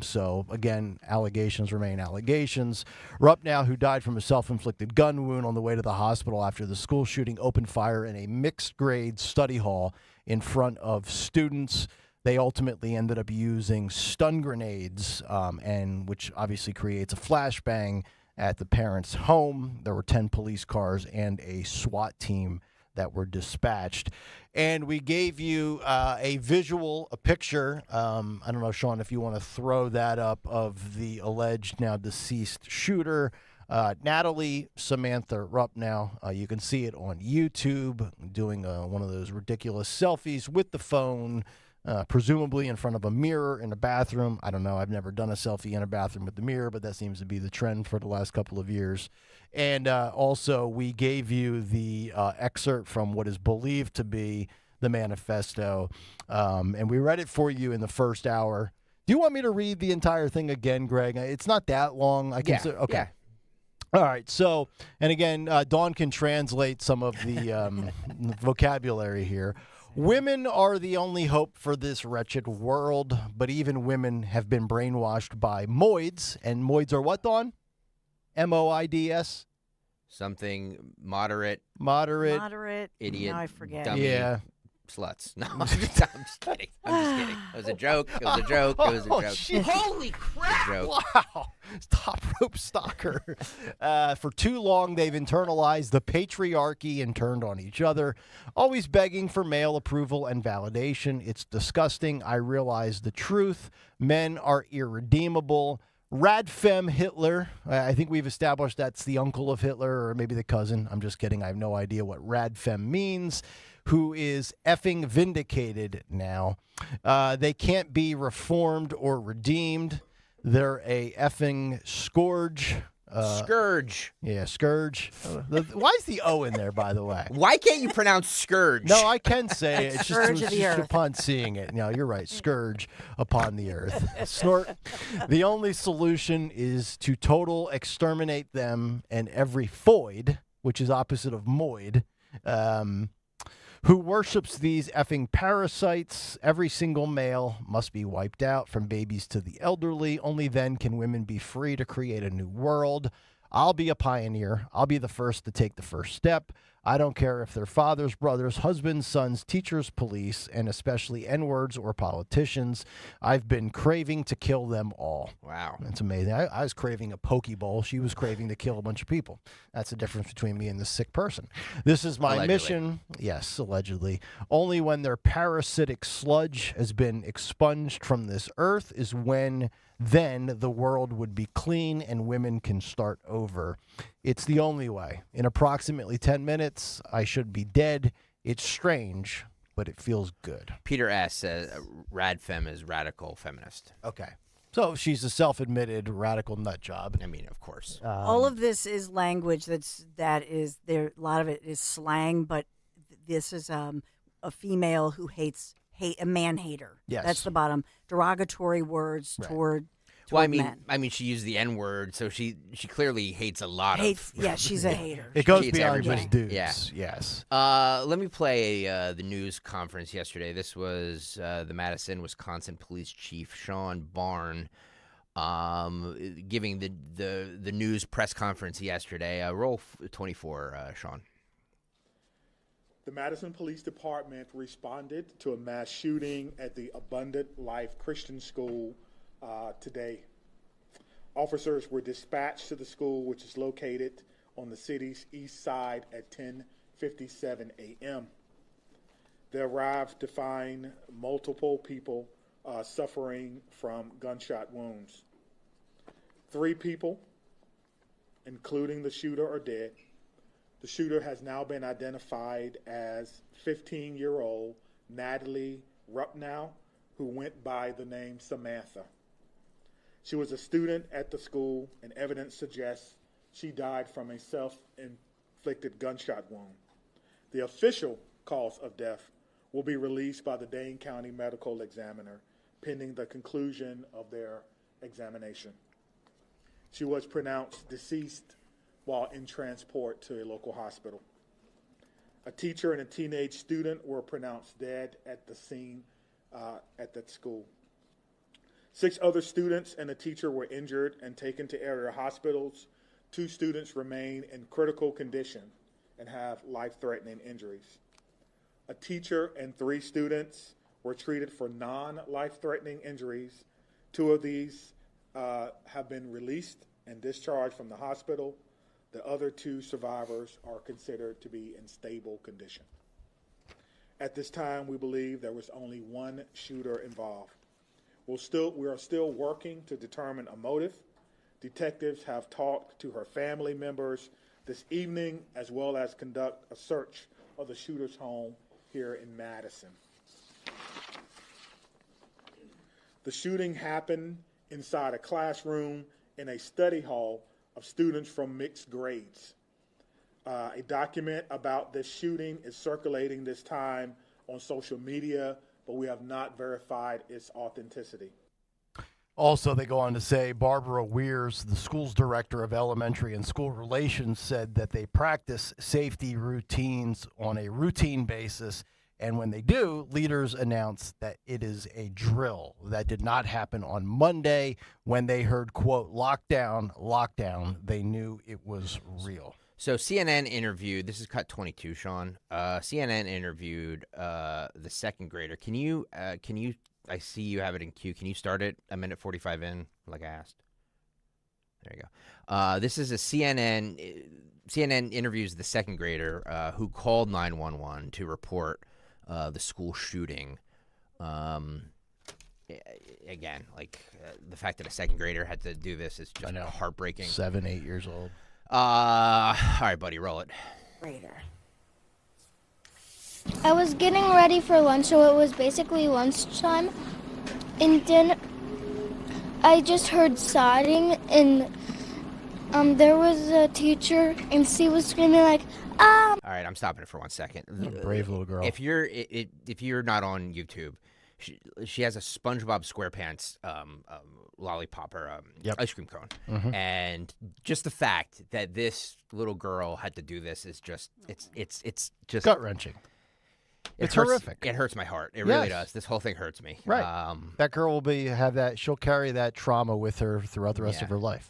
So, again, allegations remain allegations. Rupnow, who died from a self-inflicted gun wound on the way to the hospital after the school shooting, opened fire in a mixed-grade study hall in front of students. They ultimately ended up using stun grenades, and which obviously creates a flashbang at the parents' home. There were 10 police cars and a SWAT team that were dispatched. And we gave you a picture. I don't know, Sean, if you want to throw that up of the alleged now deceased shooter, Natalie Samantha Rupnow. You can see it on YouTube doing one of those ridiculous selfies with the phone, presumably in front of a mirror in a bathroom. I don't know. I've never done a selfie in a bathroom with the mirror, but that seems to be the trend for the last couple of years. And also, we gave you the excerpt from what is believed to be the manifesto, and we read it for you in the first hour. Do you want me to read the entire thing again, Greg? It's not that long. I can. Okay. Yeah. All right. So, and again, Dawn can translate some of the vocabulary here. Women are the only hope for this wretched world, but even women have been brainwashed by moids. And moids are what, Dawn? M-O-I-D-S? Something moderate. No, Idiot. I forget. Dummy, Yeah. Sluts. No, I'm just kidding. It was a joke. It was a joke. It was a joke. Geez. Holy crap! Wow. Top rope stalker. For too long, they've internalized the patriarchy and turned on each other, always begging for male approval and validation. It's disgusting. I realize the truth. Men are irredeemable. Radfem Hitler. I think we've established that's the uncle of Hitler, or maybe the cousin. I'm just kidding. I have no idea what Radfem means. Who is effing vindicated now. They can't be reformed or redeemed. They're a effing scourge. Scourge. Yeah, scourge. Why is the O in there, by the way? Why can't you pronounce scourge? No, I can say it. It's Scourge of the just earth. upon seeing it. No, you're right. Scourge upon the earth. Snort. The only solution is to total exterminate them and every foid, which is opposite of moid, who worships these effing parasites. Every single male must be wiped out, from babies to the elderly. Only then can women be free to create a new world. I'll be a pioneer. I'll be the first to take the first step. I don't care if they're fathers, brothers, husbands, sons, teachers, police, and especially N-words or politicians. I've been craving to kill them all. Wow. That's amazing. I was craving a Pokeball. She was craving to kill a bunch of people. That's the difference between me and this sick person. This is my mission. Yes, allegedly. Only when their parasitic sludge has been expunged from this earth is when then the world would be clean and women can start over. It's the only way. In approximately 10 minutes, I should be dead. It's strange, but it feels good. Peter S. says RadFem is radical feminist. Okay. So she's a self-admitted radical nut job. I mean, of course. All of this is language that is there. A lot of it is slang, but this is a female who hates a man hater. Yes. That's the bottom. Derogatory words toward Well, men. I mean, she used the N word, so she clearly hates a lot of. Yeah, she's a hater. It goes She hates beyond everybody. just dudes. Yeah. Yes. Let me play the news conference yesterday. This was the Madison, Wisconsin Police Chief Sean Barn giving the news press conference yesterday. Roll 24, Sean. The Madison Police Department responded to a mass shooting at the Abundant Life Christian School today. Officers were dispatched to the school, which is located on the city's east side at 10:57 a.m. They arrived to find multiple people suffering from gunshot wounds. 3 people, including the shooter, are dead. The shooter has now been identified as 15-year-old Natalie Rupnow, who went by the name Samantha. She was a student at the school, and evidence suggests she died from a self-inflicted gunshot wound. The official cause of death will be released by the Dane County Medical Examiner pending the conclusion of their examination. She was pronounced deceased while in transport to a local hospital. A teacher and a teenage student were pronounced dead at the scene at that school. 6 other students and a teacher were injured and taken to area hospitals. 2 students remain in critical condition and have life-threatening injuries. A teacher and 3 students were treated for non-life-threatening injuries. 2 of these have been released and discharged from the hospital. The other 2 survivors are considered to be in stable condition. At this time, we believe there was only one shooter involved. We are still working to determine a motive. Detectives have talked to her family members this evening, as well as conduct a search of the shooter's home here in Madison. The shooting happened inside a classroom in a study hall of students from mixed grades. A document about this shooting is circulating this time on social media, but we have not verified its authenticity. Also, they go on to say Barbara Weirs, the school's director of elementary and school relations, said that they practice safety routines on a routine basis. And when they do, leaders announce that it is a drill. That did not happen on Monday. When they heard, quote, lockdown, lockdown, they knew it was real. So CNN interviewed, this is cut 22, Sean. CNN interviewed the second grader. Can you, I see you have it in queue. Can you start it a minute 45 in, like I asked? There you go. This is a CNN interviews the second grader who called 911 to report the school shooting. Again, the fact that a second grader had to do this is just heartbreaking. 7, 8 years old. All right, buddy, roll it. Grader. I was getting ready for lunch, so it was basically lunchtime. And then I just heard sodding, and there was a teacher, and she was screaming like, ah. All right, I'm stopping it for 1 second. Brave little girl. If you're not on YouTube, she has a SpongeBob SquarePants lollipop or ice cream cone, and just the fact that this little girl had to do this is just it's just gut wrenching. It's hurts, horrific. It hurts my heart. It really does. This whole thing hurts me. Right. That girl will she'll carry that trauma with her throughout the rest of her life.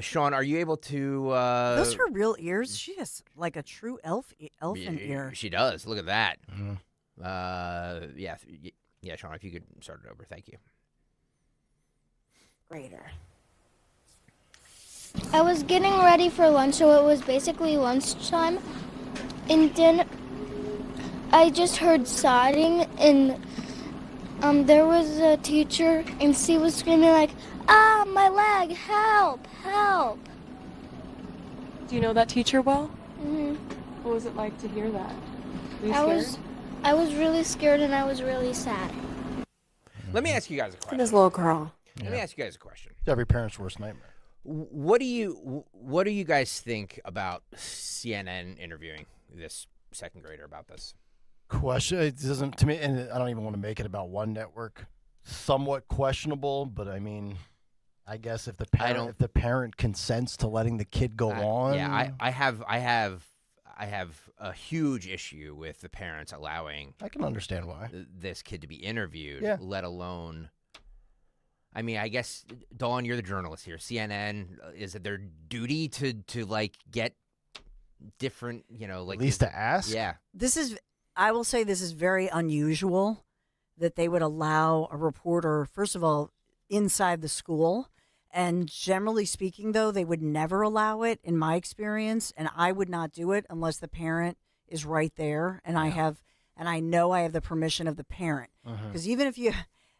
Sean, are you able to? Those are real ears. She has like a true elfin ear. She does. Look at that. Yeah, Sean, if you could start it over, thank you. Greater. I was getting ready for lunch, so it was basically lunchtime, and then I just heard sodding, and there was a teacher, and she was screaming like, ah, my leg, help, help. Do you know that teacher well? Mm-hmm. What was it like to hear that? Were you scared? I was really scared, and I was really sad. Let me ask you guys a question. This little girl. Let me ask you guys a question. It's every parent's worst nightmare. What do you guys think about CNN interviewing this second grader about this? Question. It doesn't, to me, and I don't even want to make it about one network. Somewhat questionable, but I mean, I guess if the parent consents to letting the kid go on. Yeah, I have a huge issue with the parents allowing. I can understand why this kid to be interviewed, Yeah. let alone. I mean, I guess Dawn, you're the journalist here. CNN, is it their duty to like get different, like at least to ask? Yeah. I will say this is very unusual that they would allow a reporter, first of all, inside the school. And generally speaking, though, they would never allow it in my experience. And I would not do it unless the parent is right there. And I know I have the permission of the parent. Because even if you,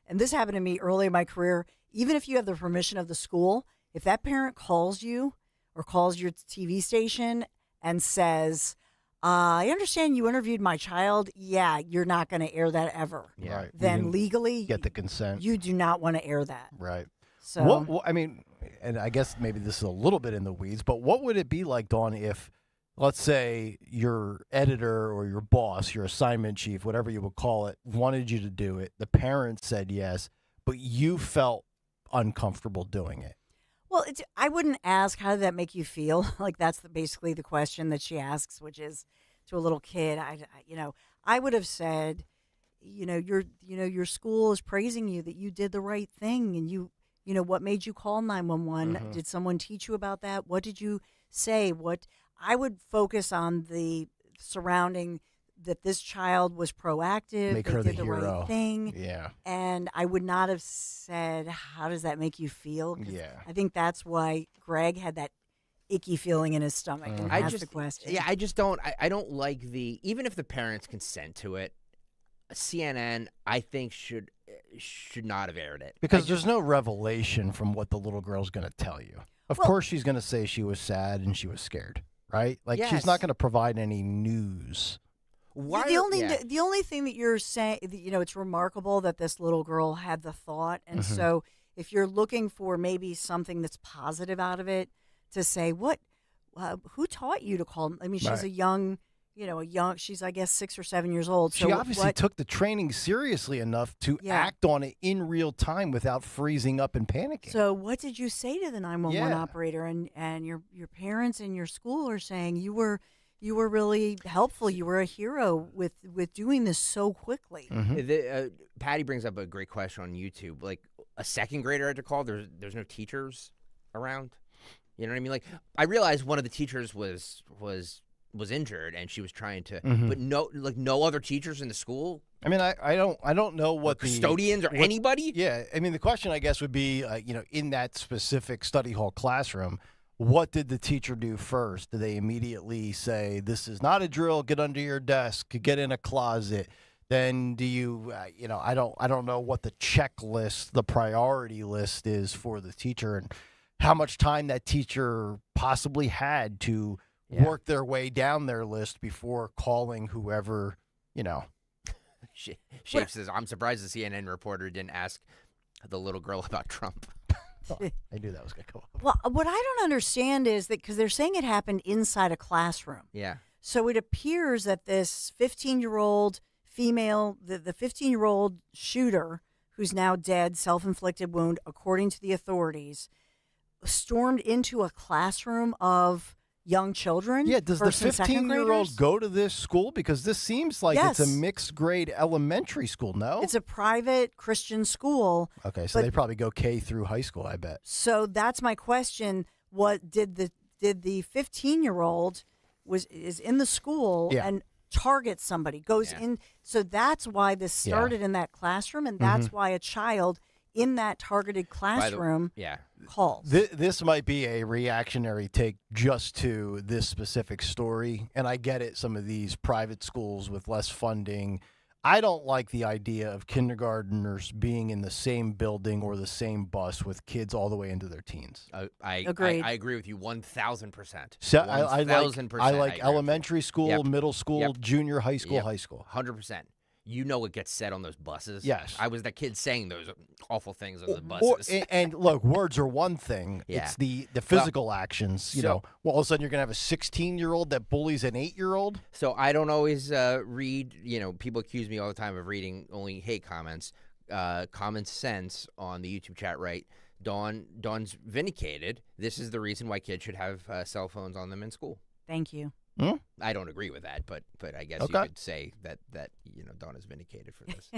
and this happened to me early in my career, even if you have the permission of the school, if that parent calls you or calls your TV station and says, I understand you interviewed my child. Yeah, you're not going to air that ever. Yeah. Right. Then legally, get the consent. You do not want to air that. Right. So, what, I mean, and I guess maybe this is a little bit in the weeds, but what would it be like, Dawn, if, let's say, your editor or your boss, your assignment chief, whatever you would call it, wanted you to do it, the parent said yes, but you felt uncomfortable doing it? Well, I wouldn't ask, how did that make you feel? Like, that's basically the question that she asks, which is to a little kid. I would have said, your school is praising you that you did the right thing, and what made you call 911? Did someone teach you about that? What did you say? I would focus on the surrounding that this child was proactive. Make they her did the the hero. right thing. Yeah. And I would not have said, how does that make you feel? 'Cause Yeah. I think that's why Greg had that icky feeling in his stomach and asked the question. Yeah, I just don't. I don't like even if the parents consent to it. CNN, I think should not have aired it Because there's no revelation from what the little girl's going to tell you. Of course, she's going to say she was sad and she was scared, right? Like she's not going to provide any news. The only thing that you're saying, it's remarkable that this little girl had the thought, and so if you're looking for maybe something that's positive out of it, to say who taught you to call? I mean, she's a young. She's, I guess, 6 or 7 years old. So she obviously took the training seriously enough to act on it in real time without freezing up and panicking. So what did you say to the 911 operator? And your parents and your school are saying you were really helpful. You were a hero with doing this so quickly. Patty brings up a great question on YouTube. Like, a second grader had to call. There's no teachers around. You know what I mean? Like, I realized one of the teachers was injured and she was trying to, but no other teachers in the school. I mean, I don't know what custodians or anybody. Yeah, I mean, the question I guess would be, in that specific study hall classroom, what did the teacher do first? Did they immediately say, "This is not a drill. Get under your desk. Get in a closet"? Then do you, I don't know what the checklist, the priority list is for the teacher, and how much time that teacher possibly had to work their way down their list before calling whoever, Shape says, I'm surprised the CNN reporter didn't ask, the little girl about Trump. I knew that was going to come up. Well, what I don't understand is that because they're saying it happened inside a classroom. Yeah. So it appears that this 15-year-old female, the 15-year-old shooter, who's now dead, self-inflicted wound, according to the authorities, stormed into a classroom of young children. Yeah, does the 15-year-old go to this school? Because this seems like it's a mixed grade elementary school, no? It's a private Christian school. Okay, so they probably go K through high school, I bet. So that's my question. What did the 15-year-old is in the school and targets somebody, goes in. So that's why this started in that classroom, and that's why a child in that targeted classroom calls. This might be a reactionary take just to this specific story, and I get it, some of these private schools with less funding. I don't like the idea of kindergartners being in the same building or the same bus with kids all the way into their teens. I agree with you 1,000%. So I like elementary school, middle school, junior high school, high school. 100%. You know what gets said on those buses. Yes. I was the kid saying those awful things on the buses. And look, words are one thing. It's the physical actions. You know, well, all of a sudden you're going to have a 16-year-old that bullies an 8-year-old. So I don't always read, people accuse me all the time of reading only hate comments. Common sense on the YouTube chat, right? Dawn's vindicated. This is the reason why kids should have cell phones on them in school. Thank you. I don't agree with that, but I guess you could say that Dawn is vindicated for this,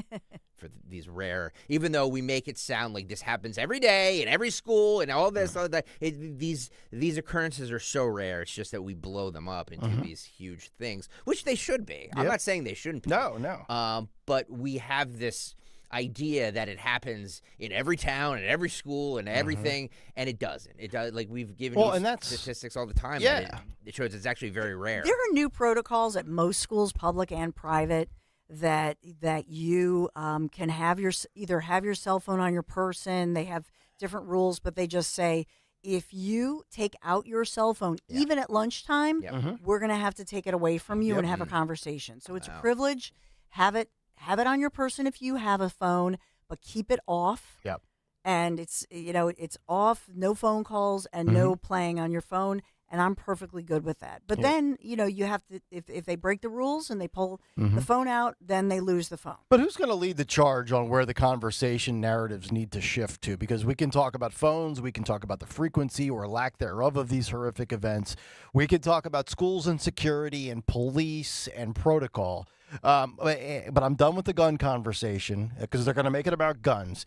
for these rare. Even though we make it sound like this happens every day in every school and all this, all that. These occurrences are so rare. It's just that we blow them up into these huge things, which they should be. I'm not saying they shouldn't be. No. But we have this idea that it happens in every town and every school and everything, and it doesn't. It does. Like we've given statistics all the time. Yeah. It shows it's actually very rare. There are new protocols at most schools, public and private, that you can have either have your cell phone on your person. They have different rules, but they just say if you take out your cell phone, even at lunchtime, we're going to have to take it away from you and have a conversation. So it's a privilege. Have it on your person if you have a phone, but keep it off. Yep. And it's it's off, no phone calls and no playing on your phone, and I'm perfectly good with that. But then, you have to if they break the rules and they pull the phone out, then they lose the phone. But who's going to lead the charge on where the conversation narratives need to shift to? Because we can talk about phones, we can talk about the frequency or lack thereof of these horrific events. We can talk about schools and security and police and protocol. But I'm done with the gun conversation because they're going to make it about guns.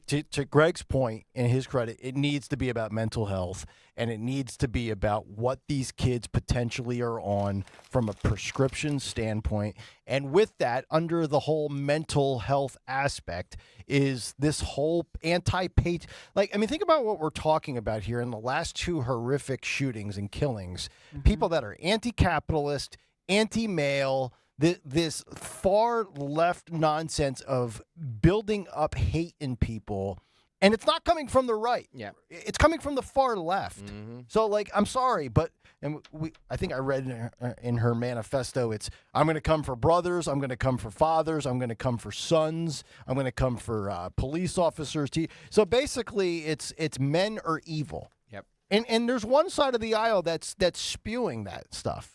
To Greg's point, and his credit, it needs to be about mental health, and it needs to be about what these kids potentially are on from a prescription standpoint. And with that, under the whole mental health aspect, is this whole anti-patriot. Think about what we're talking about here in the last two horrific shootings and killings. People that are anti-capitalist, anti-male, this far left nonsense of building up hate in people, and it's not coming from the right. Yeah, it's coming from the far left. So, I'm sorry, but I think I read in her manifesto, it's I'm going to come for brothers, I'm going to come for fathers, I'm going to come for sons, I'm going to come for police officers. So basically, it's men are evil. Yep. And there's one side of the aisle that's spewing that stuff.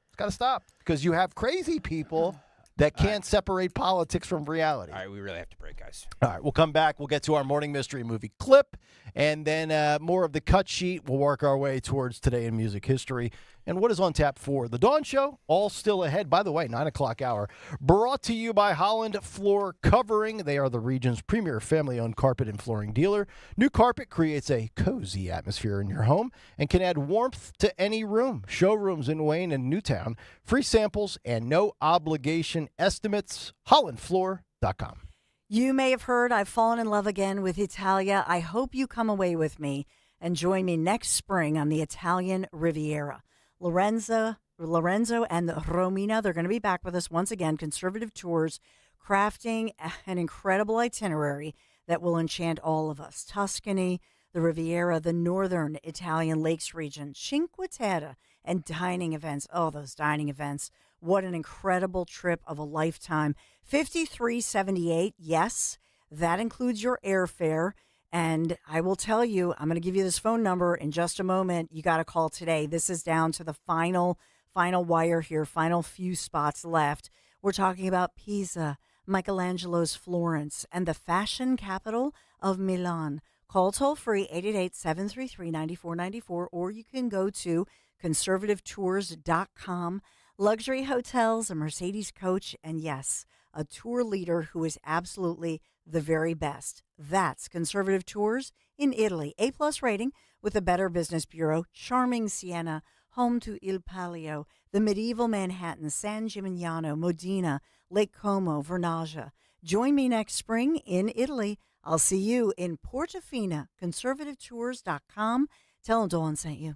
It's got to stop because you have crazy people that can't separate politics from reality. All right, we really have to break, guys. All right, we'll come back. We'll get to our morning mystery movie clip, and then more of the cut sheet. We'll work our way towards Today in Music History and what is on tap for The Dawn Show. All still ahead. By the way, 9 o'clock hour. Brought to you by Holland Floor Covering. They are the region's premier family-owned carpet and flooring dealer. New carpet creates a cozy atmosphere in your home and can add warmth to any room. Showrooms in Wayne and Newtown. Free samples and no obligation estimates. HollandFloor.com. You may have heard I've fallen in love again with Italia. I hope you come away with me and join me next spring on the Italian Riviera. Lorenzo and Romina, they're going to be back with us once again. Conservative Tours, crafting an incredible itinerary that will enchant all of us. Tuscany, the Riviera, the northern Italian lakes region, Cinque Terre, and dining events. Oh, those dining events. What an incredible trip of a lifetime. 5378, yes. That includes your airfare. And I will tell you, I'm going to give you this phone number in just a moment. You got to call today. This is down to the final wire here, final few spots left. We're talking about Pisa, Michelangelo's Florence, and the fashion capital of Milan. Call toll-free 888-733-9494, or you can go to conservativetours.com. Luxury hotels, a Mercedes coach, and yes, a tour leader who is absolutely the very best. That's Conservative Tours in Italy. A+ rating with a Better Business Bureau. Charming Siena, home to Il Palio, the medieval Manhattan, San Gimignano, Modena, Lake Como, Vernazza. Join me next spring in Italy. I'll see you in Portofino. ConservativeTours.com. Tell them Dawn sent you.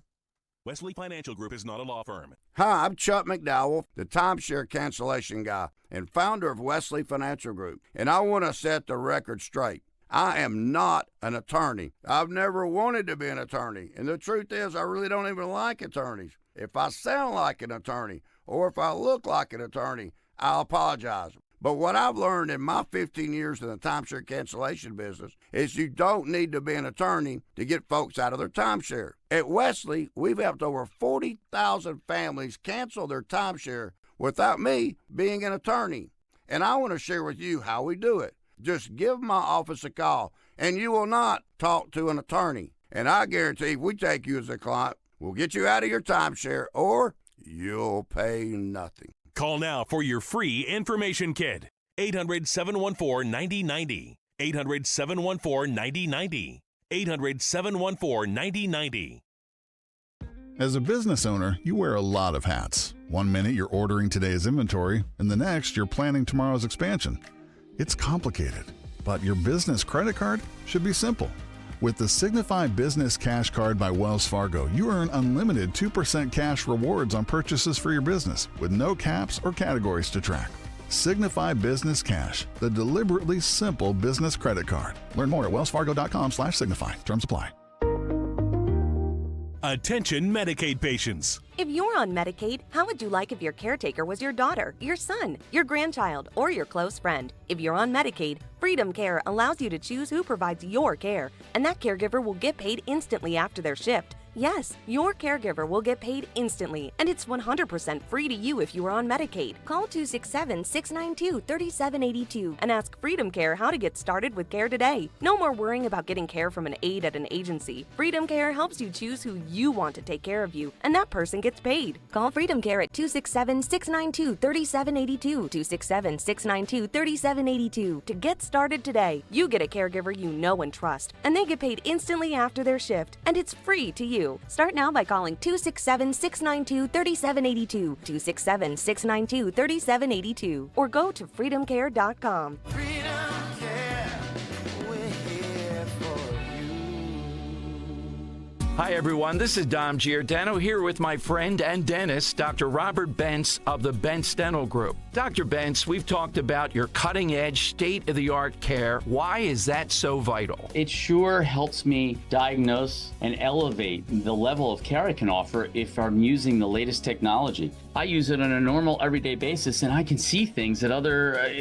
Wesley Financial Group is not a law firm. Hi, I'm Chuck McDowell, the timeshare cancellation guy and founder of Wesley Financial Group, and I want to set the record straight. I am not an attorney. I've never wanted to be an attorney, and the truth is I really don't even like attorneys. If I sound like an attorney or if I look like an attorney, I'll apologize. But what I've learned in my 15 years in the timeshare cancellation business is you don't need to be an attorney to get folks out of their timeshare. At Wesley, we've helped over 40,000 families cancel their timeshare without me being an attorney. And I want to share with you how we do it. Just give my office a call, and you will not talk to an attorney. And I guarantee if we take you as a client, we'll get you out of your timeshare, or you'll pay nothing. Call now for your free information kit. 800-714-9090. 800-714-9090. 800-714-9090. As a business owner, you wear a lot of hats. One minute you're ordering today's inventory, and the next you're planning tomorrow's expansion. It's complicated, but your business credit card should be simple. With the Signify Business Cash Card by Wells Fargo, you earn unlimited 2% cash rewards on purchases for your business with no caps or categories to track. Signify Business Cash, the deliberately simple business credit card. Learn more at wellsfargo.com/signify. Terms apply. Attention Medicaid patients. If you're on Medicaid, how would you like if your caretaker was your daughter, your son, your grandchild, or your close friend? If you're on Medicaid, Freedom Care allows you to choose who provides your care, and that caregiver will get paid instantly after their shift. Yes, your caregiver will get paid instantly, and it's 100% free to you if you are on Medicaid. Call 267-692-3782 and ask Freedom Care how to get started with care today. No more worrying about getting care from an aide at an agency. Freedom Care helps you choose who you want to take care of you, and that person gets paid. Call Freedom Care at 267-692-3782, 267-692-3782 to get started today. You get a caregiver you know and trust, and they get paid instantly after their shift, and it's free to you. Start now by calling 267-692-3782, 267-692-3782, or go to freedomcare.com. Hi, everyone. This is Dom Giordano here with my friend and dentist, Dr. Robert Bentz of the Bentz Dental Group. Dr. Bentz, we've talked about your cutting-edge, state-of-the-art care. Why is that so vital? It sure helps me diagnose and elevate the level of care I can offer if I'm using the latest technology. I use it on a normal, everyday basis, and I can see things that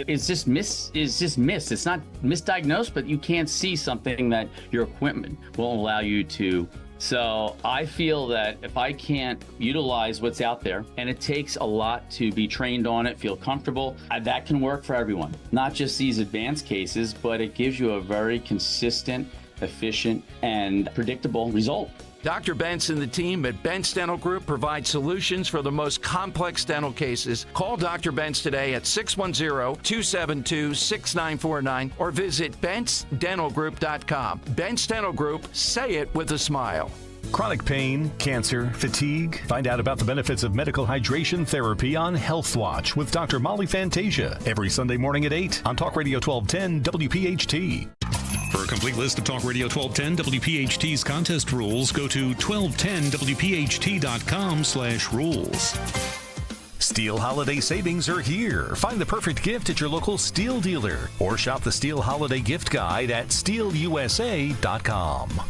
it's just missed. It's not misdiagnosed, but you can't see something that your equipment won't allow you to. So I feel that if I can't utilize what's out there, and it takes a lot to be trained on it, feel comfortable, that can work for everyone. Not just these advanced cases, but it gives you a very consistent, efficient, and predictable result. Dr. Bentz and the team at Bentz Dental Group provide solutions for the most complex dental cases. Call Dr. Bentz today at 610-272-6949 or visit BentzDentalGroup.com. Bentz Dental Group, say it with a smile. Chronic pain, cancer, fatigue. Find out about the benefits of medical hydration therapy on Health Watch with Dr. Molly Fantasia every Sunday morning at 8 on Talk Radio 1210 WPHT. For a complete list of Talk Radio 1210 WPHT's contest rules, go to 1210WPHT.com/rules. Steel holiday savings are here. Find the perfect gift at your local Steel dealer or shop the Steel Holiday Gift Guide at SteelUSA.com.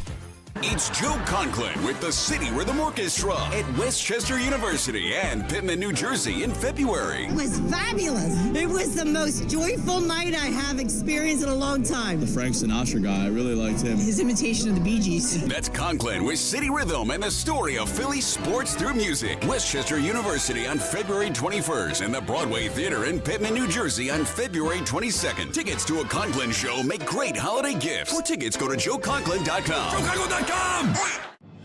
It's Joe Conklin with the City Rhythm Orchestra at Westchester University and Pittman, New Jersey in February. It was fabulous. It was the most joyful night I have experienced in a long time. The Frank Sinatra guy, I really liked him. His imitation of the Bee Gees. That's Conklin with City Rhythm and the story of Philly sports through music. Westchester University on February 21st and the Broadway Theater in Pittman, New Jersey on February 22nd. Tickets to a Conklin show make great holiday gifts. For tickets, go to joeconklin.com. joeconklin.com.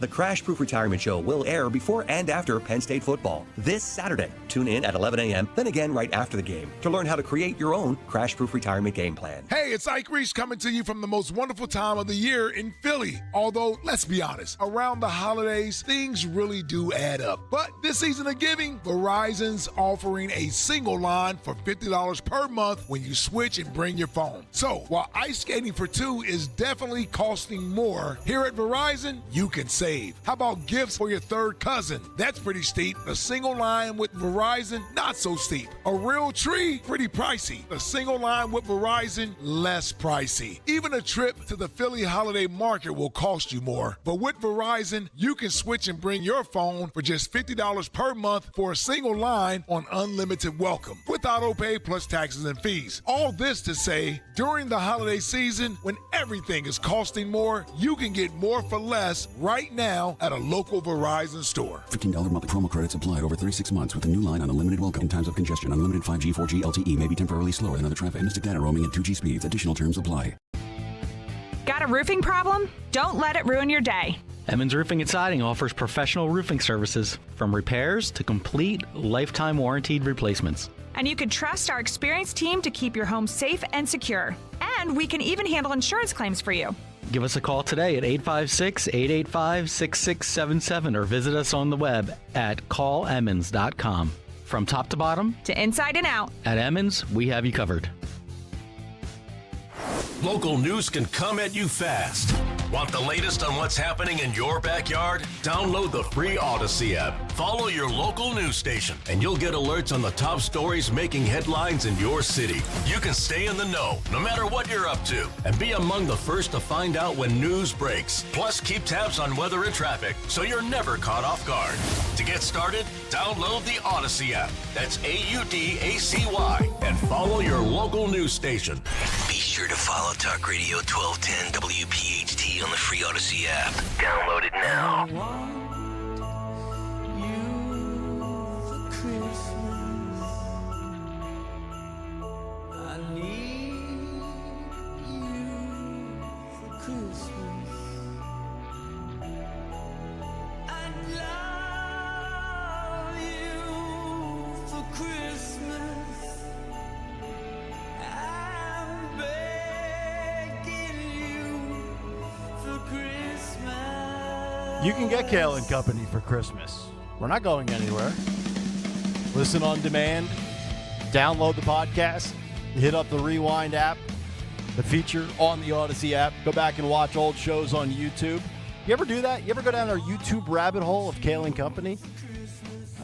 The Crash Proof Retirement Show will air before and after Penn State football this Saturday. Tune in at 11 a.m., then again right after the game to learn how to create your own Crash Proof Retirement game plan. Hey, it's Ike Reese coming to you from the most wonderful time of the year in Philly. Although, let's be honest, around the holidays, things really do add up. But this season of giving, Verizon's offering a single line for $50 per month when you switch and bring your phone. So, while ice skating for two is definitely costing more, here at Verizon, you can save. How about gifts for your third cousin? That's pretty steep. A single line with Verizon, not so steep. A real tree, pretty pricey. A single line with Verizon, less pricey. Even a trip to the Philly holiday market will cost you more. But with Verizon, you can switch and bring your phone for just $50 per month for a single line on unlimited welcome with auto pay plus taxes and fees. All this to say, during the holiday season, when everything is costing more, you can get more for less right now at a local Verizon store. $15 monthly promo credits applied over 36 months with a new line on unlimited welcome. In times of congestion, unlimited 5G, 4G LTE may be temporarily slower than other traffic. Domestic data roaming at 2G speeds. Additional terms apply. Got a roofing problem? Don't let it ruin your day. Emmons Roofing and Siding offers professional roofing services, from repairs to complete lifetime warranted replacements. And you can trust our experienced team to keep your home safe and secure. And we can even handle insurance claims for you. Give us a call today at 856-885-6677 or visit us on the web at callemmons.com. From top to bottom, to inside and out, at Emmons, we have you covered. Local news can come at you fast. Want the latest on what's happening in your backyard? Download the free Odyssey app. Follow your local news station, and you'll get alerts on the top stories making headlines in your city. You can stay in the know, no matter what you're up to, and be among the first to find out when news breaks. Plus, keep tabs on weather and traffic, so you're never caught off guard. To get started, download the Odyssey app. That's AUDACY, and follow your local news station. Be sure to follow Talk Radio 1210 WPHT on the free Odyssey app. Download it now. You can get Kayal and Company for Christmas. We're not going anywhere. Listen on demand. Download the podcast. Hit up the Rewind app. The feature on the Odyssey app. Go back and watch old shows on YouTube. You ever do that? You ever go down our YouTube rabbit hole of Kayal and Company?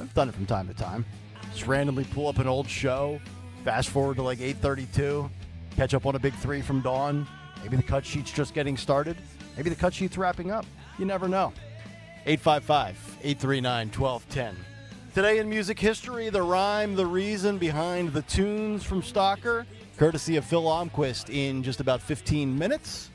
I've done it from time to time. Just randomly pull up an old show. Fast forward to like 8:32. Catch up on a big three from Dawn. Maybe the cut sheet's just getting started. Maybe the cut sheet's wrapping up. You never know. 855-839-1210. Today in music history, the rhyme, the reason behind the tunes from Stalker, courtesy of Phil Almquist in just about 15 minutes.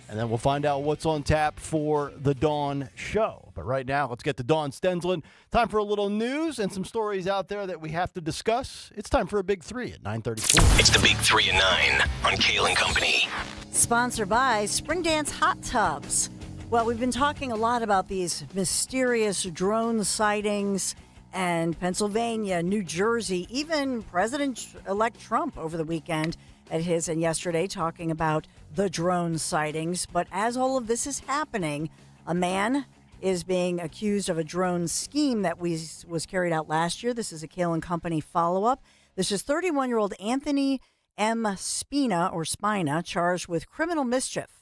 And then we'll find out what's on tap for the Dawn show. But right now, let's get to Dawn Stensland. Time for a little news and some stories out there that we have to discuss. It's time for a Big Three at 9:34. It's the Big 3 at 9 on Kayal and Company. Sponsored by Spring Dance Hot Tubs. Well, we've been talking a lot about these mysterious drone sightings and Pennsylvania, New Jersey, even President-elect Trump over the weekend at his and yesterday talking about the drone sightings. But as all of this is happening, a man is being accused of a drone scheme that was carried out last year. This is a Kayal and Company follow-up. This is 31-year-old Anthony M. Spina, charged with criminal mischief.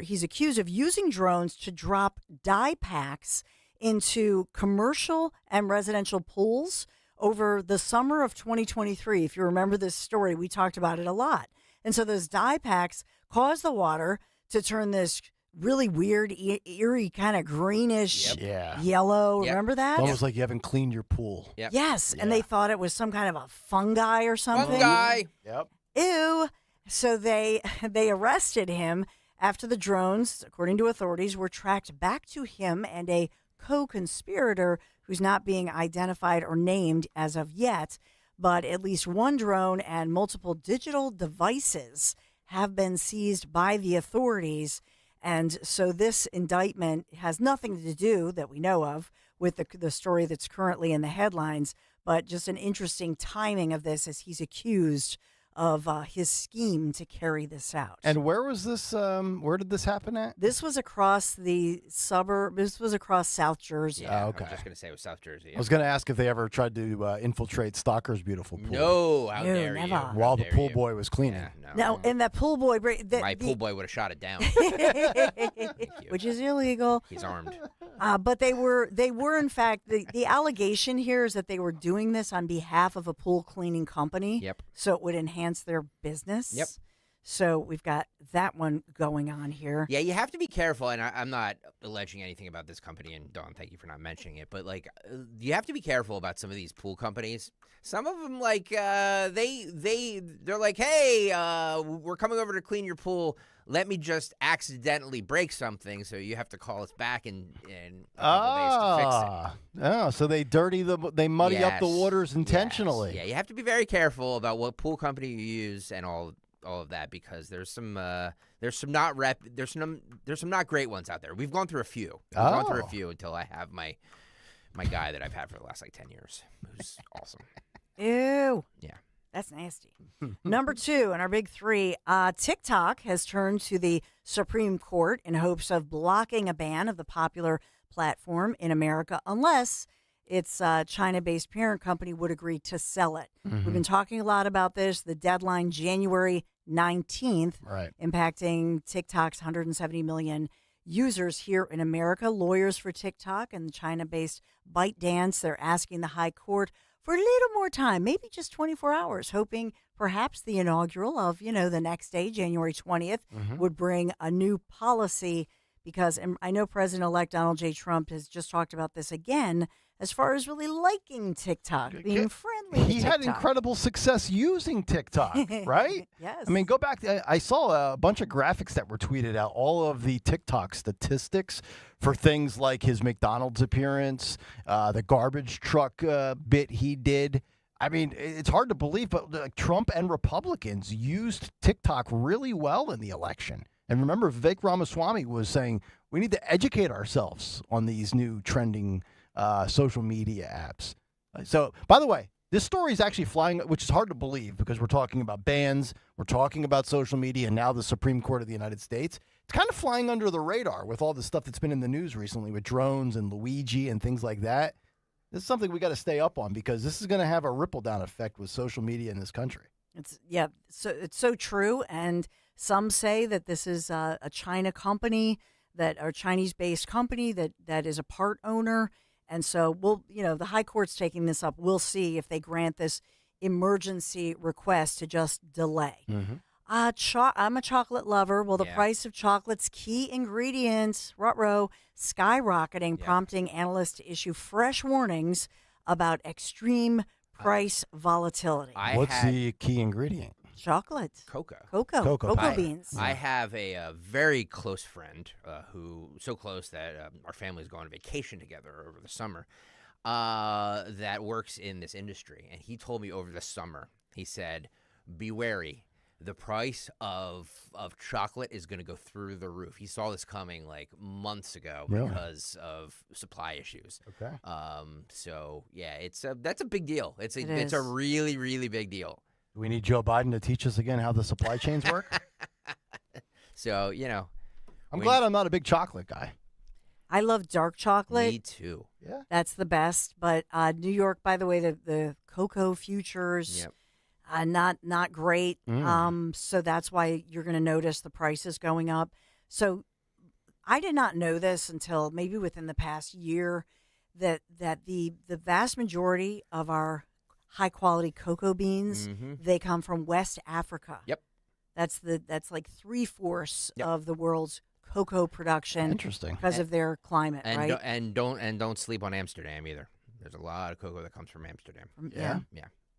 He's accused of using drones to drop dye packs into commercial and residential pools over the summer of 2023. If you remember this story, we talked about it a lot. And so those dye packs cause the water to turn this really weird, eerie, kind of greenish yellow. Yep. Remember that? Almost like you haven't cleaned your pool. Yep. Yes, and they thought it was some kind of a fungi or something. Fungi. Yep. Ew. So they arrested him after the drones, according to authorities, were tracked back to him and a co-conspirator who's not being identified or named as of yet. But at least one drone and multiple digital devices have been seized by the authorities. And so this indictment has nothing to do, that we know of, with the story that's currently in the headlines, but just an interesting timing of this as he's accused of his scheme to carry this out. And where was this? Where did this happen at? This was across the suburb. This was across South Jersey. Yeah, okay. I was just going to say it was South Jersey. I was going to ask if they ever tried to infiltrate Stalker's beautiful pool. No, how dare never. you. While the pool boy was cleaning. Yeah, No, and that pool boy... My pool boy would have shot it down. Which is illegal. He's armed. But they were in fact, the allegation here is that they were doing this on behalf of a pool cleaning company. Yep. So it would enhance their business. Yep. So we've got that one going on here. Yeah, you have to be careful, and I'm not alleging anything about this company, and Dawn, thank you for not mentioning it, but, like, you have to be careful about some of these pool companies. Some of them, like, they're like, hey, we're coming over to clean your pool. Let me just accidentally break something, so you have to call us back in a couple days to fix it. Oh, so they muddy up the waters intentionally. Yes. Yeah, you have to be very careful about what pool company you use and all of that, because there's some not great ones out there. We've gone through a few. Until I have my guy that I've had for the last 10 years, who's awesome. Ew. Yeah. That's nasty. Number 2 in our big 3, TikTok has turned to the Supreme Court in hopes of blocking a ban of the popular platform in America unless its China-based parent company would agree to sell it. We've been talking a lot about this. The deadline, January 19th, impacting TikTok's 170 million users here in America. Lawyers for TikTok and the China-based ByteDance, they're asking the High Court for a little more time, maybe just 24 hours, hoping perhaps the inaugural of, the next day, January 20th, would bring a new policy, because I know President-elect Donald J. Trump has just talked about this again as far as really liking TikTok, being friendly to He had TikTok. incredible success using TikTok, right? Yes. I mean, go back. I saw a bunch of graphics that were tweeted out, all of the TikTok statistics for things like his McDonald's appearance, the garbage truck bit he did. I mean, it's hard to believe, but Trump and Republicans used TikTok really well in the election. And remember, Vivek Ramaswamy was saying we need to educate ourselves on these new trending social media apps. So, by the way, this story is actually flying, which is hard to believe because we're talking about bans, we're talking about social media, and now the Supreme Court of the United States. It's kind of flying under the radar with all the stuff that's been in the news recently with drones and Luigi and things like that. This is something we got to stay up on because this is going to have a ripple down effect with social media in this country. It's so true, and some say that this is a China company, or Chinese-based company that is a part owner. And so the High Court's taking this up. We'll see if they grant this emergency request to just delay. I'm a chocolate lover. Well, the price of chocolate's key ingredients, skyrocketing, prompting analysts to issue fresh warnings about extreme price volatility. What's the key ingredient? Chocolate. Cocoa beans. I have a very close friend who, so close that our family's gone on vacation together over the summer, that works in this industry. And he told me over the summer, he said, be wary. The price of chocolate is going to go through the roof. He saw this coming like months ago because of supply issues. Okay. So yeah, that's a big deal. It's is. a really, really big deal. Do we need Joe Biden to teach us again how the supply chains work? So, I'm glad I'm not a big chocolate guy. I love dark chocolate. Me too. Yeah. That's the best. But New York, by the way, the cocoa futures, not great. So that's why you're going to notice the prices going up. So I did not know this until maybe within the past year that the vast majority of our high quality cocoa beans, they come from West Africa. Yep. That's like 3/4 of the world's cocoa production. Interesting. Because of their climate, right? Don't sleep on Amsterdam either. There's a lot of cocoa that comes from Amsterdam. Yeah.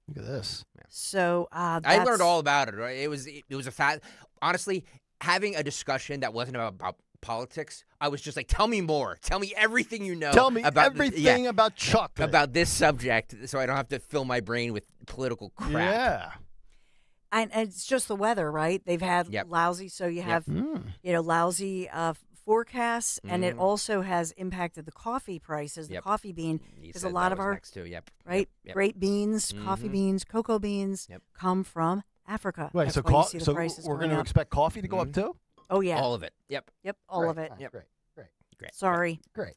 Look at this. Yeah. So I learned all about it. Right? It was a fact. Honestly, having a discussion that wasn't about politics, I was just like, tell me more. Tell me everything you know. Tell me about everything about chocolate. About this subject, so I don't have to fill my brain with political crap. Yeah. And it's just the weather, right? They've had lousy, so you have lousy forecasts, and it also has impacted the coffee prices, the coffee bean, because a lot of our great beans, coffee beans, cocoa beans come from Africa. Wait, so we're going to expect coffee to go up too? Oh yeah, all of it. Yep, all of it. Yep, great. Sorry. Great.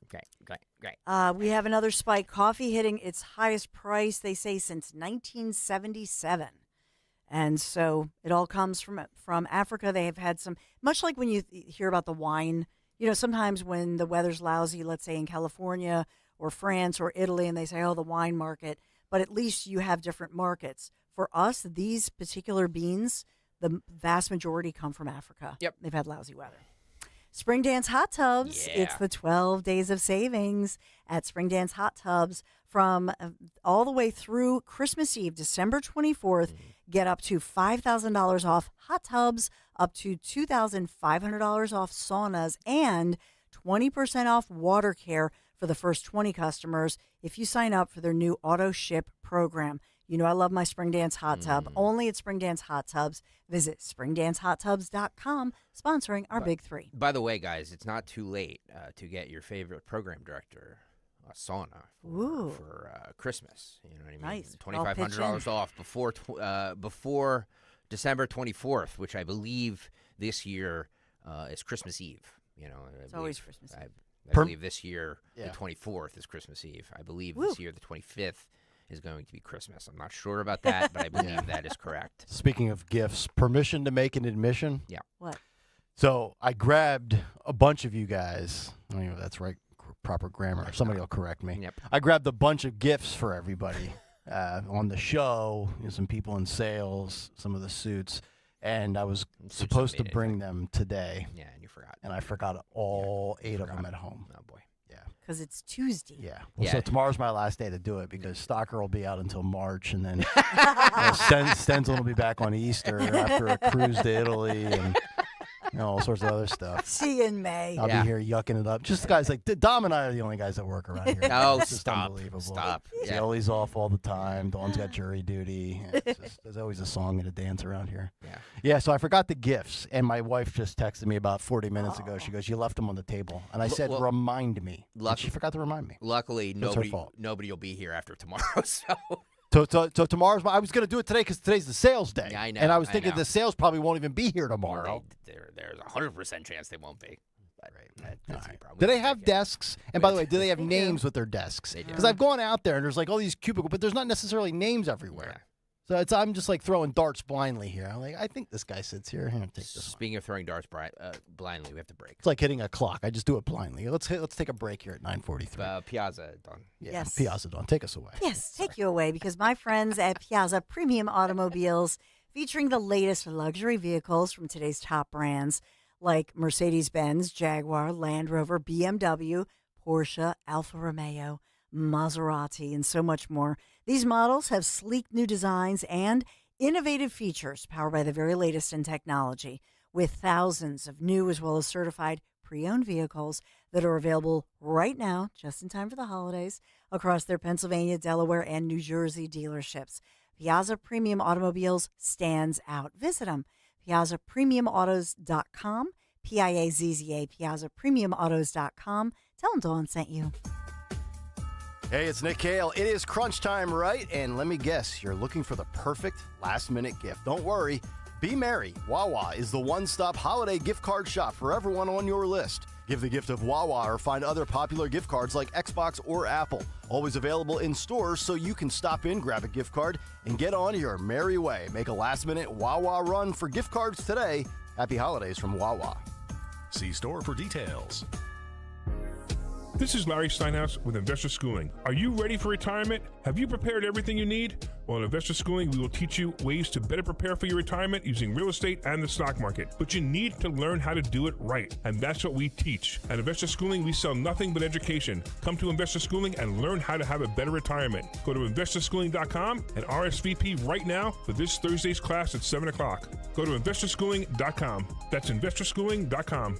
We have another spike. Coffee hitting its highest price, they say, since 1977. And so it all comes from Africa. They have had some, much like when you hear about the wine, sometimes when the weather's lousy, let's say in California or France or Italy, and they say, oh, the wine market, but at least you have different markets. For us, these particular beans, the vast majority come from Africa. Yep. They've had lousy weather. Spring Dance Hot Tubs. Yeah. It's the 12 days of savings at Spring Dance Hot Tubs from all the way through Christmas Eve, December 24th. Get up to $5,000 off hot tubs, up to $2,500 off saunas, and 20% off water care for the first 20 customers if you sign up for their new auto ship program. I love my Spring Dance Hot Tub. Only at Spring Dance Hot Tubs. Visit springdancehot.com, sponsoring our Big Three. By the way, guys, it's not too late to get your favorite program director a sauna for Christmas. You know what I mean? Nice. $2,500 off before December 24th, which I believe this year is Christmas Eve. It's always Christmas Eve. I believe this year the 24th is Christmas Eve. I believe this year the 25th is going to be Christmas. I'm not sure about that, but I believe that is correct. Speaking of gifts, permission to make an admission. Yeah. What? So I grabbed a bunch of you guys. I don't know if that's right, proper grammar. Somebody will correct me. Yep. I grabbed a bunch of gifts for everybody on the show. Some people in sales, some of the suits, and I was supposed to bring them today. Yeah, and you forgot. And I forgot all 8 of them at home. Oh boy. Because it's Tuesday. Yeah. Well, so tomorrow's my last day to do it because Stalker will be out until March, and then Stenzel will be back on Easter after a cruise to Italy and all sorts of other stuff. See you in May. I'll be here yucking it up. Just guys like Dom and I are the only guys that work around here. Oh, it's just stop. Unbelievable. Stop. Jolie's off all the time. Dawn's got jury duty. There's always a song and a dance around here. Yeah, so I forgot the gifts, and my wife just texted me about 40 minutes ago. She goes, you left them on the table. And I said, remind me. And she forgot to remind me. Luckily, That's her fault. nobody will be here after tomorrow, so... So tomorrow's. I was going to do it today because today's the sales day. Yeah, I know. And I was thinking the sales probably won't even be here tomorrow. There's a 100% chance they won't be. That's the problem. Do they have desks? And by the way, do they have names with their desks? They do. Because I've gone out there and there's like all these cubicles, but there's not necessarily names everywhere. So I'm just like throwing darts blindly here. I'm like, I think this guy sits here. Here, take this. Speaking of throwing darts blindly, we have to break. It's like hitting a clock. I just do it blindly. Let's take a break here at 9:43. Piazza, Don. Yeah, Yes. Piazza, Don. Take us away. Yes, take you away because my friends at Piazza Premium Automobiles, featuring the latest luxury vehicles from today's top brands like Mercedes-Benz, Jaguar, Land Rover, BMW, Porsche, Alfa Romeo, Maserati, and so much more. These models have sleek new designs and innovative features powered by the very latest in technology, with thousands of new as well as certified pre-owned vehicles that are available right now, just in time for the holidays, across their Pennsylvania, Delaware, and New Jersey dealerships. Piazza Premium Automobiles stands out. Visit them, PiazzaPremiumAutos.com, Piazza, PiazzaPremiumAutos.com. Tell them Dawn sent you. Hey, it's Nick Kayal. It is crunch time, right? And let me guess, you're looking for the perfect last-minute gift. Don't worry. Be merry. Wawa is the one-stop holiday gift card shop for everyone on your list. Give the gift of Wawa or find other popular gift cards like Xbox or Apple. Always available in stores so you can stop in, grab a gift card, and get on your merry way. Make a last-minute Wawa run for gift cards today. Happy holidays from Wawa. See store for details. This is Larry Steinhaus with Investor Schooling. Are you ready for retirement? Have you prepared everything you need? Well, in Investor Schooling, we will teach you ways to better prepare for your retirement using real estate and the stock market. But you need to learn how to do it right, and that's what we teach. At Investor Schooling, we sell nothing but education. Come to Investor Schooling and learn how to have a better retirement. Go to investorschooling.com and RSVP right now for this Thursday's class at 7 o'clock. Go to investorschooling.com. That's investorschooling.com.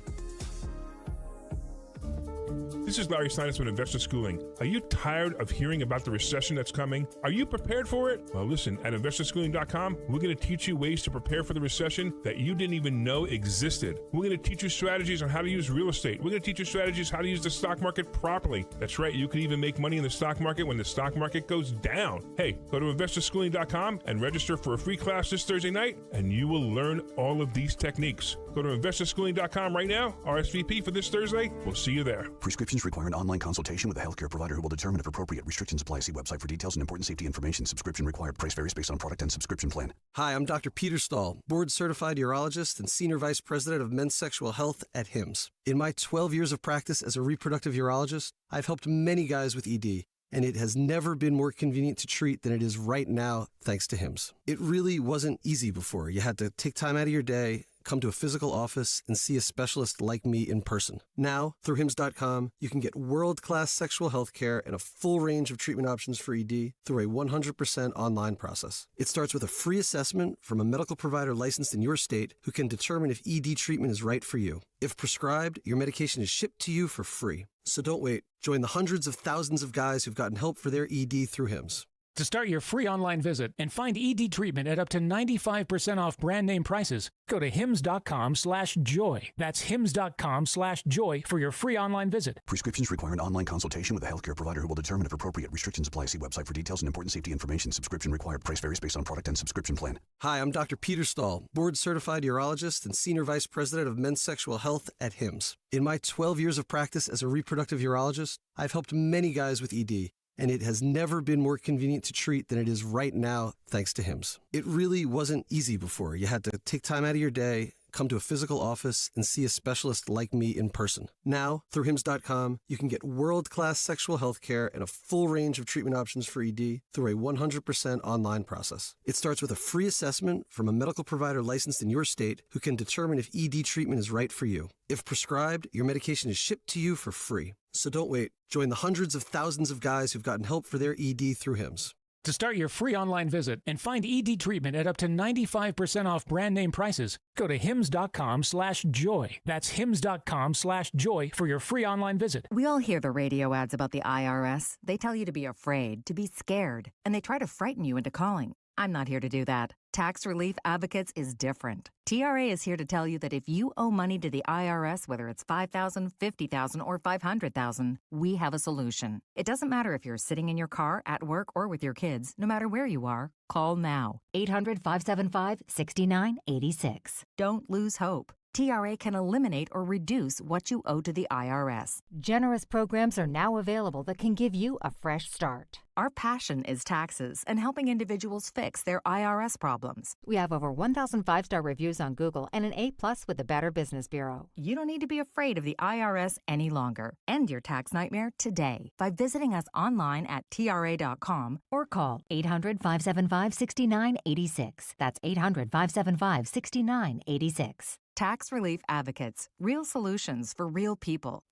This is Larry Steinhaus with Investor Schooling. Are you tired of hearing about the recession that's coming? Are you prepared for it? Well, listen, at investorschooling.com, we're going to teach you ways to prepare for the recession that you didn't even know existed. We're going to teach you strategies on how to use real estate. We're going to teach you strategies how to use the stock market properly. That's right, you can even make money in the stock market when the stock market goes down. Hey, go to investorschooling.com and register for a free class this Thursday night, and you will learn all of these techniques. Go to investorschooling.com right now, RSVP for this Thursday. We'll see you there. Prescriptions require an online consultation with a healthcare provider who will determine if appropriate. Restrictions apply. See website for details and important safety information. Subscription required. Price varies based on product and subscription plan. Hi, I'm Dr. Peter Stahl, board-certified urologist and senior vice president of men's sexual health at HIMSS. In my 12 years of practice as a reproductive urologist, I've helped many guys with ED, and it has never been more convenient to treat than it is right now, thanks to HIMSS. It really wasn't easy before. You had to take time out of your day, come to a physical office, and see a specialist like me in person. Now, through HIMSS.com, you can get world-class sexual health care and a full range of treatment options for ED through a 100% online process. It starts with a free assessment from a medical provider licensed in your state who can determine if ED treatment is right for you. If prescribed, your medication is shipped to you for free. So don't wait. Join the hundreds of thousands of guys who've gotten help for their ED through HIMSS. To start your free online visit and find ED treatment at up to 95% off brand name prices, go to hims.com/joy. That's hims.com/joy for your free online visit. Prescriptions require an online consultation with a healthcare provider who will determine if appropriate. Restrictions apply. See website for details and important safety information. Subscription required. Price varies based on product and subscription plan. Hi, I'm Dr. Peter Stahl, board-certified urologist and senior vice president of men's sexual health at HIMSS. In my 12 years of practice as a reproductive urologist, I've helped many guys with ED, and it has never been more convenient to treat than it is right now, thanks to HIMSS. It really wasn't easy before. You had to take time out of your day, come to a physical office, and see a specialist like me in person. Now, through HIMSS.com, you can get world-class sexual health care and a full range of treatment options for ED through a 100% online process. It starts with a free assessment from a medical provider licensed in your state who can determine if ED treatment is right for you. If prescribed, your medication is shipped to you for free. So don't wait. Join the hundreds of thousands of guys who've gotten help for their ED through HIMSS. To start your free online visit and find ED treatment at up to 95% off brand name prices, go to hims.com/joy. That's hims.com/joy for your free online visit. We all hear the radio ads about the IRS. They tell you to be afraid, to be scared, and they try to frighten you into calling. I'm not here to do that. Tax Relief Advocates is different. TRA is here to tell you that if you owe money to the IRS, whether it's $5,000, $50,000, or $500,000, we have a solution. It doesn't matter if you're sitting in your car, at work, or with your kids. No matter where you are, call now. 800-575-6986. Don't lose hope. TRA can eliminate or reduce what you owe to the IRS. Generous programs are now available that can give you a fresh start. Our passion is taxes and helping individuals fix their IRS problems. We have over 1,000 five-star reviews on Google and an A+ with the Better Business Bureau. You don't need to be afraid of the IRS any longer. End your tax nightmare today by visiting us online at TRA.com or call 800-575-6986. That's 800-575-6986. Tax Relief Advocates. Real solutions for real people.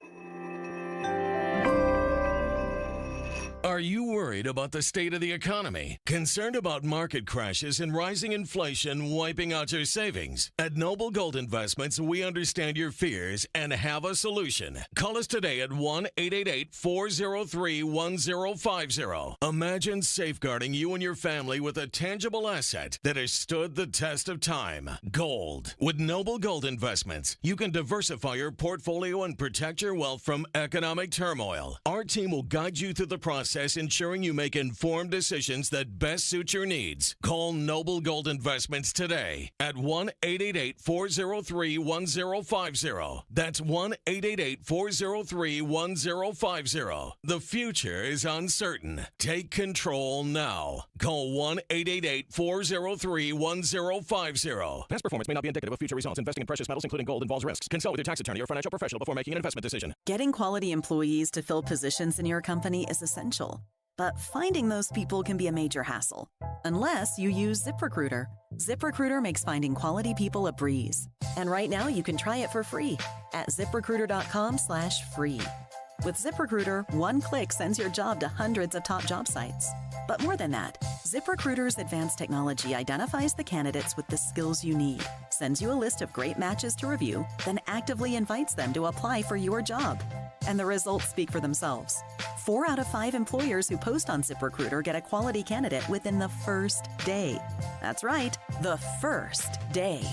Are you worried about the state of the economy? Concerned about market crashes and rising inflation wiping out your savings? At Noble Gold Investments, we understand your fears and have a solution. Call us today at 1-888-403-1050. Imagine safeguarding you and your family with a tangible asset that has stood the test of time. Gold. With Noble Gold Investments, you can diversify your portfolio and protect your wealth from economic turmoil. Our team will guide you through the process process ensuring you make informed decisions that best suit your needs. Call Noble Gold Investments today at 1-888-403-1050. That's 1-888-403-1050. The future is uncertain. Take control now. Call 1-888-403-1050. Past performance may not be indicative of future results. Investing in precious metals, including gold, involves risks. Consult with your tax attorney or financial professional before making an investment decision. Getting quality employees to fill positions in your company is essential. But finding those people can be a major hassle, unless you use ZipRecruiter. ZipRecruiter makes finding quality people a breeze. And right now you can try it for free at ZipRecruiter.com/free. With ZipRecruiter, one click sends your job to hundreds of top job sites. But more than that, ZipRecruiter's advanced technology identifies the candidates with the skills you need, sends you a list of great matches to review, then actively invites them to apply for your job. And the results speak for themselves. 4 out of 5 employers who post on ZipRecruiter get a quality candidate within the first day. That's right, the first day.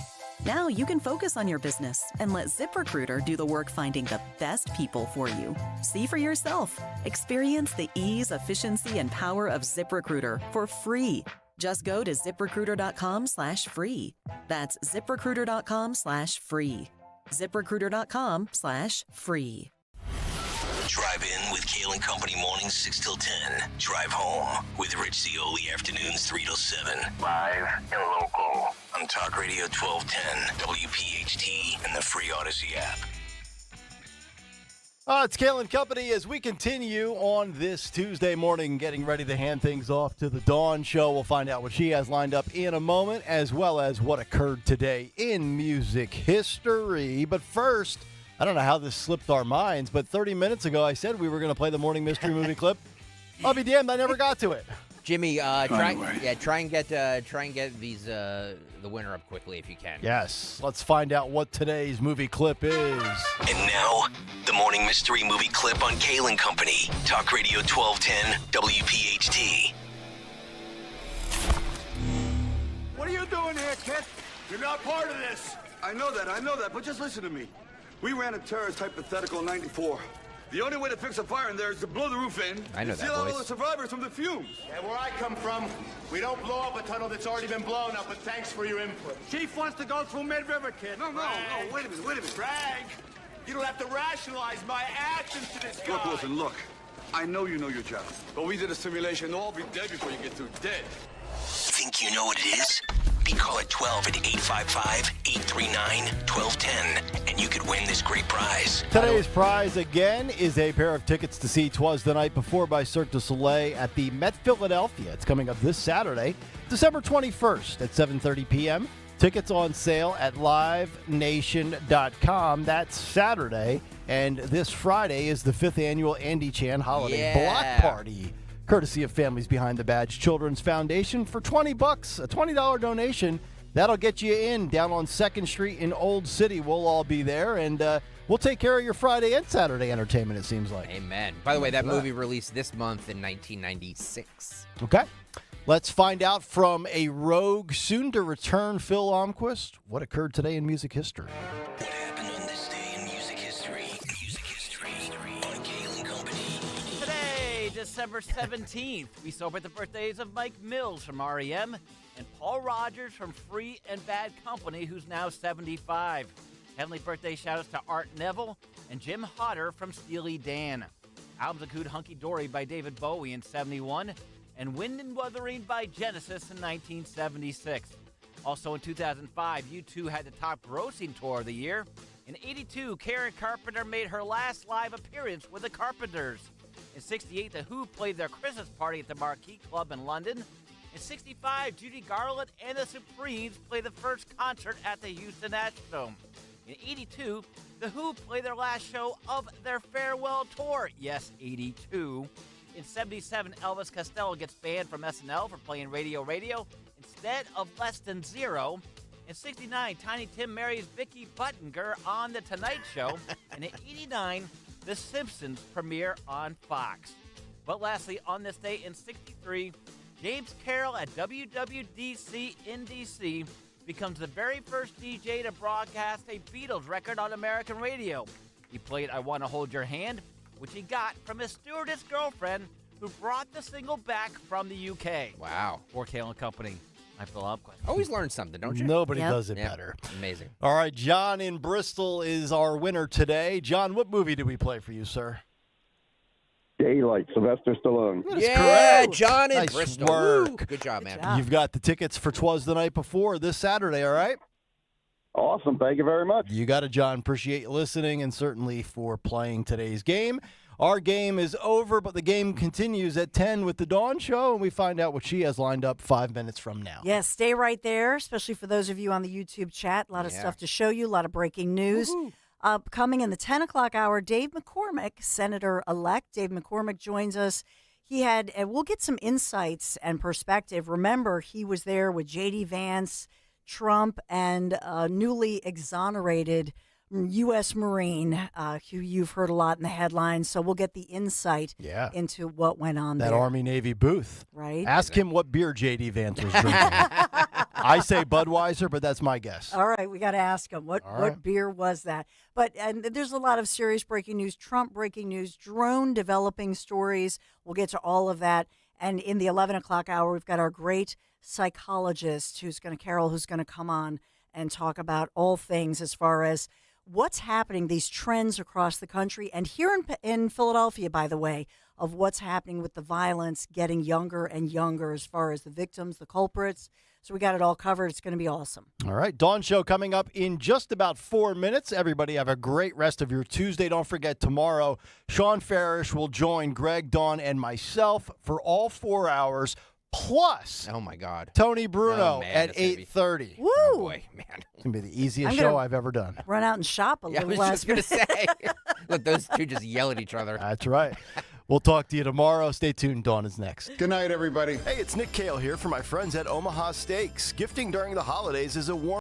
Now you can focus on your business and let ZipRecruiter do the work finding the best people for you. See for yourself. Experience the ease, efficiency, and power of ZipRecruiter for free. Just go to ZipRecruiter.com/free. That's ZipRecruiter.com/free. ZipRecruiter.com/free. Drive in with Kayal and Company mornings 6 till 10. Drive home with Rich Zioli afternoons 3 till 7. Live and local on Talk Radio 1210, WPHT, and the free Odyssey app. It's Kayal and Company as we continue on this Tuesday morning, getting ready to hand things off to the Dawn Show. We'll find out what she has lined up in a moment, as well as what occurred today in music history. But first, I don't know how this slipped our minds, but 30 minutes ago I said we were going to play the morning mystery movie clip. I'll be damned, I never got to it. Jimmy, try and get these the winner up quickly if you can. Yes, let's find out what today's movie clip is. And now, the morning mystery movie clip on Kayal and Company. Talk Radio 1210, WPHT. What are you doing here, kid? You're not part of this. I know that, but just listen to me. We ran a terrorist hypothetical in 94. The only way to fix a fire in there is to blow the roof in. I know and that seal out voice. all the survivors from the fumes. Yeah, where I come from, we don't blow up a tunnel that's already been blown up, but thanks for your input. Chief wants to go through Mid-River, kid. No, wait a minute. Frank, you don't have to rationalize my actions to this guy. Look, Wilson, look. I know you know your job, but we did a simulation. They'll all be dead before you get through. Dead. Think you know what it is? Be call at 12 at 855-839-1210, and you could win this great prize. Today's prize, again, is a pair of tickets to see 'Twas the Night Before by Cirque du Soleil at the Met Philadelphia. It's coming up this Saturday, December 21st at 7:30 p.m. Tickets on sale at livenation.com. That's Saturday. And this Friday is the 5th annual Andy Chan Holiday Block Party, courtesy of Families Behind the Badge Children's Foundation for $20, a $20 donation. That'll get you in down on 2nd Street in Old City. We'll all be there, and we'll take care of your Friday and Saturday entertainment, it seems like. Amen. By the way, that movie released this month in 1996. Okay. Let's find out from a rogue, soon-to-return Phil Almquist what occurred today in music history. What happened on this day in music history? Music history on Kayal and Company. Today, December 17th, we celebrate the birthdays of Mike Mills from R.E.M. and Paul Rogers from Free and Bad Company, who's now 75. Heavenly birthday shout-outs to Art Neville and Jim Hodder from Steely Dan. Albums include Hunky Dory by David Bowie in 71 and Wind and Wuthering by Genesis in 1976. Also in 2005, U2 had the top grossing tour of the year. In 82, Karen Carpenter made her last live appearance with the Carpenters. In 68, The Who played their Christmas party at the Marquee Club in London. In 65, Judy Garland and the Supremes played the first concert at the Houston Astrodome. In 82, The Who played their last show of their farewell tour. Yes, 82. In 77, Elvis Costello gets banned from SNL for playing Radio instead of Less Than Zero. In 69, Tiny Tim marries Vicky Buttinger on The Tonight Show. And in 89, The Simpsons premiere on Fox. But lastly, on this day in 63, James Carroll at WWDC in D.C. becomes the very first DJ to broadcast a Beatles record on American radio. He played I Want to Hold Your Hand, which he got from his stewardess girlfriend, who brought the single back from the UK. Wow. For Kayal and Company. My follow-up question. Always learn something, don't you? Nobody does it better. Amazing. All right, John in Bristol is our winner today. John, what movie did we play for you, sir? Daylight, Sylvester Stallone. Yeah, John in Nice Bristol. work. Woo. Good job, man. You've got the tickets for 'Twas the Night Before this Saturday, all right? Awesome. Thank you very much. You got it, John. Appreciate you listening and certainly for playing today's game. Our game is over, but the game continues at 10 with the Dawn Show, and we find out what she has lined up 5 minutes from now. Yes, stay right there, especially for those of you on the YouTube chat. A lot of stuff to show you, a lot of breaking news. Coming in the 10 o'clock hour, Dave McCormick, Senator-elect. Dave McCormick joins us. And we'll get some insights and perspective. Remember, he was there with J.D. Vance, Trump, and newly exonerated U.S. Marine, who you've heard a lot in the headlines. So we'll get the insight into what went on That there. Army-Navy booth. Right. Ask him what beer J.D. Vance was drinking. I say Budweiser, but that's my guess. All right, we got to ask him what beer was that. And there's a lot of serious breaking news, Trump breaking news, drone developing stories. We'll get to all of that. And in the 11 o'clock hour, we've got our great psychologist Carol, who's going to come on and talk about all things as far as what's happening, these trends across the country, and here in Philadelphia, by the way, of what's happening with the violence getting younger and younger as far as the victims, the culprits. So we got it all covered. It's going to be awesome. All right, Dawn Show coming up in just about 4 minutes. Everybody have a great rest of your Tuesday. Don't forget, tomorrow, Sean Farish will join Greg, Dawn, and myself for all 4 hours, plus oh my God, Tony Bruno at 8:30. Woo! Oh boy, man. It's going to be the easiest show I've ever done. Run out and shop a Yeah, I little was last just going to say. Let those two just yell at each other. That's right. We'll talk to you tomorrow. Stay tuned. Dawn is next. Good night, everybody. Hey, it's Nick Kayal here for my friends at Omaha Steaks. Gifting during the holidays is a warm